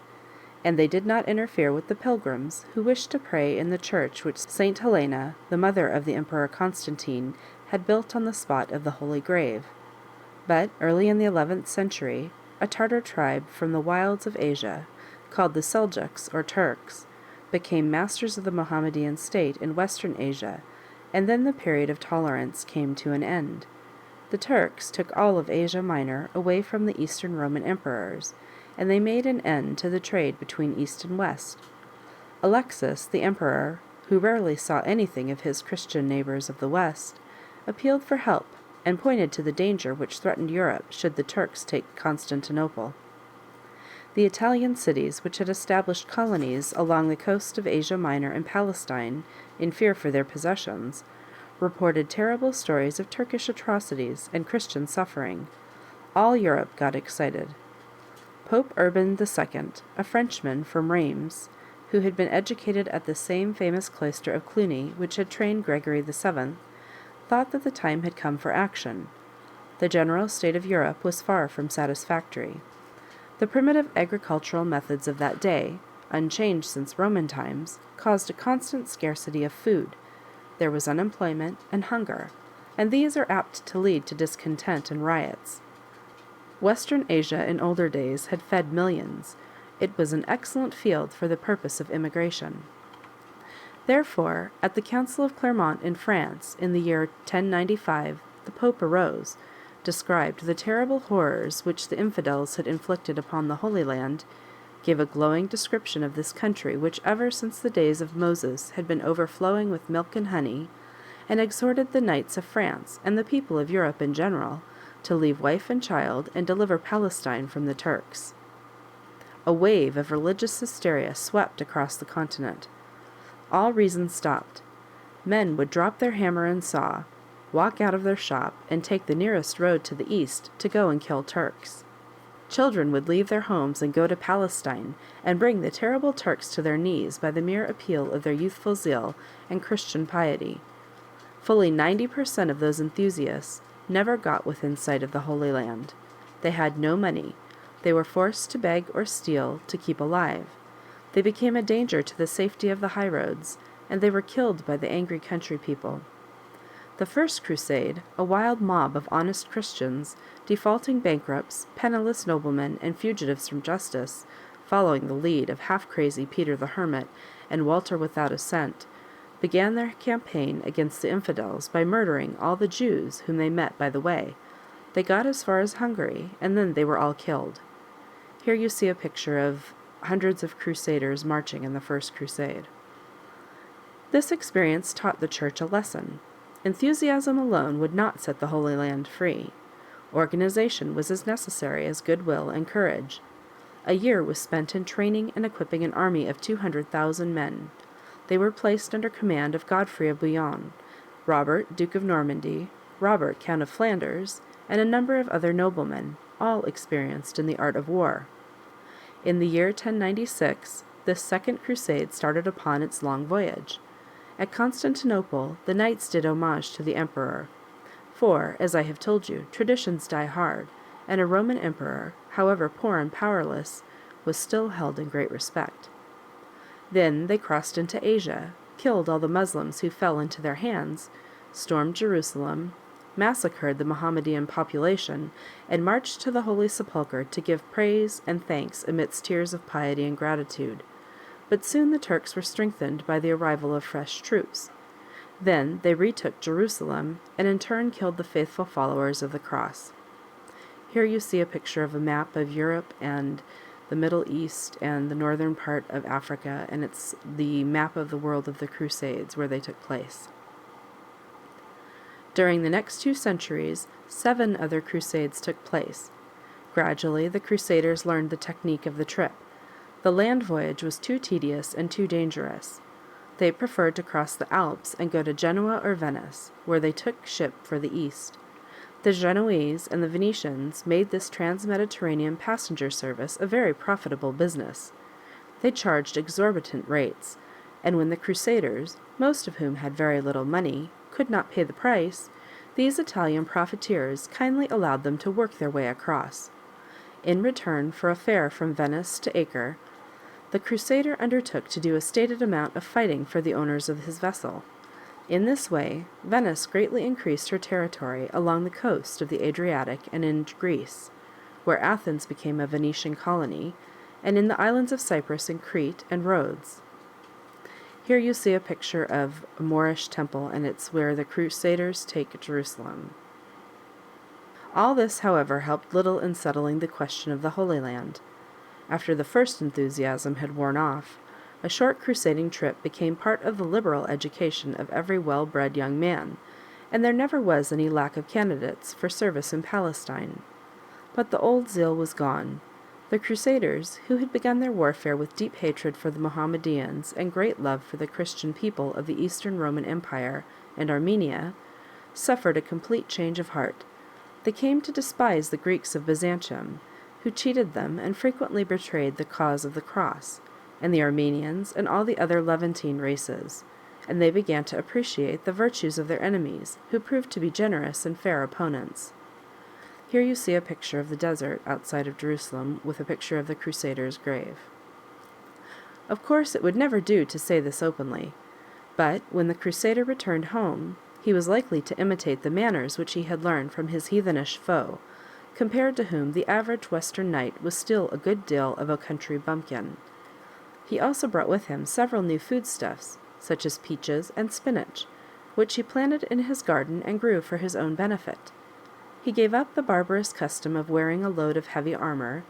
and they did not interfere with the pilgrims who wished to pray in the church which Saint Helena, the mother of the Emperor Constantine, had built on the spot of the Holy Grave. But early in the 11th century, a Tartar tribe from the wilds of Asia, called the Seljuks or Turks, became masters of the Mohammedan state in Western Asia, and then the period of tolerance came to an end. The Turks took all of Asia Minor away from the Eastern Roman emperors, and they made an end to the trade between East and West. Alexis, the emperor, who rarely saw anything of his Christian neighbors of the West, appealed for help and pointed to the danger which threatened Europe should the Turks take Constantinople. The Italian cities which had established colonies along the coast of Asia Minor and Palestine, in fear for their possessions, reported terrible stories of Turkish atrocities and Christian suffering. All Europe got excited. Pope Urban II, a Frenchman from Reims, who had been educated at the same famous cloister of Cluny which had trained Gregory VII, thought that the time had come for action. The general state of Europe was far from satisfactory. The primitive agricultural methods of that day, unchanged since Roman times, caused a constant scarcity of food. There was unemployment and hunger, and these are apt to lead to discontent and riots. Western Asia in older days had fed millions. It was an excellent field for the purpose of immigration. Therefore, at the Council of Clermont in France, in the year 1095, the Pope arose, described the terrible horrors which the infidels had inflicted upon the Holy Land, gave a glowing description of this country which ever since the days of Moses had been overflowing with milk and honey, and exhorted the knights of France and the people of Europe in general to leave wife and child and deliver Palestine from the Turks. A wave of religious hysteria swept across the continent. All reason stopped. Men would drop their hammer and saw, walk out of their shop, and take the nearest road to the east to go and kill Turks. Children would leave their homes and go to Palestine and bring the terrible Turks to their knees by the mere appeal of their youthful zeal and Christian piety. Fully 90% of those enthusiasts never got within sight of the Holy Land. They had no money. They were forced to beg or steal to keep alive. They became a danger to the safety of the highroads, and they were killed by the angry country people. The First Crusade, a wild mob of honest Christians, defaulting bankrupts, penniless noblemen, and fugitives from justice, following the lead of half-crazy Peter the Hermit and Walter without a cent, began their campaign against the infidels by murdering all the Jews whom they met by the way. They got as far as Hungary, and then they were all killed. Here you see a picture of hundreds of crusaders marching in the First Crusade. This experience taught the Church a lesson. Enthusiasm alone would not set the Holy Land free. Organization was as necessary as goodwill and courage. A year was spent in training and equipping an army of 200,000 men. They were placed under command of Godfrey of Bouillon, Robert, Duke of Normandy, Robert, Count of Flanders, and a number of other noblemen, all experienced in the art of war. In the year 1096, this Second Crusade started upon its long voyage. At Constantinople, the knights did homage to the emperor. For, as I have told you, traditions die hard, and a Roman emperor, however poor and powerless, was still held in great respect. Then they crossed into Asia, killed all the Muslims who fell into their hands, stormed Jerusalem, massacred the Mohammedan population, and marched to the Holy Sepulchre to give praise and thanks amidst tears of piety and gratitude. But soon the Turks were strengthened by the arrival of fresh troops. Then they retook Jerusalem, and in turn killed the faithful followers of the cross. Here you see a picture of a map of Europe and the Middle East and the northern part of Africa, and it's the map of the world of the Crusades where they took place. During the next 2 centuries, 7 other crusades took place. Gradually, the Crusaders learned the technique of the trip. The land voyage was too tedious and too dangerous. They preferred to cross the Alps and go to Genoa or Venice, where they took ship for the east. The Genoese and the Venetians made this trans-Mediterranean passenger service a very profitable business. They charged exorbitant rates, and when the Crusaders, most of whom had very little money, could not pay the price, these Italian profiteers kindly allowed them to work their way across. In return for a fare from Venice to Acre, the Crusader undertook to do a stated amount of fighting for the owners of his vessel. In this way, Venice greatly increased her territory along the coast of the Adriatic and in Greece, where Athens became a Venetian colony, and in the islands of Cyprus and Crete and Rhodes. Here you see a picture of a Moorish temple, and it's where the Crusaders take Jerusalem. All this, however, helped little in settling the question of the Holy Land. After the first enthusiasm had worn off, a short crusading trip became part of the liberal education of every well-bred young man, and there never was any lack of candidates for service in Palestine. But the old zeal was gone. The Crusaders, who had begun their warfare with deep hatred for the Mohammedans and great love for the Christian people of the Eastern Roman Empire and Armenia, suffered a complete change of heart. They came to despise the Greeks of Byzantium, who cheated them and frequently betrayed the cause of the cross, and the Armenians and all the other Levantine races, and they began to appreciate the virtues of their enemies, who proved to be generous and fair opponents. Here you see a picture of the desert outside of Jerusalem with a picture of the Crusaders' grave. Of course, it would never do to say this openly, but when the Crusader returned home, he was likely to imitate the manners which he had learned from his heathenish foe, compared to whom the average Western knight was still a good deal of a country bumpkin. He also brought with him several new foodstuffs, such as peaches and spinach, which he planted in his garden and grew for his own benefit. He gave up the barbarous custom of wearing a load of heavy armor,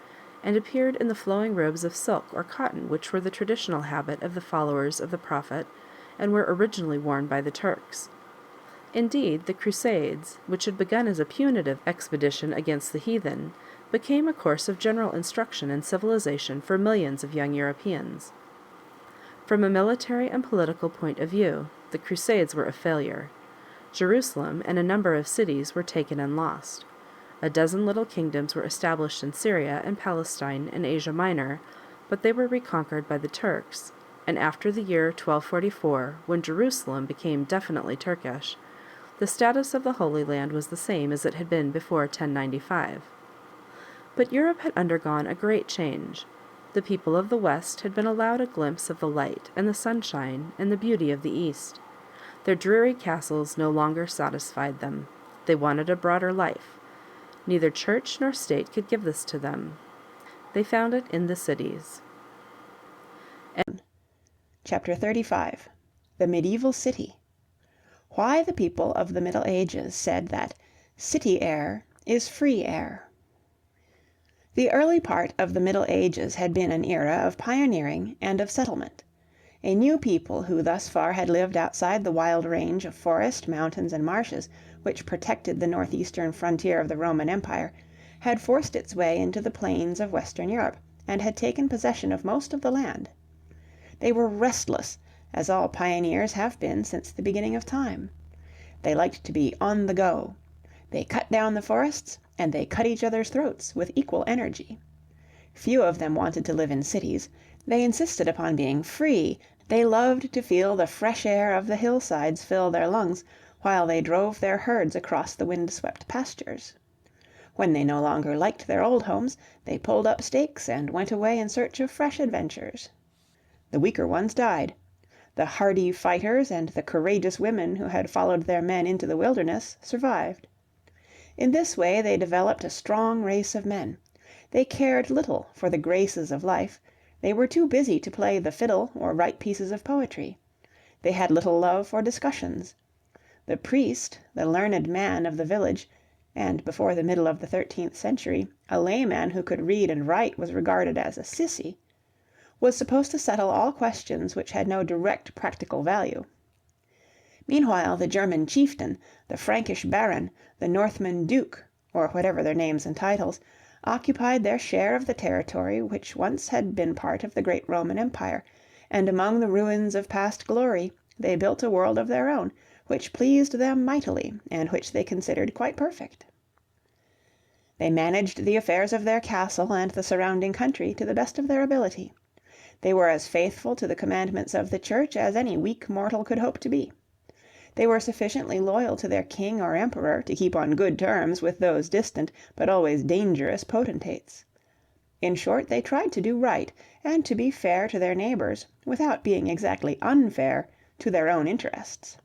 and appeared in the flowing robes of silk or cotton which were the traditional habit of the followers of the Prophet and were originally worn by the Turks. Indeed, the Crusades, which had begun as a punitive expedition against the heathen, became a course of general instruction and civilization for millions of young Europeans. From a military and political point of view, the Crusades were a failure. Jerusalem and a number of cities were taken and lost. A dozen little kingdoms were established in Syria and Palestine and Asia Minor, but they were reconquered by the Turks, and after the year 1244, when Jerusalem became definitely Turkish, the status of the Holy Land was the same as it had been before 1095. But Europe had undergone a great change. The people of the West had been allowed a glimpse of the light and the sunshine and the beauty of the East. Their dreary castles no longer satisfied them. They wanted a broader life. Neither church nor state could give this to them. They found it in the cities. Chapter 35. The Medieval City. Why the people of the Middle Ages said that city air is free air. The early part of the Middle Ages had been an era of pioneering and of settlement. A new people who thus far had lived outside the wild range of forest, mountains, and marshes which protected the northeastern frontier of the Roman Empire, had forced its way into the plains of Western Europe, and had taken possession of most of the land. They were restless, as all pioneers have been since the beginning of time. They liked to be on the go. They cut down the forests, and they cut each other's throats with equal energy. Few of them wanted to live in cities. They insisted upon being free. They loved to feel the fresh air of the hillsides fill their lungs, while they drove their herds across the wind-swept pastures. When they no longer liked their old homes, they pulled up stakes and went away in search of fresh adventures. The weaker ones died. The hardy fighters and the courageous women who had followed their men into the wilderness survived. In this way they developed a strong race of men. They cared little for the graces of life. They were too busy to play the fiddle or write pieces of poetry. They had little love for discussions. The priest, the learned man of the village, and before the middle of the 13th century, a layman who could read and write was regarded as a sissy, was supposed to settle all questions which had no direct practical value. Meanwhile the German chieftain, the Frankish baron, the Northman duke, or whatever their names and titles, occupied their share of the territory which once had been part of the great Roman Empire, and among the ruins of past glory they built a world of their own, which pleased them mightily, and which they considered quite perfect. They managed the affairs of their castle and the surrounding country to the best of their ability. They were as faithful to the commandments of the Church as any weak mortal could hope to be. They were sufficiently loyal to their king or emperor to keep on good terms with those distant but always dangerous potentates. In short, they tried to do right and to be fair to their neighbors without being exactly unfair to their own interests.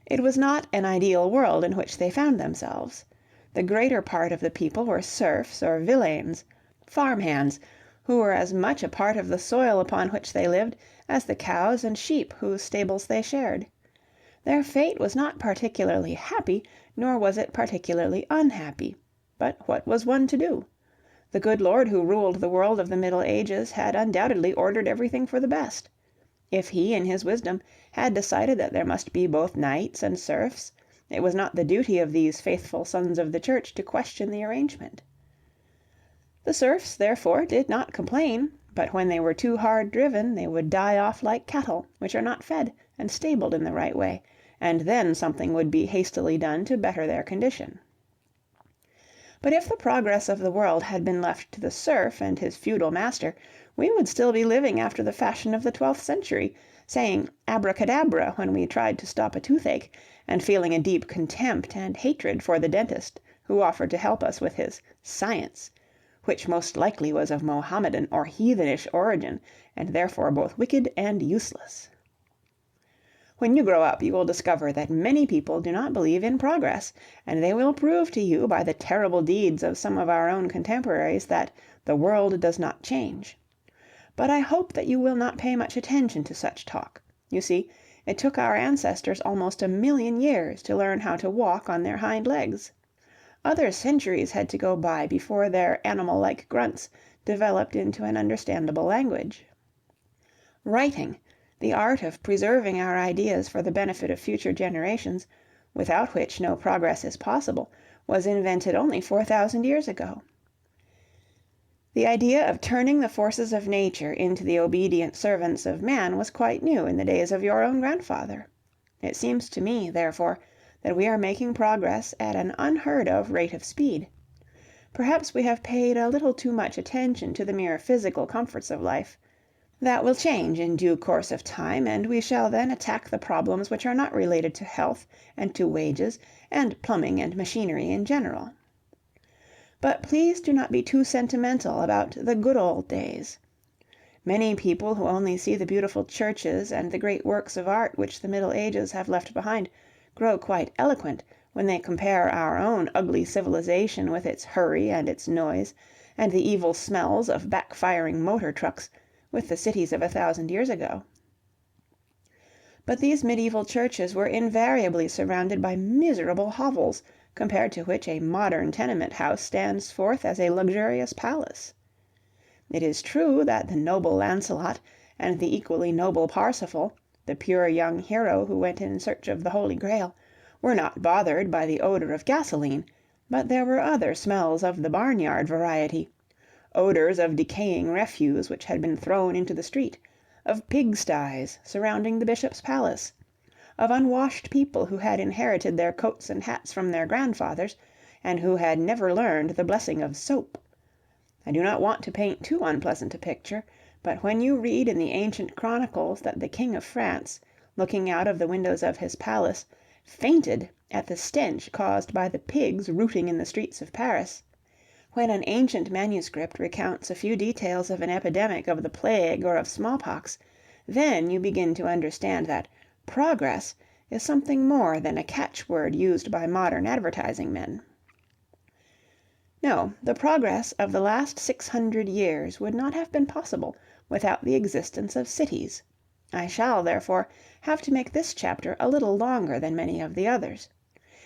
It was not an ideal world in which they found themselves. The greater part of the people were serfs or villeins, farm-hands, who were as much a part of the soil upon which they lived as the cows and sheep whose stables they shared. Their fate was not particularly happy, nor was it particularly unhappy. But what was one to do? The good Lord who ruled the world of the Middle Ages had undoubtedly ordered everything for the best. If he, in his wisdom, had decided that there must be both knights and serfs, it was not the duty of these faithful sons of the Church to question the arrangement. The serfs, therefore, did not complain, but when they were too hard driven they would die off like cattle, which are not fed and stabled in the right way, and then something would be hastily done to better their condition. But if the progress of the world had been left to the serf and his feudal master, we would still be living after the fashion of the 12th century, saying abracadabra when we tried to stop a toothache, and feeling a deep contempt and hatred for the dentist who offered to help us with his science, which most likely was of Mohammedan or heathenish origin, and therefore both wicked and useless. When you grow up you will discover that many people do not believe in progress, and they will prove to you by the terrible deeds of some of our own contemporaries that the world does not change. But I hope that you will not pay much attention to such talk. You see, it took our ancestors almost 1,000,000 years to learn how to walk on their hind legs. Other centuries had to go by before their animal-like grunts developed into an understandable language. Writing, the art of preserving our ideas for the benefit of future generations, without which no progress is possible, was invented only 4,000 years ago. The idea of turning the forces of nature into the obedient servants of man was quite new in the days of your own grandfather. It seems to me, therefore, that we are making progress at an unheard-of rate of speed. Perhaps we have paid a little too much attention to the mere physical comforts of life. That will change in due course of time, and we shall then attack the problems which are not related to health and to wages and plumbing and machinery in general. But please do not be too sentimental about the good old days. Many people who only see the beautiful churches and the great works of art which the Middle Ages have left behind grow quite eloquent when they compare our own ugly civilization with its hurry and its noise, and the evil smells of backfiring motor trucks, with the cities of 1,000 years ago. But these medieval churches were invariably surrounded by miserable hovels, compared to which a modern tenement house stands forth as a luxurious palace. It is true that the noble Lancelot and the equally noble Parsifal, the pure young hero who went in search of the Holy Grail, were not bothered by the odor of gasoline, but there were other smells of the barnyard variety, odors of decaying refuse which had been thrown into the street, of pigsties surrounding the bishop's palace, of unwashed people who had inherited their coats and hats from their grandfathers, and who had never learned the blessing of soap. I do not want to paint too unpleasant a picture, but when you read in the ancient chronicles that the King of France, looking out of the windows of his palace, fainted at the stench caused by the pigs rooting in the streets of Paris, when an ancient manuscript recounts a few details of an epidemic of the plague or of smallpox, then you begin to understand that progress is something more than a catchword used by modern advertising men. No, the progress of the last 600 years would not have been possible without the existence of cities. I shall, therefore, have to make this chapter a little longer than many of the others.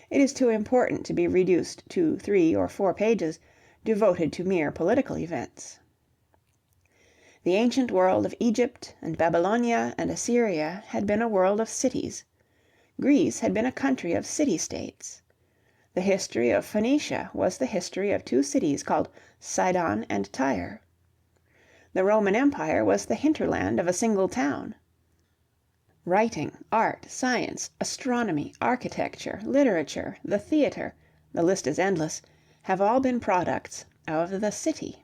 It is too important to be reduced to 3 or 4 pages, devoted to mere political events. The ancient world of Egypt and Babylonia and Assyria had been a world of cities. Greece had been a country of city-states. The history of Phoenicia was the history of 2 cities called Sidon and Tyre. The Roman Empire was the hinterland of a single town. Writing, art, science, astronomy, architecture, literature, the theatre, the list is endless, have all been products of the city.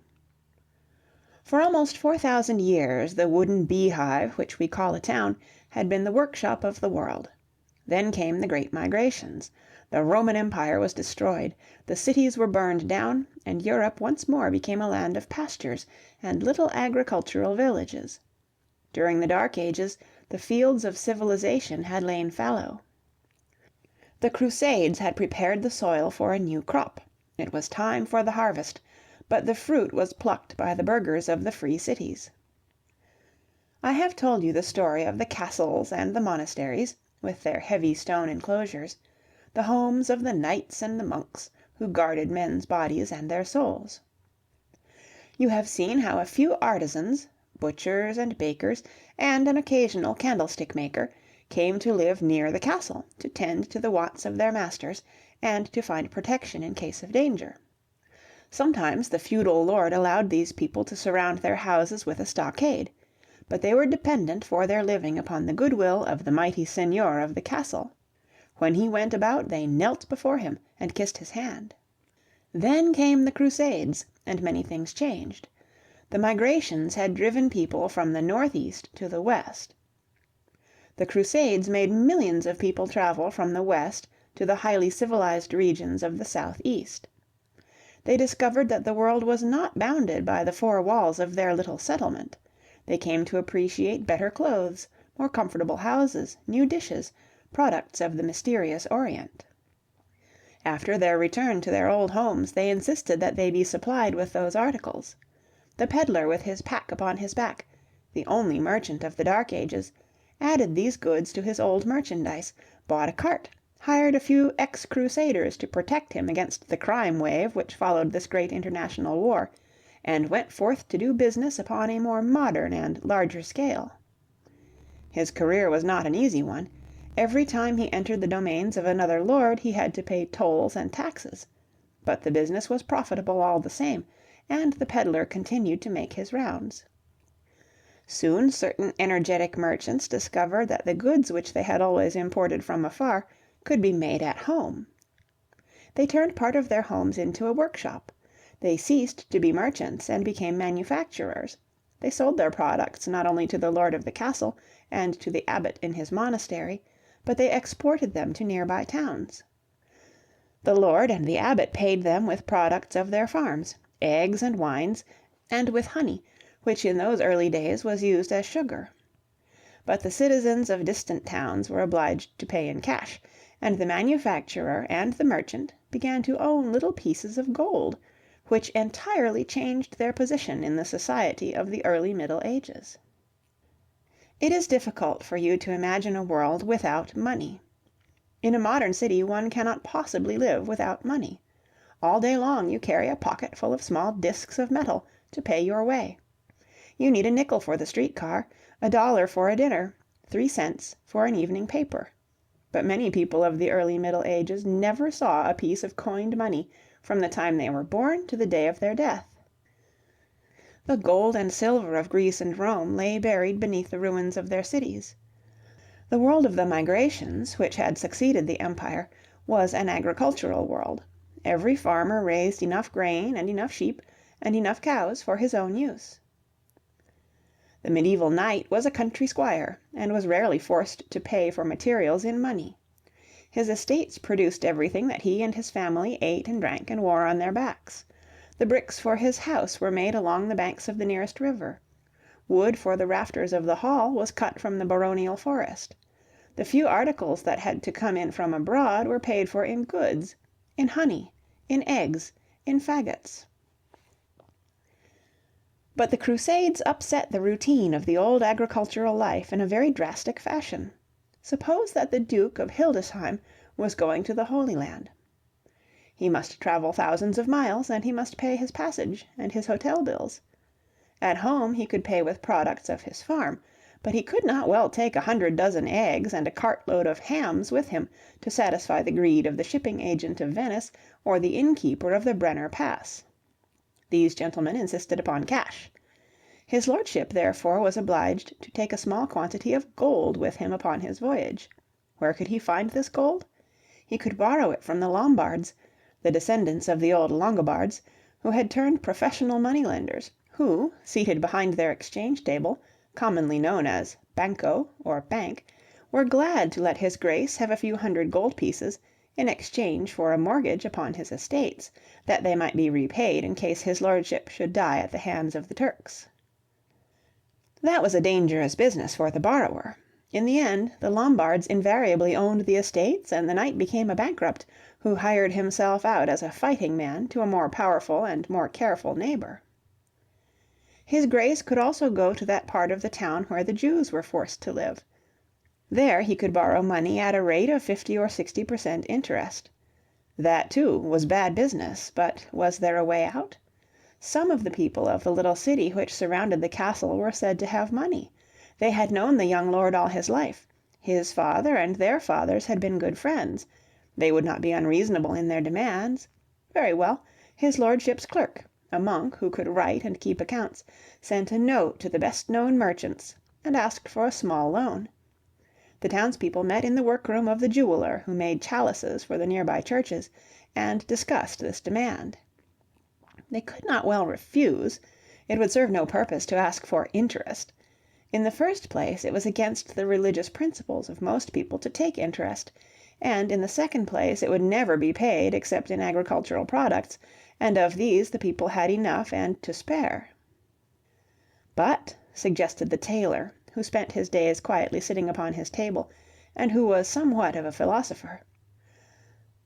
For almost 4,000 years the wooden beehive which we call a town had been the workshop of the world. Then came the great migrations. The Roman Empire was destroyed, the cities were burned down, and Europe once more became a land of pastures and little agricultural villages. During the Dark Ages, the fields of civilization had lain fallow. The Crusades had prepared the soil for a new crop. It was time for the harvest, but the fruit was plucked by the burghers of the free cities. I have told you the story of the castles and the monasteries, with their heavy stone enclosures, the homes of the knights and the monks who guarded men's bodies and their souls. You have seen how a few artisans, butchers and bakers, and an occasional candlestick maker, came to live near the castle, to tend to the wants of their masters, and to find protection in case of danger. Sometimes the feudal lord allowed these people to surround their houses with a stockade, but they were dependent for their living upon the goodwill of the mighty seigneur of the castle. When he went about they knelt before him and kissed his hand. Then came the Crusades, and many things changed. The migrations had driven people from the northeast to the west. The Crusades made millions of people travel from the west to the highly civilized regions of the southeast. They discovered that the world was not bounded by the four walls of their little settlement. They came to appreciate better clothes, more comfortable houses, new dishes, products of the mysterious Orient. After their return to their old homes they insisted that they be supplied with those articles. The peddler with his pack upon his back, the only merchant of the Dark Ages, added these goods to his old merchandise, bought a cart, hired a few ex-crusaders to protect him against the crime wave which followed this great international war, and went forth to do business upon a more modern and larger scale. His career was not an easy one. Every time he entered the domains of another lord he had to pay tolls and taxes. But the business was profitable all the same, and the peddler continued to make his rounds. Soon certain energetic merchants discovered that the goods which they had always imported from afar could be made at home. They turned part of their homes into a workshop. They ceased to be merchants and became manufacturers. They sold their products not only to the lord of the castle and to the abbot in his monastery, but they exported them to nearby towns. The lord and the abbot paid them with products of their farms, eggs and wines, and with honey, which in those early days was used as sugar. But the citizens of distant towns were obliged to pay in cash, and the manufacturer and the merchant began to own little pieces of gold, which entirely changed their position in the society of the early Middle Ages. It is difficult for you to imagine a world without money. In a modern city one cannot possibly live without money. All day long you carry a pocket full of small discs of metal to pay your way. You need a nickel for the streetcar, $1 for a dinner, 3 cents for an evening paper. But many people of the early Middle Ages never saw a piece of coined money from the time they were born to the day of their death. The gold and silver of Greece and Rome lay buried beneath the ruins of their cities. The world of the migrations, which had succeeded the empire, was an agricultural world. Every farmer raised enough grain and enough sheep and enough cows for his own use. The medieval knight was a country squire, and was rarely forced to pay for materials in money. His estates produced everything that he and his family ate and drank and wore on their backs. The bricks for his house were made along the banks of the nearest river. Wood for the rafters of the hall was cut from the baronial forest. The few articles that had to come in from abroad were paid for in goods, in honey, in eggs, in faggots. But the Crusades upset the routine of the old agricultural life in a very drastic fashion. Suppose that the Duke of Hildesheim was going to the Holy Land. He must travel thousands of miles, and he must pay his passage and his hotel bills. At home he could pay with products of his farm, but he could not well take 100 dozen eggs and a cartload of hams with him to satisfy the greed of the shipping agent of Venice or the innkeeper of the Brenner Pass. These gentlemen insisted upon cash. His lordship therefore was obliged to take a small quantity of gold with him upon his voyage. Where could he find this gold? He could borrow it from the Lombards, the descendants of the old Longobards, who had turned professional moneylenders, who, seated behind their exchange table, commonly known as banco or bank, were glad to let his grace have a few hundred gold pieces in exchange for a mortgage upon his estates, that they might be repaid in case his lordship should die at the hands of the Turks. That was a dangerous business for the borrower. In the end, the Lombards invariably owned the estates, and the knight became a bankrupt, who hired himself out as a fighting man to a more powerful and more careful neighbour. His Grace could also go to that part of the town where the Jews were forced to live. There he could borrow money at a rate of 50 or 60% interest. That, too, was bad business, but was there a way out? Some of the people of the little city which surrounded the castle were said to have money. They had known the young lord all his life. His father and their fathers had been good friends. They would not be unreasonable in their demands. Very well, his lordship's clerk, a monk who could write and keep accounts, sent a note to the best-known merchants, and asked for a small loan. The townspeople met in the workroom of the jeweller who made chalices for the nearby churches, and discussed this demand. They could not well refuse. It would serve no purpose to ask for interest. In the first place, it was against the religious principles of most people to take interest, and in the second place it would never be paid except in agricultural products, and of these the people had enough and to spare. "But," suggested the tailor, who spent his days quietly sitting upon his table, and who was somewhat of a philosopher,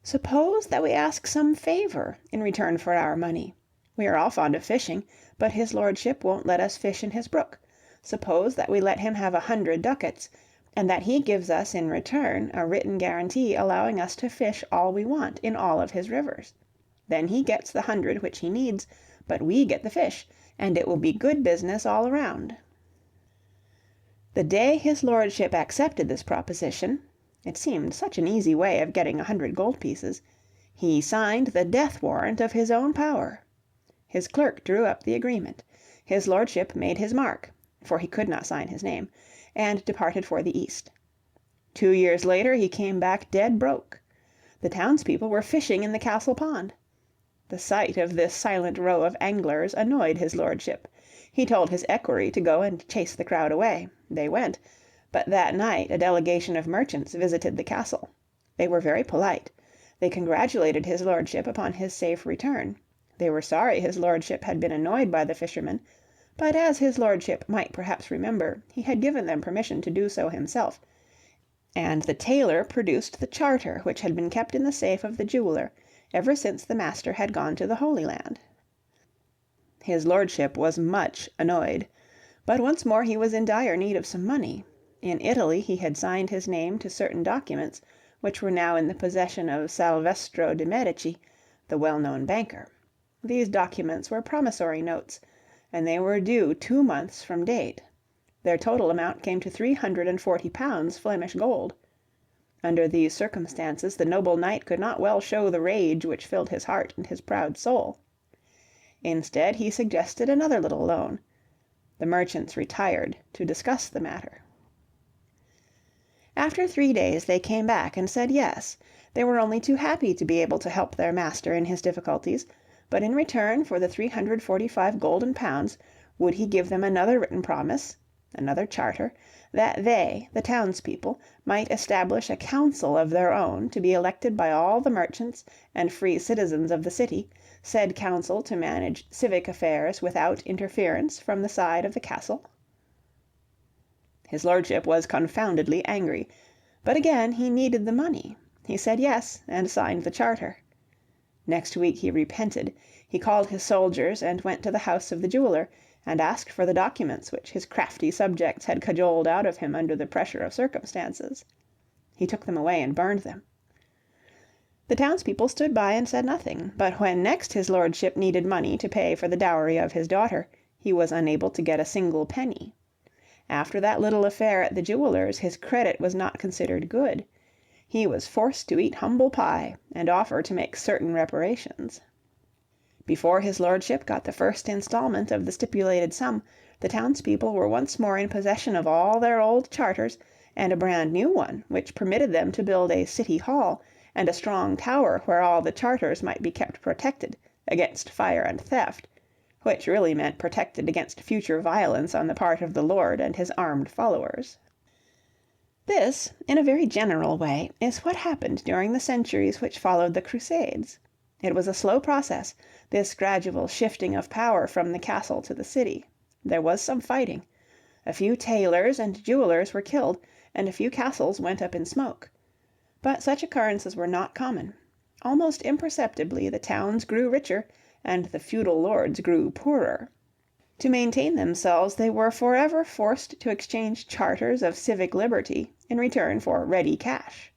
"suppose that we ask some favour in return for our money. We are all fond of fishing, but his lordship won't let us fish in his brook. Suppose that we let him have 100 ducats, and that he gives us in return a written guarantee allowing us to fish all we want in all of his rivers. Then he gets the 100 which he needs, but we get the fish, and it will be good business all around." The day his lordship accepted this proposition, it seemed such an easy way of getting 100 gold pieces, he signed the death warrant of his own power. His clerk drew up the agreement. His lordship made his mark, for he could not sign his name, and departed for the East. 2 years later he came back dead broke. The townspeople were fishing in the castle pond. The sight of this silent row of anglers annoyed his lordship. He told his equerry to go and chase the crowd away. They went, but that night a delegation of merchants visited the castle. They were very polite. They congratulated his lordship upon his safe return. They were sorry his lordship had been annoyed by the fishermen, but as his lordship might perhaps remember, he had given them permission to do so himself, and the tailor produced the charter which had been kept in the safe of the jeweller ever since the master had gone to the Holy Land. His lordship was much annoyed, but once more he was in dire need of some money. In Italy he had signed his name to certain documents which were now in the possession of Salvestro de' Medici, the well-known banker. These documents were promissory notes, and they were due 2 months from date. Their total amount came to 340 pounds Flemish gold. Under these circumstances the noble knight could not well show the rage which filled his heart and his proud soul. Instead, he suggested another little loan. The merchants retired to discuss the matter. After 3 days they came back and said yes. They were only too happy to be able to help their master in his difficulties, but in return for the 345 golden pounds would he give them another written promise, another charter, that they, the townspeople, might establish a council of their own to be elected by all the merchants and free citizens of the city, said council to manage civic affairs without interference from the side of the castle. His lordship was confoundedly angry, but again he needed the money. He said yes, and signed the charter. Next week he repented. He called his soldiers and went to the house of the jeweller, and asked for the documents which his crafty subjects had cajoled out of him under the pressure of circumstances. He took them away and burned them. The townspeople stood by and said nothing, but when next his lordship needed money to pay for the dowry of his daughter, he was unable to get a single penny. After that little affair at the jeweller's, his credit was not considered good. He was forced to eat humble pie, and offer to make certain reparations. Before his lordship got the first instalment of the stipulated sum, the townspeople were once more in possession of all their old charters, and a brand new one, which permitted them to build a city hall, and a strong tower where all the charters might be kept protected against fire and theft, which really meant protected against future violence on the part of the lord and his armed followers. This, in a very general way, is what happened during the centuries which followed the Crusades. It was a slow process, this gradual shifting of power from the castle to the city. There was some fighting. A few tailors and jewelers were killed, and a few castles went up in smoke. But such occurrences were not common. Almost imperceptibly the towns grew richer, and the feudal lords grew poorer. To maintain themselves they were forever forced to exchange charters of civic liberty in return for ready cash.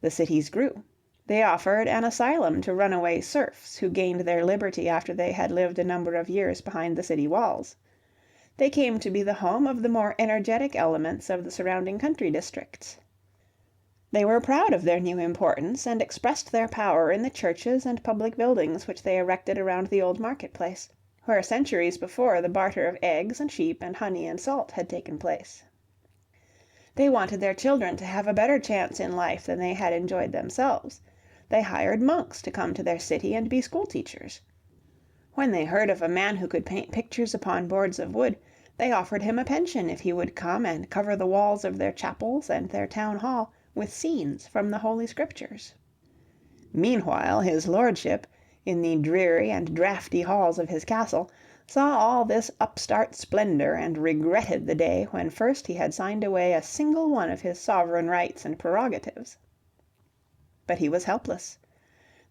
The cities grew. They offered an asylum to runaway serfs who gained their liberty after they had lived a number of years behind the city walls. They came to be the home of the more energetic elements of the surrounding country districts. They were proud of their new importance and expressed their power in the churches and public buildings which they erected around the old marketplace, where centuries before the barter of eggs and sheep and honey and salt had taken place. They wanted their children to have a better chance in life than they had enjoyed themselves. They hired monks to come to their city and be school teachers. When they heard of a man who could paint pictures upon boards of wood, they offered him a pension if he would come and cover the walls of their chapels and their town hall with scenes from the Holy Scriptures. Meanwhile his lordship, in the dreary and draughty halls of his castle, saw all this upstart splendor and regretted the day when first he had signed away a single one of his sovereign rights and prerogatives. But he was helpless.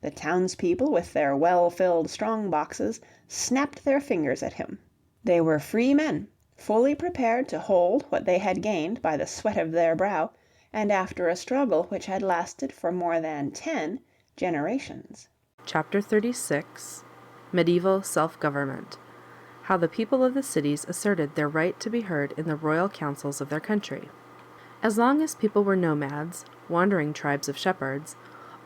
The townspeople with their well-filled strong-boxes snapped their fingers at him. They were free men, fully prepared to hold what they had gained by the sweat of their brow, and after a struggle which had lasted for more than 10 generations. Chapter 36. Medieval Self-Government. How the people of the cities asserted their right to be heard in the royal councils of their country. As long as people were nomads, wandering tribes of shepherds,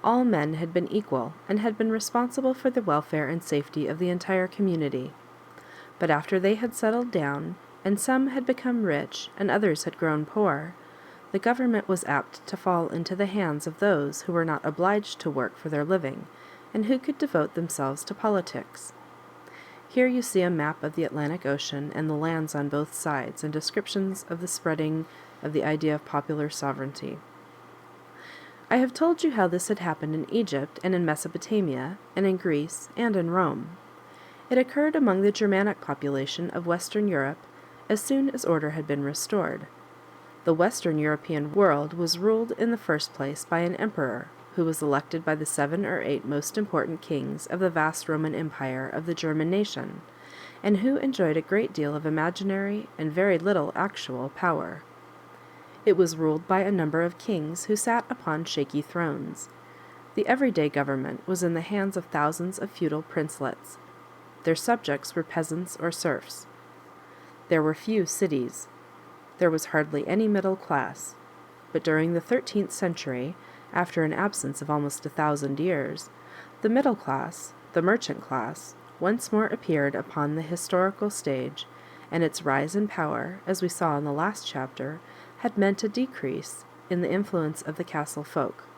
all men had been equal and had been responsible for the welfare and safety of the entire community. But after they had settled down, and some had become rich and others had grown poor, the government was apt to fall into the hands of those who were not obliged to work for their living and who could devote themselves to politics. Here you see a map of the Atlantic Ocean and the lands on both sides and descriptions of the spreading of the idea of popular sovereignty. I have told you how this had happened in Egypt and in Mesopotamia and in Greece and in Rome. It occurred among the Germanic population of Western Europe as soon as order had been restored. The Western European world was ruled in the first place by an emperor, who was elected by the 7 or 8 most important kings of the vast Roman Empire of the German nation, and who enjoyed a great deal of imaginary and very little actual power. It was ruled by a number of kings who sat upon shaky thrones. The everyday government was in the hands of thousands of feudal princelets. Their subjects were peasants or serfs. There were few cities. There was hardly any middle class. But during the 13th century, after an absence of almost 1,000 years, the middle class, the merchant class, once more appeared upon the historical stage, and its rise in power, as we saw in the last chapter, had meant a decrease in the influence of the castle folk.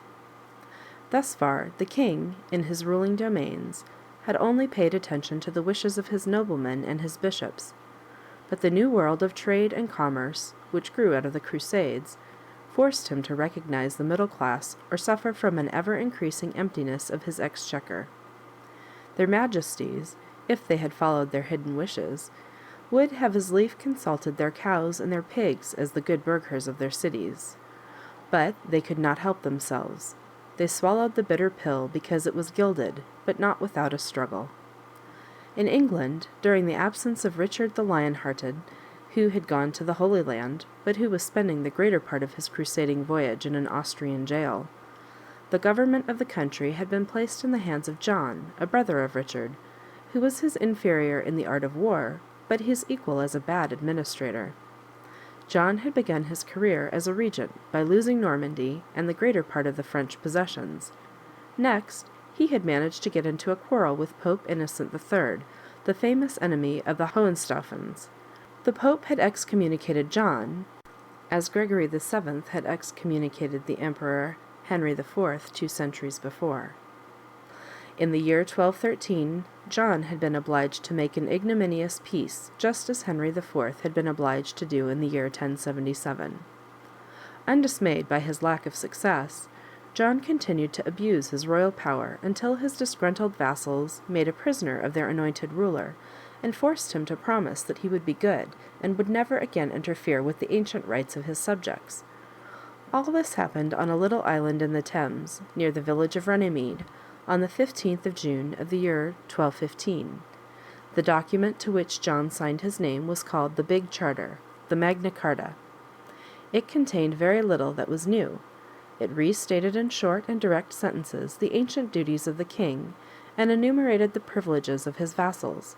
Thus far, the king, in his ruling domains, had only paid attention to the wishes of his noblemen and his bishops, but the new world of trade and commerce, which grew out of the Crusades, forced him to recognize the middle class or suffer from an ever-increasing emptiness of his exchequer. Their majesties, if they had followed their hidden wishes, would have as lief consulted their cows and their pigs as the good burghers of their cities. But they could not help themselves. They swallowed the bitter pill because it was gilded, but not without a struggle. In England, during the absence of Richard the Lion-Hearted, who had gone to the Holy Land, but who was spending the greater part of his crusading voyage in an Austrian jail, the government of the country had been placed in the hands of John, a brother of Richard, who was his inferior in the art of war, but his equal as a bad administrator. John had begun his career as a regent by losing Normandy and the greater part of the French possessions. Next, he had managed to get into a quarrel with Pope Innocent III, the famous enemy of the Hohenstaufens. The Pope had excommunicated John, as Gregory VII had excommunicated the Emperor Henry IV 2 centuries before. In the year 1213, John had been obliged to make an ignominious peace, just as Henry IV had been obliged to do in the year 1077. Undismayed by his lack of success, John continued to abuse his royal power until his disgruntled vassals made a prisoner of their anointed ruler, and forced him to promise that he would be good and would never again interfere with the ancient rights of his subjects. All this happened on a little island in the Thames, near the village of Runnymede, on the 15th of June of the year 1215. The document to which John signed his name was called the Big Charter, the Magna Carta. It contained very little that was new. It restated in short and direct sentences the ancient duties of the king, and enumerated the privileges of his vassals.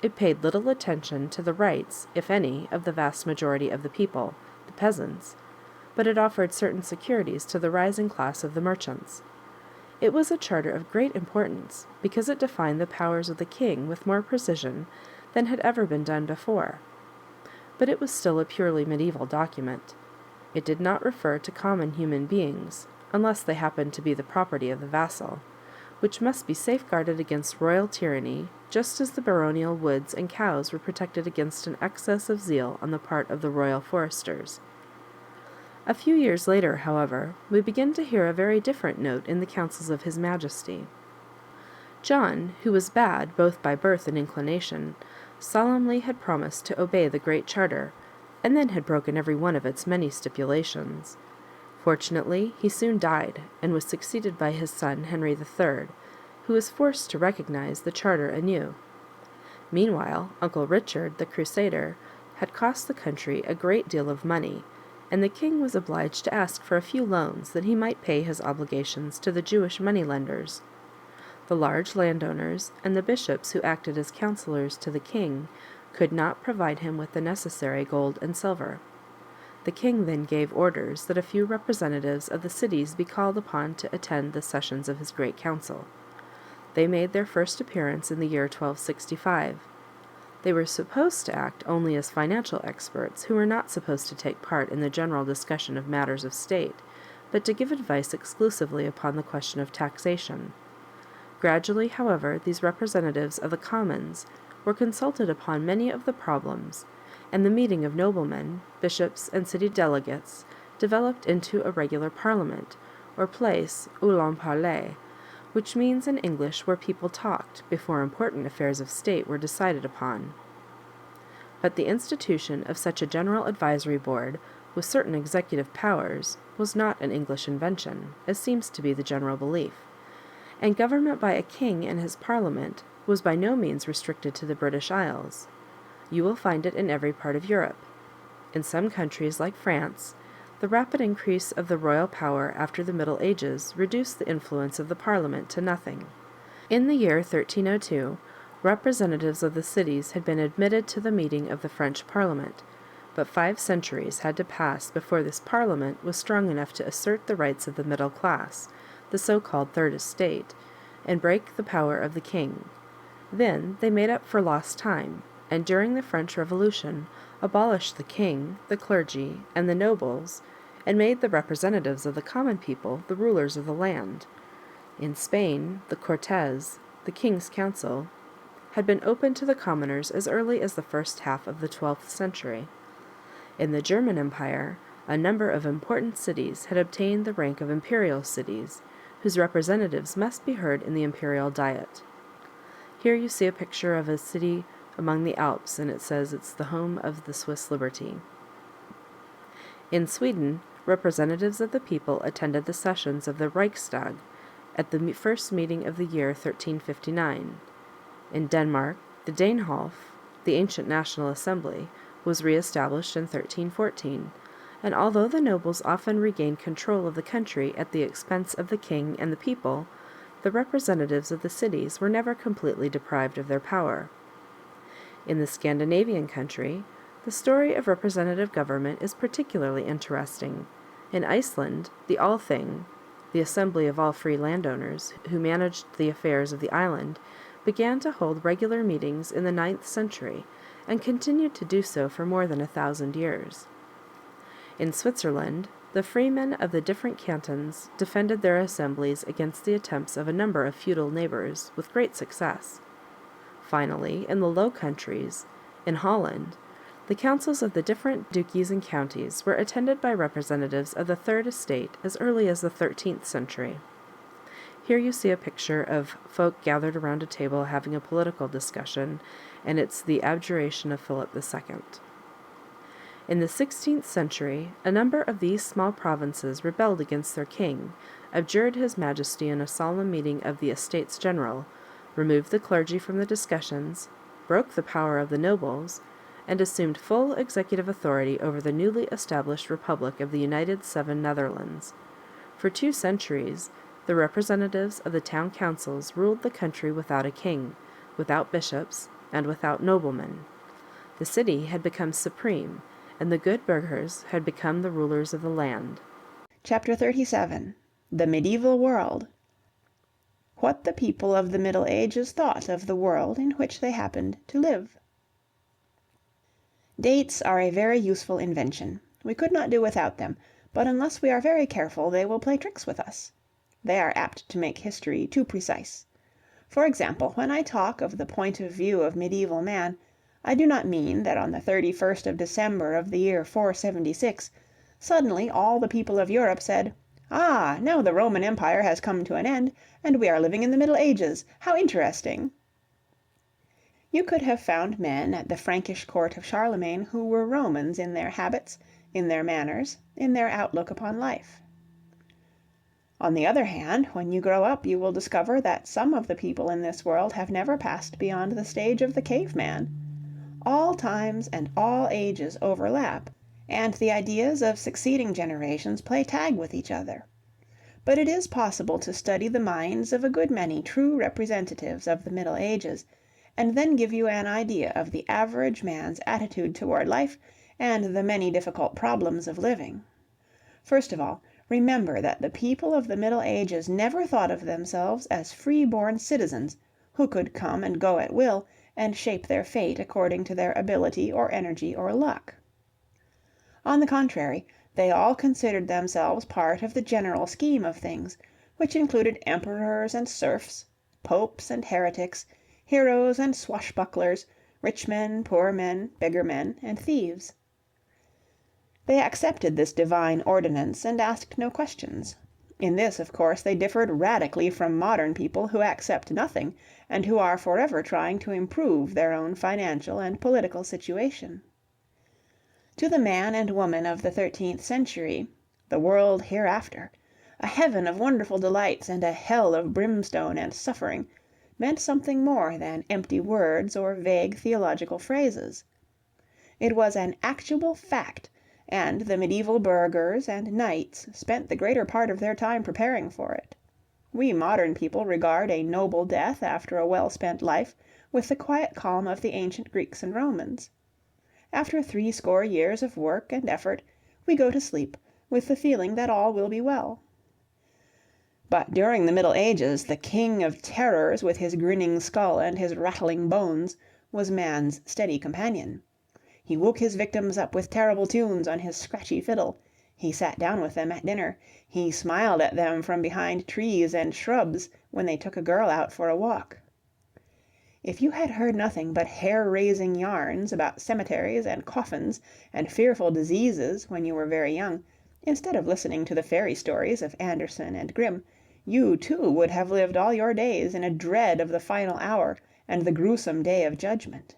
It paid little attention to the rights, if any, of the vast majority of the people, the peasants, but it offered certain securities to the rising class of the merchants. It was a charter of great importance, because it defined the powers of the king with more precision than had ever been done before. But it was still a purely medieval document. It did not refer to common human beings, unless they happened to be the property of the vassal, which must be safeguarded against royal tyranny, just as the baronial woods and cows were protected against an excess of zeal on the part of the royal foresters. A few years later, however, we begin to hear a very different note in the councils of His Majesty. John, who was bad both by birth and inclination, solemnly had promised to obey the Great Charter, and then had broken every one of its many stipulations. Fortunately, he soon died, and was succeeded by his son Henry III, who was forced to recognize the charter anew. Meanwhile, Uncle Richard, the Crusader, had cost the country a great deal of money, and the king was obliged to ask for a few loans that he might pay his obligations to the Jewish money-lenders. The large landowners and the bishops who acted as counselors to the king could not provide him with the necessary gold and silver. The king then gave orders that a few representatives of the cities be called upon to attend the sessions of his great council. They made their first appearance in the year 1265. They were supposed to act only as financial experts who were not supposed to take part in the general discussion of matters of state, but to give advice exclusively upon the question of taxation. Gradually, however, these representatives of the commons were consulted upon many of the problems, and the meeting of noblemen, bishops, and city delegates developed into a regular parliament, or place où l'on parlait, which means in English where people talked before important affairs of state were decided upon. But the institution of such a general advisory board, with certain executive powers, was not an English invention, as seems to be the general belief, and government by a king and his parliament was by no means restricted to the British Isles. You will find it in every part of Europe. In some countries, like France, the rapid increase of the royal power after the Middle Ages reduced the influence of the Parliament to nothing. In the year 1302, representatives of the cities had been admitted to the meeting of the French Parliament, but 5 centuries had to pass before this Parliament was strong enough to assert the rights of the middle class, the so-called Third Estate, and break the power of the king. Then they made up for lost time, and during the French Revolution abolished the king, the clergy, and the nobles, and made the representatives of the common people the rulers of the land. In Spain, the Cortes, the King's Council, had been opened to the commoners as early as the first half of the 12th century. In the German Empire, a number of important cities had obtained the rank of imperial cities, whose representatives must be heard in the imperial diet. Here you see a picture of a city among the Alps, and it says it's the home of the Swiss liberty. In Sweden, representatives of the people attended the sessions of the Reichstag at the first meeting of the year 1359. In Denmark, the Danehof, the ancient National Assembly, was re-established in 1314, and although the nobles often regained control of the country at the expense of the king and the people, the representatives of the cities were never completely deprived of their power. In the Scandinavian country, the story of representative government is particularly interesting. In Iceland, the Althing, the assembly of all free landowners who managed the affairs of the island, began to hold regular meetings in the 9th century and continued to do so for more than 1,000 years. In Switzerland, the freemen of the different cantons defended their assemblies against the attempts of a number of feudal neighbors with great success. Finally, in the Low Countries, in Holland, the councils of the different duchies and counties were attended by representatives of the Third Estate as early as the 13th century. Here you see a picture of folk gathered around a table having a political discussion, and it's the abjuration of Philip II. In the 16th century, a number of these small provinces rebelled against their king, abjured his majesty in a solemn meeting of the Estates General, removed the clergy from the discussions, broke the power of the nobles, and assumed full executive authority over the newly established Republic of the United Seven Netherlands. For 2 centuries, the representatives of the town councils ruled the country without a king, without bishops, and without noblemen. The city had become supreme, and the good burghers had become the rulers of the land. Chapter 37. The Medieval World. What the people of the Middle Ages thought of the world in which they happened to live. Dates are a very useful invention. We could not do without them, but unless we are very careful they will play tricks with us. They are apt to make history too precise. For example, when I talk of the point of view of medieval man, I do not mean that on the 31st of December of the year 476, suddenly all the people of Europe said, "Ah, now the Roman Empire has come to an end, and we are living in the Middle Ages. How interesting!" You could have found men at the Frankish court of Charlemagne who were Romans in their habits, in their manners, in their outlook upon life. On the other hand, when you grow up you will discover that some of the people in this world have never passed beyond the stage of the caveman. All times and all ages overlap, and the ideas of succeeding generations play tag with each other. But it is possible to study the minds of a good many true representatives of the Middle Ages, and then give you an idea of the average man's attitude toward life and the many difficult problems of living. First of all, remember that the people of the Middle Ages never thought of themselves as free-born citizens who could come and go at will and shape their fate according to their ability or energy or luck. On the contrary, they all considered themselves part of the general scheme of things, which included emperors and serfs, popes and heretics, heroes and swashbucklers, rich men, poor men, beggar men, and thieves. They accepted this divine ordinance and asked no questions. In this, of course, they differed radically from modern people who accept nothing and who are forever trying to improve their own financial and political situation. To the man and woman of the 13th century, the world hereafter, a heaven of wonderful delights and a hell of brimstone and suffering, meant something more than empty words or vague theological phrases. It was an actual fact, and the medieval burghers and knights spent the greater part of their time preparing for it. We modern people regard a noble death after a well-spent life with the quiet calm of the ancient Greeks and Romans. After 80 years of work and effort, we go to sleep with the feeling that all will be well. But during the Middle Ages, the king of terrors with his grinning skull and his rattling bones was man's steady companion. He woke his victims up with terrible tunes on his scratchy fiddle. He sat down with them at dinner. He smiled at them from behind trees and shrubs when they took a girl out for a walk. If you had heard nothing but hair-raising yarns about cemeteries and coffins and fearful diseases when you were very young, instead of listening to the fairy stories of Andersen and Grimm, you too would have lived all your days in a dread of the final hour and the gruesome day of judgment.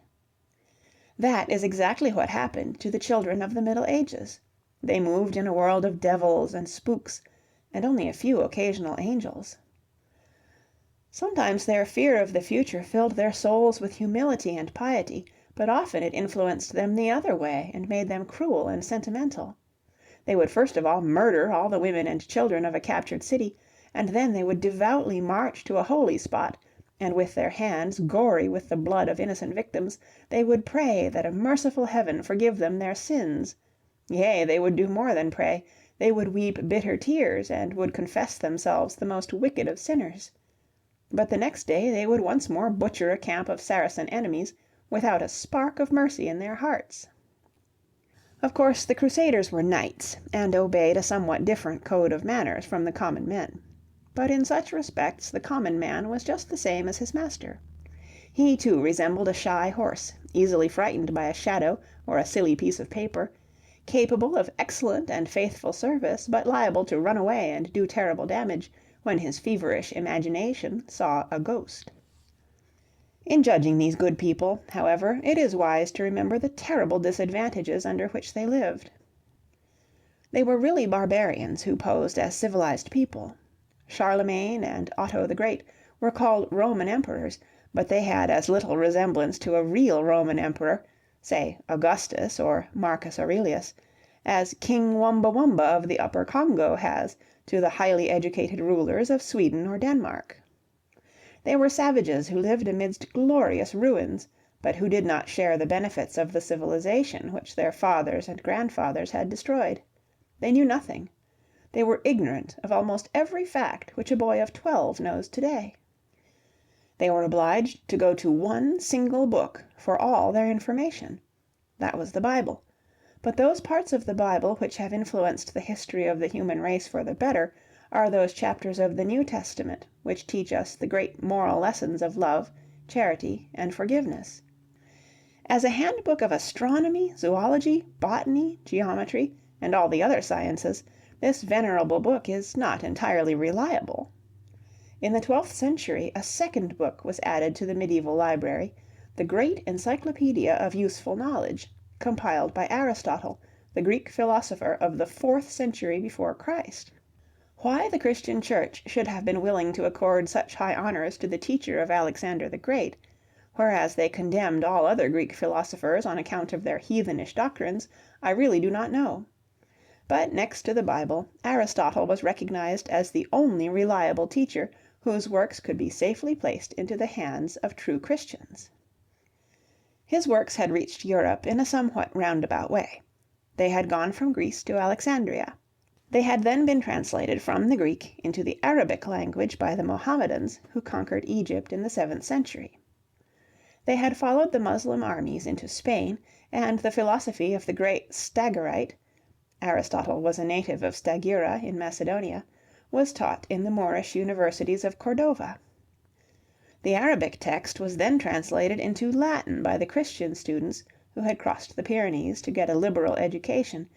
That is exactly what happened to the children of the Middle Ages. They moved in a world of devils and spooks, and only a few occasional angels. Sometimes their fear of the future filled their souls with humility and piety, but often it influenced them the other way and made them cruel and sentimental. They would first of all murder all the women and children of a captured city, and then they would devoutly march to a holy spot, and with their hands gory with the blood of innocent victims, they would pray that a merciful heaven forgive them their sins. Yea, they would do more than pray, they would weep bitter tears, and would confess themselves the most wicked of sinners. But the next day they would once more butcher a camp of Saracen enemies, without a spark of mercy in their hearts. Of course, the Crusaders were knights, and obeyed a somewhat different code of manners from the common men. But in such respects the common man was just the same as his master. He too resembled a shy horse, easily frightened by a shadow or a silly piece of paper, capable of excellent and faithful service, but liable to run away and do terrible damage when his feverish imagination saw a ghost. In judging these good people, however, it is wise to remember the terrible disadvantages under which they lived. They were really barbarians who posed as civilized people. Charlemagne and Otto the Great were called Roman emperors, but they had as little resemblance to a real Roman emperor, say Augustus or Marcus Aurelius, as King Wumba Wumba of the Upper Congo has to the highly educated rulers of Sweden or Denmark. They were savages who lived amidst glorious ruins, but who did not share the benefits of the civilization which their fathers and grandfathers had destroyed. They knew nothing. They were ignorant of almost every fact which a boy of 12 knows today. They were obliged to go to one single book for all their information. That was the Bible. But those parts of the Bible which have influenced the history of the human race for the better are those chapters of the New Testament which teach us the great moral lessons of love, charity, and forgiveness. As a handbook of astronomy, zoology, botany, geometry, and all the other sciences, this venerable book is not entirely reliable. In the 12th century a second book was added to the medieval library, the great Encyclopedia of Useful Knowledge, compiled by Aristotle, the Greek philosopher of the 4th century before Christ. Why the Christian Church should have been willing to accord such high honors to the teacher of Alexander the Great, whereas they condemned all other Greek philosophers on account of their heathenish doctrines, I really do not know. But next to the Bible, Aristotle was recognized as the only reliable teacher whose works could be safely placed into the hands of true Christians. His works had reached Europe in a somewhat roundabout way. They had gone from Greece to Alexandria. They had then been translated from the Greek into the Arabic language by the Mohammedans who conquered Egypt in the 7th century. They had followed the Moslem armies into Spain, and the philosophy of the great Stagirite (Aristotle was a native of Stagira in Macedonia) was taught in the Moorish universities of Cordova. The Arabic text was then translated into Latin by the Christian students who had crossed the Pyrenees to get a liberal education,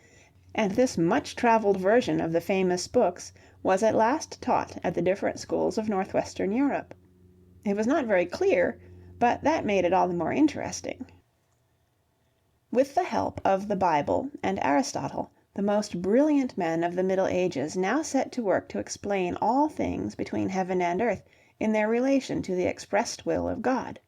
and this much-traveled version of the famous books was at last taught at the different schools of northwestern Europe. It was not very clear, but that made it all the more interesting. With the help of the Bible and Aristotle, the most brilliant men of the Middle Ages now set to work to explain all things between heaven and earth in their relation to the expressed will of God.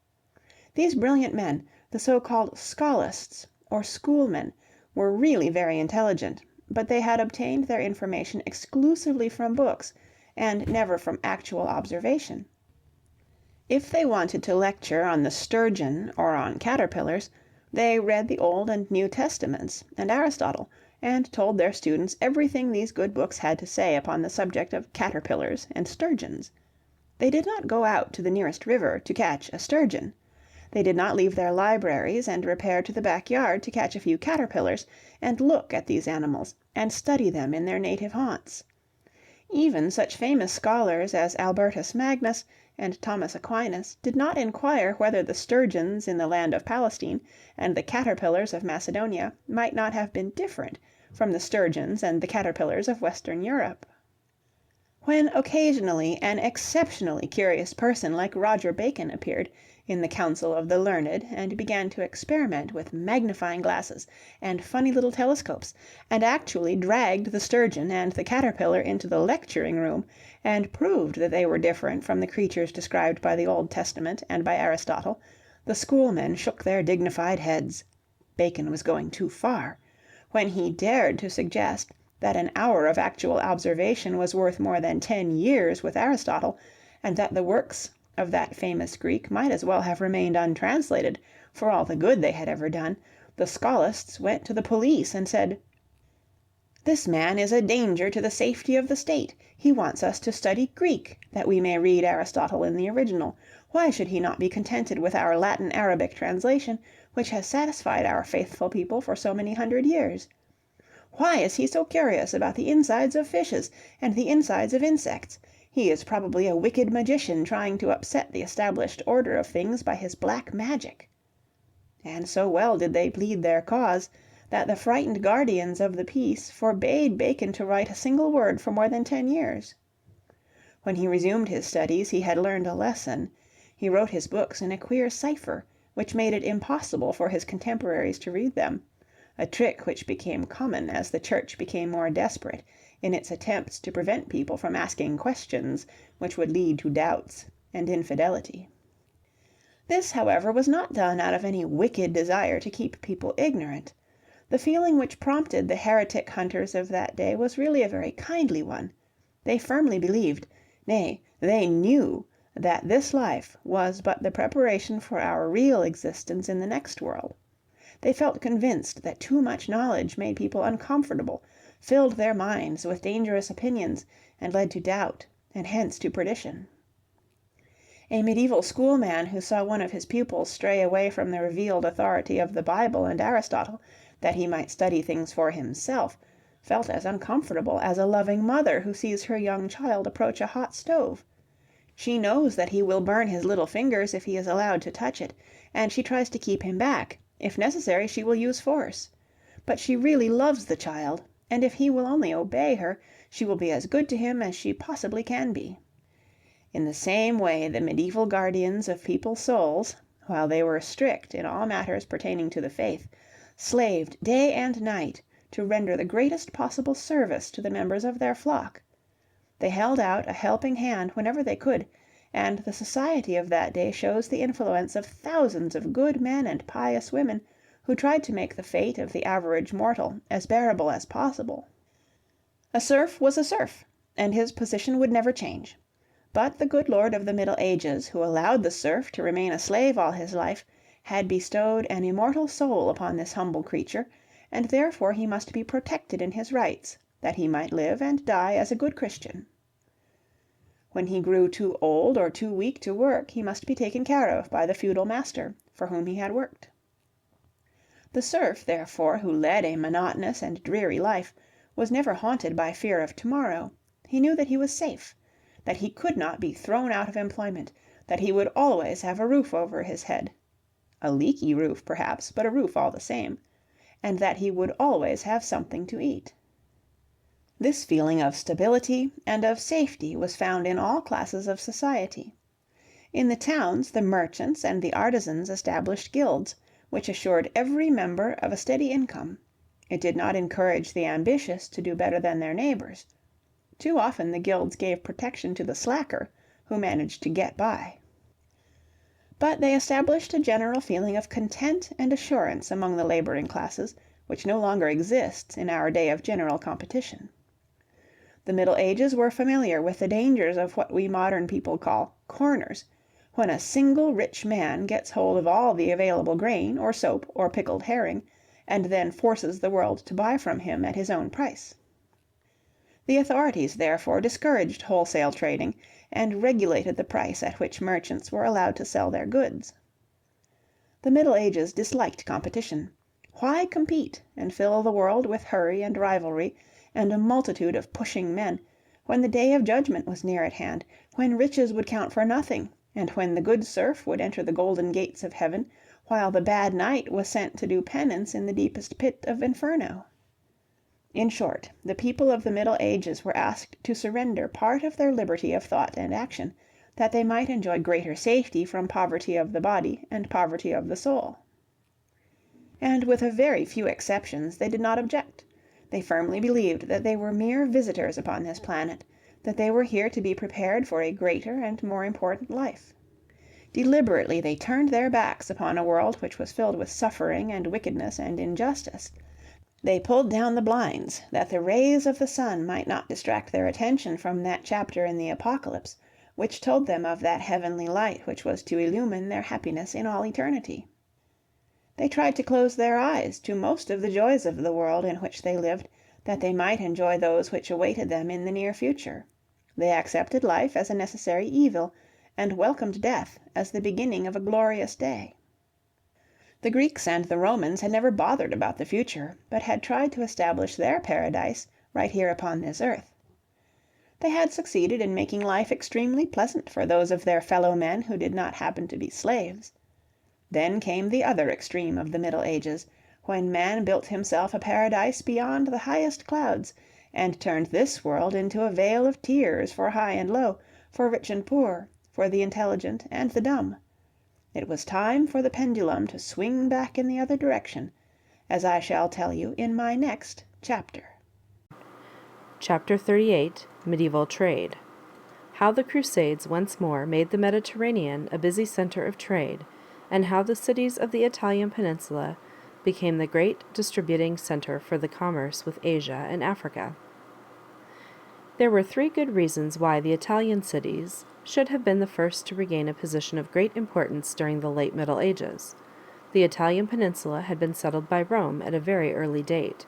These brilliant men, the so-called scholists or schoolmen, were really very intelligent, but they had obtained their information exclusively from books and never from actual observation. If they wanted to lecture on the sturgeon or on caterpillars, they read the Old and New Testaments and Aristotle, and told their students everything these good books had to say upon the subject of caterpillars and sturgeons. They did not go out to the nearest river to catch a sturgeon. They did not leave their libraries and repair to the backyard to catch a few caterpillars and look at these animals and study them in their native haunts. Even such famous scholars as Albertus Magnus and Thomas Aquinas did not inquire whether the sturgeons in the land of Palestine and the caterpillars of Macedonia might not have been different from the sturgeons and the caterpillars of Western Europe. When occasionally an exceptionally curious person like Roger Bacon appeared in the council of the learned and began to experiment with magnifying glasses and funny little telescopes, and actually dragged the sturgeon and the caterpillar into the lecturing room and proved that they were different from the creatures described by the Old Testament and by Aristotle, the schoolmen shook their dignified heads. Bacon was going too far. When he dared to suggest that an hour of actual observation was worth more than 10 years with Aristotle, and that the works of that famous Greek might as well have remained untranslated for all the good they had ever done, the scholists went to the police and said, "This man is a danger to the safety of the state. He wants us to study Greek, that we may read Aristotle in the original. Why should he not be contented with our Latin-Arabic translation, which has satisfied our faithful people for so many hundred years? Why is he so curious about the insides of fishes and the insides of insects? He is probably a wicked magician trying to upset the established order of things by his black magic." And so well did they plead their cause, that the frightened guardians of the peace forbade Bacon to write a single word for more than 10 years. When he resumed his studies he had learned a lesson. He wrote his books in a queer cipher, which made it impossible for his contemporaries to read them, a trick which became common as the Church became more desperate in its attempts to prevent people from asking questions which would lead to doubts and infidelity. This, however, was not done out of any wicked desire to keep people ignorant. The feeling which prompted the heretic hunters of that day was really a very kindly one. They firmly believed, nay, they knew, that this life was but the preparation for our real existence in the next world. They felt convinced that too much knowledge made people uncomfortable, filled their minds with dangerous opinions, and led to doubt, and hence to perdition. A medieval schoolman who saw one of his pupils stray away from the revealed authority of the Bible and Aristotle, that he might study things for himself, felt as uncomfortable as a loving mother who sees her young child approach a hot stove. She knows that he will burn his little fingers if he is allowed to touch it, and she tries to keep him back. If necessary, she will use force. But she really loves the child, and if he will only obey her, she will be as good to him as she possibly can be. In the same way the medieval guardians of people's souls, while they were strict in all matters pertaining to the faith, slaved day and night to render the greatest possible service to the members of their flock. They held out a helping hand whenever they could, and the society of that day shows the influence of thousands of good men and pious women who tried to make the fate of the average mortal as bearable as possible. A serf was a serf, and his position would never change. But the good lord of the Middle Ages, who allowed the serf to remain a slave all his life, had bestowed an immortal soul upon this humble creature, and therefore he must be protected in his rights, that he might live and die as a good Christian. When he grew too old or too weak to work, he must be taken care of by the feudal master, for whom he had worked. The serf, therefore, who led a monotonous and dreary life, was never haunted by fear of tomorrow. He knew that he was safe, that he could not be thrown out of employment, that he would always have a roof over his head, a leaky roof perhaps, but a roof all the same, and that he would always have something to eat. This feeling of stability and of safety was found in all classes of society. In the towns the merchants and the artisans established guilds, which assured every member of a steady income. It did not encourage the ambitious to do better than their neighbors. Too often the guilds gave protection to the slacker, who managed to get by. But they established a general feeling of content and assurance among the laboring classes, which no longer exists in our day of general competition. The Middle Ages were familiar with the dangers of what we modern people call corners, when a single rich man gets hold of all the available grain, or soap, or pickled herring, and then forces the world to buy from him at his own price. The authorities, therefore, discouraged wholesale trading, and regulated the price at which merchants were allowed to sell their goods. The Middle Ages disliked competition. Why compete and fill the world with hurry and rivalry, and a multitude of pushing men, when the day of judgment was near at hand, when riches would count for nothing, and when the good serf would enter the golden gates of heaven, while the bad knight was sent to do penance in the deepest pit of Inferno? In short, the people of the Middle Ages were asked to surrender part of their liberty of thought and action, that they might enjoy greater safety from poverty of the body and poverty of the soul. And with a very few exceptions they did not object. They firmly believed that they were mere visitors upon this planet, that they were here to be prepared for a greater and more important life. Deliberately they turned their backs upon a world which was filled with suffering and wickedness and injustice. They pulled down the blinds, that the rays of the sun might not distract their attention from that chapter in the Apocalypse, which told them of that heavenly light which was to illumine their happiness in all eternity. They tried to close their eyes to most of the joys of the world in which they lived, that they might enjoy those which awaited them in the near future. They accepted life as a necessary evil, and welcomed death as the beginning of a glorious day. The Greeks and the Romans had never bothered about the future, but had tried to establish their paradise right here upon this earth. They had succeeded in making life extremely pleasant for those of their fellow men who did not happen to be slaves. Then came the other extreme of the Middle Ages, when man built himself a paradise beyond the highest clouds, and turned this world into a vale of tears for high and low, for rich and poor, for the intelligent and the dumb. It was time for the pendulum to swing back in the other direction, as I shall tell you in my next chapter. Chapter 38, Medieval Trade. How the Crusades once more made the Mediterranean a busy center of trade, and how the cities of the Italian peninsula became the great distributing center for the commerce with Asia and Africa. There were 3 good reasons why the Italian cities should have been the first to regain a position of great importance during the late Middle Ages. The Italian peninsula had been settled by Rome at a very early date.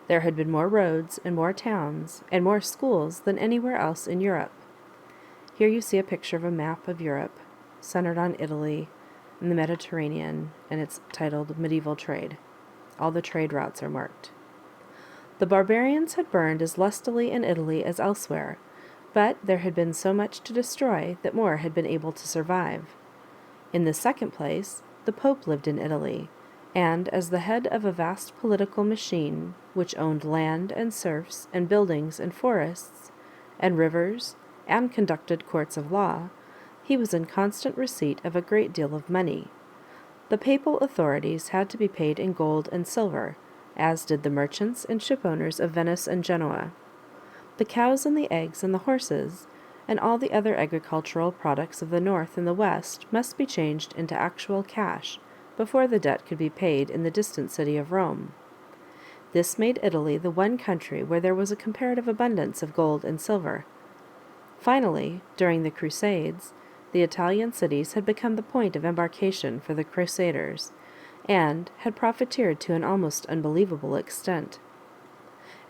There had been more roads and more towns and more schools than anywhere else in Europe. Here you see a picture of a map of Europe, centered on Italy and the Mediterranean, and it's titled Medieval Trade. All the trade routes are marked. The barbarians had burned as lustily in Italy as elsewhere, but there had been so much to destroy that more had been able to survive. In the second place, the Pope lived in Italy, and as the head of a vast political machine which owned land and serfs and buildings and forests and rivers and conducted courts of law, he was in constant receipt of a great deal of money. The papal authorities had to be paid in gold and silver, as did the merchants and shipowners of Venice and Genoa. The cows and the eggs and the horses, and all the other agricultural products of the north and the west must be changed into actual cash before the debt could be paid in the distant city of Rome. This made Italy the one country where there was a comparative abundance of gold and silver. Finally, during the Crusades, the Italian cities had become the point of embarkation for the Crusaders, and had profiteered to an almost unbelievable extent.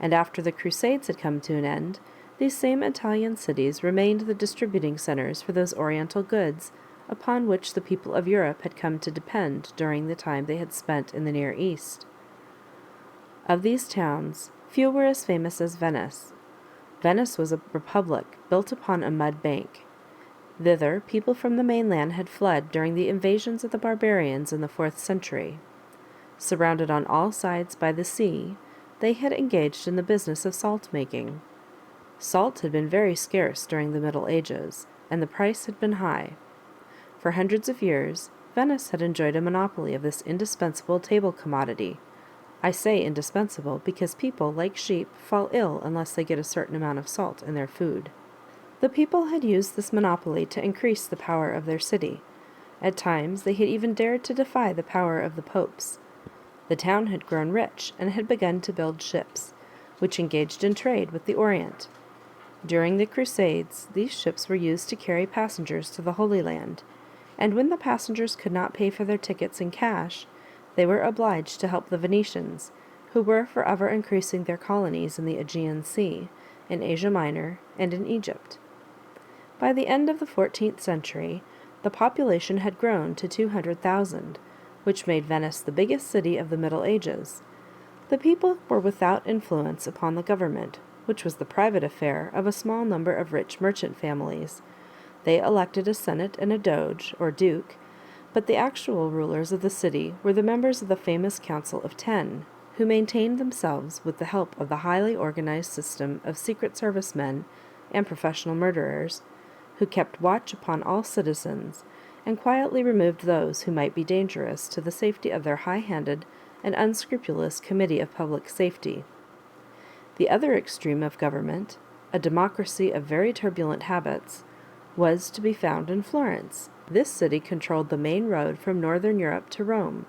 And after the Crusades had come to an end, these same Italian cities remained the distributing centers for those Oriental goods upon which the people of Europe had come to depend during the time they had spent in the Near East. Of these towns, few were as famous as Venice. Venice was a republic built upon a mud bank. Thither people from the mainland had fled during the invasions of the barbarians in the 4th century. Surrounded on all sides by the sea, they had engaged in the business of salt-making. Salt had been very scarce during the Middle Ages, and the price had been high. For hundreds of years, Venice had enjoyed a monopoly of this indispensable table commodity. I say indispensable because people, like sheep, fall ill unless they get a certain amount of salt in their food. The people had used this monopoly to increase the power of their city. At times they had even dared to defy the power of the popes. The town had grown rich and had begun to build ships, which engaged in trade with the Orient. During the Crusades, these ships were used to carry passengers to the Holy Land, and when the passengers could not pay for their tickets in cash, they were obliged to help the Venetians, who were forever increasing their colonies in the Aegean Sea, in Asia Minor, and in Egypt. By the end of the 14th century, the population had grown to 200,000, which made Venice the biggest city of the Middle Ages. The people were without influence upon the government, which was the private affair of a small number of rich merchant families. They elected a senate and a doge, or duke, but the actual rulers of the city were the members of the famous Council of Ten, who maintained themselves with the help of the highly organized system of secret service men and professional murderers, who kept watch upon all citizens, and quietly removed those who might be dangerous to the safety of their high-handed and unscrupulous Committee of Public Safety. The other extreme of government, a democracy of very turbulent habits, was to be found in Florence. This city controlled the main road from northern Europe to Rome,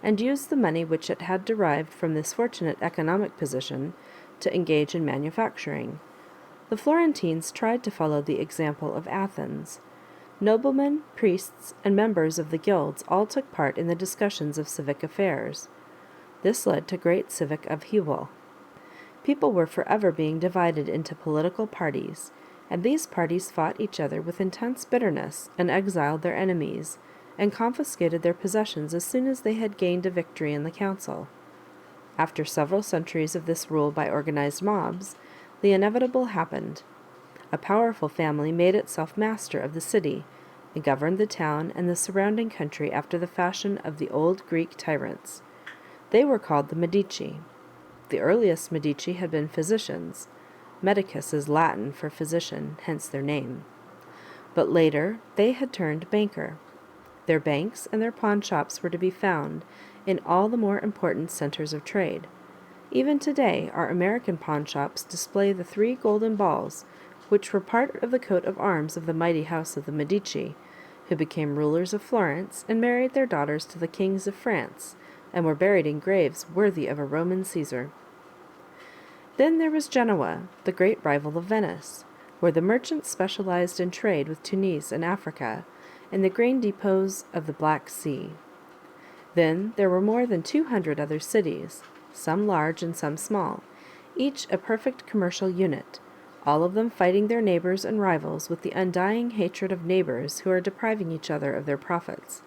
and used the money which it had derived from this fortunate economic position to engage in manufacturing. The Florentines tried to follow the example of Athens. Noblemen, priests, and members of the guilds all took part in the discussions of civic affairs. This led to great civic upheaval. People were forever being divided into political parties, and these parties fought each other with intense bitterness and exiled their enemies, and confiscated their possessions as soon as they had gained a victory in the council. After several centuries of this rule by organized mobs, the inevitable happened. A powerful family made itself master of the city, and governed the town and the surrounding country after the fashion of the old Greek tyrants. They were called the Medici. The earliest Medici had been physicians. Medicus is Latin for physician, hence their name. but later they had turned banker. Their banks and their pawn shops were to be found in all the more important centers of trade. Even today, our American pawn shops display the 3 golden balls, which were part of the coat of arms of the mighty house of the Medici, who became rulers of Florence and married their daughters to the kings of France, and were buried in graves worthy of a Roman Caesar. Then there was Genoa, the great rival of Venice, where the merchants specialized in trade with Tunis and Africa, and the grain depots of the Black Sea. Then there were more than 200 other cities, some large and some small, each a perfect commercial unit, all of them fighting their neighbors and rivals with the undying hatred of neighbors who are depriving each other of their profits.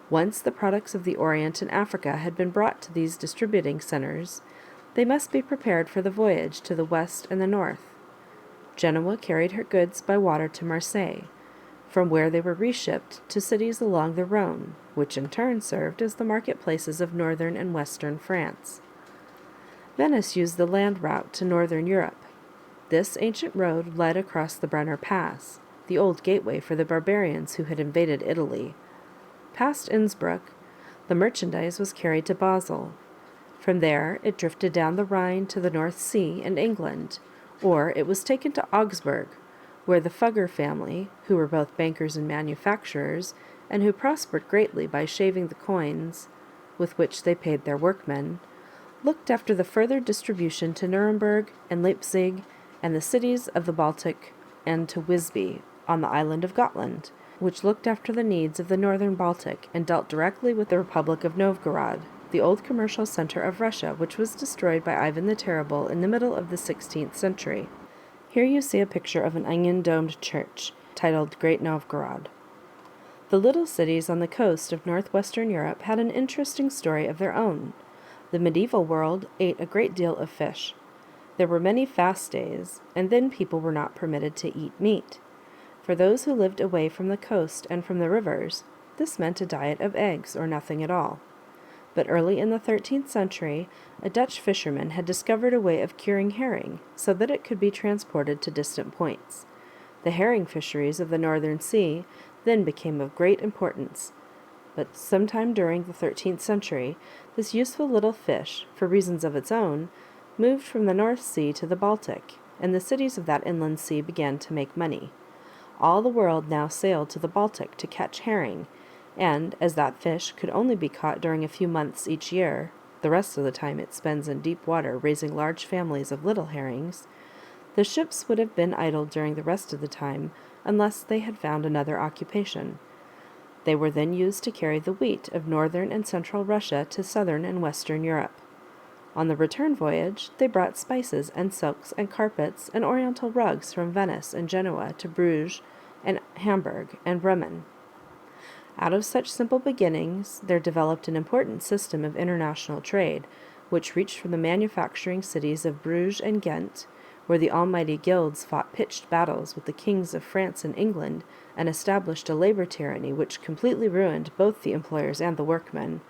Once the products of the Orient and Africa had been brought to these distributing centers, they must be prepared for the voyage to the west and the north. Genoa carried her goods by water to Marseille, from where they were reshipped to cities along the Rhone, which in turn served as the marketplaces of northern and western France. Venice used the land route to northern Europe. This ancient road led across the Brenner Pass, the old gateway for the barbarians who had invaded Italy. Past Innsbruck, the merchandise was carried to Basel. From there it drifted down the Rhine to the North Sea and England, or it was taken to Augsburg, where the Fugger family, who were both bankers and manufacturers, and who prospered greatly by shaving the coins with which they paid their workmen, looked after the further distribution to Nuremberg and Leipzig and the cities of the Baltic, and to Wisby on the island of Gotland, which looked after the needs of the northern Baltic and dealt directly with the Republic of Novgorod, the old commercial center of Russia, which was destroyed by Ivan the Terrible in the middle of the 16th century. Here you see a picture of an onion-domed church, titled Great Novgorod. The little cities on the coast of northwestern Europe had an interesting story of their own. The medieval world ate a great deal of fish. There were many fast days, and then people were not permitted to eat meat. For those who lived away from the coast and from the rivers, this meant a diet of eggs or nothing at all. But early in the 13th century, a Dutch fisherman had discovered a way of curing herring so that it could be transported to distant points. The herring fisheries of the northern sea then became of great importance. But sometime during the 13th century, this useful little fish, for reasons of its own, moved from the North Sea to the Baltic, and the cities of that inland sea began to make money. All the world now sailed to the Baltic to catch herring, and as that fish could only be caught during a few months each year, the rest of the time it spends in deep water raising large families of little herrings, the ships would have been idle during the rest of the time unless they had found another occupation. They were then used to carry the wheat of northern and central Russia to southern and western Europe. On the return voyage, they brought spices and silks and carpets and oriental rugs from Venice and Genoa to Bruges and Hamburg and Bremen. Out of such simple beginnings, there developed an important system of international trade, which reached from the manufacturing cities of Bruges and Ghent, where the almighty guilds fought pitched battles with the kings of France and England, and established a labor tyranny which completely ruined both the employers and the workmen,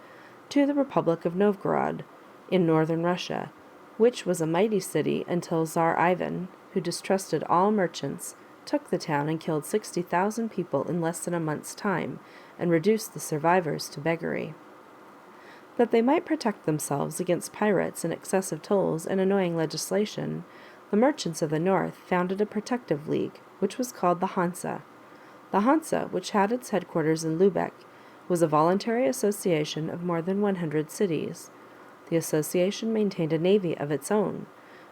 to the Republic of Novgorod, in northern Russia, which was a mighty city until Tsar Ivan, who distrusted all merchants, took the town and killed 60,000 people in less than a month's time, and reduced the survivors to beggary. That they might protect themselves against pirates and excessive tolls and annoying legislation, the merchants of the north founded a protective league, which was called the Hansa. The Hansa, which had its headquarters in Lubeck, was a voluntary association of more than 100 cities. The association maintained a navy of its own,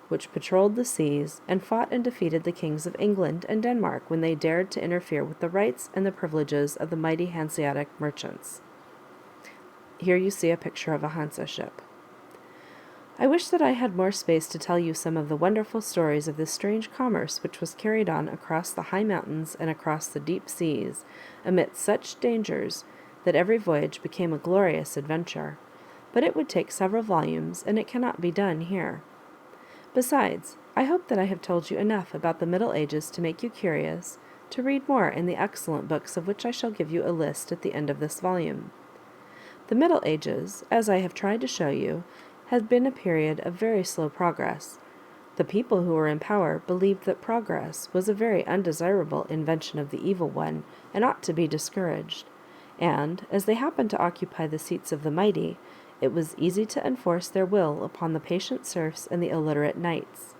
which patrolled the seas and fought and defeated the kings of England and Denmark when they dared to interfere with the rights and the privileges of the mighty Hanseatic merchants. Here you see a picture of a Hansa ship. I wish that I had more space to tell you some of the wonderful stories of this strange commerce which was carried on across the high mountains and across the deep seas, amidst such dangers that every voyage became a glorious adventure. But it would take several volumes, and it cannot be done here. Besides, I hope that I have told you enough about the Middle Ages to make you curious to read more in the excellent books of which I shall give you a list at the end of this volume. The Middle Ages, as I have tried to show you, has been a period of very slow progress. The people who were in power believed that progress was a very undesirable invention of the evil one and ought to be discouraged, and, as they happened to occupy the seats of the mighty, it was easy to enforce their will upon the patient serfs and the illiterate knights.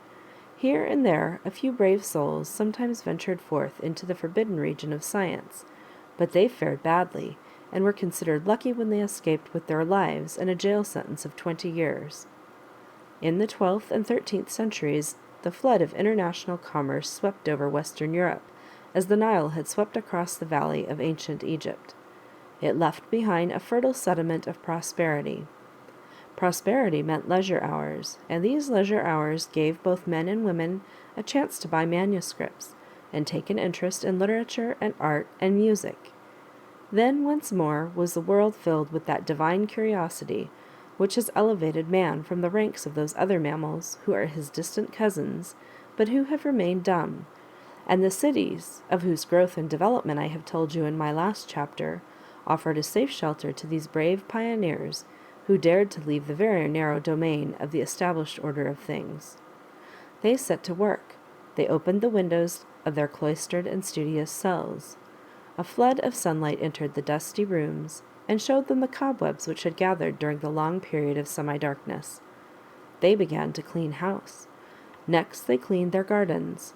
Here and there a few brave souls sometimes ventured forth into the forbidden region of science, but they fared badly, and were considered lucky when they escaped with their lives and a jail sentence of 20 years. In the 12th and 13th centuries, the flood of international commerce swept over Western Europe, as the Nile had swept across the valley of ancient Egypt. It left behind a fertile sediment of prosperity. Prosperity meant leisure hours, and these leisure hours gave both men and women a chance to buy manuscripts and take an interest in literature and art and music. Then once more was the world filled with that divine curiosity which has elevated man from the ranks of those other mammals who are his distant cousins, but who have remained dumb, and the cities, of whose growth and development I have told you in my last chapter, offered a safe shelter to these brave pioneers who dared to leave the very narrow domain of the established order of things. They set to work. They opened the windows of their cloistered and studious cells. A flood of sunlight entered the dusty rooms, and showed them the cobwebs which had gathered during the long period of semi-darkness. They began to clean house. Next they cleaned their gardens.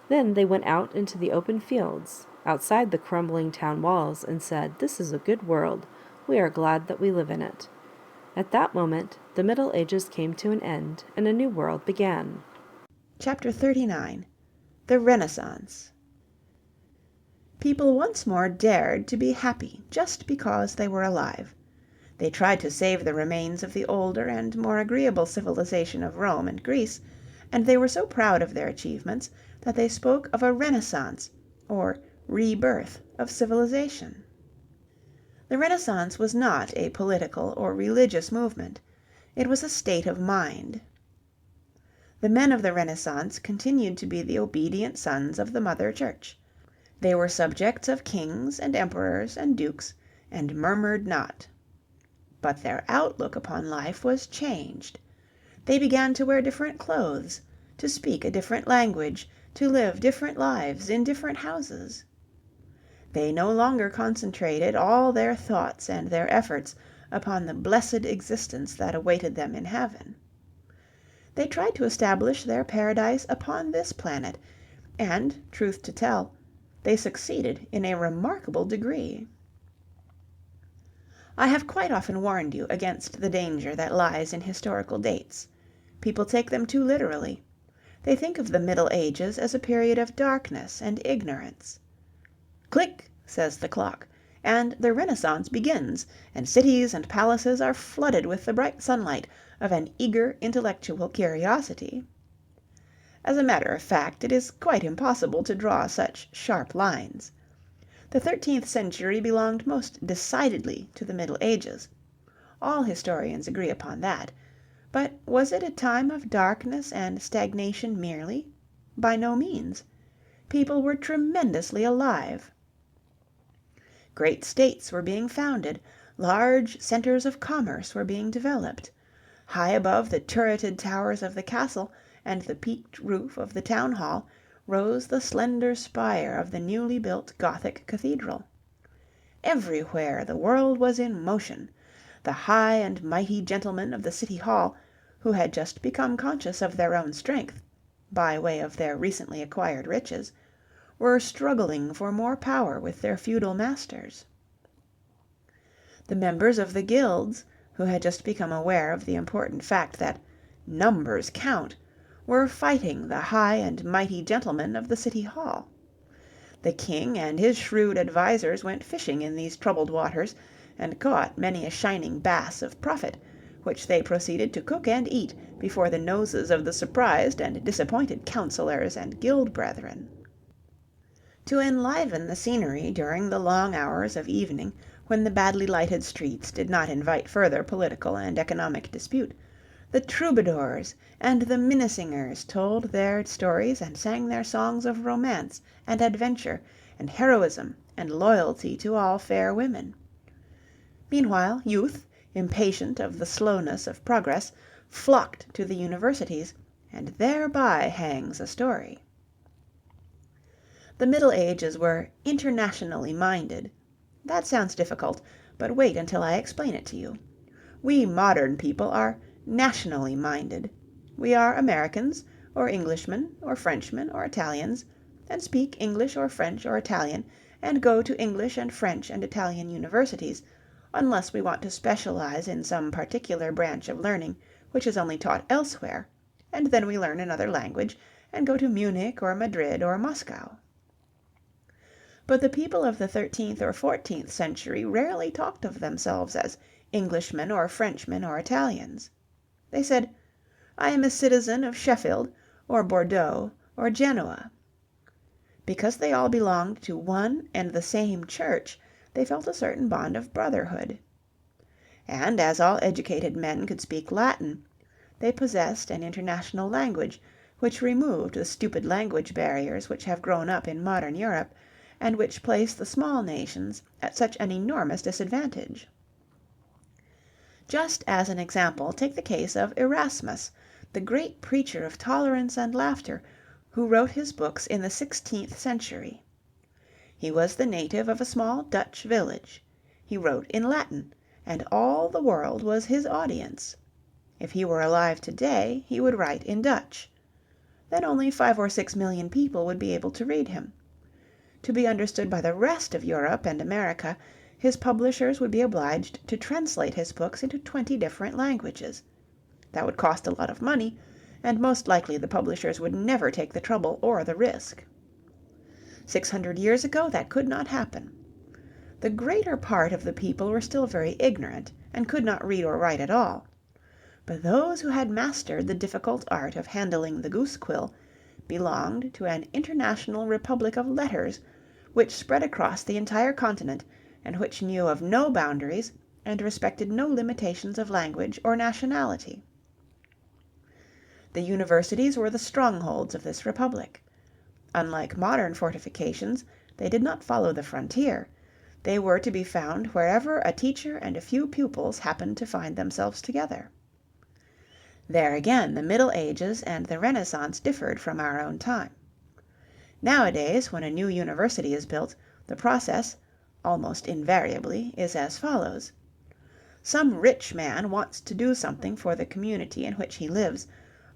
Then they went out into the open fields, outside the crumbling town walls, and said, "This is a good world. We are glad that we live in it." At that moment, the Middle Ages came to an end, and a new world began. Chapter 39. The Renaissance. People once more dared to be happy just because they were alive. They tried to save the remains of the older and more agreeable civilization of Rome and Greece, and they were so proud of their achievements that they spoke of a Renaissance, or rebirth, of civilization. The Renaissance was not a political or religious movement. It was a state of mind. The men of the Renaissance continued to be the obedient sons of the Mother Church. They were subjects of kings and emperors and dukes, and murmured not. But their outlook upon life was changed. They began to wear different clothes, to speak a different language, to live different lives in different houses. They no longer concentrated all their thoughts and their efforts upon the blessed existence that awaited them in heaven. They tried to establish their paradise upon this planet, and, truth to tell, they succeeded in a remarkable degree. I have quite often warned you against the danger that lies in historical dates. People take them too literally. They think of the Middle Ages as a period of darkness and ignorance. Click, says the clock, and the Renaissance begins, and cities and palaces are flooded with the bright sunlight of an eager intellectual curiosity. As a matter of fact, it is quite impossible to draw such sharp lines. The 13th century belonged most decidedly to the Middle Ages. All historians agree upon that. But was it a time of darkness and stagnation merely? By no means. People were tremendously alive. Great states were being founded, large centers of commerce were being developed. High above the turreted towers of the castle and the peaked roof of the town hall rose the slender spire of the newly built Gothic cathedral. Everywhere the world was in motion. The high and mighty gentlemen of the city hall, who had just become conscious of their own strength, by way of their recently acquired riches, were struggling for more power with their feudal masters. The members of the guilds, who had just become aware of the important fact that numbers count, were fighting the high and mighty gentlemen of the city hall. The king and his shrewd advisers went fishing in these troubled waters, and caught many a shining bass of profit, which they proceeded to cook and eat before the noses of the surprised and disappointed councillors and guild brethren. To enliven the scenery during the long hours of evening, when the badly lighted streets did not invite further political and economic dispute, the troubadours and the minnesingers told their stories and sang their songs of romance and adventure and heroism and loyalty to all fair women. Meanwhile, youth, impatient of the slowness of progress, flocked to the universities, and thereby hangs a story. The Middle Ages were internationally minded. That sounds difficult, but wait until I explain it to you. We modern people are nationally minded. We are Americans, or Englishmen, or Frenchmen, or Italians, and speak English or French or Italian, and go to English and French and Italian universities, unless we want to specialize in some particular branch of learning which is only taught elsewhere, and then we learn another language and go to Munich or Madrid or Moscow. But the people of the 13th or 14th century rarely talked of themselves as Englishmen or Frenchmen or Italians. They said, "I am a citizen of Sheffield or Bordeaux or Genoa." Because they all belonged to one and the same church, they felt a certain bond of brotherhood. And as all educated men could speak Latin, they possessed an international language which removed the stupid language barriers which have grown up in modern Europe, and which place the small nations at such an enormous disadvantage. Just as an example, take the case of Erasmus, the great preacher of tolerance and laughter, who wrote his books in the 16th century. He was the native of a small Dutch village. He wrote in Latin, and all the world was his audience. If he were alive today, he would write in Dutch. Then only 5 or 6 million people would be able to read him. To be understood by the rest of Europe and America, his publishers would be obliged to translate his books into 20 different languages. That would cost a lot of money, and most likely the publishers would never take the trouble or the risk. 600 years ago that could not happen. The greater part of the people were still very ignorant, and could not read or write at all. But those who had mastered the difficult art of handling the goose quill belonged to an international republic of letters, which spread across the entire continent, and which knew of no boundaries, and respected no limitations of language or nationality. The universities were the strongholds of this republic. Unlike modern fortifications, they did not follow the frontier. They were to be found wherever a teacher and a few pupils happened to find themselves together. There again the Middle Ages and the Renaissance differed from our own time. Nowadays, when a new university is built, the process, almost invariably, is as follows. Some rich man wants to do something for the community in which he lives,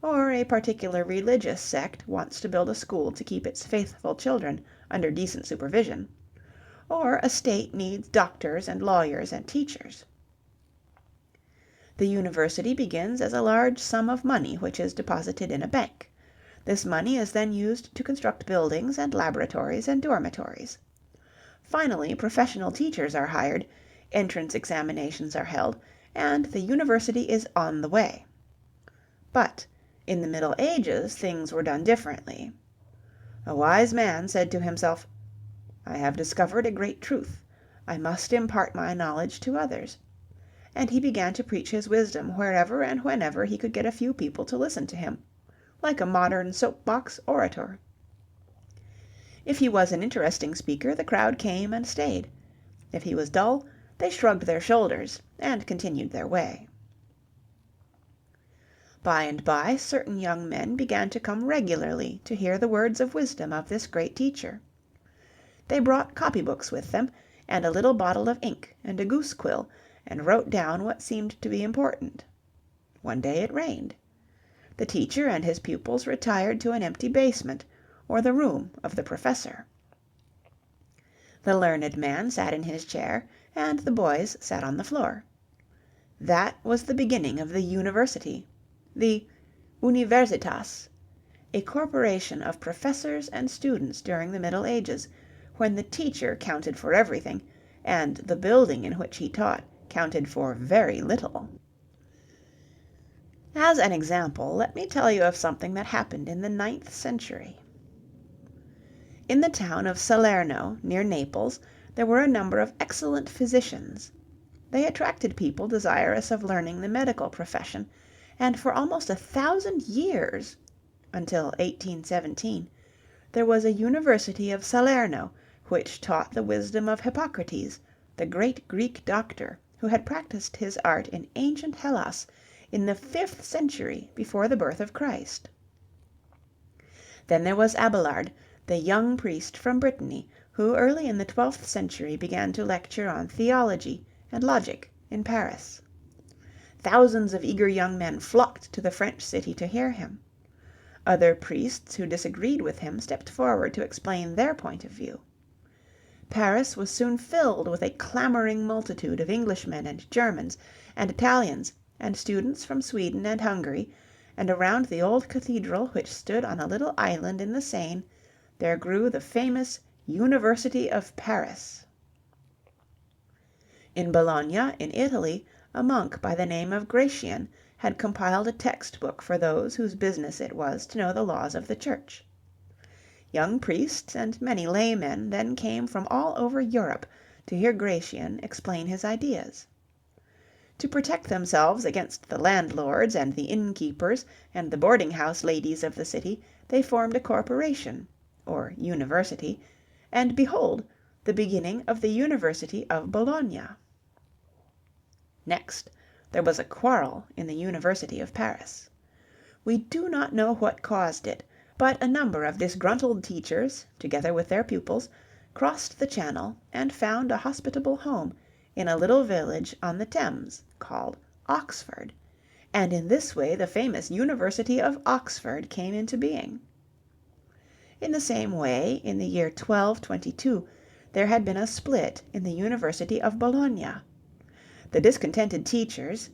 or a particular religious sect wants to build a school to keep its faithful children under decent supervision, or a state needs doctors and lawyers and teachers. The university begins as a large sum of money which is deposited in a bank. This money is then used to construct buildings and laboratories and dormitories. Finally, professional teachers are hired, entrance examinations are held, and the university is on the way. But in the Middle Ages things were done differently. A wise man said to himself, "I have discovered a great truth. I must impart my knowledge to others." And he began to preach his wisdom wherever and whenever he could get a few people to listen to him, like a modern soapbox orator. If he was an interesting speaker, the crowd came and stayed. If he was dull, they shrugged their shoulders and continued their way. By and by, certain young men began to come regularly to hear the words of wisdom of this great teacher. They brought copybooks with them, and a little bottle of ink and a goose quill, and wrote down what seemed to be important. One day it rained. The teacher and his pupils retired to an empty basement, or the room of the professor. The learned man sat in his chair, and the boys sat on the floor. That was the beginning of the university, the Universitas, a corporation of professors and students during the Middle Ages, when the teacher counted for everything, and the building in which he taught counted for very little. As an example, let me tell you of something that happened in the 9th century. In the town of Salerno, near Naples, there were a number of excellent physicians. They attracted people desirous of learning the medical profession, and for almost 1,000 years, until 1817, there was a University of Salerno, which taught the wisdom of Hippocrates, the great Greek doctor, who had practiced his art in ancient Hellas in the 5th century before the birth of Christ. Then there was Abelard, the young priest from Brittany, who early in the 12th century began to lecture on theology and logic in Paris. Thousands of eager young men flocked to the French city to hear him. Other priests who disagreed with him stepped forward to explain their point of view. Paris was soon filled with a clamoring multitude of Englishmen and Germans and Italians and students from Sweden and Hungary, and around the old cathedral, which stood on a little island in the Seine, there grew the famous University of Paris. In Bologna, in Italy, a monk by the name of Gratian had compiled a textbook for those whose business it was to know the laws of the Church. Young priests and many laymen then came from all over Europe to hear Gratian explain his ideas. To protect themselves against the landlords and the innkeepers and the boarding-house ladies of the city, they formed a corporation, or university, and behold, the beginning of the University of Bologna. Next, there was a quarrel in the University of Paris. We do not know what caused it, but a number of disgruntled teachers, together with their pupils, crossed the Channel and found a hospitable home in a little village on the Thames called Oxford, and in this way the famous University of Oxford came into being. In the same way, in the year 1222, there had been a split in the University of Bologna. The discontented teachers,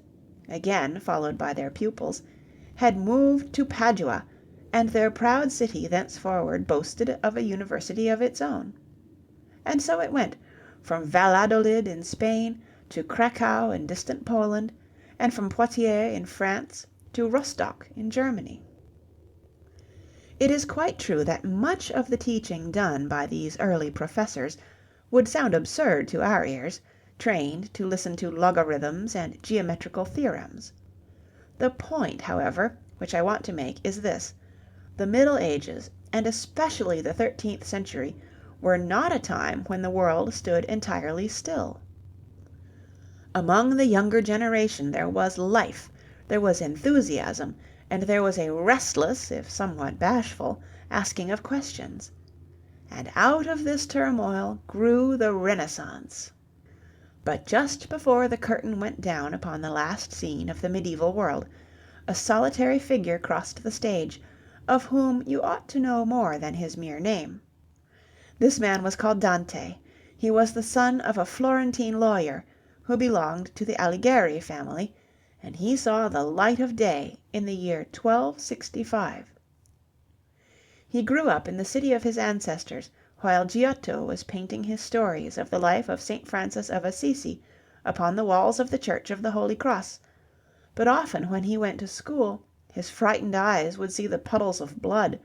again followed by their pupils, had moved to Padua, and their proud city thenceforward boasted of a university of its own. And so it went, from Valladolid in Spain to Cracow in distant Poland, and from Poitiers in France to Rostock in Germany. It is quite true that much of the teaching done by these early professors would sound absurd to our ears, trained to listen to logarithms and geometrical theorems. The point, however, which I want to make is this: the Middle Ages, and especially the 13th century, were not a time when the world stood entirely still. Among the younger generation there was life, there was enthusiasm, and there was a restless, if somewhat bashful, asking of questions. And out of this turmoil grew the Rennaissance. But just before the curtain went down upon the last scene of the medieval world, a solitary figure crossed the stage, of whom you ought to know more than his mere name. This man was called Dante. He was the son of a Florentine lawyer, who belonged to the Alighieri family, and he saw the light of day in the year 1265. He grew up in the city of his ancestors, while Giotto was painting his stories of the life of St. Francis of Assisi upon the walls of the Church of the Holy Cross, but often when he went to school his frightened eyes would see the puddles of blood,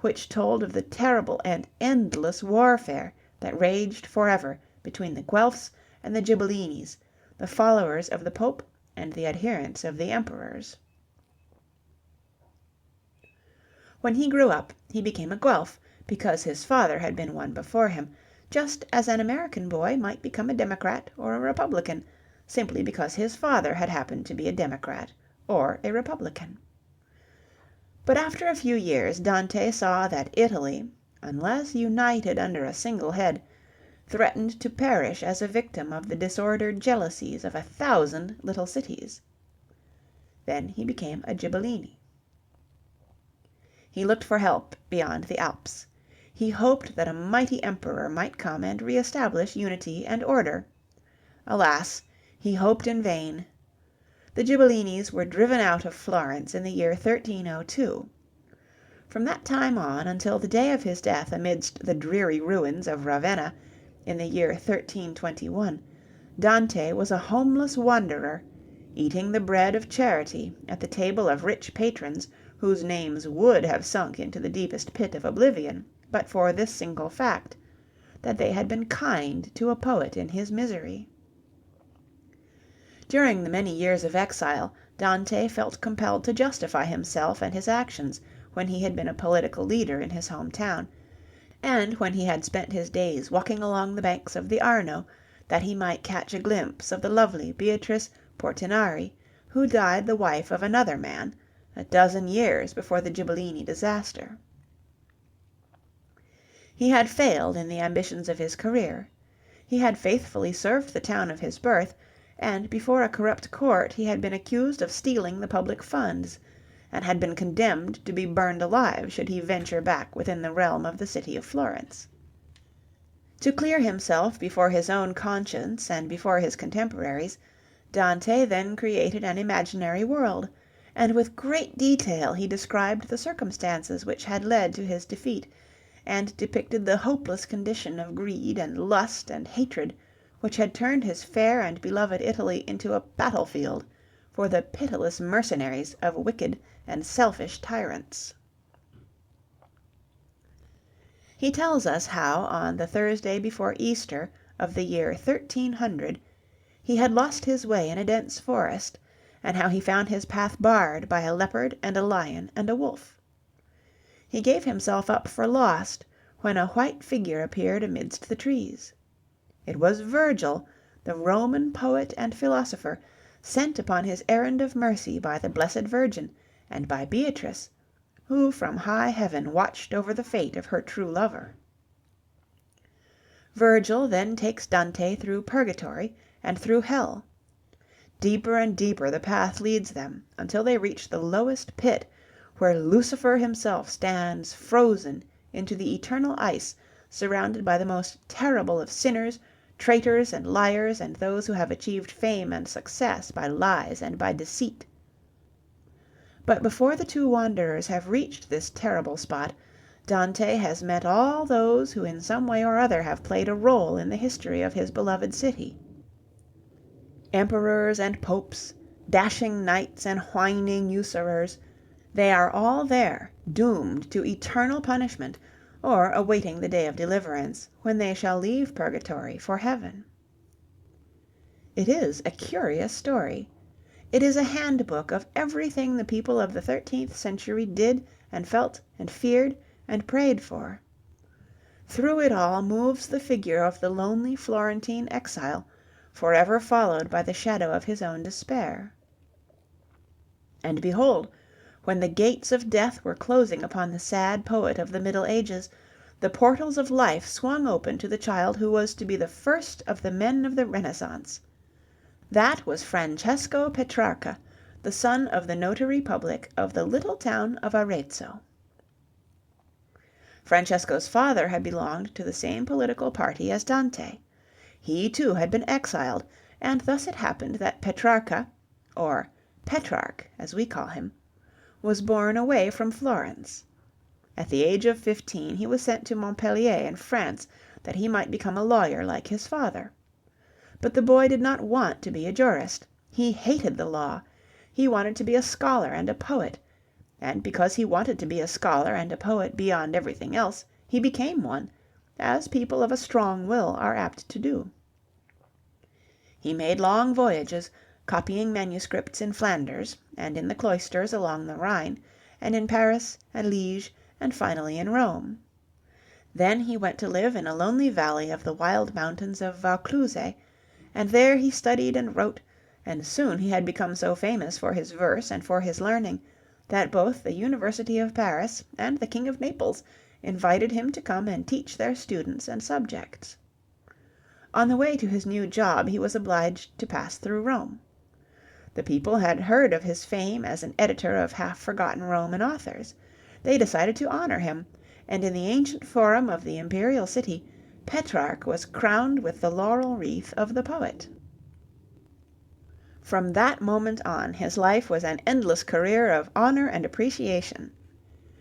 which told of the terrible and endless warfare that raged forever between the Guelphs and the Ghibellines, the followers of the Pope and the adherents of the emperors. When he grew up, he became a Guelph, because his father had been one before him, just as an American boy might become a Democrat or a Republican, simply because his father had happened to be a Democrat or a Republican. But after a few years Dante saw that Italy, unless united under a single head, threatened to perish as a victim of the disordered jealousies of 1,000 little cities. Then he became a Ghibellini. He looked for help beyond the Alps. He hoped that a mighty emperor might come and re-establish unity and order. Alas, he hoped in vain. The Ghibellinis were driven out of Florence in the year 1302. From that time on until the day of his death amidst the dreary ruins of Ravenna, in the year 1321, Dante was a homeless wanderer, eating the bread of charity at the table of rich patrons whose names would have sunk into the deepest pit of oblivion but for this single fact, that they had been kind to a poet in his misery. During the many years of exile, Dante felt compelled to justify himself and his actions when he had been a political leader in his home town, and when he had spent his days walking along the banks of the Arno, that he might catch a glimpse of the lovely Beatrice Portinari, who died the wife of another man, a dozen years before the Ghibellini disaster. He had failed in the ambitions of his career. He had faithfully served the town of his birth, and before a corrupt court he had been accused of stealing the public funds, and had been condemned to be burned alive should he venture back within the realm of the city of Florence. To clear himself before his own conscience and before his contemporaries, Dante then created an imaginary world, and with great detail he described the circumstances which had led to his defeat, and depicted the hopeless condition of greed and lust and hatred which had turned his fair and beloved Italy into a battlefield for the pitiless mercenaries of wicked and selfish tyrants. He tells us how on the Thursday before Easter of the year 1300 he had lost his way in a dense forest, and how he found his path barred by a leopard and a lion and a wolf. He gave himself up for lost when a white figure appeared amidst the trees. It was Virgil, the Roman poet and philosopher, sent upon his errand of mercy by the Blessed Virgin and by Beatrice, who from high heaven watched over the fate of her true lover. Virgil then takes Dante through purgatory and through hell. Deeper and deeper the path leads them until they reach the lowest pit, where Lucifer himself stands frozen into the eternal ice, surrounded by the most terrible of sinners, traitors and liars, and those who have achieved fame and success by lies and by deceit. But before the two wanderers have reached this terrible spot, Dante has met all those who in some way or other have played a role in the history of his beloved city. Emperors and popes, dashing knights and whining usurers, they are all there, doomed to eternal punishment, or awaiting the day of deliverance, when they shall leave purgatory for heaven. It is a curious story. It is a handbook of everything the people of the 13th century did and felt and feared and prayed for. Through it all moves the figure of the lonely Florentine exile, forever followed by the shadow of his own despair. And behold, when the gates of death were closing upon the sad poet of the Middle Ages, the portals of life swung open to the child who was to be the first of the men of the Rennaissance. That was Francesco Petrarca, the son of the notary public of the little town of Arezzo. Francesco's father had belonged to the same political party as Dante. He too had been exiled, and thus it happened that Petrarca, or Petrarch as we call him, was born away from Florence. At the age of 15 he was sent to Montpellier in France that he might become a lawyer like his father. But the boy did not want to be a jurist. He hated the law. He wanted to be a scholar and a poet, and because he wanted to be a scholar and a poet beyond everything else, he became one, as people of a strong will are apt to do. He made long voyages, copying manuscripts in Flanders, and in the cloisters along the Rhine, and in Paris and Liege, and finally in Rome. Then he went to live in a lonely valley of the wild mountains of Vaucluse, and there he studied and wrote, and soon he had become so famous for his verse and for his learning, that both the University of Paris and the King of Naples invited him to come and teach their students and subjects. On the way to his new job he was obliged to pass through Rome. The people had heard of his fame as an editor of half-forgotten Roman authors. They decided to honor him, and in the ancient forum of the imperial city, Petrarch was crowned with the laurel wreath of the poet. From that moment on his life was an endless career of honor and appreciation.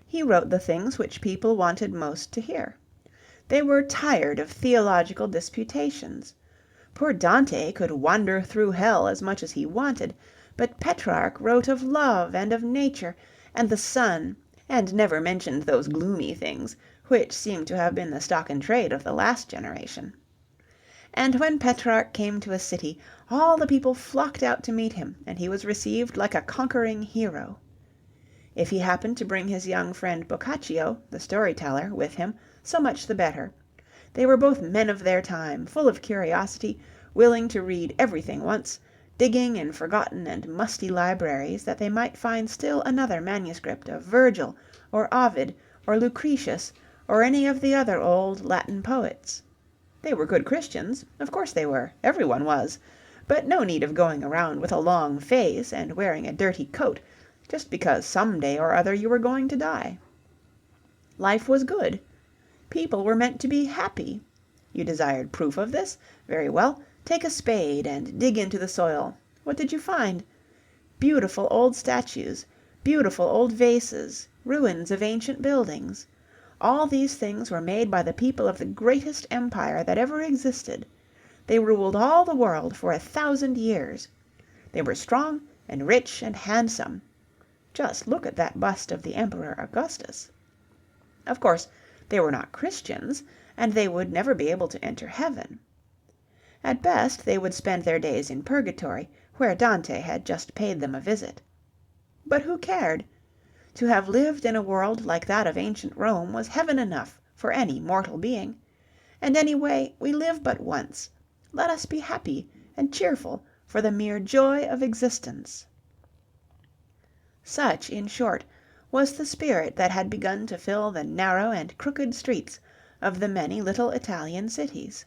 He wrote the things which people wanted most to hear. They were tired of theological disputations. Poor Dante could wander through hell as much as he wanted, but Petrarch wrote of love and of nature and the sun, and never mentioned those gloomy things which seem to have been the stock in trade of the last generation. And when Petrarch came to a city, all the people flocked out to meet him, and he was received like a conquering hero. If he happened to bring his young friend Boccaccio, the storyteller, with him, so much the better. They were both men of their time, full of curiosity, willing to read everything once, digging in forgotten and musty libraries that they might find still another manuscript of Virgil, or Ovid, or Lucretius, or any of the other old Latin poets. They were good Christians, of course they were, everyone was, but no need of going around with a long face and wearing a dirty coat, just because some day or other you were going to die. Life was good. People were meant to be happy. You desired proof of this? Very well, take a spade and dig into the soil. What did you find? Beautiful old statues, beautiful old vases, ruins of ancient buildings. All these things were made by the people of the greatest empire that ever existed. They ruled all the world for 1,000 years. They were strong and rich and handsome. Just look at that bust of the Emperor Augustus. Of course, they were not Christians, and they would never be able to enter heaven. At best they would spend their days in purgatory, where Dante had just paid them a visit. But who cared? To have lived in a world like that of ancient Rome was heaven enough for any mortal being. And anyway, we live but once. Let us be happy and cheerful for the mere joy of existence. Such, in short, was the spirit that had begun to fill the narrow and crooked streets of the many little Italian cities.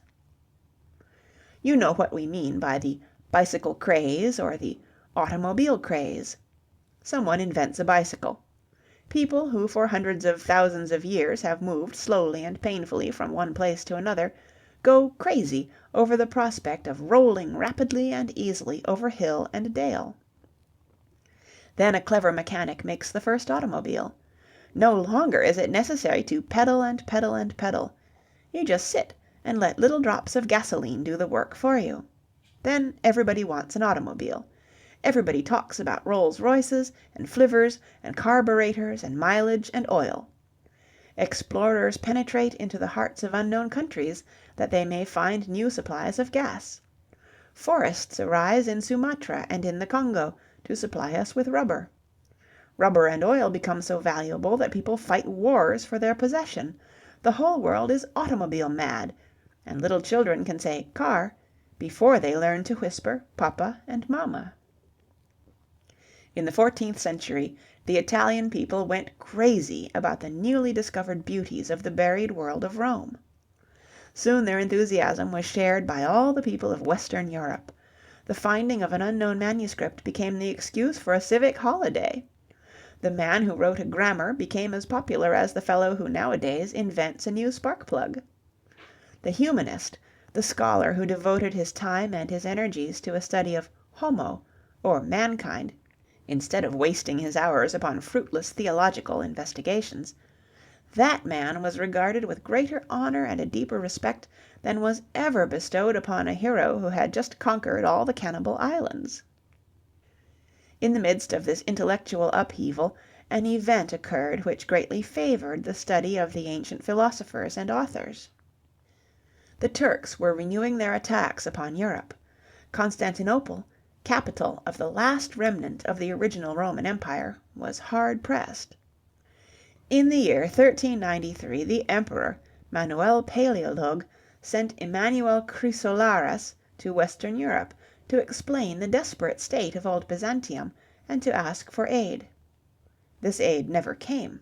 You know what we mean by the bicycle craze or the automobile craze. Someone invents a bicycle. People who for hundreds of thousands of years have moved slowly and painfully from one place to another go crazy over the prospect of rolling rapidly and easily over hill and dale. Then a clever mechanic makes the first automobile. No longer is it necessary to pedal and pedal and pedal. You just sit and let little drops of gasoline do the work for you. Then everybody wants an automobile. Everybody talks about Rolls-Royces and flivvers and carburetors and mileage and oil. Explorers penetrate into the hearts of unknown countries that they may find new supplies of gas. Forests arise in Sumatra and in the Congo to supply us with rubber. Rubber and oil become so valuable that people fight wars for their possession. The whole world is automobile mad, and little children can say car before they learn to whisper papa and mama. In the 14th century, the Italian people went crazy about the newly discovered beauties of the buried world of Rome. Soon their enthusiasm was shared by all the people of Western Europe. The finding of an unknown manuscript became the excuse for a civic holiday. The man who wrote a grammar became as popular as the fellow who nowadays invents a new spark plug. The humanist, the scholar who devoted his time and his energies to a study of Homo, or mankind, instead of wasting his hours upon fruitless theological investigations, that man was regarded with greater honor and a deeper respect than was ever bestowed upon a hero who had just conquered all the cannibal islands. In the midst of this intellectual upheaval, an event occurred which greatly favored the study of the ancient philosophers and authors. The Turks were renewing their attacks upon Europe. Constantinople, capital of the last remnant of the original Roman Empire, was hard pressed. In the year 1393 the Emperor, Manuel Palaeolog, sent Emmanuel Chrysolaras to Western Europe to explain the desperate state of old Byzantium and to ask for aid. This aid never came.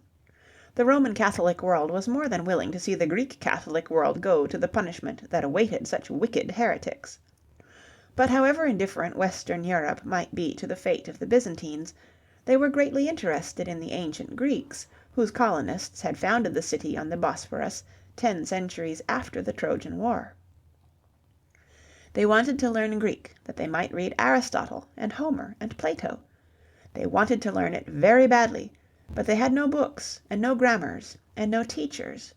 The Roman Catholic world was more than willing to see the Greek Catholic world go to the punishment that awaited such wicked heretics. But however indifferent Western Europe might be to the fate of the Byzantines, they were greatly interested in the ancient Greeks, whose colonists had founded the city on the Bosphorus 10 centuries after the Trojan War. They wanted to learn Greek that they might read Aristotle and Homer and Plato. They wanted to learn it very badly, but they had no books and no grammars and no teachers.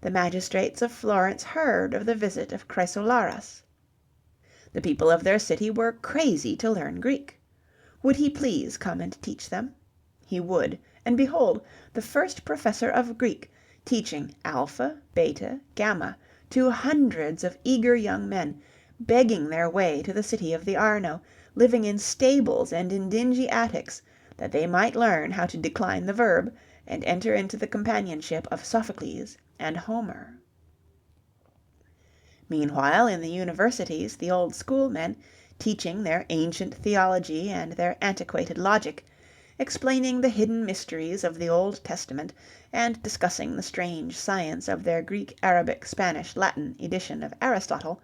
The magistrates of Florence heard of the visit of Chrysolaras. The people of their city were crazy to learn Greek. Would he please come and teach them? He would, and behold, the first professor of Greek, teaching alpha, beta, gamma, to hundreds of eager young men, begging their way to the city of the Arno, living in stables and in dingy attics, that they might learn how to decline the verb and enter into the companionship of Sophocles and Homer. Meanwhile, in the universities, the old schoolmen, teaching their ancient theology and their antiquated logic, explaining the hidden mysteries of the Old Testament and discussing the strange science of their Greek, Arabic, Spanish, Latin edition of Aristotle,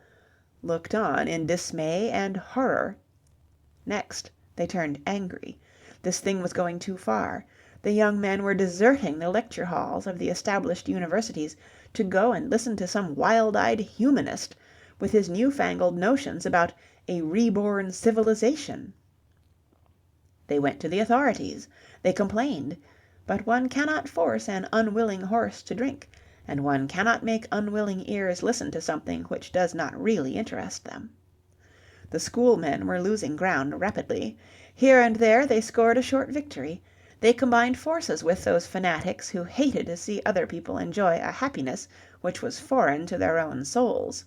looked on in dismay and horror. Next, they turned angry. This thing was going too far. The young men were deserting the lecture halls of the established universities to go and listen to some wild-eyed humanist with his new-fangled notions about a reborn civilization. They went to the authorities. They complained. But one cannot force an unwilling horse to drink, and one cannot make unwilling ears listen to something which does not really interest them. The schoolmen were losing ground rapidly. Here and there they scored a short victory. They combined forces with those fanatics who hated to see other people enjoy a happiness which was foreign to their own souls.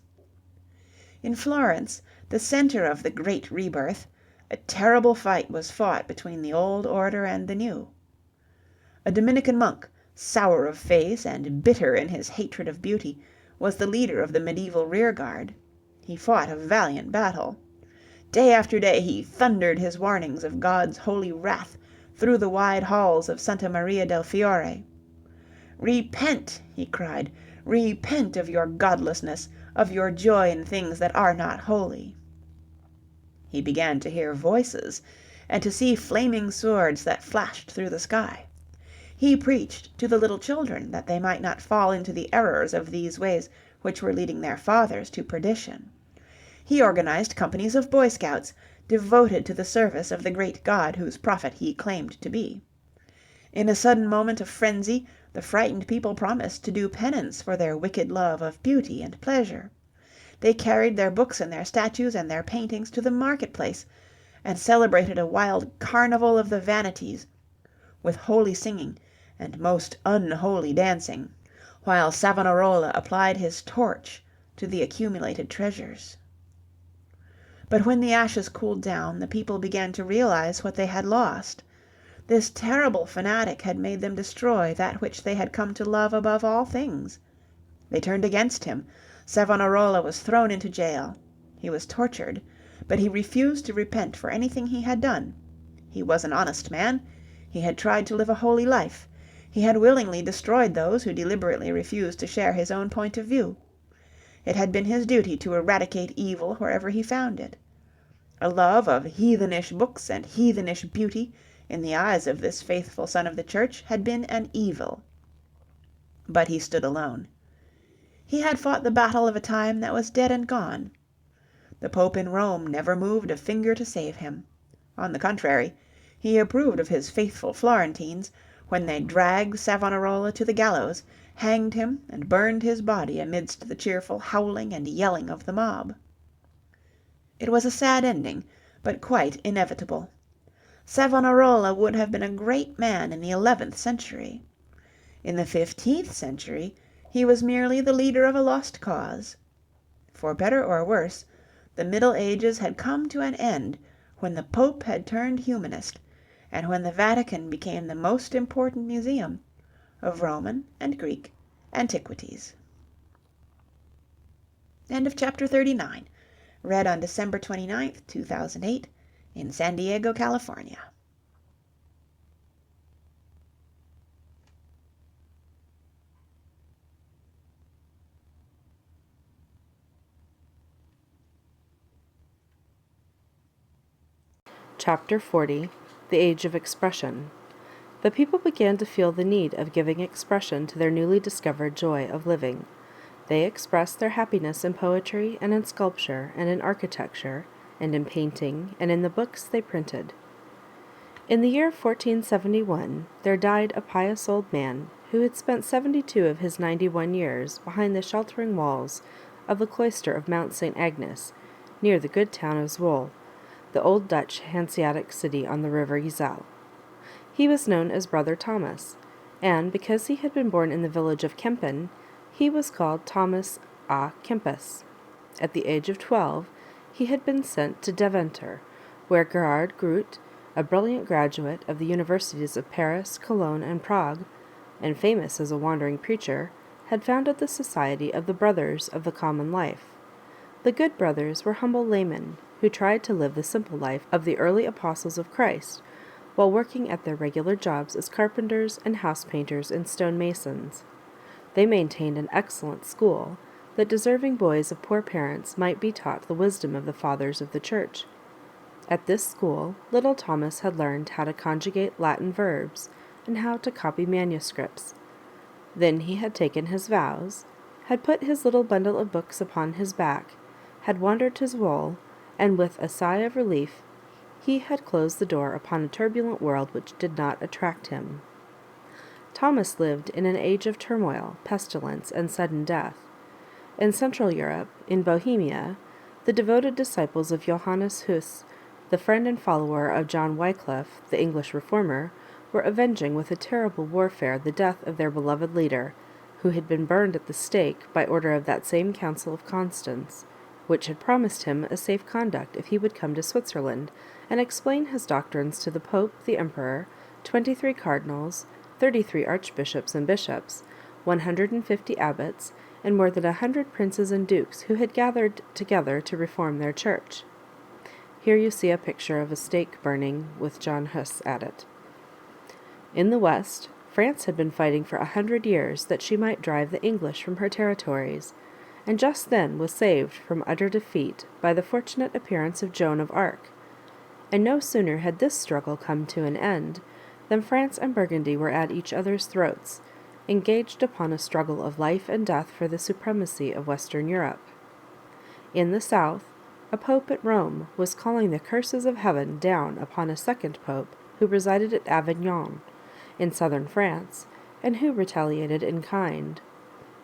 In Florence, the center of the great rebirth, a terrible fight was fought between the old order and the new. A Dominican monk, sour of face and bitter in his hatred of beauty, was the leader of the medieval rearguard. He fought a valiant battle. Day after day he thundered his warnings of God's holy wrath through the wide halls of Santa Maria del Fiore. "Repent," he cried, "repent of your godlessness, of your joy in things that are not holy." He began to hear voices, and to see flaming swords that flashed through the sky. He preached to the little children that they might not fall into the errors of these ways which were leading their fathers to perdition. He organized companies of Boy Scouts, devoted to the service of the great God whose prophet he claimed to be. In a sudden moment of frenzy, the frightened people promised to do penance for their wicked love of beauty and pleasure. They carried their books and their statues and their paintings to the marketplace, and celebrated a wild carnival of the vanities, with holy singing and most unholy dancing, while Savonarola applied his torch to the accumulated treasures. But when the ashes cooled down, the people began to realize what they had lost. This terrible fanatic had made them destroy that which they had come to love above all things. They turned against him. Savonarola was thrown into jail. He was tortured, but he refused to repent for anything he had done. He was an honest man. He had tried to live a holy life. He had willingly destroyed those who deliberately refused to share his own point of view. It had been his duty to eradicate evil wherever he found it. A love of heathenish books and heathenish beauty, in the eyes of this faithful son of the Church, had been an evil. But he stood alone. He had fought the battle of a time that was dead and gone. The Pope in Rome never moved a finger to save him. On the contrary, he approved of his faithful Florentines when they dragged Savonarola to the gallows, hanged him, and burned his body amidst the cheerful howling and yelling of the mob. It was a sad ending, but quite inevitable. Savonarola would have been a great man in the 11th century. In the 15th century he was merely the leader of a lost cause. For better or worse, the Middle Ages had come to an end when the Pope had turned humanist, and when the Vatican became the most important museum of Roman and Greek antiquities. End of chapter 39. Read on December 29th, 2008, in San Diego, California. Chapter 40. The Age of Expression. The people began to feel the need of giving expression to their newly discovered joy of living. They expressed their happiness in poetry and in sculpture and in architecture and in painting and in the books they printed. In the year 1471 there died a pious old man who had spent 72 of his 91 years behind the sheltering walls of the cloister of Mount St. Agnes, near the good town of Zwolle, the old Dutch Hanseatic city on the river Yssel. He was known as Brother Thomas, and because he had been born in the village of Kempen, he was called Thomas à Kempis. At the age of 12, he had been sent to Deventer, where Gerard Groot, a brilliant graduate of the universities of Paris, Cologne, and Prague, and famous as a wandering preacher, had founded the Society of the Brothers of the Common Life. The good brothers were humble laymen, who tried to live the simple life of the early apostles of Christ, while working at their regular jobs as carpenters and house painters and stone masons. They maintained an excellent school, that deserving boys of poor parents might be taught the wisdom of the fathers of the church. At this school, little Thomas had learned how to conjugate Latin verbs and how to copy manuscripts. Then he had taken his vows, had put his little bundle of books upon his back, had wandered his wool, and with a sigh of relief he had closed the door upon a turbulent world which did not attract him. Thomas lived in an age of turmoil, pestilence, and sudden death. In Central Europe, in Bohemia, the devoted disciples of Johannes Huss, the friend and follower of John Wycliffe, the English reformer, were avenging with a terrible warfare the death of their beloved leader, who had been burned at the stake by order of that same Council of Constance, which had promised him a safe conduct if he would come to Switzerland and explain his doctrines to the Pope, the Emperor, 23 cardinals, 33 archbishops and bishops, 150 abbots, and more than 100 princes and dukes who had gathered together to reform their church. Here you see a picture of a stake burning with John Huss at it. In the West, France had been fighting for 100 years that she might drive the English from her territories, and just then was saved from utter defeat by the fortunate appearance of Joan of Arc. And no sooner had this struggle come to an end than France and Burgundy were at each other's throats, engaged upon a struggle of life and death for the supremacy of Western Europe. In the south, a pope at Rome was calling the curses of heaven down upon a second pope who resided at Avignon, in southern France, and who retaliated in kind.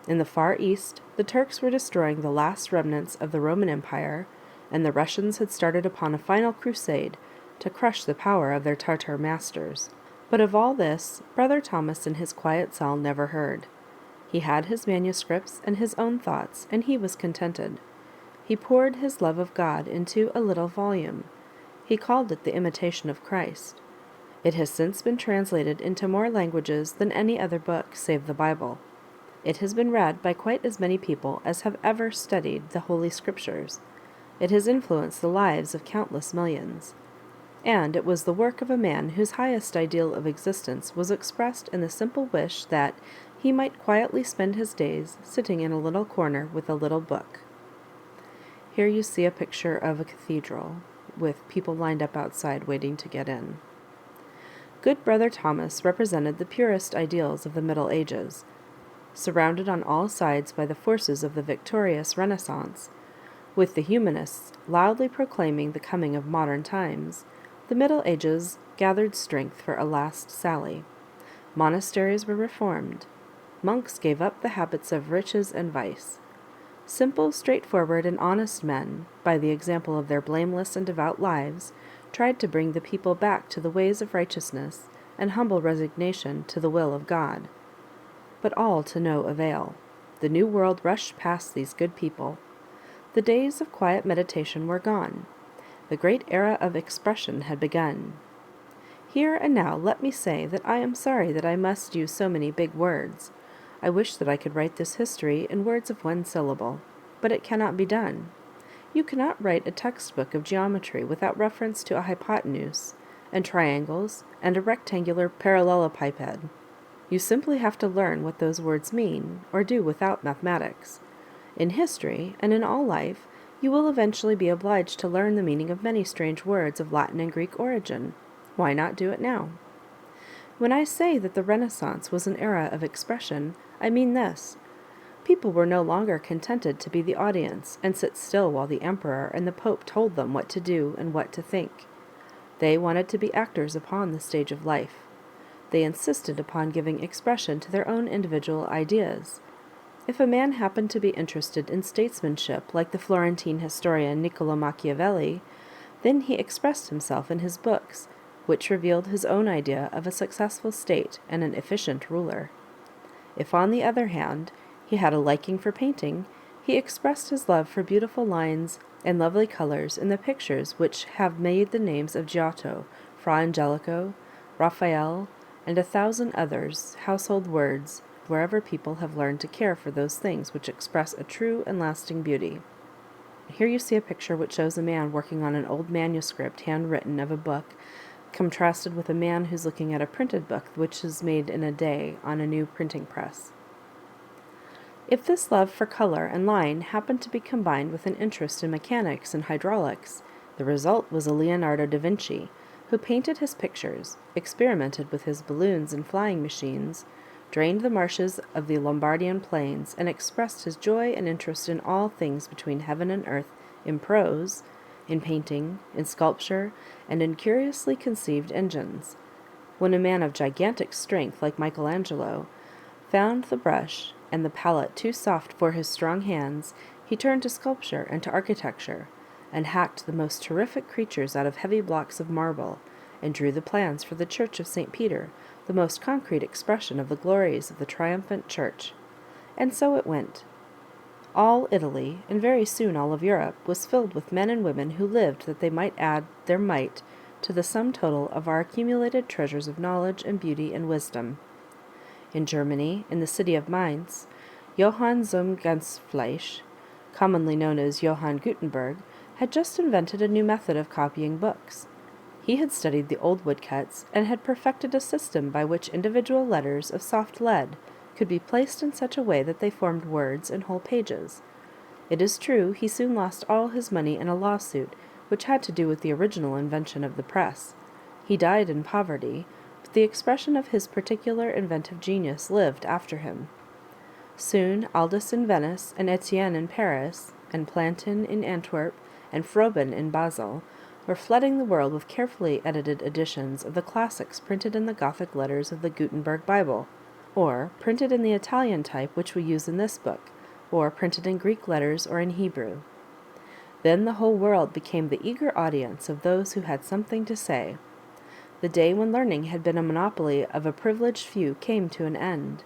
In the far east, the Turks were destroying the last remnants of the Roman Empire, and the Russians had started upon a final crusade to crush the power of their Tartar masters. But of all this, Brother Thomas in his quiet cell never heard. He had his manuscripts and his own thoughts, and he was contented. He poured his love of God into a little volume. He called it the Imitation of Christ. It has since been translated into more languages than any other book save the Bible. It has been read by quite as many people as have ever studied the Holy Scriptures. It has influenced the lives of countless millions. And it was the work of a man whose highest ideal of existence was expressed in the simple wish that he might quietly spend his days sitting in a little corner with a little book. Here you see a picture of a cathedral, with people lined up outside waiting to get in. Good Brother Thomas represented the purest ideals of the Middle Ages. Surrounded on all sides by the forces of the victorious Rennaisance, with the humanists loudly proclaiming the coming of modern times, the Middle Ages gathered strength for a last sally. Monasteries were reformed. Monks gave up the habits of riches and vice. Simple, straightforward, and honest men, by the example of their blameless and devout lives, tried to bring the people back to the ways of righteousness and humble resignation to the will of God. But all to no avail. The New World rushed past these good people. The days of quiet meditation were gone. The great era of expression had begun. Here and now let me say that I am sorry that I must use so many big words. I wish that I could write this history in words of one syllable, but it cannot be done. You cannot write a textbook of geometry without reference to a hypotenuse, and triangles, and a rectangular parallelepiped. You simply have to learn what those words mean, or do without mathematics. In history, and in all life, you will eventually be obliged to learn the meaning of many strange words of Latin and Greek origin. Why not do it now? When I say that the Renaissance was an era of expression, I mean this. People were no longer contented to be the audience and sit still while the emperor and the pope told them what to do and what to think. They wanted to be actors upon the stage of life. They insisted upon giving expression to their own individual ideas. If a man happened to be interested in statesmanship like the Florentine historian Niccolo Machiavelli, then he expressed himself in his books, which revealed his own idea of a successful state and an efficient ruler. If, on the other hand, he had a liking for painting, he expressed his love for beautiful lines and lovely colors in the pictures which have made the names of Giotto, Fra Angelico, Raphael, and 1,000 others household words wherever people have learned to care for those things which express a true and lasting beauty. Here you see a picture which shows a man working on an old manuscript handwritten of a book contrasted with a man who's looking at a printed book which is made in a day on a new printing press. If this love for color and line happened to be combined with an interest in mechanics and hydraulics, the result was a Leonardo da Vinci, who painted his pictures, experimented with his balloons and flying machines, drained the marshes of the Lombardian plains, and expressed his joy and interest in all things between heaven and earth in prose, in painting, in sculpture, and in curiously conceived engines. When a man of gigantic strength like Michelangelo found the brush and the palette too soft for his strong hands, he turned to sculpture and to architecture, and hacked the most terrific creatures out of heavy blocks of marble, and drew the plans for the Church of St. Peter, the most concrete expression of the glories of the triumphant church. And so it went. All Italy, and very soon all of Europe, was filled with men and women who lived that they might add their mite to the sum total of our accumulated treasures of knowledge and beauty and wisdom. In Germany, in the city of Mainz, Johann zum Ganzfleisch, commonly known as Johann Gutenberg, had just invented a new method of copying books. He had studied the old woodcuts and had perfected a system by which individual letters of soft lead could be placed in such a way that they formed words and whole pages. It is true, he soon lost all his money in a lawsuit which had to do with the original invention of the press. He died in poverty, but the expression of his particular inventive genius lived after him. Soon Aldus in Venice, and Etienne in Paris, and Plantin in Antwerp, and Froben in Basel were flooding the world with carefully edited editions of the classics printed in the Gothic letters of the Gutenberg Bible, or printed in the Italian type which we use in this book, or printed in Greek letters or in Hebrew. Then the whole world became the eager audience of those who had something to say. The day when learning had been a monopoly of a privileged few came to an end,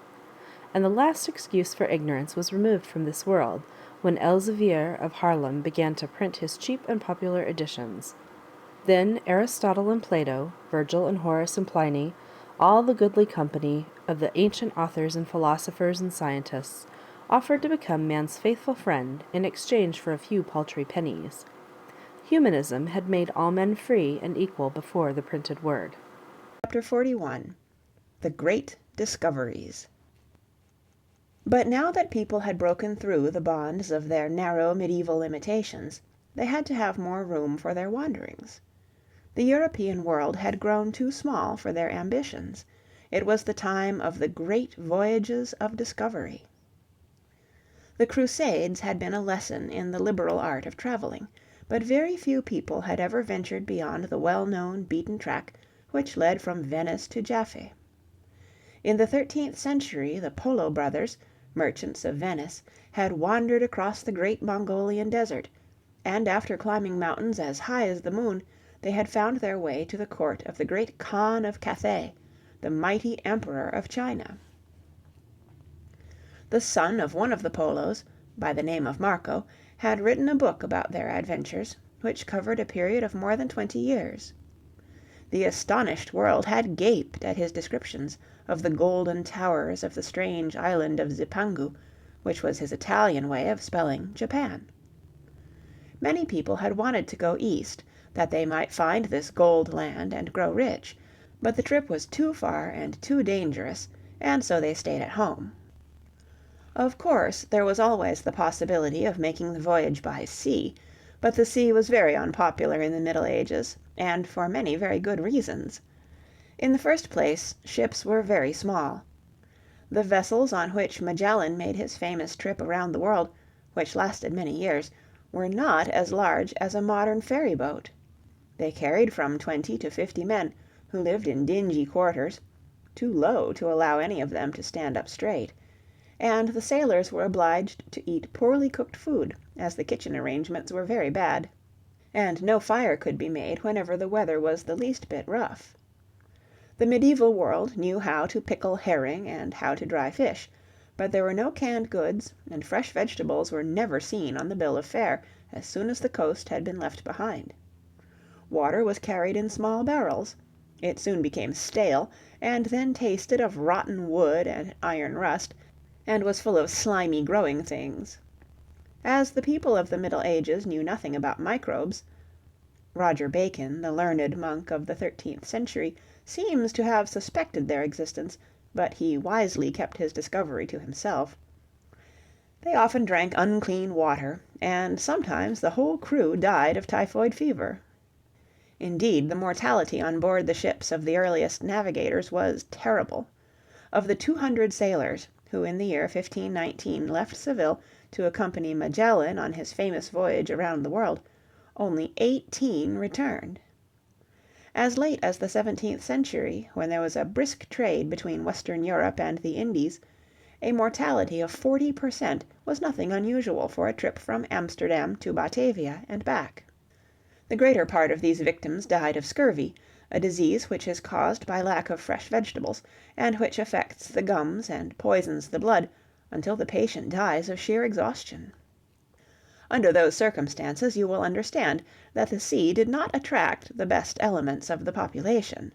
and the last excuse for ignorance was removed from this world, when Elsevier of Haarlem began to print his cheap and popular editions. Then Aristotle and Plato, Virgil and Horace and Pliny, all the goodly company of the ancient authors and philosophers and scientists, offered to become man's faithful friend in exchange for a few paltry pennies. Humanism had made all men free and equal before the printed word. Chapter 41. The Great Discoveries. But now that people had broken through the bonds of their narrow medieval limitations, they had to have more room for their wanderings. The European world had grown too small for their ambitions. It was the time of the great voyages of discovery. The Crusades had been a lesson in the liberal art of traveling, but very few people had ever ventured beyond the well-known beaten track which led from Venice to Jaffa. In the 13th century the Polo brothers, merchants of Venice, had wandered across the great Mongolian desert, and after climbing mountains as high as the moon, they had found their way to the court of the great Khan of Cathay, the mighty emperor of China. The son of one of the Polos, by the name of Marco, had written a book about their adventures, which covered a period of more than 20 years. The astonished world had gaped at his descriptions of the golden towers of the strange island of Zipangu, which was his Italian way of spelling Japan. Many people had wanted to go east, that they might find this gold land and grow rich, but the trip was too far and too dangerous, and so they stayed at home. Of course, there was always the possibility of making the voyage by sea, but the sea was very unpopular in the Middle Ages, and for many very good reasons. In the first place, ships were very small. The vessels on which Magellan made his famous trip around the world, which lasted many years, were not as large as a modern ferry boat. They carried from 20 to 50 men, who lived in dingy quarters, too low to allow any of them to stand up straight, and the sailors were obliged to eat poorly cooked food, as the kitchen arrangements were very bad, and no fire could be made whenever the weather was the least bit rough. The medieval world knew how to pickle herring and how to dry fish, but there were no canned goods, and fresh vegetables were never seen on the bill of fare as soon as the coast had been left behind. Water was carried in small barrels. It soon became stale, and then tasted of rotten wood and iron rust, and was full of slimy growing things. As the people of the Middle Ages knew nothing about microbes, Roger Bacon, the learned monk of the 13th century, seems to have suspected their existence, but he wisely kept his discovery to himself. They often drank unclean water, and sometimes the whole crew died of typhoid fever. Indeed, the mortality on board the ships of the earliest navigators was terrible. Of the 200 sailors who in the year 1519 left Seville to accompany Magellan on his famous voyage around the world, only 18 returned. As late as the 17th century, when there was a brisk trade between Western Europe and the Indies, a mortality of 40% was nothing unusual for a trip from Amsterdam to Batavia and back. The greater part of these victims died of scurvy, a disease which is caused by lack of fresh vegetables, and which affects the gums and poisons the blood, until the patient dies of sheer exhaustion. Under those circumstances you will understand that the sea did not attract the best elements of the population.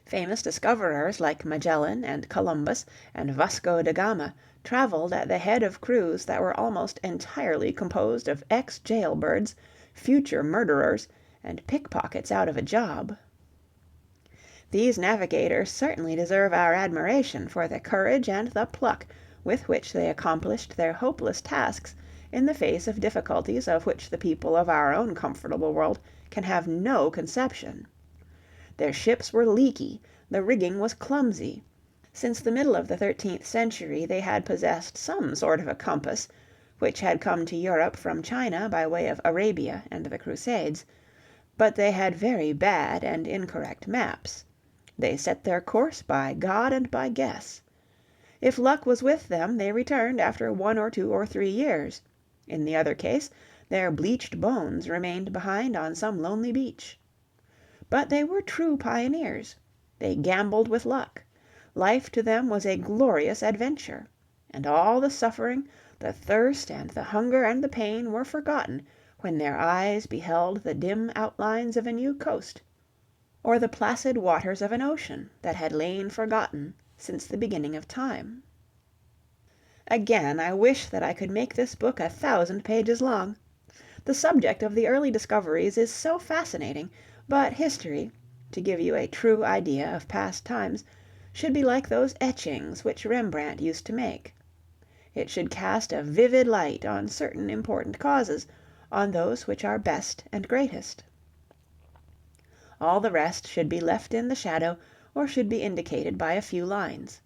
Famous discoverers like Magellan and Columbus and Vasco da Gama traveled at the head of crews that were almost entirely composed of ex-jailbirds, future murderers, and pickpockets out of a job. These navigators certainly deserve our admiration for the courage and the pluck with which they accomplished their hopeless tasks in the face of difficulties of which the people of our own comfortable world can have no conception. Their ships were leaky, the rigging was clumsy. Since the middle of the 13th century they had possessed some sort of a compass, which had come to Europe from China by way of Arabia and the Crusades, but they had very bad and incorrect maps. They set their course by God and by guess. If luck was with them, they returned after 1 or 2 or 3 years. In the other case, their bleached bones remained behind on some lonely beach. But they were true pioneers. They gambled with luck. Life to them was a glorious adventure. And all the suffering, the thirst and the hunger and the pain were forgotten when their eyes beheld the dim outlines of a new coast, or the placid waters of an ocean that had lain forgotten since the beginning of time. Again, I wish that I could make this book 1,000 pages long. The subject of the early discoveries is so fascinating, but history, to give you a true idea of past times, should be like those etchings which Rembrandt used to make. It should cast a vivid light on certain important causes, on those which are best and greatest. All the rest should be left in the shadow, or should be indicated by a few lines.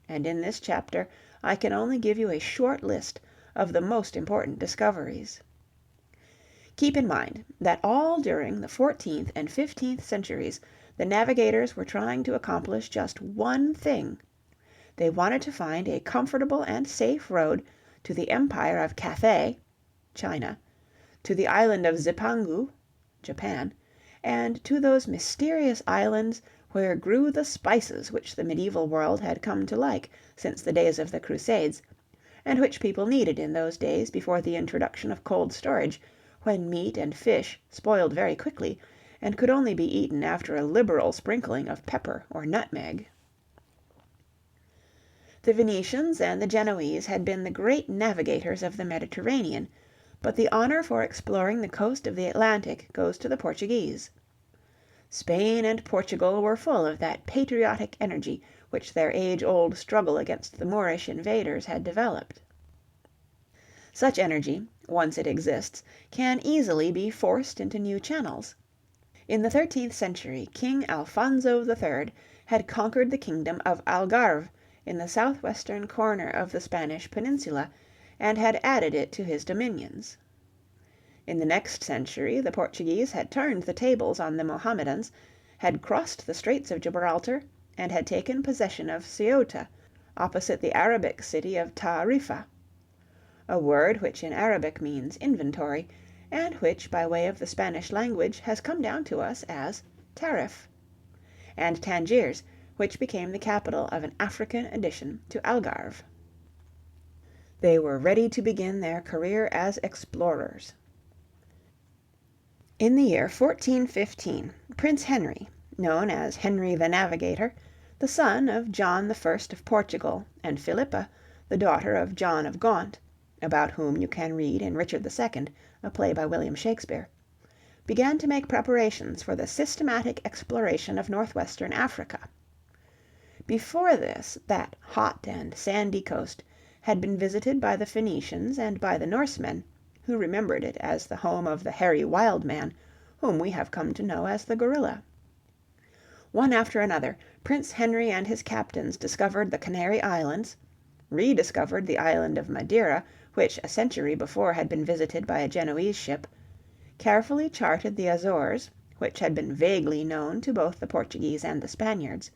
And in this chapter I can only give you a short list of the most important discoveries. Keep in mind that all during the 14th and 15th centuries the navigators were trying to accomplish just one thing. They wanted to find a comfortable and safe road to the Empire of Cathay, China, to the island of Zipangu, Japan, and to those mysterious islands where grew the spices which the medieval world had come to like since the days of the Crusades, and which people needed in those days before the introduction of cold storage, when meat and fish spoiled very quickly, and could only be eaten after a liberal sprinkling of pepper or nutmeg. The Venetians and the Genoese had been the great navigators of the Mediterranean, but the honor for exploring the coast of the Atlantic goes to the Portuguese. Spain and Portugal were full of that patriotic energy which their age-old struggle against the Moorish invaders had developed. Such energy, once it exists, can easily be forced into new channels. In the 13th century, King Alfonso III had conquered the kingdom of Algarve in the southwestern corner of the Spanish peninsula, and had added it to his dominions. In the next century the Portuguese had turned the tables on the Mohammedans, had crossed the Straits of Gibraltar, and had taken possession of Ceuta, opposite the Arabic city of Tarifa, a word which in Arabic means inventory, and which by way of the Spanish language has come down to us as tariff, and Tangiers, which became the capital of an African addition to Algarve. They were ready to begin their career as explorers. In the year 1415, Prince Henry, known as Henry the Navigator, the son of John I of Portugal and Philippa, the daughter of John of Gaunt, about whom you can read in Richard II, a play by William Shakespeare, began to make preparations for the systematic exploration of northwestern Africa. Before this, that hot and sandy coast had been visited by the Phoenicians and by the Norsemen, who remembered it as the home of the hairy wild man, whom we have come to know as the gorilla. One after another, Prince Henry and his captains discovered the Canary Islands, rediscovered the island of Madeira, which a century before had been visited by a Genoese ship, carefully charted the Azores, which had been vaguely known to both the Portuguese and the Spaniards,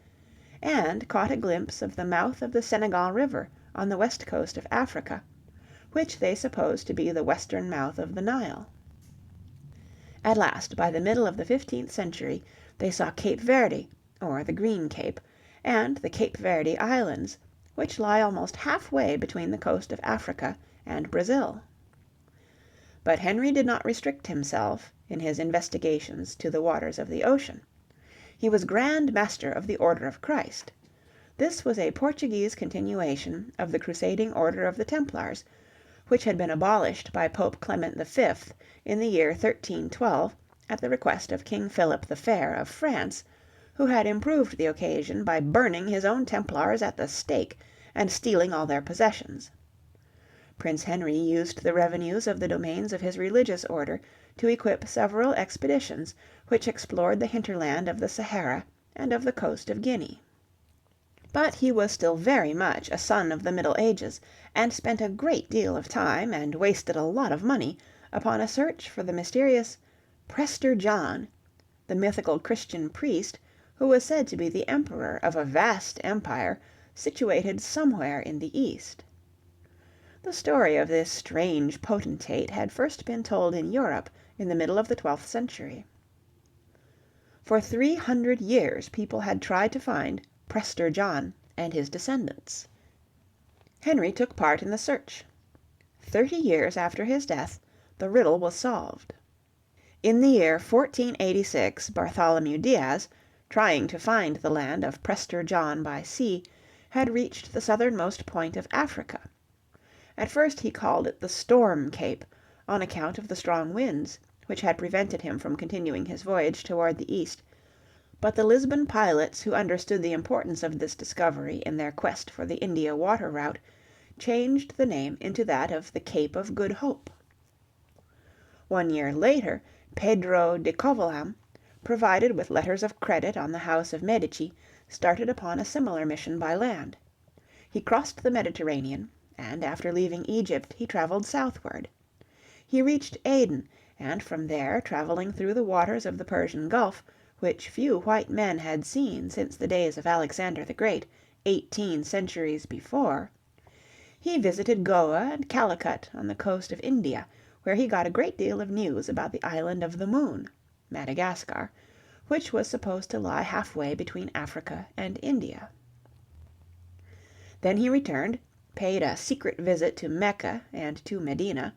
and caught a glimpse of the mouth of the Senegal River on the west coast of Africa, which they supposed to be the western mouth of the Nile. At last, by the middle of the 15th century, they saw Cape Verde, or the Green Cape, and the Cape Verde Islands, which lie almost halfway between the coast of Africa and Brazil. But Henry did not restrict himself, in his investigations, to the waters of the ocean. He was Grand Master of the Order of Christ. This was a Portuguese continuation of the crusading order of the Templars, which had been abolished by Pope Clement V in the year 1312 at the request of King Philip the Fair of France, who had improved the occasion by burning his own Templars at the stake and stealing all their possessions. Prince Henry used the revenues of the domains of his religious order to equip several expeditions which explored the hinterland of the Sahara and of the coast of Guinea. But he was still very much a son of the Middle Ages, and spent a great deal of time and wasted a lot of money upon a search for the mysterious Prester John, the mythical Christian priest who was said to be the emperor of a vast empire situated somewhere in the East. The story of this strange potentate had first been told in Europe in the middle of the 12th century. For 300 years people had tried to find Prester John and his descendants. Henry took part in the search. 30 years after his death, the riddle was solved. In the year 1486 Bartholomew Diaz, trying to find the land of Prester John by sea, had reached the southernmost point of Africa. At first he called it the Storm Cape, on account of the strong winds, which had prevented him from continuing his voyage toward the east, but the Lisbon pilots who understood the importance of this discovery in their quest for the India water route changed the name into that of the Cape of Good Hope. 1 year later, Pedro de Covilham, provided with letters of credit on the House of Medici, started upon a similar mission by land. He crossed the Mediterranean, and after leaving Egypt he traveled southward. He reached Aden, and from there, traveling through the waters of the Persian Gulf, which few white men had seen since the days of Alexander the Great, 18 centuries before, he visited Goa and Calicut on the coast of India, where he got a great deal of news about the Island of the Moon, Madagascar, which was supposed to lie halfway between Africa and India. Then he returned, paid a secret visit to Mecca and to Medina,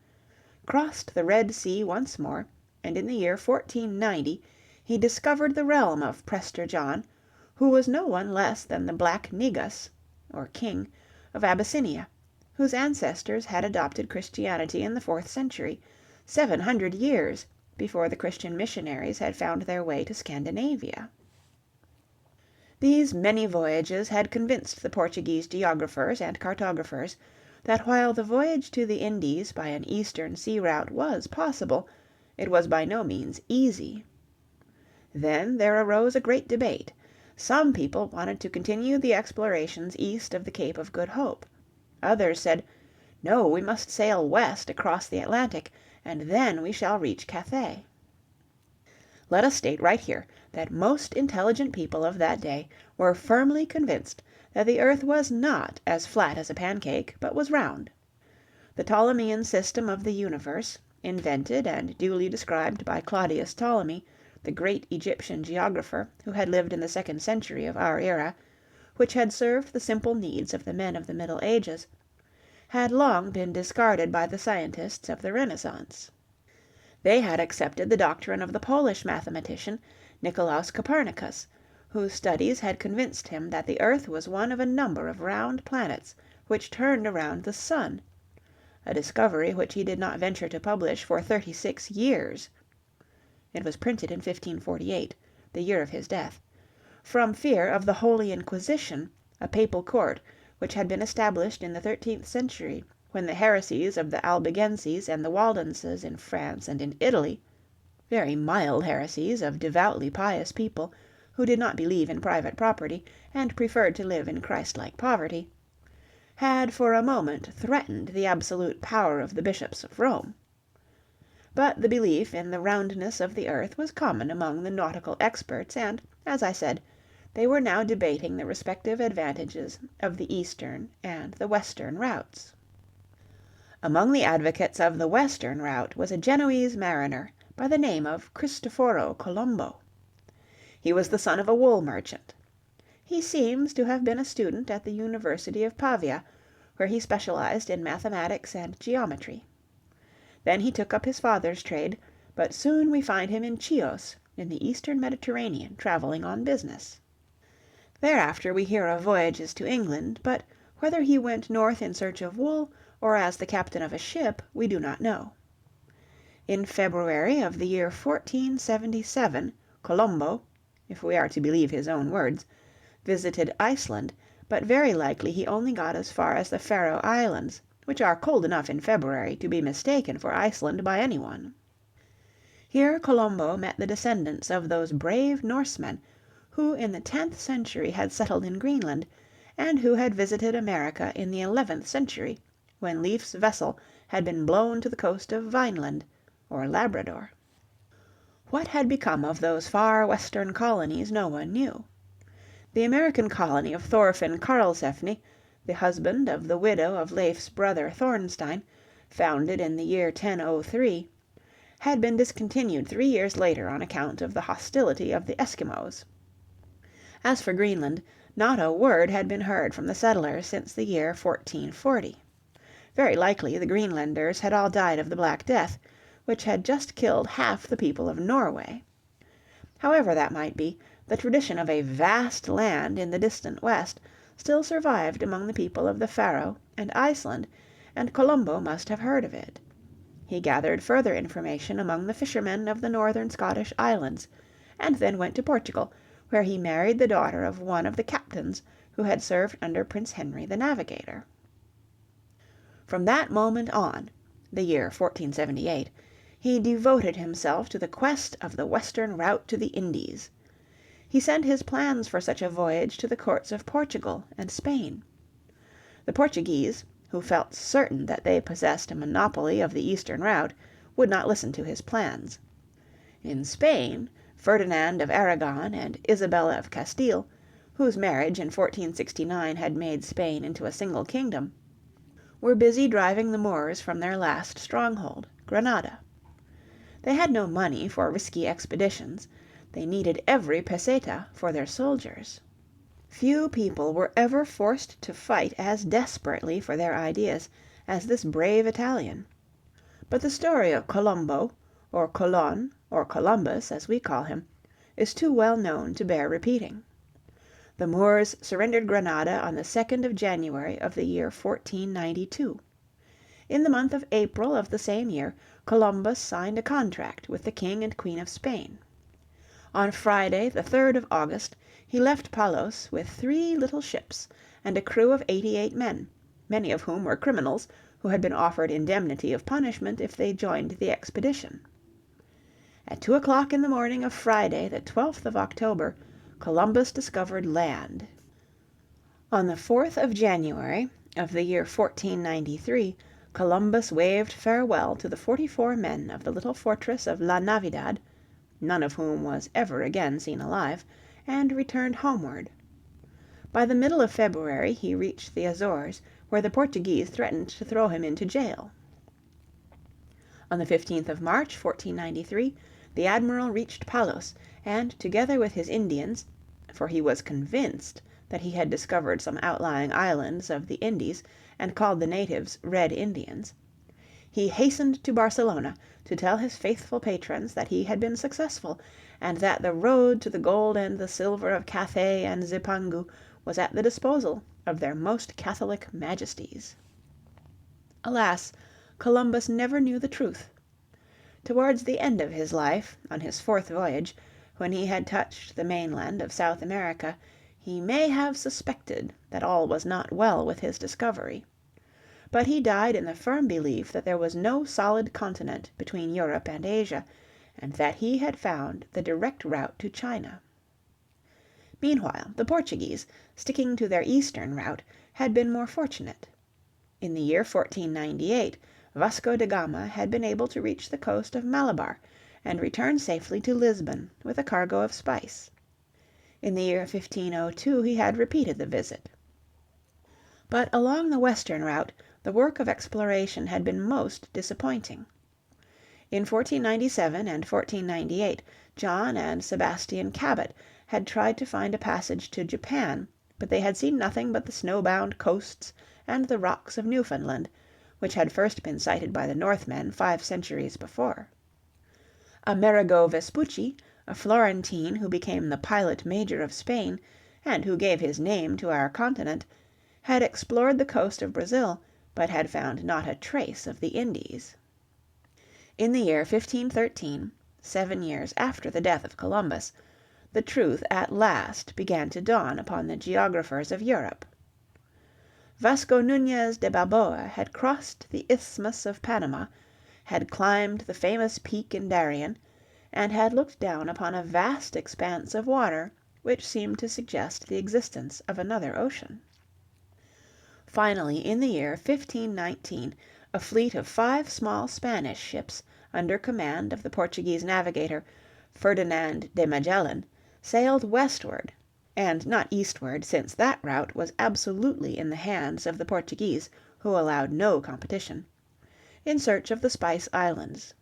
crossed the Red Sea once more, and in the year 1490 he discovered the realm of Prester John, who was no one less than the Black Negus, or king, of Abyssinia, whose ancestors had adopted Christianity in the 4th century, 700 years before the Christian missionaries had found their way to Scandinavia. These many voyages had convinced the Portuguese geographers and cartographers that while the voyage to the Indies by an eastern sea route was possible, it was by no means easy. Then there arose a great debate. Some people wanted to continue the explorations east of the Cape of Good Hope. Others said, "No, we must sail west across the Atlantic, and then we shall reach Cathay." Let us state right here that most intelligent people of that day were firmly convinced that the earth was not as flat as a pancake, but was round. The Ptolemean system of the universe, invented and duly described by Claudius Ptolemy, the great Egyptian geographer who had lived in the 2nd century of our era, which had served the simple needs of the men of the Middle Ages, had long been discarded by the scientists of the Rennaissance. They had accepted the doctrine of the Polish mathematician, Nicolaus Copernicus, whose studies had convinced him that the earth was one of a number of round planets which turned around the sun, a discovery which he did not venture to publish for 36 years. It was printed in 1548, the year of his death, from fear of the Holy Inquisition, a papal court which had been established in the 13th century, when the heresies of the Albigenses and the Waldenses in France and in Italy, very mild heresies of devoutly pious people who did not believe in private property and preferred to live in Christ-like poverty, had for a moment threatened the absolute power of the bishops of Rome. But the belief in the roundness of the earth was common among the nautical experts, and, as I said, they were now debating the respective advantages of the eastern and the western routes. Among the advocates of the western route was a Genoese mariner by the name of Cristoforo Colombo. He was the son of a wool merchant. He seems to have been a student at the University of Pavia, where he specialized in mathematics and geometry. Then he took up his father's trade, but soon we find him in Chios, in the eastern Mediterranean, traveling on business. Thereafter we hear of voyages to England, but whether he went north in search of wool or as the captain of a ship we do not know. In February of the year 1477, Colombo, if we are to believe his own words, visited Iceland, but very likely he only got as far as the Faroe Islands, which are cold enough in February to be mistaken for Iceland by anyone. Here Colombo met the descendants of those brave Norsemen who in the 10th century had settled in Greenland, and who had visited America in the 11th century, when Leif's vessel had been blown to the coast of Vineland, or Labrador. What had become of those far western colonies no one knew. The American colony of Thorfinn Karlsefni, the husband of the widow of Leif's brother Thornstein, founded in the year 1003, had been discontinued 3 years later on account of the hostility of the Eskimos. As for Greenland, not a word had been heard from the settlers since the year 1440. Very likely the Greenlanders had all died of the Black Death, which had just killed half the people of Norway. However that might be, the tradition of a vast land in the distant west still survived among the people of the Faroe and Iceland, and Colombo must have heard of it. He gathered further information among the fishermen of the northern Scottish islands, and then went to Portugal, where he married the daughter of one of the captains who had served under Prince Henry the Navigator. From that moment on, the year 1478, he devoted himself to the quest of the western route to the Indies. He sent his plans for such a voyage to the courts of Portugal and Spain. The Portuguese, who felt certain that they possessed a monopoly of the eastern route, would not listen to his plans. In Spain, Ferdinand of Aragon and Isabella of Castile, whose marriage in 1469 had made Spain into a single kingdom, were busy driving the Moors from their last stronghold, Granada. They had no money for risky expeditions. They needed every peseta for their soldiers. Few people were ever forced to fight as desperately for their ideas as this brave Italian. But the story of Colombo, or Colon, or Columbus, as we call him, is too well known to bear repeating. The Moors surrendered Granada on the 2nd of January of the year 1492. In the month of April of the same year, Columbus signed a contract with the King and Queen of Spain. On Friday, the 3rd of August, he left Palos with 3 little ships and a crew of 88 men, many of whom were criminals who had been offered indemnity of punishment if they joined the expedition. At 2 o'clock in the morning of Friday, the 12th of October, Columbus discovered land. On the 4th of January of the year 1493, Columbus waved farewell to the 44 men of the little fortress of La Navidad, none of whom was ever again seen alive, and returned homeward. By the middle of February he reached the Azores, where the Portuguese threatened to throw him into jail. On the 15th of March, 1493, the admiral reached Palos, and together with his Indians, for he was convinced that he had discovered some outlying islands of the Indies and called the natives Red Indians, he hastened to Barcelona to tell his faithful patrons that he had been successful, and that the road to the gold and the silver of Cathay and Zipangu was at the disposal of their most Catholic majesties. Alas, Columbus never knew the truth. Towards the end of his life, on his fourth voyage, when he had touched the mainland of South America, he may have suspected that all was not well with his discovery. But he died in the firm belief that there was no solid continent between Europe and Asia, and that he had found the direct route to China. Meanwhile, the Portuguese, sticking to their eastern route, had been more fortunate. In the year 1498, Vasco da Gama had been able to reach the coast of Malabar and return safely to Lisbon with a cargo of spice. In the year 1502 he had repeated the visit. But along the western route the work of exploration had been most disappointing. In 1497 and 1498 John and Sebastian Cabot had tried to find a passage to Japan, but they had seen nothing but the snow-bound coasts and the rocks of Newfoundland, which had first been sighted by the Northmen 5 centuries before. Amerigo Vespucci, a Florentine who became the pilot major of Spain, and who gave his name to our continent, had explored the coast of Brazil, but had found not a trace of the Indies. In the year 1513, 7 years after the death of Columbus, the truth at last began to dawn upon the geographers of Europe. Vasco Núñez de Balboa had crossed the Isthmus of Panama, had climbed the famous peak in Darien, and had looked down upon a vast expanse of water which seemed to suggest the existence of another ocean. Finally, in the year 1519, a fleet of 5 small Spanish ships, under command of the Portuguese navigator, Ferdinand de Magellan, sailed westward, and not eastward, since that route was absolutely in the hands of the Portuguese, who allowed no competition, in search of the Spice Islands.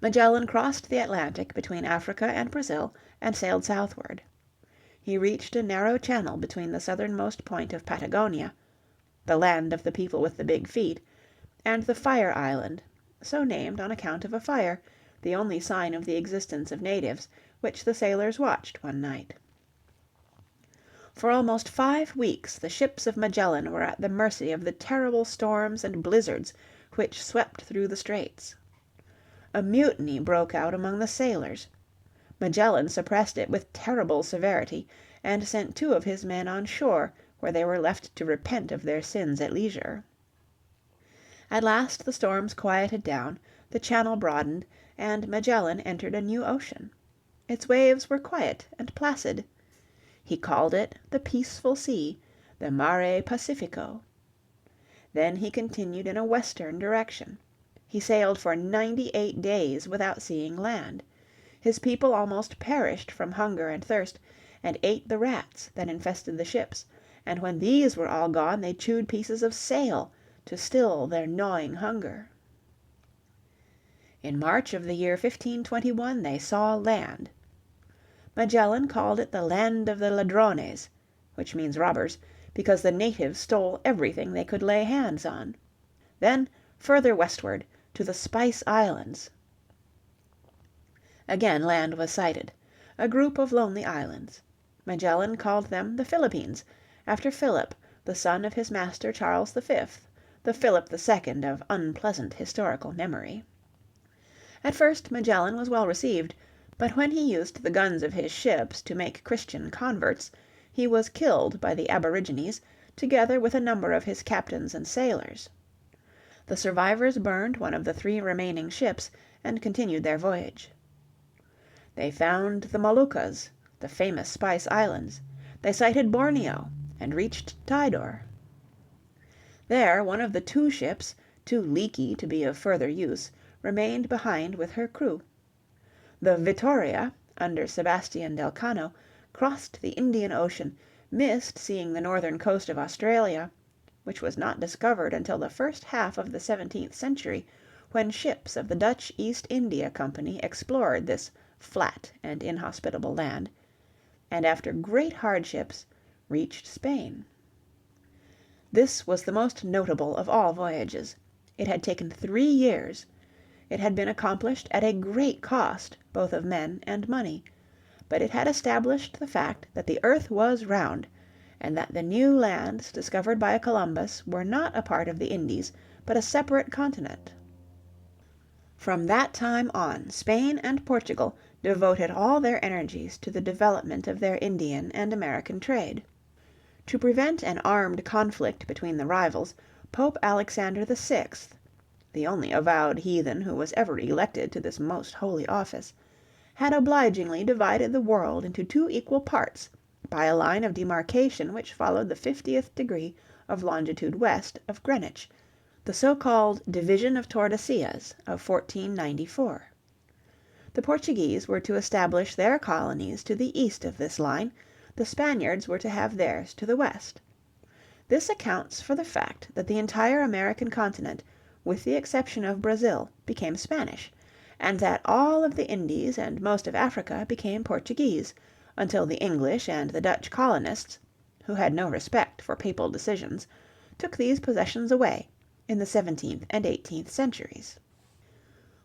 Magellan crossed the Atlantic between Africa and Brazil and sailed southward. He reached a narrow channel between the southernmost point of Patagonia, the land of the people with the big feet, and the Fire Island, so named on account of a fire, the only sign of the existence of natives, which the sailors watched one night. For almost 5 weeks the ships of Magellan were at the mercy of the terrible storms and blizzards which swept through the straits. A mutiny broke out among the sailors. Magellan suppressed it with terrible severity, and sent 2 of his men on shore, where they were left to repent of their sins at leisure. At last the storms quieted down, the channel broadened, and Magellan entered a new ocean. Its waves were quiet and placid. He called it the Peaceful Sea, the Mare Pacifico. Then he continued in a western direction. He sailed for 98 days without seeing land. His people almost perished from hunger and thirst, and ate the rats that infested the ships, and when these were all gone they chewed pieces of sail to still their gnawing hunger. In March of the year 1521 they saw land. Magellan called it the land of the Ladrones, which means robbers, because the natives stole everything they could lay hands on. Then further westward to the Spice Islands. Again land was sighted, a group of lonely islands. Magellan called them the Philippines, after Philip, the son of his master Charles V, the Philip II of unpleasant historical memory. At first Magellan was well received, but when he used the guns of his ships to make Christian converts, he was killed by the aborigines, together with a number of his captains and sailors. The survivors burned one of the 3 remaining ships and continued their voyage. They found the Moluccas, the famous Spice Islands. They sighted Borneo and reached Tidor. There one of the 2 ships, too leaky to be of further use, remained behind with her crew. The Vittoria, under Sebastian del Cano, crossed the Indian Ocean, missed seeing the northern coast of Australia, which was not discovered until the first half of the 17th century, when ships of the Dutch East India Company explored this flat and inhospitable land, and after great hardships reached Spain. This was the most notable of all voyages. It had taken 3 years. It had been accomplished at a great cost, both of men and money, but it had established the fact that the earth was round, and that the new lands discovered by Columbus were not a part of the Indies, but a separate continent. From that time on Spain and Portugal devoted all their energies to the development of their Indian and American trade. To prevent an armed conflict between the rivals, Pope Alexander VI, the only avowed heathen who was ever elected to this most holy office, had obligingly divided the world into two equal parts by a line of demarcation which followed the 50th degree of longitude west of Greenwich, the so-called Division of Tordesillas of 1494. The Portuguese were to establish their colonies to the east of this line, the Spaniards were to have theirs to the west. This accounts for the fact that the entire American continent, with the exception of Brazil, became Spanish, and that all of the Indies and most of Africa became Portuguese, until the English and the Dutch colonists, who had no respect for papal decisions, took these possessions away in the 17th and 18th centuries.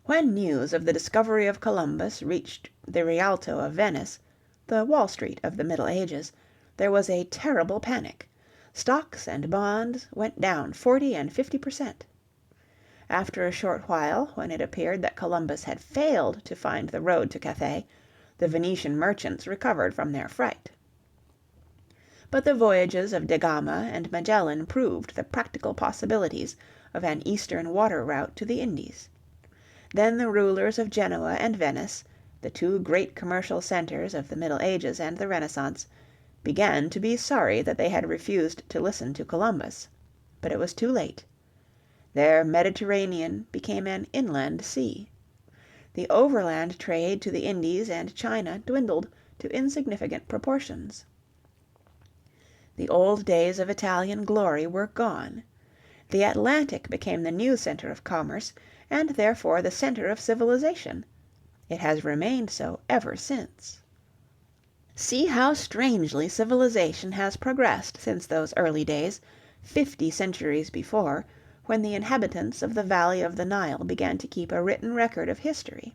When news of the discovery of Columbus reached the Rialto of Venice, the Wall Street of the Middle Ages, there was a terrible panic. Stocks and bonds went down 40 and 50%. After a short while, when it appeared that Columbus had failed to find the road to Cathay, the Venetian merchants recovered from their fright. But the voyages of Da Gama and Magellan proved the practical possibilities of an eastern water route to the Indies. Then the rulers of Genoa and Venice, the two great commercial centers of the Middle Ages and the Renaissance, began to be sorry that they had refused to listen to Columbus. But it was too late. Their Mediterranean became an inland sea. The overland trade to the Indies and China dwindled to insignificant proportions. The old days of Italian glory were gone. The Atlantic became the new center of commerce, and therefore the center of civilization. It has remained so ever since. See how strangely civilization has progressed since those early days, 50 centuries before, when the inhabitants of the valley of the Nile began to keep a written record of history.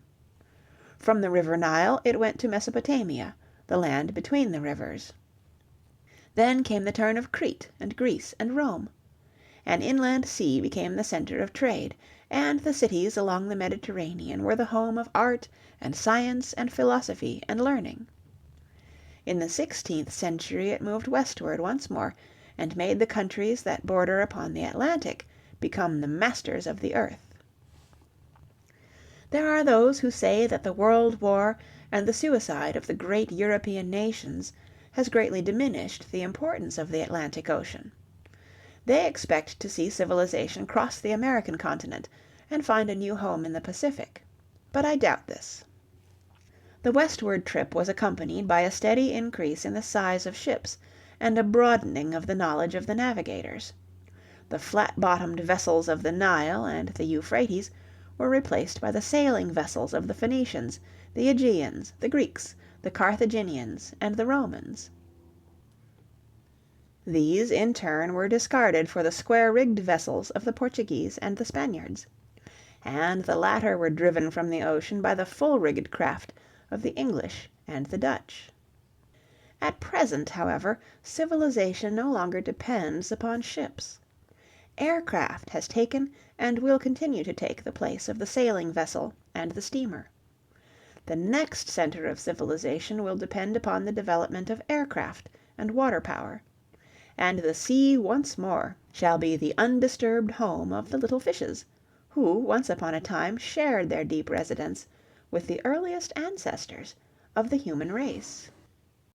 From the river Nile it went to Mesopotamia, the land between the rivers. Then came the turn of Crete and Greece and Rome. An inland sea became the center of trade, and the cities along the Mediterranean were the home of art and science and philosophy and learning. In the 16th century it moved westward once more, and made the countries that border upon the Atlantic become the masters of the earth. There are those who say that the World War and the suicide of the great European nations has greatly diminished the importance of the Atlantic Ocean. They expect to see civilization cross the American continent and find a new home in the Pacific. But I doubt this. The westward trip was accompanied by a steady increase in the size of ships and a broadening of the knowledge of the navigators. The flat-bottomed vessels of the Nile and the Euphrates were replaced by the sailing vessels of the Phoenicians, the Aegeans, the Greeks, the Carthaginians, and the Romans. These in turn were discarded for the square-rigged vessels of the Portuguese and the Spaniards, and the latter were driven from the ocean by the full-rigged craft of the English and the Dutch. At present, however, civilization no longer depends upon ships. Aircraft has taken and will continue to take the place of the sailing vessel and the steamer. The next center of civilization will depend upon the development of aircraft and water power, and the sea once more shall be the undisturbed home of the little fishes, who once upon a time shared their deep residence with the earliest ancestors of the human race.